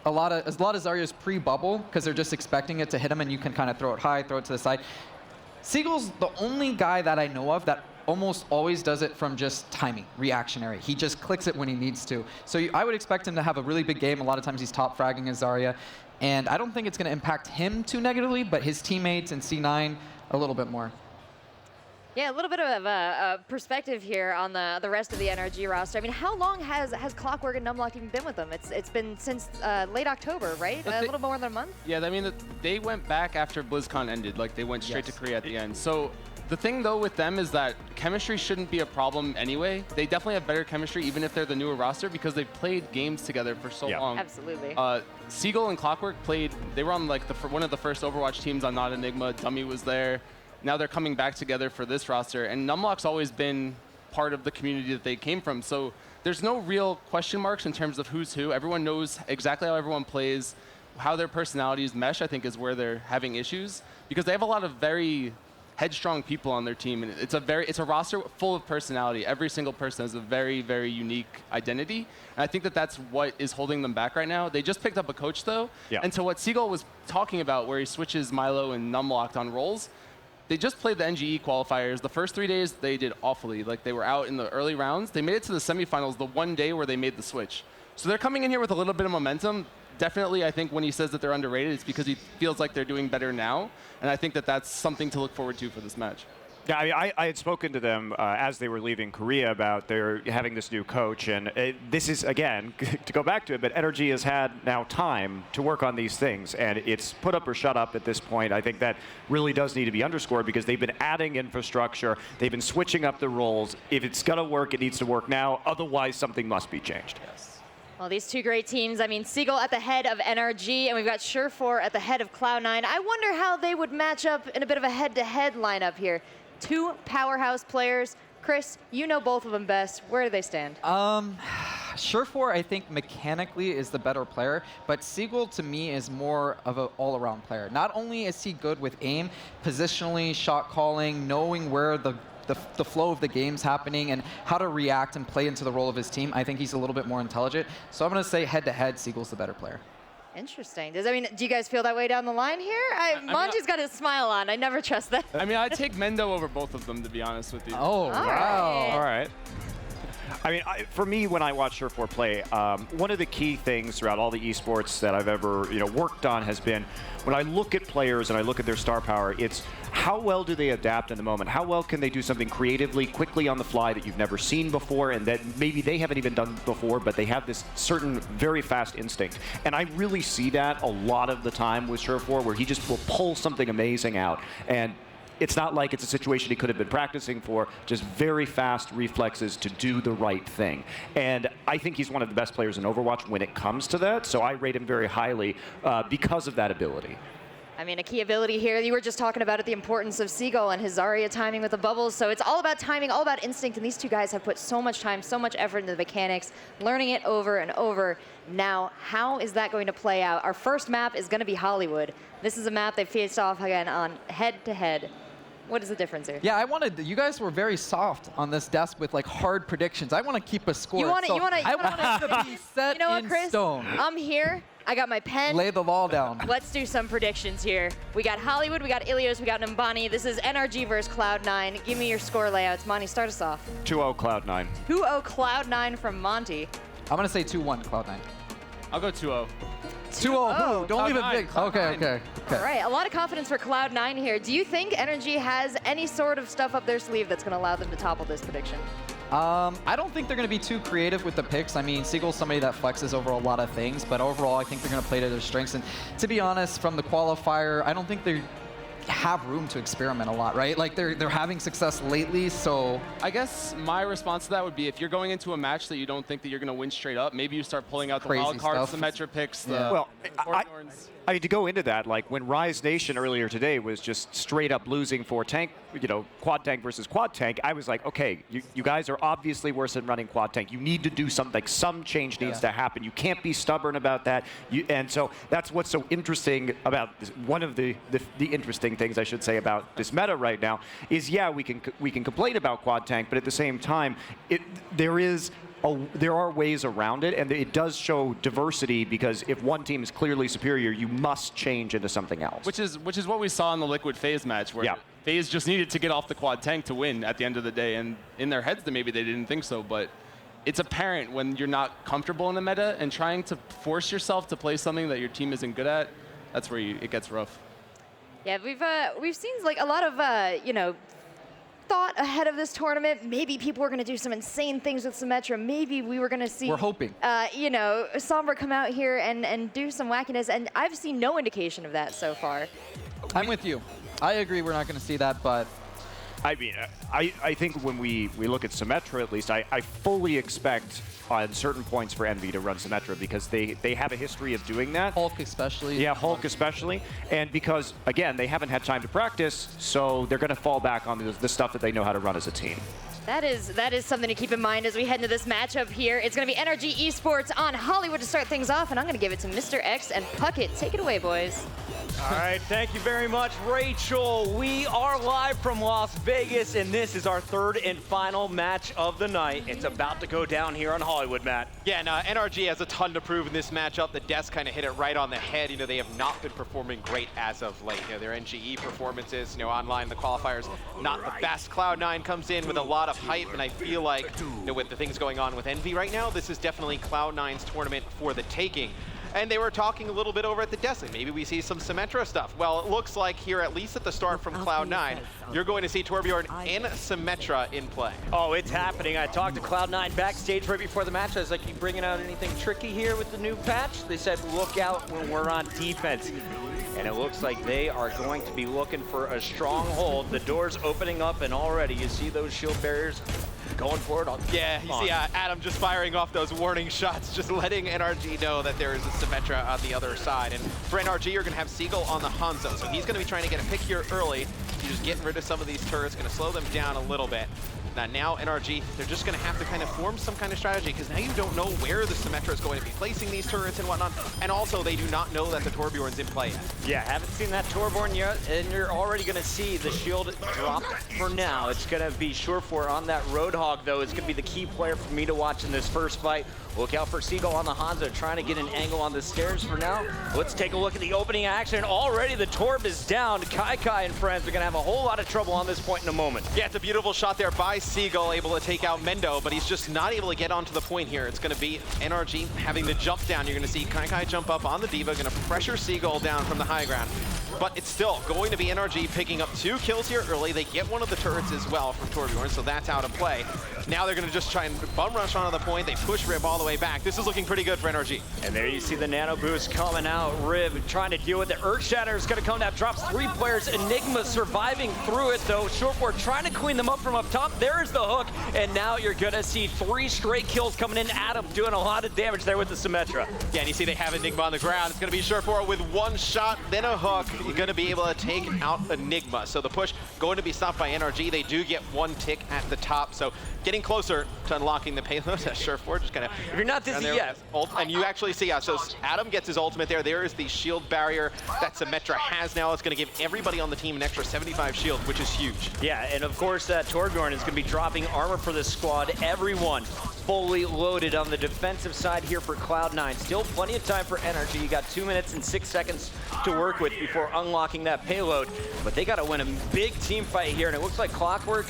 a lot of Zarya's pre-bubble because they're just expecting it to hit him and you can kind of throw it high, throw it to the side. Seagull's the only guy that I know of that almost always does it from just timing, reactionary. He just clicks it when he needs to. So I would expect him to have a really big game. A lot of times he's top fragging his Zarya. And I don't think it's going to impact him too negatively, but his teammates and C9 a little bit more. Yeah, a little bit of a perspective here on the rest of the NRG roster. I mean, how long has Clockwork and Numlocked even been with them? It's been since late October, right? A little more than a month? Yeah, I mean, they went back after BlizzCon ended. Like, they went straight to Korea at the end. So the thing, though, with them is that chemistry shouldn't be a problem anyway. They definitely have better chemistry, even if they're the newer roster, because they've played games together for so long. Absolutely. Seagull and Clockwork they were on, like, one of the first Overwatch teams on Not Enigma. Dummy was there. Now they're coming back together for this roster, and Numlock's always been part of the community that they came from. So there's no real question marks in terms of who's who. Everyone knows exactly how everyone plays, how their personalities mesh, I think, is where they're having issues, because they have a lot of very headstrong people on their team, and it's a roster full of personality. Every single person has a very, very unique identity, and I think that that's what is holding them back right now. They just picked up a coach, though, and to what Seagull was talking about, where he switches Milo and Numlocked on roles, they just played the NGE qualifiers. The first 3 days, they did awfully. Like, they were out in the early rounds. They made it to the semifinals the one day where they made the switch. So they're coming in here with a little bit of momentum. Definitely, I think when he says that they're underrated, it's because he feels like they're doing better now. And I think that that's something to look forward to for this match. Yeah, I mean, I had spoken to them as they were leaving Korea about their having this new coach, and this is, again, to go back to it, but NRG has had now time to work on these things, and it's put up or shut up at this point. I think that really does need to be underscored because they've been adding infrastructure, they've been switching up the roles. If it's going to work, it needs to work now. Otherwise, something must be changed. Yes. Well, these two great teams, I mean, Seagull at the head of NRG, and we've got Surefour at the head of Cloud9. I wonder how they would match up in a bit of a head-to-head lineup here. Two powerhouse players. Chris, you know both of them best. Where do they stand? Surefour, I think, mechanically is the better player, but Seagull, to me, is more of an all-around player. Not only is he good with aim, positionally, shot calling, knowing where the flow of the game's happening and how to react and play into the role of his team, I think he's a little bit more intelligent. So I'm going to say head-to-head, Seagull's the better player. Interesting. Do you guys feel that way down the line here? Manji's got his smile on. I never trust that. I mean, I'd take Mendo over both of them, to be honest with you. Oh, wow. All right. I mean, for me, when I watch Surefour play, one of the key things throughout all the esports that I've ever worked on has been when I look at players and I look at their star power, it's how well do they adapt in the moment? How well can they do something creatively, quickly on the fly that you've never seen before and that maybe they haven't even done before, but they have this certain very fast instinct. And I really see that a lot of the time with Surefour, where he just will pull something amazing out. And it's not like it's a situation he could have been practicing for, just very fast reflexes to do the right thing. And I think he's one of the best players in Overwatch when it comes to that, so I rate him very highly because of that ability. I mean, a key ability here, you were just talking about it, the importance of Seagull and his Zarya timing with the bubbles. So it's all about timing, all about instinct, and these two guys have put so much time, so much effort into the mechanics, learning it over and over. Now, how is that going to play out? Our first map is going to be Hollywood. This is a map they faced off again on head-to-head. What is the difference here? Yeah, you guys were very soft on this desk with like hard predictions. I want to keep a score. I want it to be set you know what, in Chris? stone. I'm here. I got my pen. Lay the law down. Let's do some predictions here. We got Hollywood, we got Ilios, we got Numbani. This is NRG versus Cloud9. Give me your score layouts. Monty, start us off. 2-0 Cloud9. 2-0 Cloud9 from Monty. I'm going to say 2-1 Cloud9. I'll go 2-0. 2-0. Don't leave it big. Okay. All right, a lot of confidence for Cloud9 here. Do you think NRG has any sort of stuff up their sleeve that's going to allow them to topple this prediction? I don't think they're going to be too creative with the picks. I mean, Seagull's somebody that flexes over a lot of things, but overall, I think they're going to play to their strengths. And to be honest, from the qualifier, I don't think they have room to experiment a lot, right? Like they're having success lately, so I guess my response to that would be if you're going into a match that you don't think that you're going to win straight up, maybe you start pulling out the Crazy wild cards, stuff. the Metra picks, Well, the I mean, to go into that, like when Rise Nation earlier today was just straight up losing for tank, quad tank versus quad tank, I was like, okay, you guys are obviously worse than running quad tank. You need to do something. Like some change needs to happen. You can't be stubborn about that. And so that's what's so interesting about this. One of the interesting things I should say about this meta right now is, yeah, we can complain about quad tank, but at the same time, there are ways around it, and it does show diversity because if one team is clearly superior, you must change into something else. Which is what we saw in the Liquid FaZe match, where FaZe just needed to get off the quad tank to win at the end of the day, and in their heads, maybe they didn't think so, but it's apparent when you're not comfortable in a meta and trying to force yourself to play something that your team isn't good at, that's where it gets rough. Yeah, we've seen like a lot of thought ahead of this tournament. Maybe people were going to do some insane things with Symmetra. Maybe we were going to see, we're hoping, Sombra come out here and do some wackiness, and I've seen no indication of that so far. I'm with you. I agree we're not going to see that, but I mean, I think when we look at Symmetra, at least, I fully expect on certain points for Envy to run Symmetra because they have a history of doing that. Hulk especially. Yeah, Hulk especially. And because, again, they haven't had time to practice, so they're going to fall back on the stuff that they know how to run as a team. That is something to keep in mind as we head into this matchup here. It's going to be NRG Esports on Hollywood to start things off, and I'm going to give it to Mr. X and Puckett. Take it away, boys. All right, thank you very much, Rachel. We are live from Las Vegas, and this is our third and final match of the night. It's about to go down here on Hollywood, Matt. Yeah, and NRG has a ton to prove in this matchup. The desk kind of hit it right on the head. They have not been performing great as of late. Their NGE performances, online, the qualifiers, not the best. Cloud9 comes in with a lot of hype, and I feel like, with the things going on with Envy right now, this is definitely Cloud9's tournament for the taking. And they were talking a little bit over at the desk. Maybe we see some Symmetra stuff. Well, it looks like here, at least at the start from Cloud9, you're going to see Torbjorn and Symmetra in play. Oh, it's happening. I talked to Cloud9 backstage right before the match. I was like, you bringing out anything tricky here with the new patch? They said, look out when we're on defense. And it looks like they are going to be looking for a stronghold. The door's opening up, and already you see those shield barriers going for it. Yeah, you see Adam just firing off those warning shots, just letting NRG know that there is a Symmetra on the other side. And for NRG, you're going to have Seagull on the Hanzo, so he's going to be trying to get a pick here early. He's just getting rid of some of these turrets, going to slow them down a little bit. Now NRG, they're just going to have to kind of form some kind of strategy because now you don't know where the Symmetra is going to be placing these turrets and whatnot. And also, they do not know that the Torbjorn's in play yet. Yeah, haven't seen that Torbjorn yet, and you're already going to see the shield drop for now. It's going to be Surefour on that Roadhog, though. It's going to be the key player for me to watch in this first fight. Look out for Seagull on the Hanzo, trying to get an angle on the stairs for now. Let's take a look at the opening action. Already the Torb is down. Kai and friends are going to have a whole lot of trouble on this point in a moment. Yeah, it's a beautiful shot there by Seagull, able to take out Mendo, but he's just not able to get onto the point here. It's going to be NRG having the jump down. You're going to see Kai jump up on the Diva, going to pressure Seagull down from the high ground. But it's still going to be NRG picking up 2 kills here early. They get one of the turrets as well from Torbjorn, so that's out of play. Now they're going to just try and bum rush onto the point. They push Rib all the way back. This is looking pretty good for NRG. And there you see the nano boost coming out. Rib trying to deal with it. Earthshatter is going to come down, drops 3 players. Enigma surviving through it, though. Short4 trying to clean them up from up top. There's the hook, and now you're going to see 3 straight kills coming in. Adam doing a lot of damage there with the Symmetra. Yeah, and you see they have Enigma on the ground. It's going to be Short4 with 1 shot, then a hook. You're going to be able to take out Enigma. So the push going to be stopped by NRG. They do get 1 tick at the top, so getting closer to unlocking the payload. Short4 just kind of... If you're not dizzy yet. And you actually see, so Adam gets his ultimate there. There is the shield barrier that Symmetra has now. It's going to give everybody on the team an extra 75 shield, which is huge. Yeah, and of course, Torbjorn is going to be dropping armor for this squad. Everyone fully loaded on the defensive side here for Cloud9. Still plenty of time for NRG. You got 2 minutes and 6 seconds to work with before unlocking that payload. But they got to win a big team fight here, and it looks like Clockwork,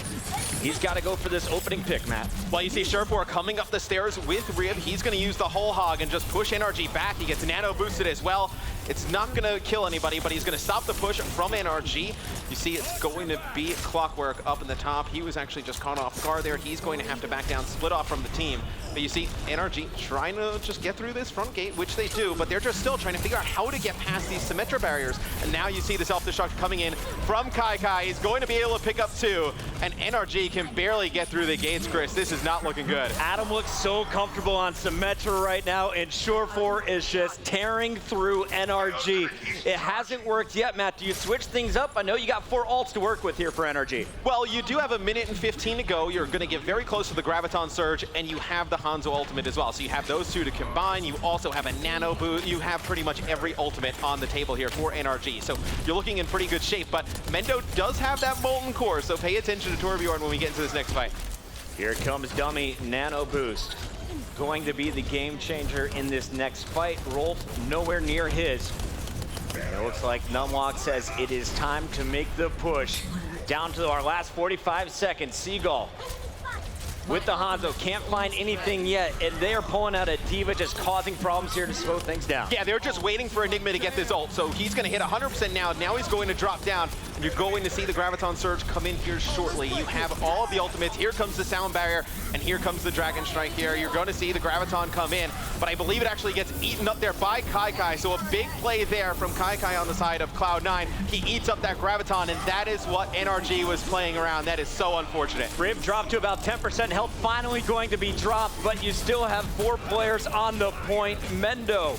he's got to go for this opening pick, Matt. Well, you see Short4 coming up the stairs with Rib. He's going to use the whole hog and just push NRG back. He gets nano boosted as well. It's not going to kill anybody, but he's going to stop the push from NRG. You see it's going to be Clockwork up in the top. He was actually just caught off guard there. He's going to have to back down, split off from the team. But you see NRG trying to just get through this front gate, which they do, but they're just still trying to figure out how to get past these Symmetra barriers. And now you see the self-destruct coming in from Kai. He's going to be able to pick up 2, and NRG can barely get through the gates, Chris. This is not looking good. Adam looks so comfortable on Symmetra right now, and Short4 is just tearing through NRG. It hasn't worked yet, Matt. Do you switch things up? I know you got 4 ults to work with here for NRG. Well, you do have 1 minute and 15 to go. You're going to get very close to the Graviton Surge, and you have the Hanzo ultimate as well. So you have those 2 to combine. You also have a nano boot. You have pretty much every ultimate on the table here for NRG. So you're looking in pretty good shape, but Mendo does have that Molten Core, so pay attention to Torbjorn when we get into this next fight. Here comes Dummy, nano boost. Going to be the game changer in this next fight. Rolf nowhere near his. And it looks like Numlock says it is time to make the push. Down to our last 45 seconds. Seagull with the Hanzo, can't find anything yet, and they are pulling out a D.Va, just causing problems here to slow things down. Yeah, they're just waiting for Enigma to get this ult, so he's going to hit 100% now. Now he's going to drop down, and you're going to see the Graviton Surge come in here shortly. You have all of the ultimates. Here comes the Sound Barrier, and here comes the Dragon Strike here. You're going to see the Graviton come in, but I believe it actually gets eaten up there by Kai. So a big play there from Kai on the side of Cloud9. He eats up that Graviton, and that is what NRG was playing around. That is so unfortunate. Rib dropped to about 10% health, finally going to be dropped, but you still have 4 players on the point. Mendo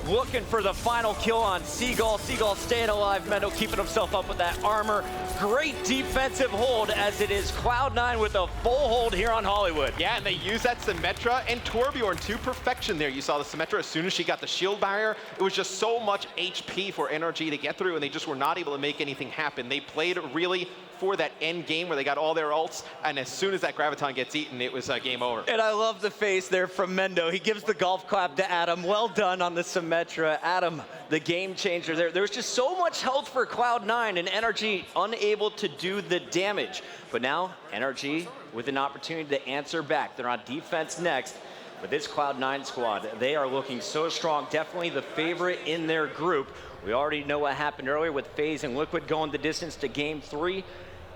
looking for the final kill on Seagull. Seagull staying alive. Mendo keeping himself up with that armor. Great defensive hold as it is Cloud9 with a full hold here on Hollywood. Yeah, and they use that Symmetra and Torbjorn to perfection there. You saw the Symmetra as soon as she got the shield barrier. It was just so much HP for NRG to get through, and they just were not able to make anything happen. They played really for that end game where they got all their ults, and as soon as that Graviton gets eaten, it was game over. And I love the face there from Mendo. He gives the golf clap to Adam. Well done on the Symmetra. Adam, the game changer there. There was just so much health for Cloud9, and NRG unable to do the damage. But now, NRG with an opportunity to answer back. They're on defense next. But this Cloud9 squad, they are looking so strong. Definitely the favorite in their group. We already know what happened earlier with FaZe and Liquid going the distance to Game 3.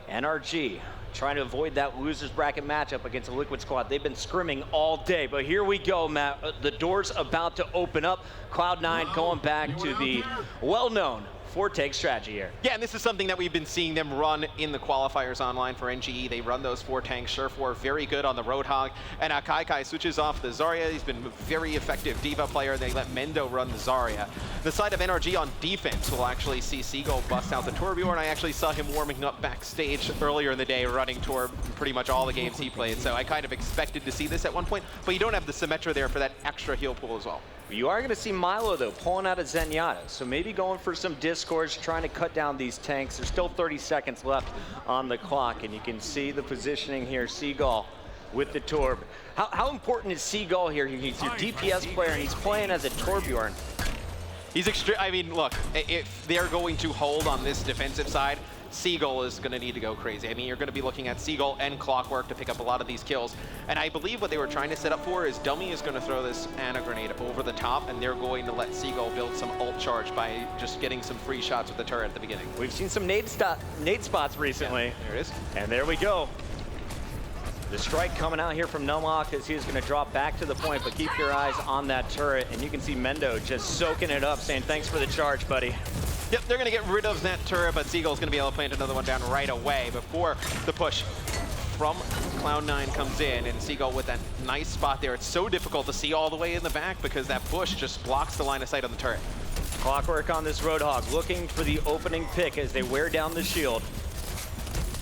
NRG trying to avoid that loser's bracket matchup against a Liquid squad. They've been scrimming all day, but here we go, Matt. The door's about to open up. Cloud9 going back to the well-known 4-tank strategy here. Yeah, and this is something that we've been seeing them run in the qualifiers online for NGE. They run those 4 tanks. Short4 very good on the Roadhog, and Kai switches off the Zarya. He's been a very effective D.Va player. They let Mendo run the Zarya. The side of NRG on defense will actually see Seagull bust out the Torbjorn. I actually saw him warming up backstage earlier in the day, running Torb pretty much all the games he played, so I kind of expected to see this at one point, but you don't have the Symmetra there for that extra heal pool as well. You are going to see Milo, though, pulling out a Zenyatta. So maybe going for some discords, trying to cut down these tanks. There's still 30 seconds left on the clock, and you can see the positioning here. Seagull with the Torb. How important is Seagull here? He's your DPS player, and he's playing as a Torbjorn. He's extreme. I mean, look, if they're going to hold on this defensive side, Seagull is going to need to go crazy. I mean, you're going to be looking at Seagull and Clockwork to pick up a lot of these kills. And I believe what they were trying to set up for is Dummy is going to throw this Ana grenade over the top, and they're going to let Seagull build some ult charge by just getting some free shots with the turret at the beginning. We've seen some nade spots recently. Yeah, there it is. And there we go. The strike coming out here from Numbani as he's going to drop back to the point, but keep your eyes on that turret. And you can see Mendo just soaking it up, saying, thanks for the charge, buddy. Yep, they're going to get rid of that turret, but Seagull's going to be able to plant another one down right away before the push from Cloud9 comes in, and Seagull with that nice spot there. It's so difficult to see all the way in the back because that push just blocks the line of sight on the turret. Clockwork on this Roadhog, looking for the opening pick as they wear down the shield.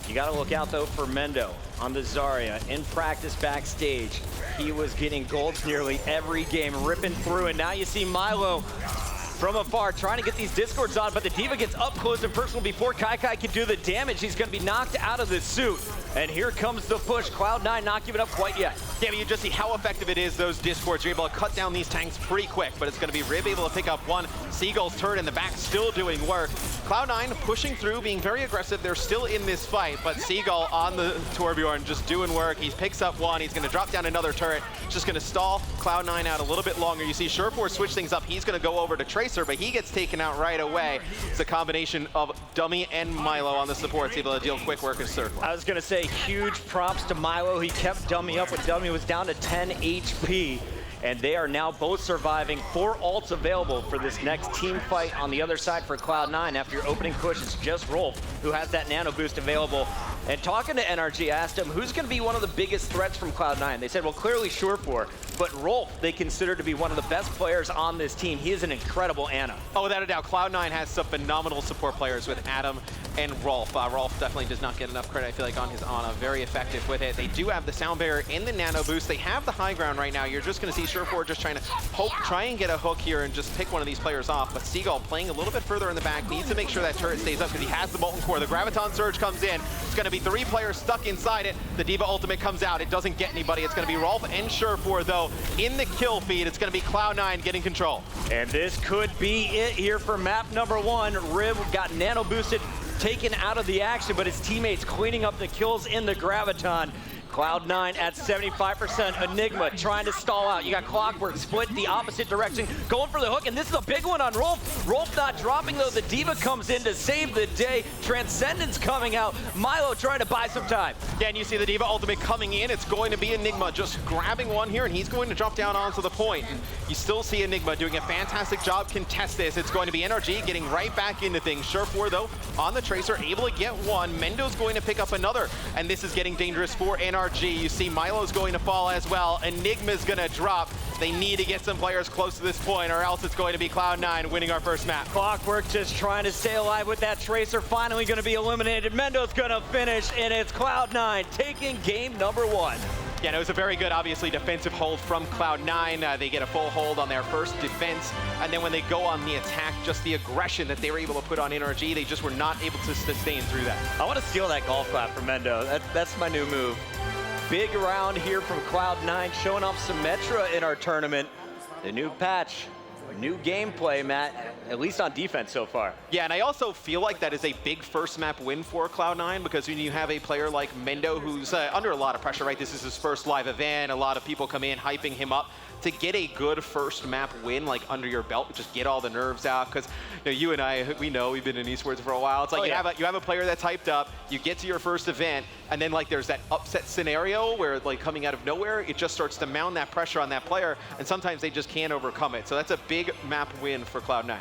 You got to look out, though, for Mendo on the Zarya. In practice backstage, he was getting golds nearly every game, ripping through, and now you see Milo from afar trying to get these discords on, but the D.Va gets up close and personal before KyKy can do the damage. He's going to be knocked out of the suit. And here comes the push. Cloud9 not giving up quite yet. Yeah, but you just see how effective it is, those discords. You're able to cut down these tanks pretty quick, but it's going to be Rib able to pick up one. Seagull's turret in the back still doing work. Cloud9 pushing through, being very aggressive. They're still in this fight, but Seagull on the Torbjorn just doing work. He picks up one. He's going to drop down another turret. Just going to stall Cloud9 out a little bit longer. You see Surefour switch things up. He's going to go over to Tracer, but he gets taken out right away. It's a combination of Dummy and Milo on the supports, able to deal quick work and circle. I was going to say huge props to Milo. He kept Dummy up when Dummy was down to 10 HP. And they are now both surviving. 4 ults available for this next team fight on the other side for Cloud9. After your opening push, it's just Rolf who has that nano boost available. And talking to NRG, I asked him, who's going to be one of the biggest threats from Cloud9? They said, well, clearly Surefour, but Rolf they consider to be one of the best players on this team. He is an incredible Ana. Oh, without a doubt, Cloud9 has some phenomenal support players with Adam and Rolf. Rolf definitely does not get enough credit, I feel like, on his Ana. Very effective with it. They do have the sound barrier and the nano boost. They have the high ground right now. You're just going to see Surefour just trying to try and get a hook here and just pick one of these players off. But Seagull playing a little bit further in the back, needs to make sure that turret stays up because he has the Molten Core. The Graviton Surge comes in. It's going to be 3 players stuck inside it. The D.Va ultimate comes out. It doesn't get anybody. It's going to be Rolf and Surefour, though. In the kill feed, it's going to be Cloud9 getting control. And this could be it here for map number 1. Rib got nano boosted, taken out of the action, but his teammates cleaning up the kills in the Graviton. Cloud9 at 75%. Enigma trying to stall out. You got Clockwork split the opposite direction, going for the hook, and this is a big one on Rolf. Rolf not dropping, though. The D.Va comes in to save the day. Transcendence coming out. Milo trying to buy some time. Yeah, and you see the D.Va ultimate coming in. It's going to be Enigma just grabbing one here, and he's going to drop down onto the point. And you still see Enigma doing a fantastic job. Contest this. It's going to be NRG getting right back into things. Surefour, though, on the Tracer, able to get one. Mendo's going to pick up another, and this is getting dangerous for NRG. You see Milo's going to fall as well. Enigma's going to drop. They need to get some players close to this point, or else it's going to be Cloud9 winning our first map. Clockwork just trying to stay alive with that Tracer. Finally going to be eliminated. Mendo's going to finish, and it's Cloud9 taking game number 1. Yeah, and it was a very good, obviously, defensive hold from Cloud9. They get a full hold on their first defense, and then when they go on the attack, just the aggression that they were able to put on NRG, they just were not able to sustain through that. I want to steal that golf clap from Mendo. That's my new move. Big round here from Cloud9, showing off Symmetra in our tournament. The new patch, new gameplay, Matt, at least on defense so far. Yeah, and I also feel like that is a big first map win for Cloud9, because when you have a player like Mendo who's under a lot of pressure, right? This is his first live event. A lot of people come in hyping him up. To get a good first map win, like under your belt, just get all the nerves out. Because you and I, we know we've been in esports for a while. It's like you have a player that's hyped up. You get to your first event, and then like there's that upset scenario where like coming out of nowhere, it just starts to mount that pressure on that player, and sometimes they just can't overcome it. So that's a big map win for Cloud9.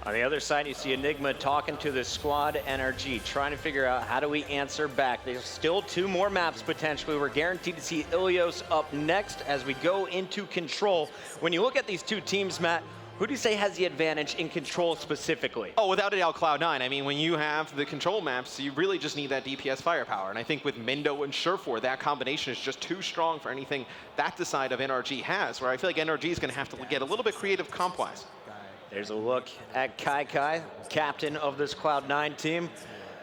On the other side, you see Enigma talking to the squad NRG, trying to figure out how do we answer back. There's still 2 more maps potentially. We're guaranteed to see Ilios up next as we go into Control. When you look at these 2 teams, Matt, who do you say has the advantage in Control specifically? Oh, without a doubt, Cloud9. I mean, when you have the Control maps, you really just need that DPS firepower. And I think with Mendo and Surefour, that combination is just too strong for anything that the side of NRG has, where I feel like NRG is going to have to get a little bit creative comp-wise. There's a look at KyKy, captain of this Cloud9 team.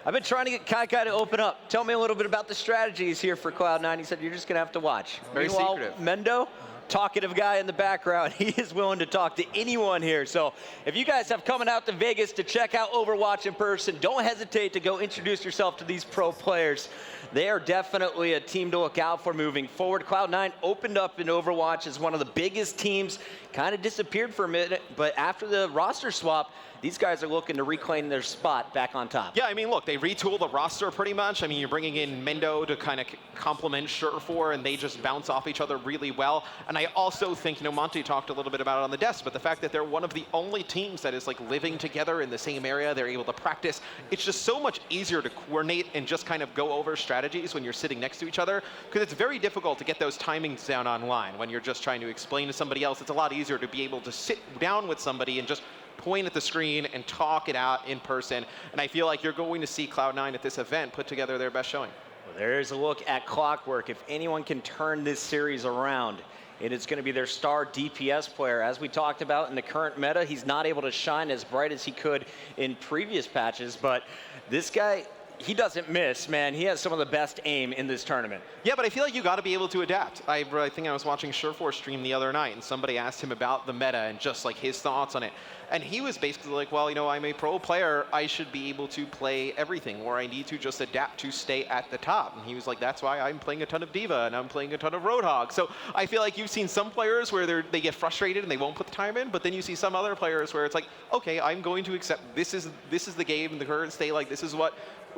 I've been trying to get KyKy to open up. Tell me a little bit about the strategies here for Cloud9. He said you're just going to have to watch. Very secretive. Mendo, talkative guy in the background. He is willing to talk to anyone here. So if you guys have coming out to Vegas to check out Overwatch in person, don't hesitate to go introduce yourself to these pro players. They are definitely a team to look out for moving forward. Cloud9 opened up in Overwatch as one of the biggest teams, kind of disappeared for a minute, but after the roster swap, these guys are looking to reclaim their spot back on top. Yeah, I mean, look, they retool the roster pretty much. I mean, you're bringing in Mendo to kind of complement Surefour, and they just bounce off each other really well. And I also think, you know, Monty talked a little bit about it on the desk, but the fact that they're one of the only teams that is like living together in the same area, they're able to practice. It's just so much easier to coordinate and just kind of go over strategies when you're sitting next to each other, because it's very difficult to get those timings down online when you're just trying to explain to somebody else. It's a lot easier to be able to sit down with somebody and just point at the screen and talk it out in person. And I feel like you're going to see Cloud9 at this event put together their best showing. Well, there's a look at Clockwork. If anyone can turn this series around, it is going to be their star DPS player. As we talked about in the current meta, he's not able to shine as bright as he could in previous patches, but this guy, he doesn't miss, man. He has some of the best aim in this tournament. Yeah, but I feel like you got to be able to adapt. I think I was watching Surefour stream the other night, and somebody asked him about the meta and just like his thoughts on it. And he was basically like, well, you know, I'm a pro player. I should be able to play everything, or I need to just adapt to stay at the top. And he was like, that's why I'm playing a ton of D.Va and I'm playing a ton of Roadhog. So I feel like you've seen some players where they get frustrated and they won't put the time in, but then you see some other players where it's like, okay, I'm going to accept this is the game in the current state. Like, this is what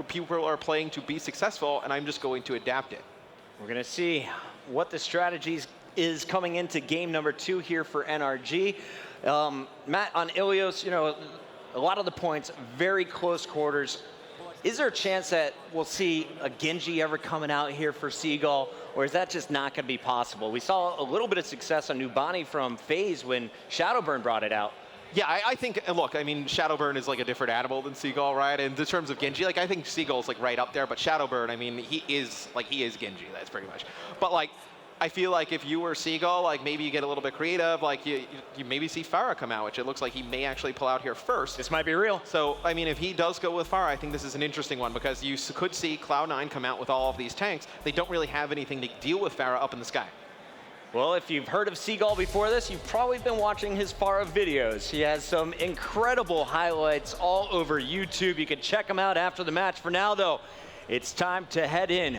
people are playing to be successful, and I'm just going to adapt it. We're going to see what the strategies is coming into game number 2 here for NRG. Matt, on Ilios, you know, a lot of the points, very close quarters. Is there a chance that we'll see a Genji ever coming out here for Seagull, or is that just not going to be possible? We saw a little bit of success on Numbani from FaZe when Shadowburn brought it out. Yeah, I think, look, I mean, Shadowburn is like a different animal than Seagull, right? And in terms of Genji, like, I think Seagull's like right up there, but Shadowburn, I mean, he is Genji, that's pretty much. But like, I feel like if you were Seagull, like maybe you get a little bit creative, like you maybe see Pharah come out, which it looks like he may actually pull out here first. This might be real. So, I mean, if he does go with Pharah, I think this is an interesting one, because you could see Cloud9 come out with all of these tanks. They don't really have anything to deal with Pharah up in the sky. Well, if you've heard of Seagull before this, you've probably been watching his Pharah videos. He has some incredible highlights all over YouTube. You can check them out after the match. For now, though, it's time to head in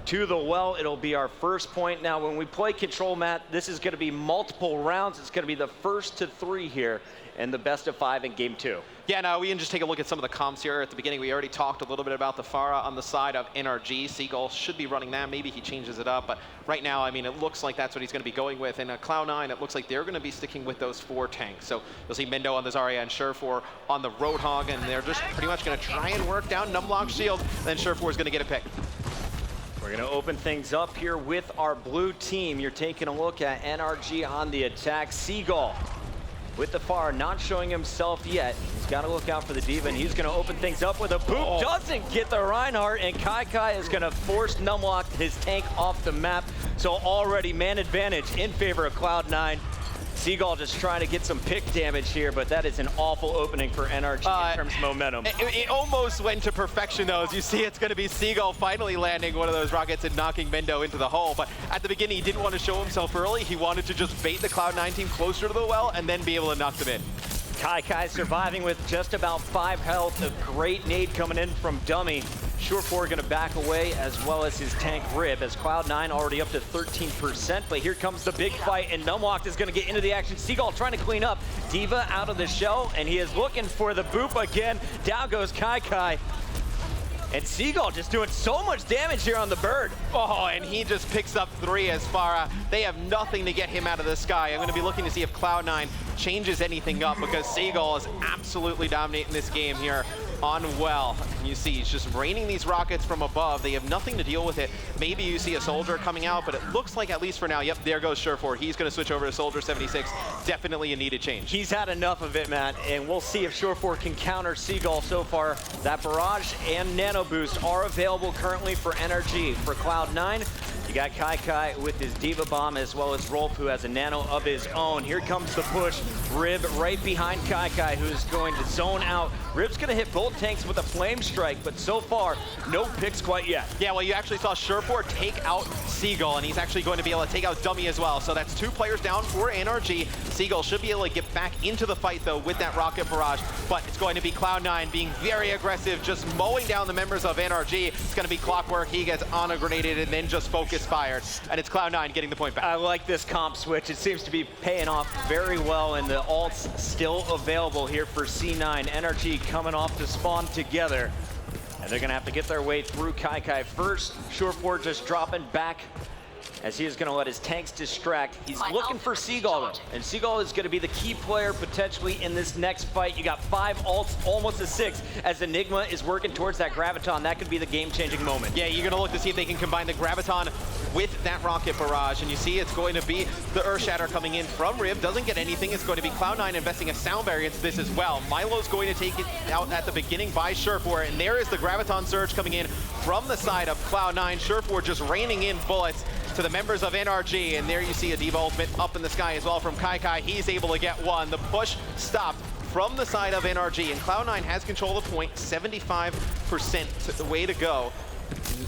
to the well. It'll be our first point. Now, when we play Control, Matt, this is going to be multiple rounds. It's going to be the first to 3 here and the best of 5 in game 2. Yeah, now we can just take a look at some of the comps here. At the beginning, we already talked a little bit about the Pharah on the side of NRG. Seagull should be running that. Maybe he changes it up, but right now, I mean, it looks like that's what he's going to be going with. And Cloud9, it looks like they're going to be sticking with those 4 tanks. So you'll see Mendo on the Zarya and Surefour on the Roadhog, and they're just pretty much going to try and work down Numlock's shield. Then Surefour is going to get a pick. We're going to open things up here with our blue team. You're taking a look at NRG on the attack. Seagull with the Pharah, not showing himself yet. He's got to look out for the D.Va, and he's going to open things up with a boop. Doesn't get the Reinhardt, and Kai is going to force Numlock, his tank, off the map. So already man advantage in favor of Cloud9. Seagull just trying to get some pick damage here, but that is an awful opening for NRG in terms of momentum. It almost went to perfection, though. As you see, it's going to be Seagull finally landing one of those rockets and knocking Mendo into the hole. But at the beginning, he didn't want to show himself early. He wanted to just bait the Cloud9 team closer to the well and then be able to knock them in. Kai surviving with just about 5 health. A great nade coming in from Dummy. Surefour going to back away, as well as his tank Rib, as Cloud9 already up to 13%. But here comes the big fight, and Numlock is going to get into the action. Seagull trying to clean up. D.Va out of the shell, and he is looking for the boop again. Down goes Kai. And Seagull just doing so much damage here on the bird. Oh, and he just picks up 3 as Pharah. They have nothing to get him out of the sky. I'm going to be looking to see if Cloud9 changes anything up, because Seagull is absolutely dominating this game here on well. You see, he's just raining these rockets from above. They have nothing to deal with it. Maybe you see a Soldier coming out, but it looks like, at least for now, yep, there goes Surefour. He's going to switch over to Soldier 76. Definitely a needed change. He's had enough of it, Matt, and we'll see if Surefour can counter Seagull. So far, that Barrage and Nano Boost are available currently for NRG. For Cloud9, you got Kai with his D.Va Bomb, as well as Rolf, who has a Nano of his own. Here comes the push. Rib right behind Kai, who is going to zone out. Rib's going to hit both tanks with a Flame Strike, but so far, no picks quite yet. Yeah, well, you actually saw Surefour take out Seagull, and he's actually going to be able to take out Dummy as well. So that's 2 players down for NRG. Seagull should be able to get back into the fight, though, with that Rocket Barrage, but it's going to be Cloud9 being very aggressive, just mowing down the members of NRG. It's going to be Clockwork. He gets on a grenaded and then just focused expired, and it's Cloud9 getting the point back. I like this comp switch. It seems to be paying off very well, and the ults still available here for C9. NRG coming off to spawn together, and they're gonna have to get their way through Kai first. Surefour just dropping back as he is going to let his tanks distract. He's looking for Seagull, though, and Seagull is going to be the key player potentially in this next fight. You got 5 ults, almost a 6, as Enigma is working towards that Graviton. That could be the game-changing moment. Yeah, you're going to look to see if they can combine the Graviton with that Rocket Barrage, and you see it's going to be the Earth Shatter coming in from Rib. Doesn't get anything. It's going to be Cloud9 investing a Sound Barrier into this as well. Milo's going to take it out at the beginning by Surefour, and there is the Graviton Surge coming in from the side of Cloud9. Surefour just raining in bullets to the members of NRG, and there you see a D.Va ultimate up in the sky as well from Kai. He's able to get one. The push stopped from the side of NRG, and Cloud9 has control of the point, 75% the way to go.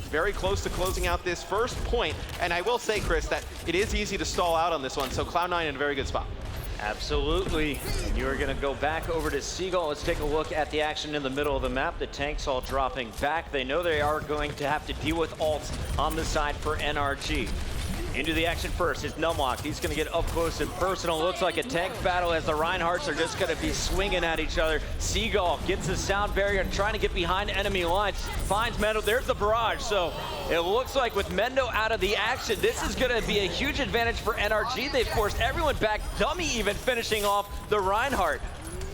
Very close to closing out this first point, and I will say, Chris, that it is easy to stall out on this one, so Cloud9 in a very good spot. Absolutely. And you are going to go back over to Seagull. Let's take a look at the action in the middle of the map. The tanks all dropping back. They know they are going to have to deal with ults on the side for NRG. Into the action first is Numlock. He's going to get up close and personal. Looks like a tank battle as the Reinhardts are just going to be swinging at each other. Seagull gets the sound barrier and trying to get behind enemy lines. Finds Mendo. There's the barrage. So it looks like with Mendo out of the action, this is going to be a huge advantage for NRG. They've forced everyone back. Dummy even finishing off the Reinhardt.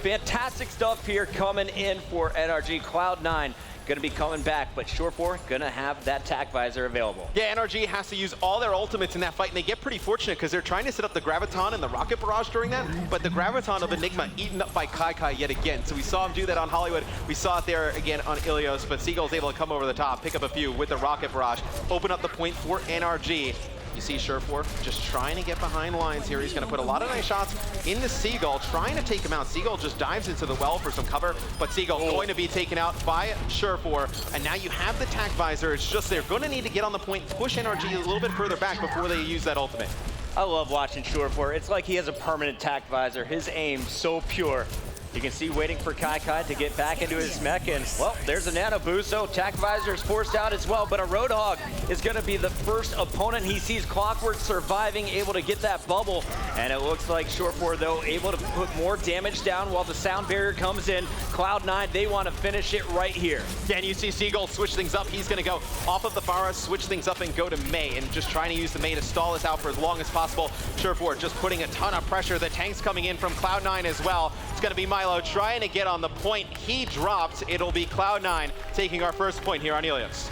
Fantastic stuff here coming in for NRG. Cloud9 going to be coming back, but Surefour going to have that tac visor available. Yeah, NRG has to use all their ultimates in that fight, and they get pretty fortunate because they're trying to set up the Graviton and the Rocket Barrage during that, but the Graviton of Enigma eaten up by Kai yet again. So we saw him do that on Hollywood. We saw it there again on Ilios, but Seagull's able to come over the top, pick up a few with the Rocket Barrage, open up the point for NRG. You see Surefour just trying to get behind lines here. He's going to put a lot of nice shots into Seagull, trying to take him out. Seagull just dives into the well for some cover, but Seagull going to be taken out by Surefour. And now you have the tac visor. It's just they're going to need to get on the point, push NRG a little bit further back before they use that ultimate. I love watching Surefour. It's like he has a permanent tac visor. His aim so pure. You can see waiting for Kai to get back into his mech, and, well, there's a nano boost, so tac visor is forced out as well, but a Roadhog is going to be the first opponent. He sees Clockwork surviving, able to get that bubble, and it looks like Surefour, though, able to put more damage down while the sound barrier comes in. Cloud9, they want to finish it right here. Yeah, and you see Seagull switch things up. He's going to go off of the Pharah, switch things up, and go to Mei, and just trying to use the Mei to stall us out for as long as possible. Surefour just putting a ton of pressure. The tank's coming in from Cloud9 as well. It's going to be Milo trying to get on the point. He dropped. It'll be Cloud9 taking our first point here on Ilios.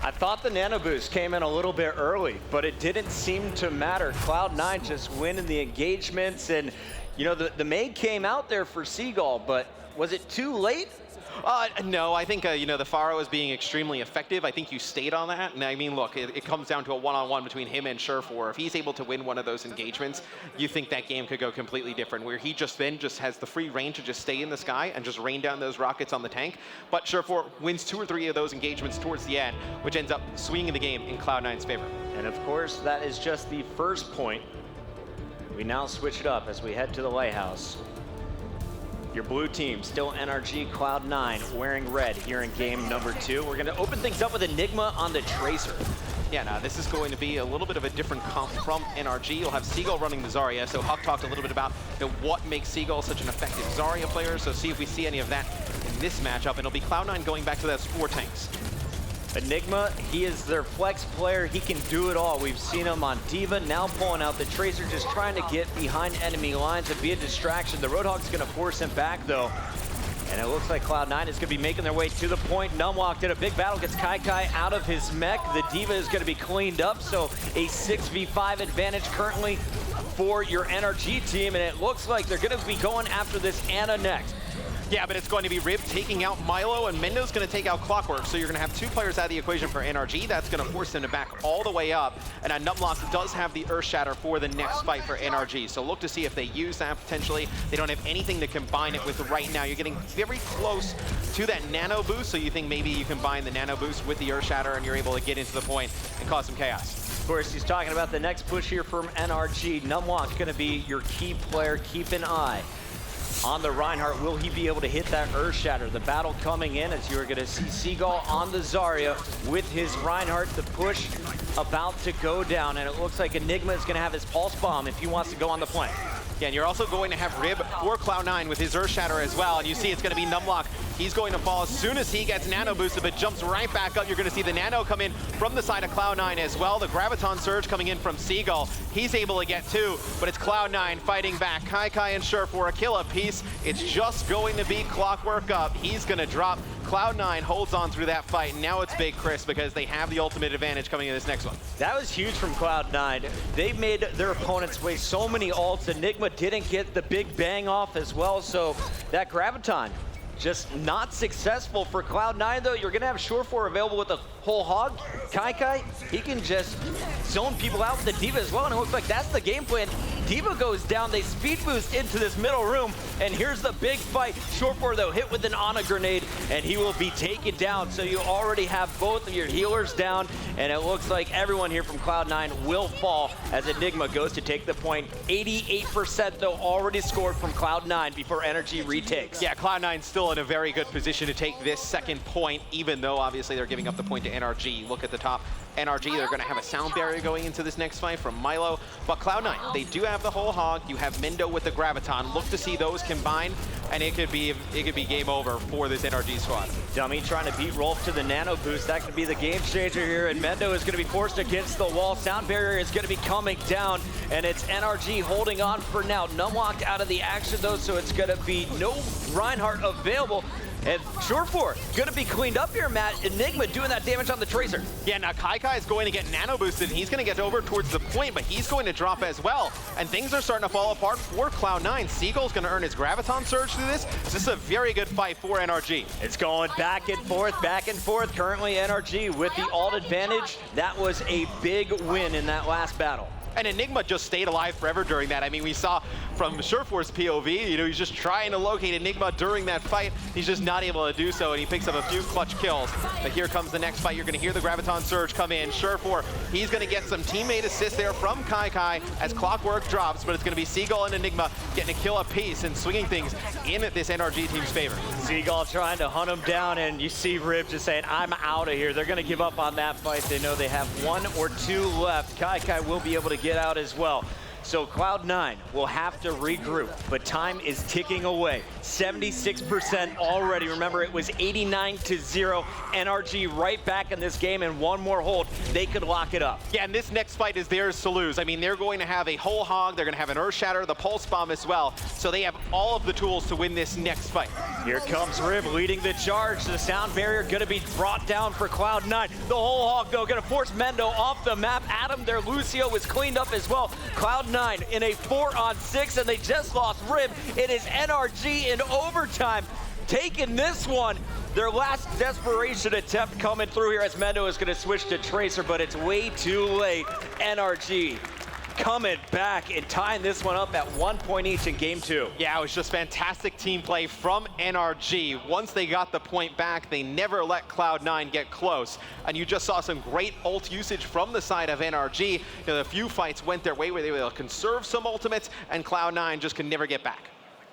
I thought the nano boost came in a little bit early, but it didn't seem to matter. Cloud9 just winning the engagements, and you know, the Mei came out there for Seagull, but was it too late? No, I think, you know, the Pharah is being extremely effective. I think you stayed on that. And I mean, look, it comes down to a one-on-one between him and Surefour. If he's able to win one of those engagements, you think that game could go completely different, where he just has the free reign to just stay in the sky and just rain down those rockets on the tank. But Surefour wins 2 or 3 of those engagements towards the end, which ends up swinging the game in Cloud9's favor. And of course, that is just the first point. We now switch it up as we head to the Lighthouse. Your blue team, still NRG, Cloud9, wearing red here in game number 2. We're going to open things up with Enigma on the Tracer. Yeah, no, this is going to be a little bit of a different comp from NRG. You'll have Seagull running the Zarya, so Huck talked a little bit about what makes Seagull such an effective Zarya player, so see if we see any of that in this matchup, and it'll be Cloud9 going back to those 4 tanks. Enigma, he is their flex player. He can do it all. We've seen him on D.Va, now pulling out the Tracer, just trying to get behind enemy lines and be a distraction. The Roadhog's going to force him back, though. And it looks like Cloud9 is going to be making their way to the point. Numlock did a big battle, gets Kai out of his mech. The D.Va is going to be cleaned up, so a 6v5 advantage currently for your NRG team. And it looks like they're going to be going after this Ana next. Yeah, but it's going to be Rib taking out Milo, and Mendo's going to take out Clockwork. So you're going to have 2 players out of the equation for NRG. That's going to force them to back all the way up. And Numlock does have the Earth Shatter for the next fight for NRG. So look to see if they use that potentially. They don't have anything to combine it with right now. You're getting very close to that Nano Boost, so you think maybe you combine the Nano Boost with the Earth Shatter and you're able to get into the point and cause some chaos. Of course, he's talking about the next push here from NRG. Numlock's going to be your key player. Keep an eye on the Reinhardt. Will he be able to hit that Earth Shatter? The battle coming in as you're going to see Seagull on the Zarya with his Reinhardt. The push about to go down, and it looks like Enigma is going to have his Pulse Bomb if he wants to go on the flank. Yeah, and you're also going to have Rib or Cloud9 with his Earth Shatter as well, and you see it's going to be Numlock. He's going to fall as soon as he gets Nano boosted, but jumps right back up. You're going to see the Nano come in from the side of Cloud9 as well. The Graviton Surge coming in from Seagull. He's able to get 2, but it's Cloud9 fighting back. Kai and Sure for a kill apiece. It's just going to be Clockwork up. He's going to drop. Cloud9 holds on through that fight, and now it's Big Chris because they have the ultimate advantage coming in this next one. That was huge from Cloud9. They made their opponents waste so many ults. Enigma didn't get the big bang off as well, so that Graviton just not successful for Cloud9 though. You're gonna have Surefour available with a whole hog. Kai, he can just zone people out with the D.Va as well, and it looks like that's the game plan. D.Va goes down, they speed boost into this middle room, and here's the big fight. Surefour though hit with an Ana grenade, and he will be taken down. So you already have both of your healers down, and it looks like everyone here from Cloud9 will fall as Enigma goes to take the point. 88% though already scored from Cloud9 before Energy retakes. Yeah, Cloud9 still in a very good position to take this second point, even though obviously they're giving up the point to NRG. Look at the top. NRG, they're going to have a sound barrier going into this next fight from Milo. But Cloud9, they do have the whole hog. You have Mendo with the Graviton. Look to see those combined, and it could be game over for this NRG squad. Dummy trying to beat Rolf to the nano boost. That could be the game changer here, and Mendo is going to be forced against the wall. Sound barrier is going to be coming down, and it's NRG holding on for now. Numlock out of the action though, so it's going to be no Reinhardt available. And Surefour gonna be cleaned up here, Matt. Enigma doing that damage on the Tracer. Yeah, now Kai is going to get nano boosted, and he's gonna get over towards the point, but he's going to drop as well. And things are starting to fall apart for Cloud9. Seagull's gonna earn his Graviton Surge through this. This is a very good fight for NRG. It's going back and forth, back and forth. Currently NRG with the ult advantage. That was a big win in that last battle. And Enigma just stayed alive forever during that. I mean, we saw from Surefour's POV, you know, he's just trying to locate Enigma during that fight. He's just not able to do so, and he picks up a few clutch kills. But here comes the next fight. You're gonna hear the Graviton Surge come in. Surefour, he's gonna get some teammate assist there from Kai as Clockwork drops, but it's gonna be Seagull and Enigma getting a kill apiece and swinging things in this NRG team's favor. Seagull trying to hunt him down, and you see Rib just saying, I'm out of here. They're gonna give up on that fight. They know they have 1 or 2 left. Kai will be able to get out as well. So Cloud9 will have to regroup, but time is ticking away. 76% already. Remember, it was 89-0. NRG right back in this game, and one more hold, they could lock it up. Yeah, and this next fight is theirs to lose. I mean, they're going to have a whole hog, they're going to have an Earth Shatter, the Pulse Bomb as well. So they have all of the tools to win this next fight. Here comes Rib leading the charge. The sound barrier going to be brought down for Cloud9. The whole hog, though, going to force Mendo off the map. Adam, their Lucio, is cleaned up as well. Cloud9 in a 4-on-6, and they just lost Rib. It is NRG in overtime taking this one. Their last desperation attempt coming through here as Mendo is going to switch to Tracer, but it's way too late. NRG coming back and tying this one up at 1 point each in game 2. Yeah, it was just fantastic team play from NRG. Once they got the point back, they never let Cloud9 get close. And you just saw some great ult usage from the side of NRG. You know, a few fights went their way where they were able to conserve some ultimates, and Cloud9 just could never get back.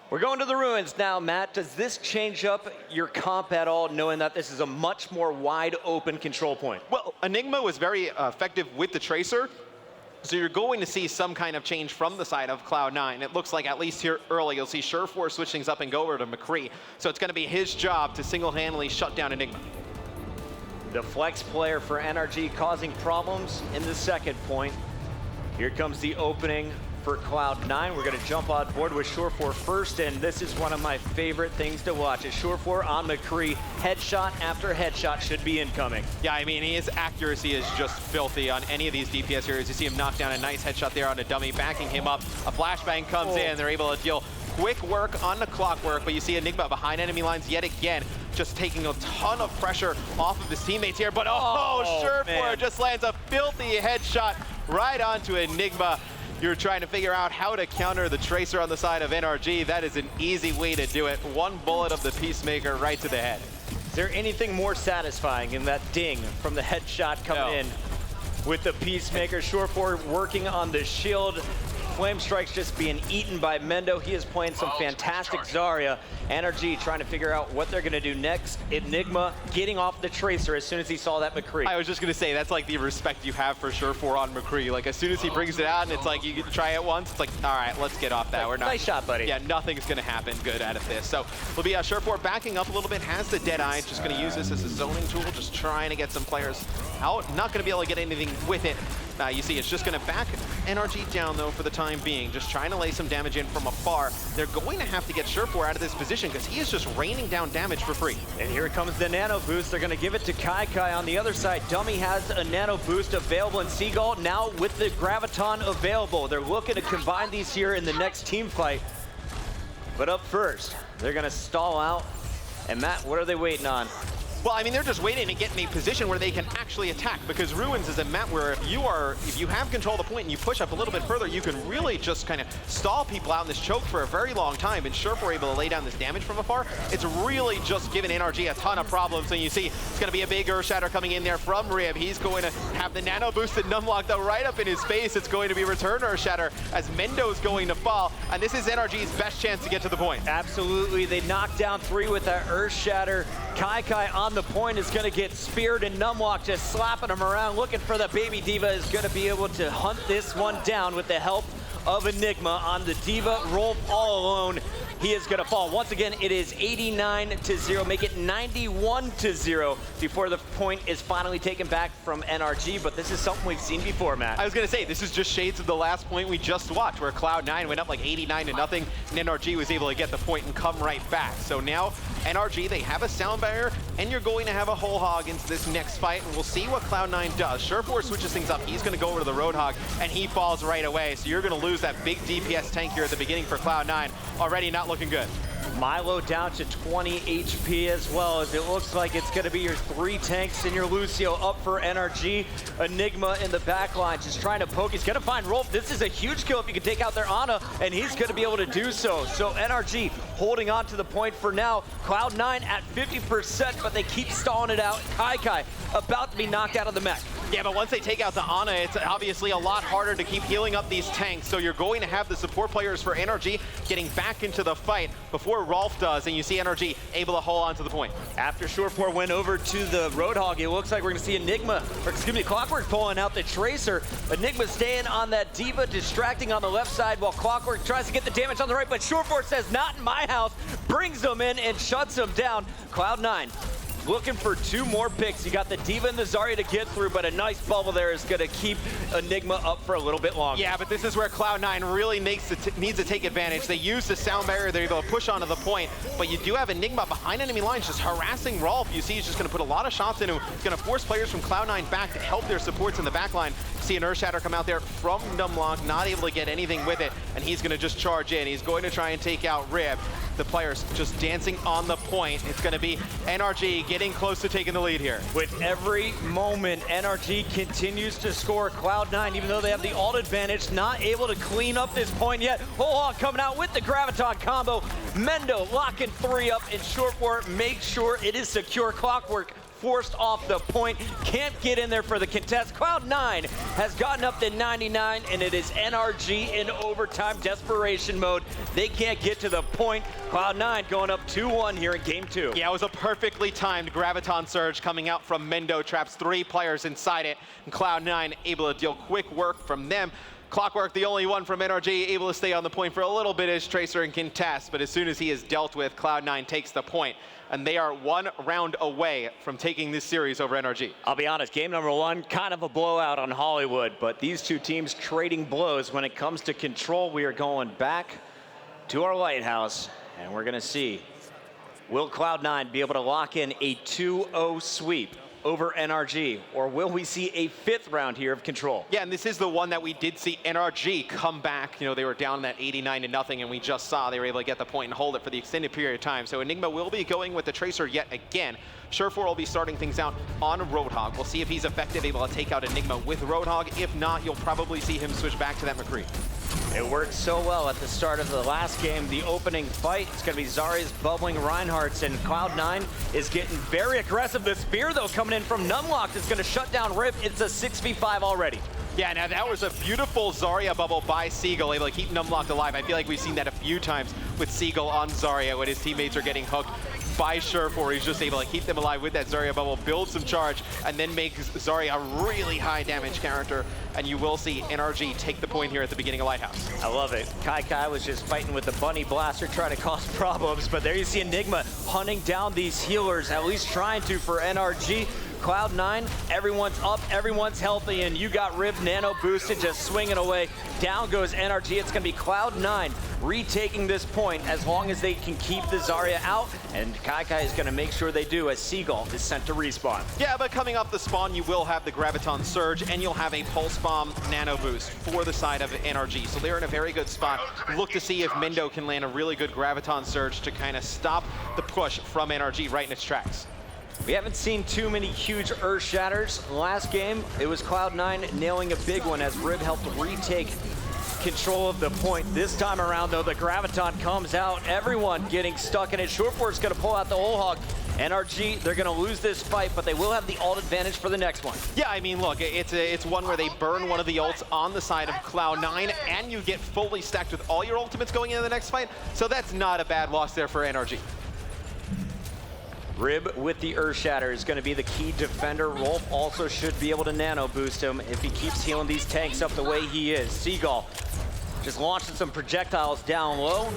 We're going to the ruins now, Matt. Does this change up your comp at all, knowing that this is a much more wide open control point? Well, Enigma was very effective with the Tracer. So you're going to see some kind of change from the side of Cloud9. It looks like at least here early, you'll see Surefour switch things up and go over to McCree. So it's going to be his job to single-handedly shut down Enigma. The flex player for NRG causing problems in the second point. Here comes the opening for Cloud9. We're going to jump on board with Surefour first, and this is one of my favorite things to watch. Is Surefour on McCree. Headshot after headshot should be incoming. Yeah, I mean, his accuracy is just filthy on any of these DPS heroes. You see him knock down a nice headshot there on a dummy, backing him up. A flashbang comes in, they're able to deal quick work on the Clockwork, but you see Enigma behind enemy lines yet again, just taking a ton of pressure off of his teammates here, but Surefour just lands a filthy headshot right onto Enigma. You're trying to figure out how to counter the Tracer on the side of NRG. That is an easy way to do it. One bullet of the Peacemaker right to the head. Is there anything more satisfying in that ding from the headshot coming in with the Peacemaker? Surefour working on the shield. Flame Strike's just being eaten by Mendo. He is playing some fantastic Zarya. NRG trying to figure out what they're going to do next. Enigma getting off the Tracer as soon as he saw that McCree. I was just going to say, that's like the respect you have for Surefour on McCree. Like, as soon as he brings it out and it's like, you can try it once, it's like, all right, let's get off that. We're not. Nice shot, buddy. Yeah, nothing's going to happen good out of this. So it'll be Surefour backing up a little bit, has the Deadeye, just going to use this as a zoning tool, just trying to get some players out. Not going to be able to get anything with it. You see, it's just going to back NRG down, though, for the time being. Just trying to lay some damage in from afar. They're going to have to get Surefour out of this position because he is just raining down damage for free. And here comes the Nano Boost. They're going to give it to Kai on the other side. Dummy has a Nano Boost available, and Seagull now with the Graviton available. They're looking to combine these here in the next team fight. But up first, they're going to stall out. And Matt, what are they waiting on? Well, I mean, they're just waiting to get in a position where they can actually attack, because Ruins is a map where if you have control of the point and you push up a little bit further, you can really just kind of stall people out in this choke for a very long time. And Surefour able to lay down this damage from afar. It's really just giving NRG a ton of problems. And you see, it's going to be a big Earth Shatter coming in there from Rib. He's going to have the nano boosted Numlock, though, right up in his face. It's going to be return Earth Shatter as Mendo's going to fall. And this is NRG's best chance to get to the point. Absolutely. They knocked down 3 with that Earth Shatter. Kai on the point is going to get speared, and Numlock just slapping him around, looking for the baby D.Va, is going to be able to hunt this one down with the help of Enigma on the D.Va. Rolf all alone. He is going to fall. Once again, it is 89-0, make it 91-0 before the point is finally taken back from NRG, but this is something we've seen before, Matt. I was going to say, this is just shades of the last point we just watched, where Cloud9 went up like 89-0, and NRG was able to get the point and come right back. So now, NRG, they have a sound barrier, and you're going to have a whole hog into this next fight, and we'll see what Cloud9 does. Surefour switches things up. He's going to go over to the Roadhog, and he falls right away. So you're going to lose that big DPS tank here at the beginning for Cloud9. Already not looking good. Milo down to 20 HP as well, as it looks like it's going to be your 3 tanks and your Lucio up for NRG. Enigma in the back line just trying to poke. He's going to find Rolf. This is a huge kill if you can take out their Ana, and he's going to be able to do so. So NRG holding on to the point for now. Cloud9 at 50%, but they keep stalling it out. Kai about to be knocked out of the mech. Yeah, but once they take out the Ana, it's obviously a lot harder to keep healing up these tanks. So you're going to have the support players for NRG getting back into the fight before Rolf does, and you see NRG able to hold on to the point. After Surefour went over to the Roadhog, it looks like we're going to see Clockwork pulling out the Tracer. Enigma staying on that D.Va, distracting on the left side while Clockwork tries to get the damage on the right, but Surefour says, not in my house, brings them in and shuts them down. Cloud9 looking for 2 more picks. You got the D.Va and the Zarya to get through, but a nice bubble there is going to keep Enigma up for a little bit longer. Yeah, but this is where Cloud9 really needs to take advantage. They use the sound barrier. They're able to push onto the point, but you do have Enigma behind enemy lines just harassing Rolf. You see he's just going to put a lot of shots into him. He's going to force players from Cloud9 back to help their supports in the back line. See an Earth Shatter come out there from Numlock, not able to get anything with it, and he's going to just charge in. He's going to try and take out Rib. The players just dancing on the point. It's going to be NRG getting close to taking the lead here. With every moment, NRG continues to score. Cloud9, even though they have the ult advantage, not able to clean up this point yet. Whole hog coming out with the Graviton combo. Mendo locking 3 up, and Surefour make sure it is secure. Clockwork forced off the point, can't get in there for the contest. Cloud9 has gotten up to 99, and it is NRG in overtime desperation mode. They can't get to the point. Cloud9 going up 2-1 here in game 2. Yeah, it was a perfectly timed Graviton Surge coming out from Mendo, traps 3 players inside it, and Cloud9 able to deal quick work from them. Clockwork, the only one from NRG, able to stay on the point for a little bit as Tracer and contest, but as soon as he is dealt with, Cloud9 takes the point, and they are 1 round away from taking this series over NRG. I'll be honest, game number 1, kind of a blowout on Hollywood, but these 2 teams trading blows. When it comes to control, we are going back to our lighthouse, and we're gonna see, will Cloud9 be able to lock in a 2-0 sweep over NRG, or will we see a 5th round here of control? Yeah, and this is the one that we did see NRG come back. You know, they were down that 89-0, and we just saw they were able to get the point and hold it for the extended period of time. So Enigma will be going with the Tracer yet again. Surefour will be starting things out on Roadhog. We'll see if he's effective, able to take out Enigma with Roadhog. If not, you'll probably see him switch back to that McCree. It worked so well at the start of the last game, the opening fight. It's going to be Zarya's bubbling Reinhardt's, and Cloud9 is getting very aggressive. The spear, though, coming in from Numlock is going to shut down Rip. It's a 6v5 already. Yeah, now that was a beautiful Zarya bubble by Seagull, able to keep Numlocked alive. I feel like we've seen that a few times with Seagull on Zarya when his teammates are getting hooked by Surefour. He's just able to keep them alive with that Zarya bubble, build some charge, and then make Zarya a really high damage character. And you will see NRG take the point here at the beginning of Lighthouse. I love it. Kai was just fighting with the Bunny Blaster, trying to cause problems, but there you see Enigma hunting down these healers, at least trying to for NRG. Cloud9, everyone's up, everyone's healthy, and you got Rib nano boosted, just swinging away. Down goes NRG. It's going to be Cloud9 retaking this point as long as they can keep the Zarya out, and Kai is going to make sure they do as Seagull is sent to respawn. Yeah, but coming off the spawn, you will have the Graviton Surge, and you'll have a Pulse Bomb nano boost for the side of NRG. So they're in a very good spot. Look to see if Mendo can land a really good Graviton Surge to kind of stop the push from NRG right in its tracks. We haven't seen too many huge Earth Shatters. Last game, it was Cloud9 nailing a big one as Rib helped retake control of the point. This time around, though, the Graviton comes out. Everyone getting stuck in it. Surefour's going to pull out the whole hog. NRG, they're going to lose this fight, but they will have the ult advantage for the next one. Yeah, I mean, look, it's one where they burn one of the ults on the side of Cloud9, and you get fully stacked with all your ultimates going into the next fight. So that's not a bad loss there for NRG. Rib with the Earth Shatter is going to be the key defender. Rolf also should be able to nano boost him if he keeps healing these tanks up the way he is. Seagull just launching some projectiles down low.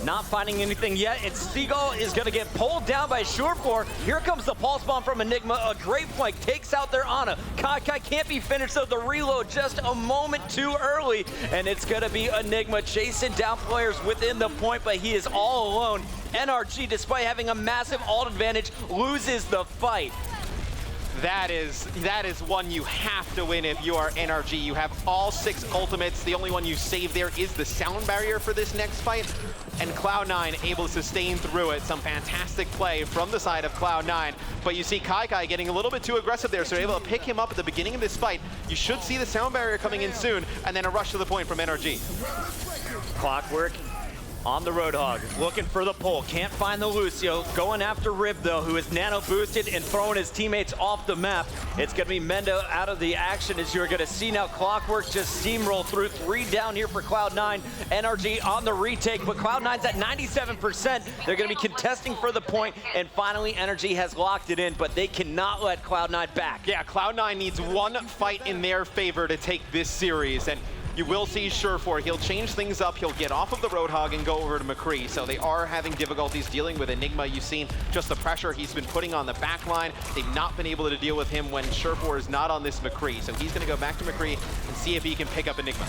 Not finding anything yet, and Seagull is going to get pulled down by Surefour. Here comes the Pulse Bomb from Enigma. A great flank takes out their Ana. Kai can't be finished, so the reload just a moment too early, and it's going to be Enigma chasing down players within the point, but he is all alone. NRG, despite having a massive ult advantage, loses the fight. That is one you have to win if you are NRG. You have all 6 ultimates. The only one you save there is the sound barrier for this next fight. And Cloud9 able to sustain through it. Some fantastic play from the side of Cloud9. But you see Kai getting a little bit too aggressive there, so they're able to pick him up at the beginning of this fight. You should see the sound barrier coming in soon, and then a rush to the point from NRG. Clockwork on the Roadhog, looking for the pull. Can't find the Lucio. Going after Rib, though, who is nano boosted and throwing his teammates off the map. It's going to be Mendo out of the action, as you're going to see now. Clockwork just steamroll through. 3 down here for Cloud9. NRG on the retake, but Cloud9's at 97%. They're going to be contesting for the point, and finally NRG has locked it in, but they cannot let Cloud9 back. Yeah, Cloud9 needs one fight in their favor to take this series, and you will see Surefour. He'll change things up. He'll get off of the Roadhog and go over to McCree. So they are having difficulties dealing with Enigma. You've seen just the pressure he's been putting on the back line. They've not been able to deal with him when Surefour is not on this McCree. So he's going to go back to McCree and see if he can pick up Enigma.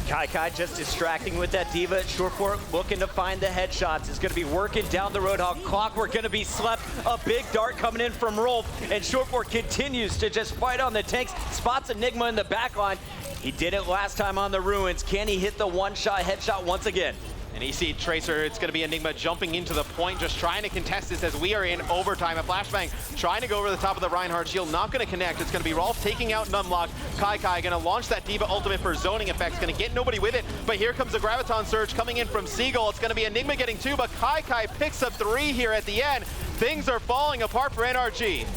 Kai just distracting with that Diva. Surefour looking to find the headshots. Is going to be working down the Roadhog. Clockwork going to be slept. A big dart coming in from Rolf. And Surefour continues to just fight on the tanks. Spots Enigma in the back line. He did it last time on the Ruins. Can he hit the one-shot headshot once again? And you see Tracer, it's going to be Enigma jumping into the point, just trying to contest this as we are in overtime. A flashbang trying to go over the top of the Reinhardt shield, not going to connect. It's going to be Rolf taking out Numlock. Kai going to launch that Diva ultimate for zoning effects, going to get nobody with it. But here comes the Graviton Surge coming in from Seagull. It's going to be Enigma getting 2, but Kai picks up 3 here at the end. Things are falling apart for NRG.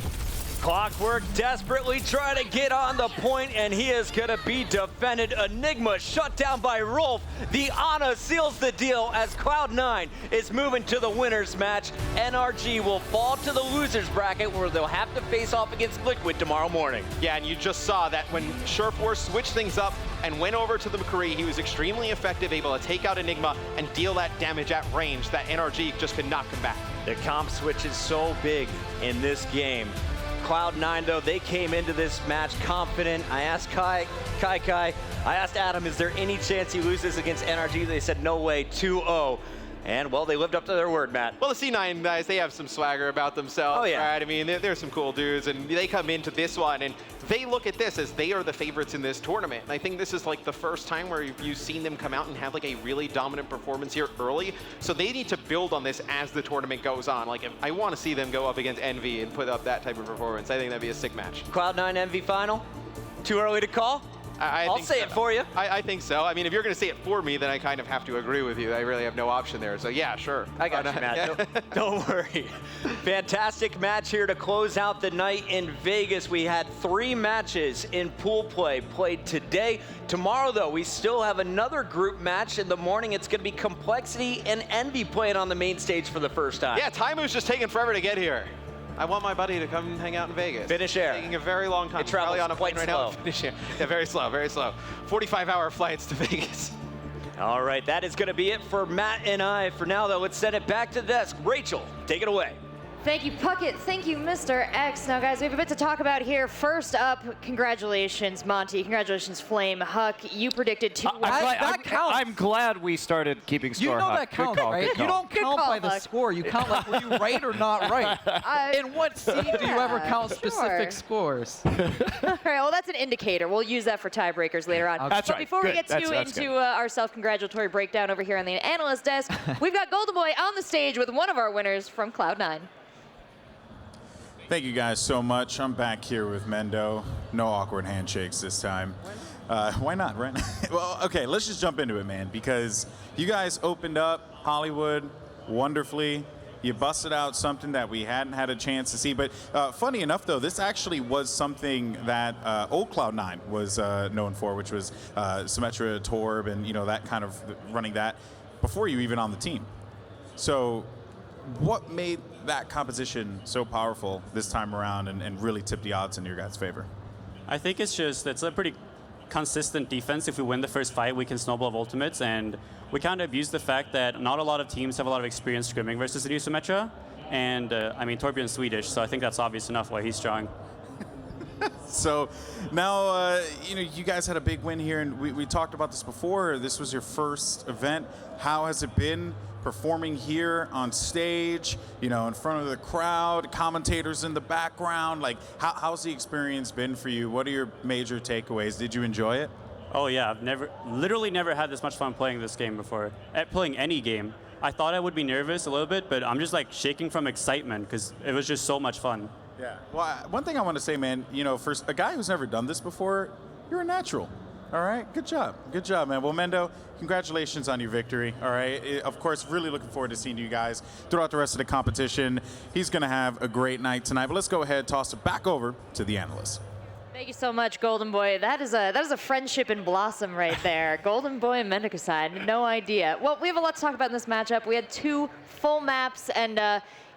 Clockwork desperately trying to get on the point, and he is going to be defended. Enigma shut down by Rolf. The Ana seals the deal as Cloud9 is moving to the winners match. NRG will fall to the losers bracket where they'll have to face off against Liquid tomorrow morning. Yeah, and you just saw that when Surefour switched things up and went over to the McCree, he was extremely effective, able to take out Enigma and deal that damage at range that NRG just could not come back. The comp switch is so big in this game. Cloud9, though, they came into this match confident. I asked Kai, I asked Adam, is there any chance he loses against NRG? They said, no way, 2-0. And, well, they lived up to their word, Matt. Well, the C9 guys, they have some swagger about themselves, oh, yeah. right? I mean, they're some cool dudes, and they come into this one, and they look at this as they are the favorites in this tournament. And I think this is like the first time where you've seen them come out and have like a really dominant performance here early. So they need to build on this as the tournament goes on. Like, I want to see them go up against Envy and put up that type of performance. I think that'd be a sick match. Cloud9 Envy final? Too early to call? I'll say it for you. I think so. I mean, if you're going to say it for me, then I kind of have to agree with you. I really have no option there. So yeah, sure. I got you, Matt. Don't worry. Fantastic match here to close out the night in Vegas. We had 3 matches in pool play played today. Tomorrow, though, we still have another group match. In the morning, it's going to be Complexity and Envy playing on the main stage for the first time. Yeah, Taimu's just taking forever to get here. I want my buddy to come hang out in Vegas. Finish air. It's taking a very long time. It travels Probably on a plane quite right slow. now. Finish air. Yeah, very slow, very slow. 45-hour flights to Vegas. All right, that is going to be it for Matt and I. For now, though, let's send it back to the desk. Rachel, take it away. Thank you, Puckett. Thank you, Mr. X. Now, guys, we have a bit to talk about here. First up, congratulations, Monty. Congratulations, Flame. Huck, you predicted 2 wins. That counts. I'm glad we started keeping score. You know Huck. that counts, Good call, right? good call. You don't Good count call, by the Huck. score. You count like, were you right or not right? In what seed do you ever count specific scores? All right, well, that's an indicator. We'll use that for tiebreakers later on. That's but right. before we Good. get That's into good. our self-congratulatory breakdown over here on the analyst desk, we've got Golden Boy on the stage with one of our winners from Cloud9. Thank you guys so much. I'm back here with Mendo. No awkward handshakes this time. Why not, right? Well, okay, let's just jump into it, man, because you guys opened up Hollywood wonderfully. You busted out something that we hadn't had a chance to see. But funny enough, though, this actually was something that old Cloud9 was known for, which was Symmetra, Torb, and that kind of running that before you even on the team. So what made that composition so powerful this time around and really tipped the odds in your guys' favor? I think it's a pretty consistent defense. If we win the first fight, we can snowball ultimates, and we kind of abuse the fact that not a lot of teams have a lot of experience scrimming versus the new Symmetra. And I mean, Torbjorn's Swedish, so I think that's obvious enough why he's strong. So now, you guys had a big win here, and we talked about this before. This was your first event. How has it been performing here on stage, in front of the crowd, commentators in the background? Like, how's the experience been for you? What are your major takeaways? Did you enjoy it? Oh yeah, I've literally never had this much fun playing this game before. At playing any game. I thought I would be nervous a little bit, but I'm just like shaking from excitement because it was just so much fun. Yeah. Well, one thing I want to say, man, for a guy who's never done this before, you're a natural. All right, good job, man. Well, Mendo, congratulations on your victory. All right, of course, really looking forward to seeing you guys throughout the rest of the competition. He's going to have a great night tonight. But let's go ahead and toss it back over to the analysts. Thank you so much, Golden Boy. That is a friendship in blossom right there. Golden Boy and Mendicuside, no idea. Well, we have a lot to talk about in this matchup. We had 2 full maps, and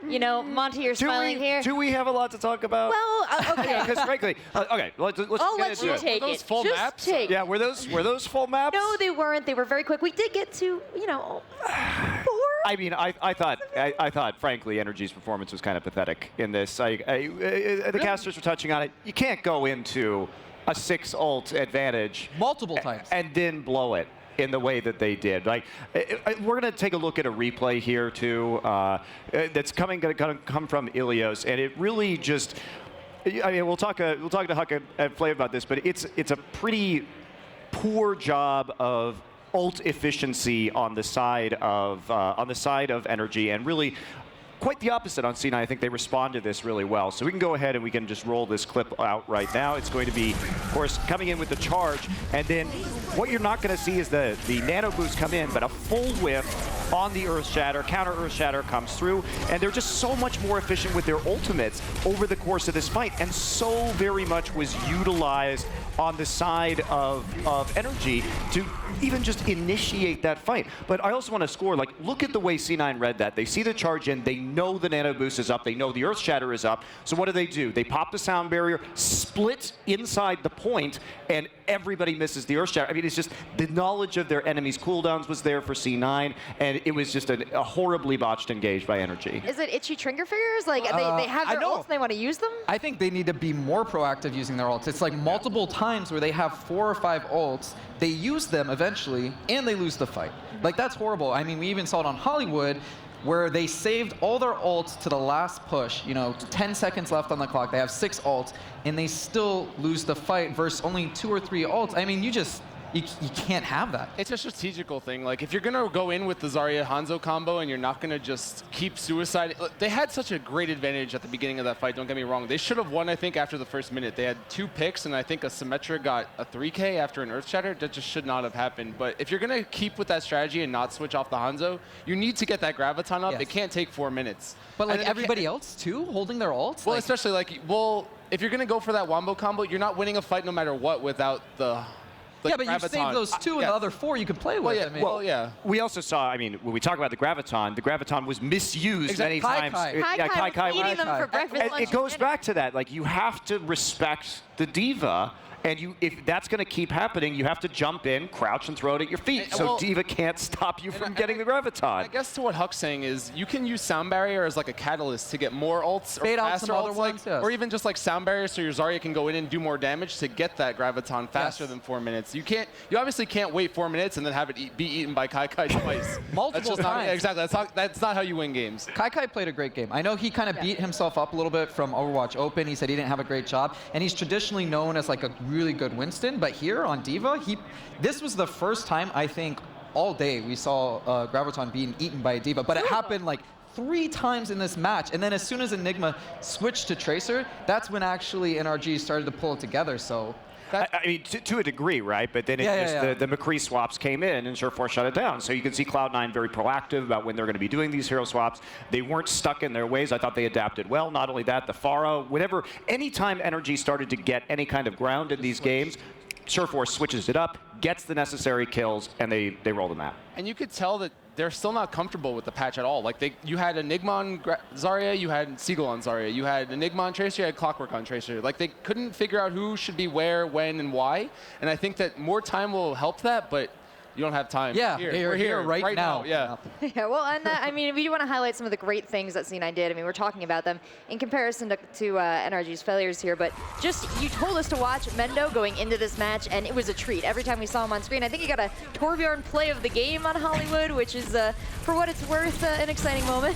Monty, you're smiling here. Do we have a lot to talk about? Well, okay. Because frankly, okay, let's I'll get let into you it. take Were those it. full Just maps? take Yeah, were those full maps? No, they weren't. They were very quick. We did get to, 4. I mean, I thought, frankly, Energy's performance was kind of pathetic in this. The casters were touching on it. You can't go into a 6 ult advantage multiple times and then blow it in the way that they did. Like, we're going to take a look at a replay here too. That's going to come from Ilios, and it really just. I mean, we'll talk to Huck and Flav about this, but it's a pretty poor job of ult efficiency on the side of Energy, and really quite the opposite on C9. I think they respond to this really well. So we can go ahead and we can just roll this clip out right now. It's going to be, of course, coming in with the charge, and then what you're not going to see is the nano boost come in, but a full whiff on the Earth Shatter, counter Earth Shatter comes through, and they're just so much more efficient with their ultimates over the course of this fight, and so very much was utilized on the side of Energy to even just initiate that fight. But I also want to score, like, look at the way C9 read that. They see the charge in, they know the nano boost is up, they know the Earth Shatter is up, so what do? They pop the sound barrier, split inside the point, and everybody misses the Earth Shatter. I mean, it's just the knowledge of their enemies' cooldowns was there for C9, and it was just a horribly botched engage by Energy. Is it itchy trigger fingers? Like, they have their ults and they want to use them? I think they need to be more proactive using their ults. It's like multiple times where they have 4 or 5 ults, they use them eventually, and they lose the fight. Like, that's horrible. I mean, we even saw it on Hollywood, where they saved all their ults to the last push, 10 seconds left on the clock. They have 6 ults, and they still lose the fight versus only 2 or 3 ults. I mean, you can't have that. It's a strategical thing. Like, if you're going to go in with the Zarya Hanzo combo and you're not going to just keep suicide, they had such a great advantage at the beginning of that fight, don't get me wrong. They should have won, I think, after the first minute. They had 2 picks, and I think a Symmetra got a 3K after an Earth Shatter. That just should not have happened. But if you're going to keep with that strategy and not switch off the Hanzo, you need to get that Graviton up. Yes. It can't take 4 minutes. But like everybody else too, holding their ults? Well, especially like, if you're going to go for that Wombo combo, you're not winning a fight no matter what without the yeah, but Graviton. you save those 2 and the other 4 you could play with. Yeah, I mean. We also saw, I mean, when we talk about the Graviton was misused many times. Kai was eating them for breakfast, lunch, It goes and dinner. back to that. Like, you have to respect the diva. And if that's going to keep happening, you have to jump in, crouch, and throw it at your feet. So D.Va can't stop you from getting the Graviton. I guess to what Huck's saying is, you can use Sound Barrier as like a catalyst to get more ults or Bait out faster some other ults, ones, yes. or even just like Sound Barrier so your Zarya can go in and do more damage to get that Graviton faster than 4 minutes. You obviously can't wait 4 minutes and then have it be eaten by Kai twice. Multiple times. Exactly. That's not how you win games. Kai played a great game. I know he kind of beat himself up a little bit from Overwatch Open. He said he didn't have a great job, and he's traditionally known as like a really good Winston. But here on D.Va, this was the first time I think all day we saw Graviton being eaten by a D.Va. But it happened like 3 times in this match, and then as soon as Enigma switched to Tracer, that's when actually NRG started to pull it together. So. I mean, to a degree, right? But then the McCree swaps came in and Surefour shut it down. So you can see Cloud9 very proactive about when they're going to be doing these hero swaps. They weren't stuck in their ways. I thought they adapted well. Not only that, the Pharah, anytime NRG started to get any kind of ground in these games, Surefour switches it up, gets the necessary kills, and they roll the map. And you could tell that they're still not comfortable with the patch at all. Like you had Enigma on Zarya, you had Seagull on Zarya, you had Enigma on Tracer, you had Clockwork on Tracer. Like they couldn't figure out who should be where, when, and why. And I think that more time will help that, but you don't have time. Yeah, we're here right now. Yeah. Yeah, well, and I mean, we do want to highlight some of the great things that C9 did. I mean, we're talking about them in comparison to NRG's failures here, but just you told us to watch Mendo going into this match, and it was a treat. Every time we saw him on screen, I think he got a Torbjorn play of the game on Hollywood, which is, for what it's worth, an exciting moment.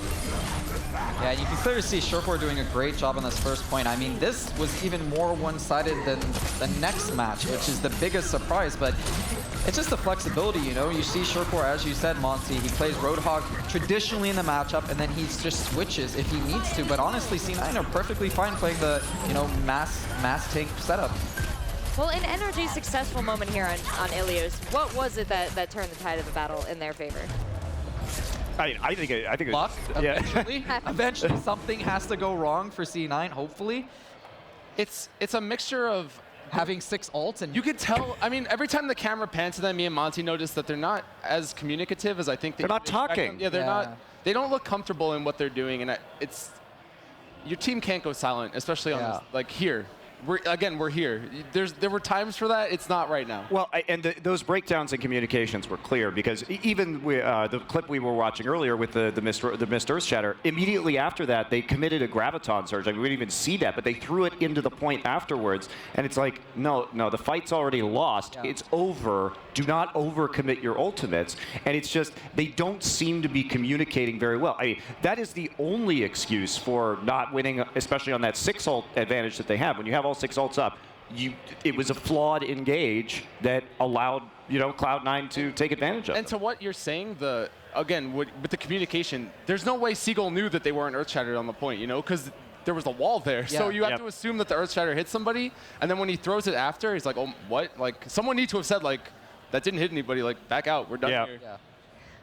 Yeah, and you can clearly see Surefour doing a great job on this first point. I mean, this was even more one-sided than the next match, which is the biggest surprise, but it's just the flexibility, you know? You see Surefour, as you said, Monty, he plays Roadhog traditionally in the matchup, and then he just switches if he needs to, but honestly, C9 are perfectly fine playing the, mass tank setup. Well, in NRG's successful moment here on Ilios, what was it that turned the tide of the battle in their favor? I think luck. Eventually, eventually something has to go wrong for C9. Hopefully, it's a mixture of having 6 ults, and you could tell. I mean, every time the camera pans to them, me and Monty noticed that they're not as communicative as I think they're not talking. Yeah, they're not. They don't look comfortable in what they're doing, and it's your team can't go silent, especially on this, like here. We're here. There were times for that. It's not right now. Well, those breakdowns in communications were clear because even the clip we were watching earlier with the missed Earth Shatter, immediately after that, they committed a Graviton surge. I mean, we didn't even see that, but they threw it into the point afterwards. And it's like, no, the fight's already lost. Yeah. It's over. Do not overcommit your ultimates. And it's just, they don't seem to be communicating very well. I mean, that is the only excuse for not winning, especially on that 6 ult advantage that they have. When you have all 6 ults up, it was a flawed engage that allowed Cloud9 to take advantage of. And to what you're saying, again with the communication, there's no way Seagull knew that they weren't Earth Shattered on the point, because there was a wall there. Yeah. So you have to assume that the Earth Shatter hit somebody, and then when he throws it after, he's like, oh, what? Like someone needs to have said like, that didn't hit anybody. Like back out. We're done here. Yeah.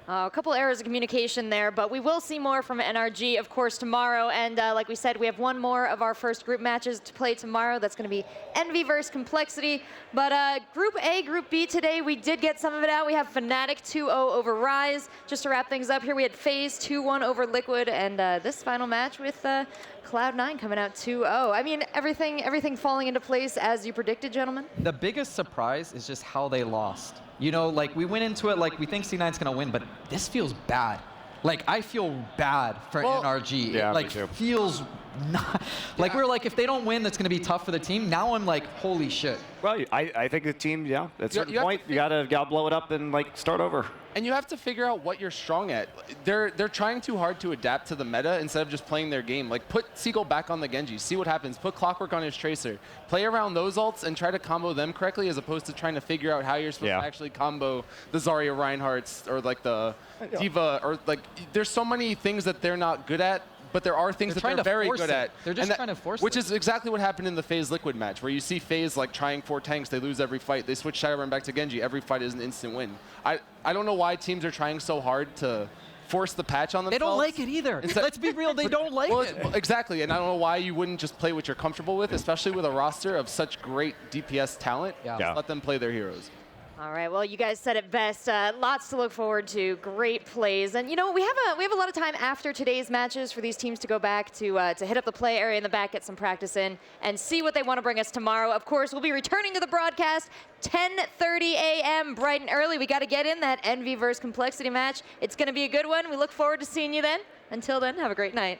A couple errors of communication there, but we will see more from NRG, of course, tomorrow. And like we said, we have one more of our first group matches to play tomorrow. That's going to be Envy versus Complexity. But Group A, Group B today, we did get some of it out. We have Fnatic 2-0 over Rise. Just to wrap things up here, we had FaZe 2-1 over Liquid, and this final match with Cloud9 coming out 2-0. I mean, everything falling into place as you predicted, gentlemen? The biggest surprise is just how they lost. Like we went into it like we think C9's gonna win, but this feels bad. Like I feel bad for NRG. Yeah, like feels not, like we were like, if they don't win, that's going to be tough for the team. Now I'm like, holy shit. Well, I think the team, at a certain you have point, you gotta blow it up and like start over. And you have to figure out what you're strong at. They're trying too hard to adapt to the meta instead of just playing their game. Like, put Seagull back on the Genji, see what happens. Put Clockwork on his Tracer. Play around those ults and try to combo them correctly as opposed to trying to figure out how you're supposed to actually combo the Zarya Reinhardts or like the Diva, or like, there's so many things that they're not good at, but there are things that they're very good at. They're just trying to force it. Which is exactly what happened in the FaZe Liquid match, where you see FaZe like trying 4 tanks, they lose every fight. They switch Shadowrun back to Genji, every fight is an instant win. I don't know why teams are trying so hard to force the patch on themselves. They don't like it either. Let's be real, they don't like it. Well, exactly, and I don't know why you wouldn't just play what you're comfortable with, especially with a roster of such great DPS talent. Just let them play their heroes. All right, well, you guys said it best. Lots to look forward to, great plays. And, you know, we have a lot of time after today's matches for these teams to go back to hit up the play area in the back, get some practice in, and see what they want to bring us tomorrow. Of course, we'll be returning to the broadcast 10:30 a.m. bright and early. We got to get in that Envy versus Complexity match. It's going to be a good one. We look forward to seeing you then. Until then, have a great night.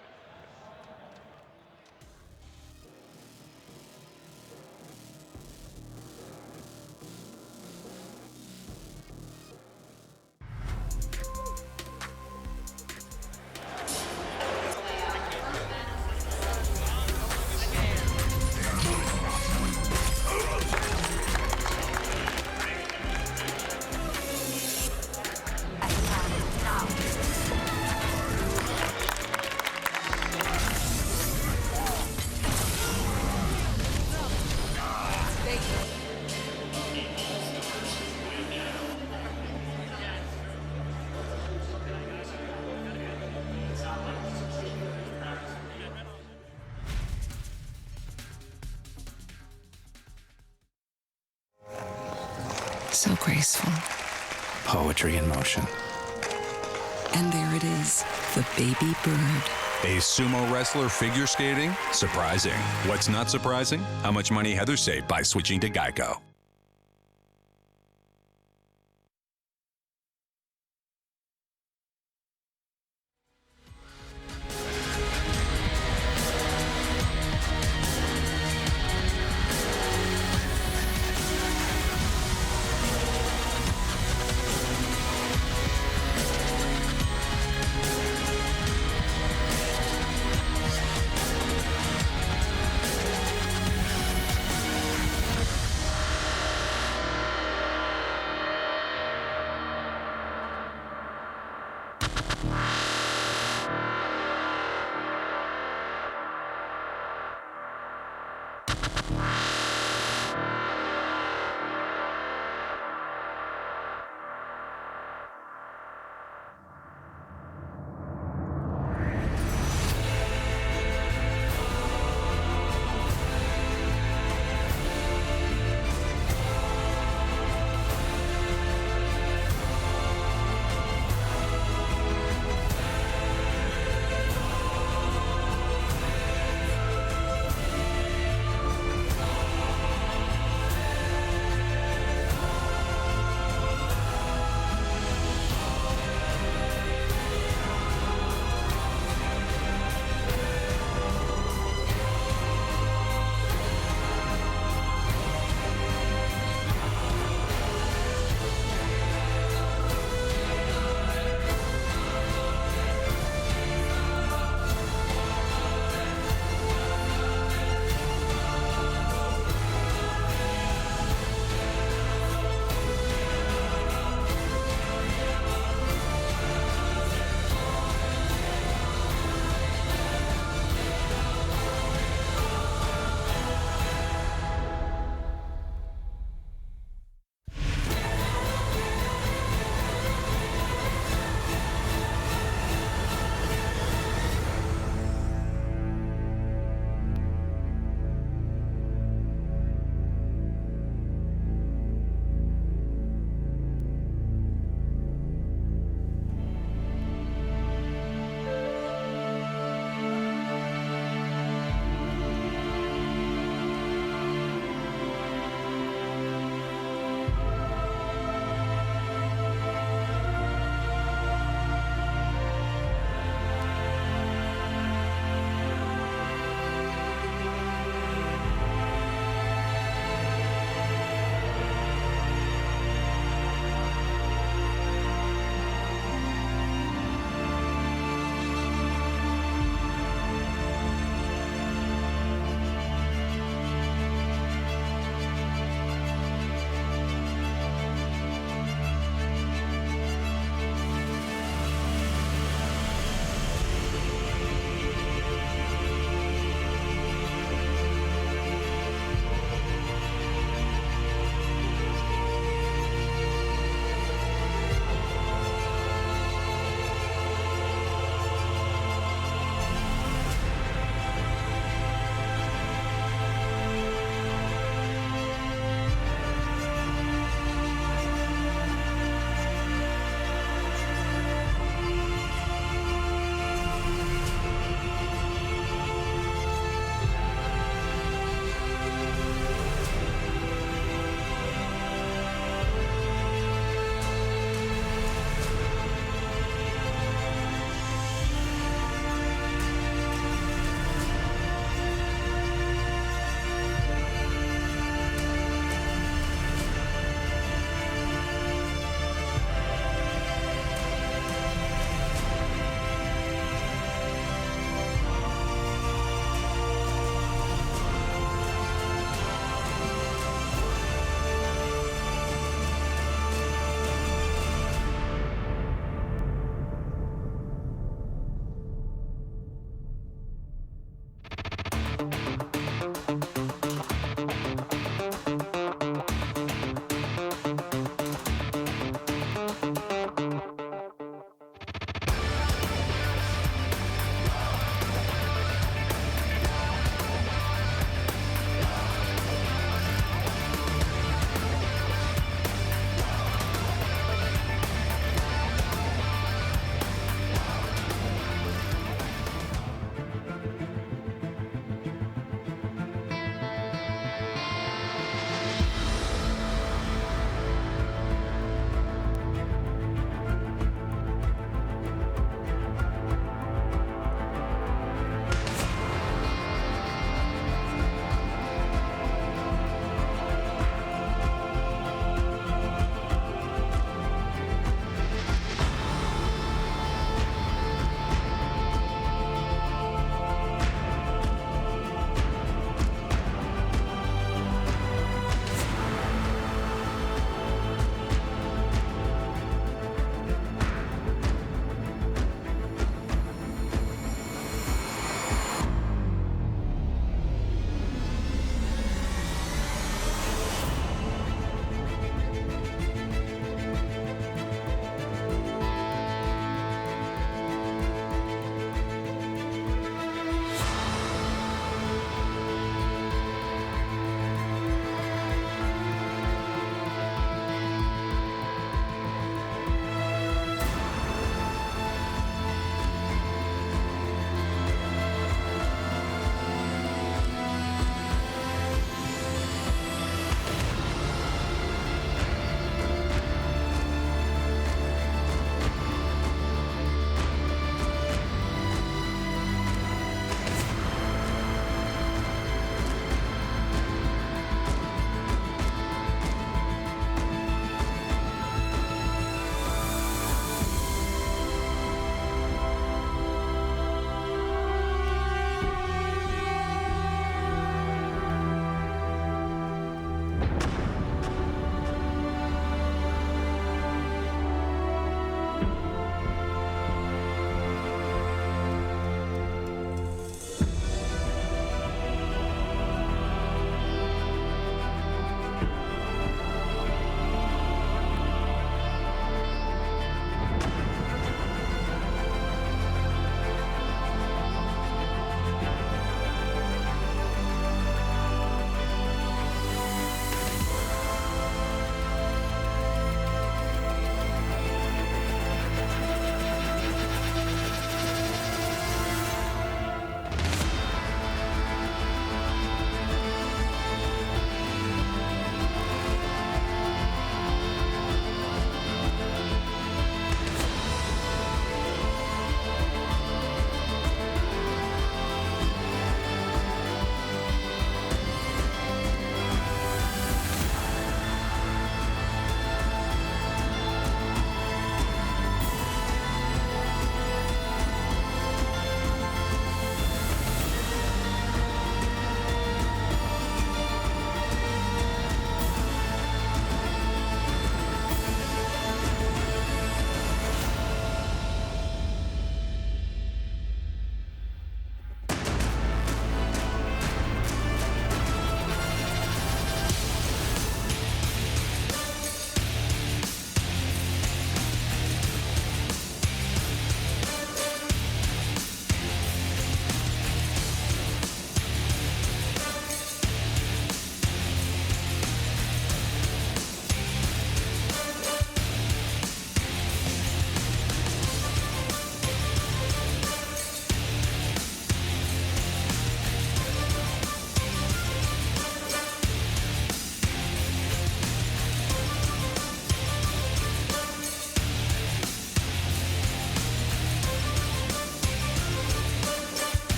So graceful. Poetry in motion. And there it is, the baby bird. A sumo wrestler figure skating? Surprising. What's not surprising? How much money Heather saved by switching to Geico.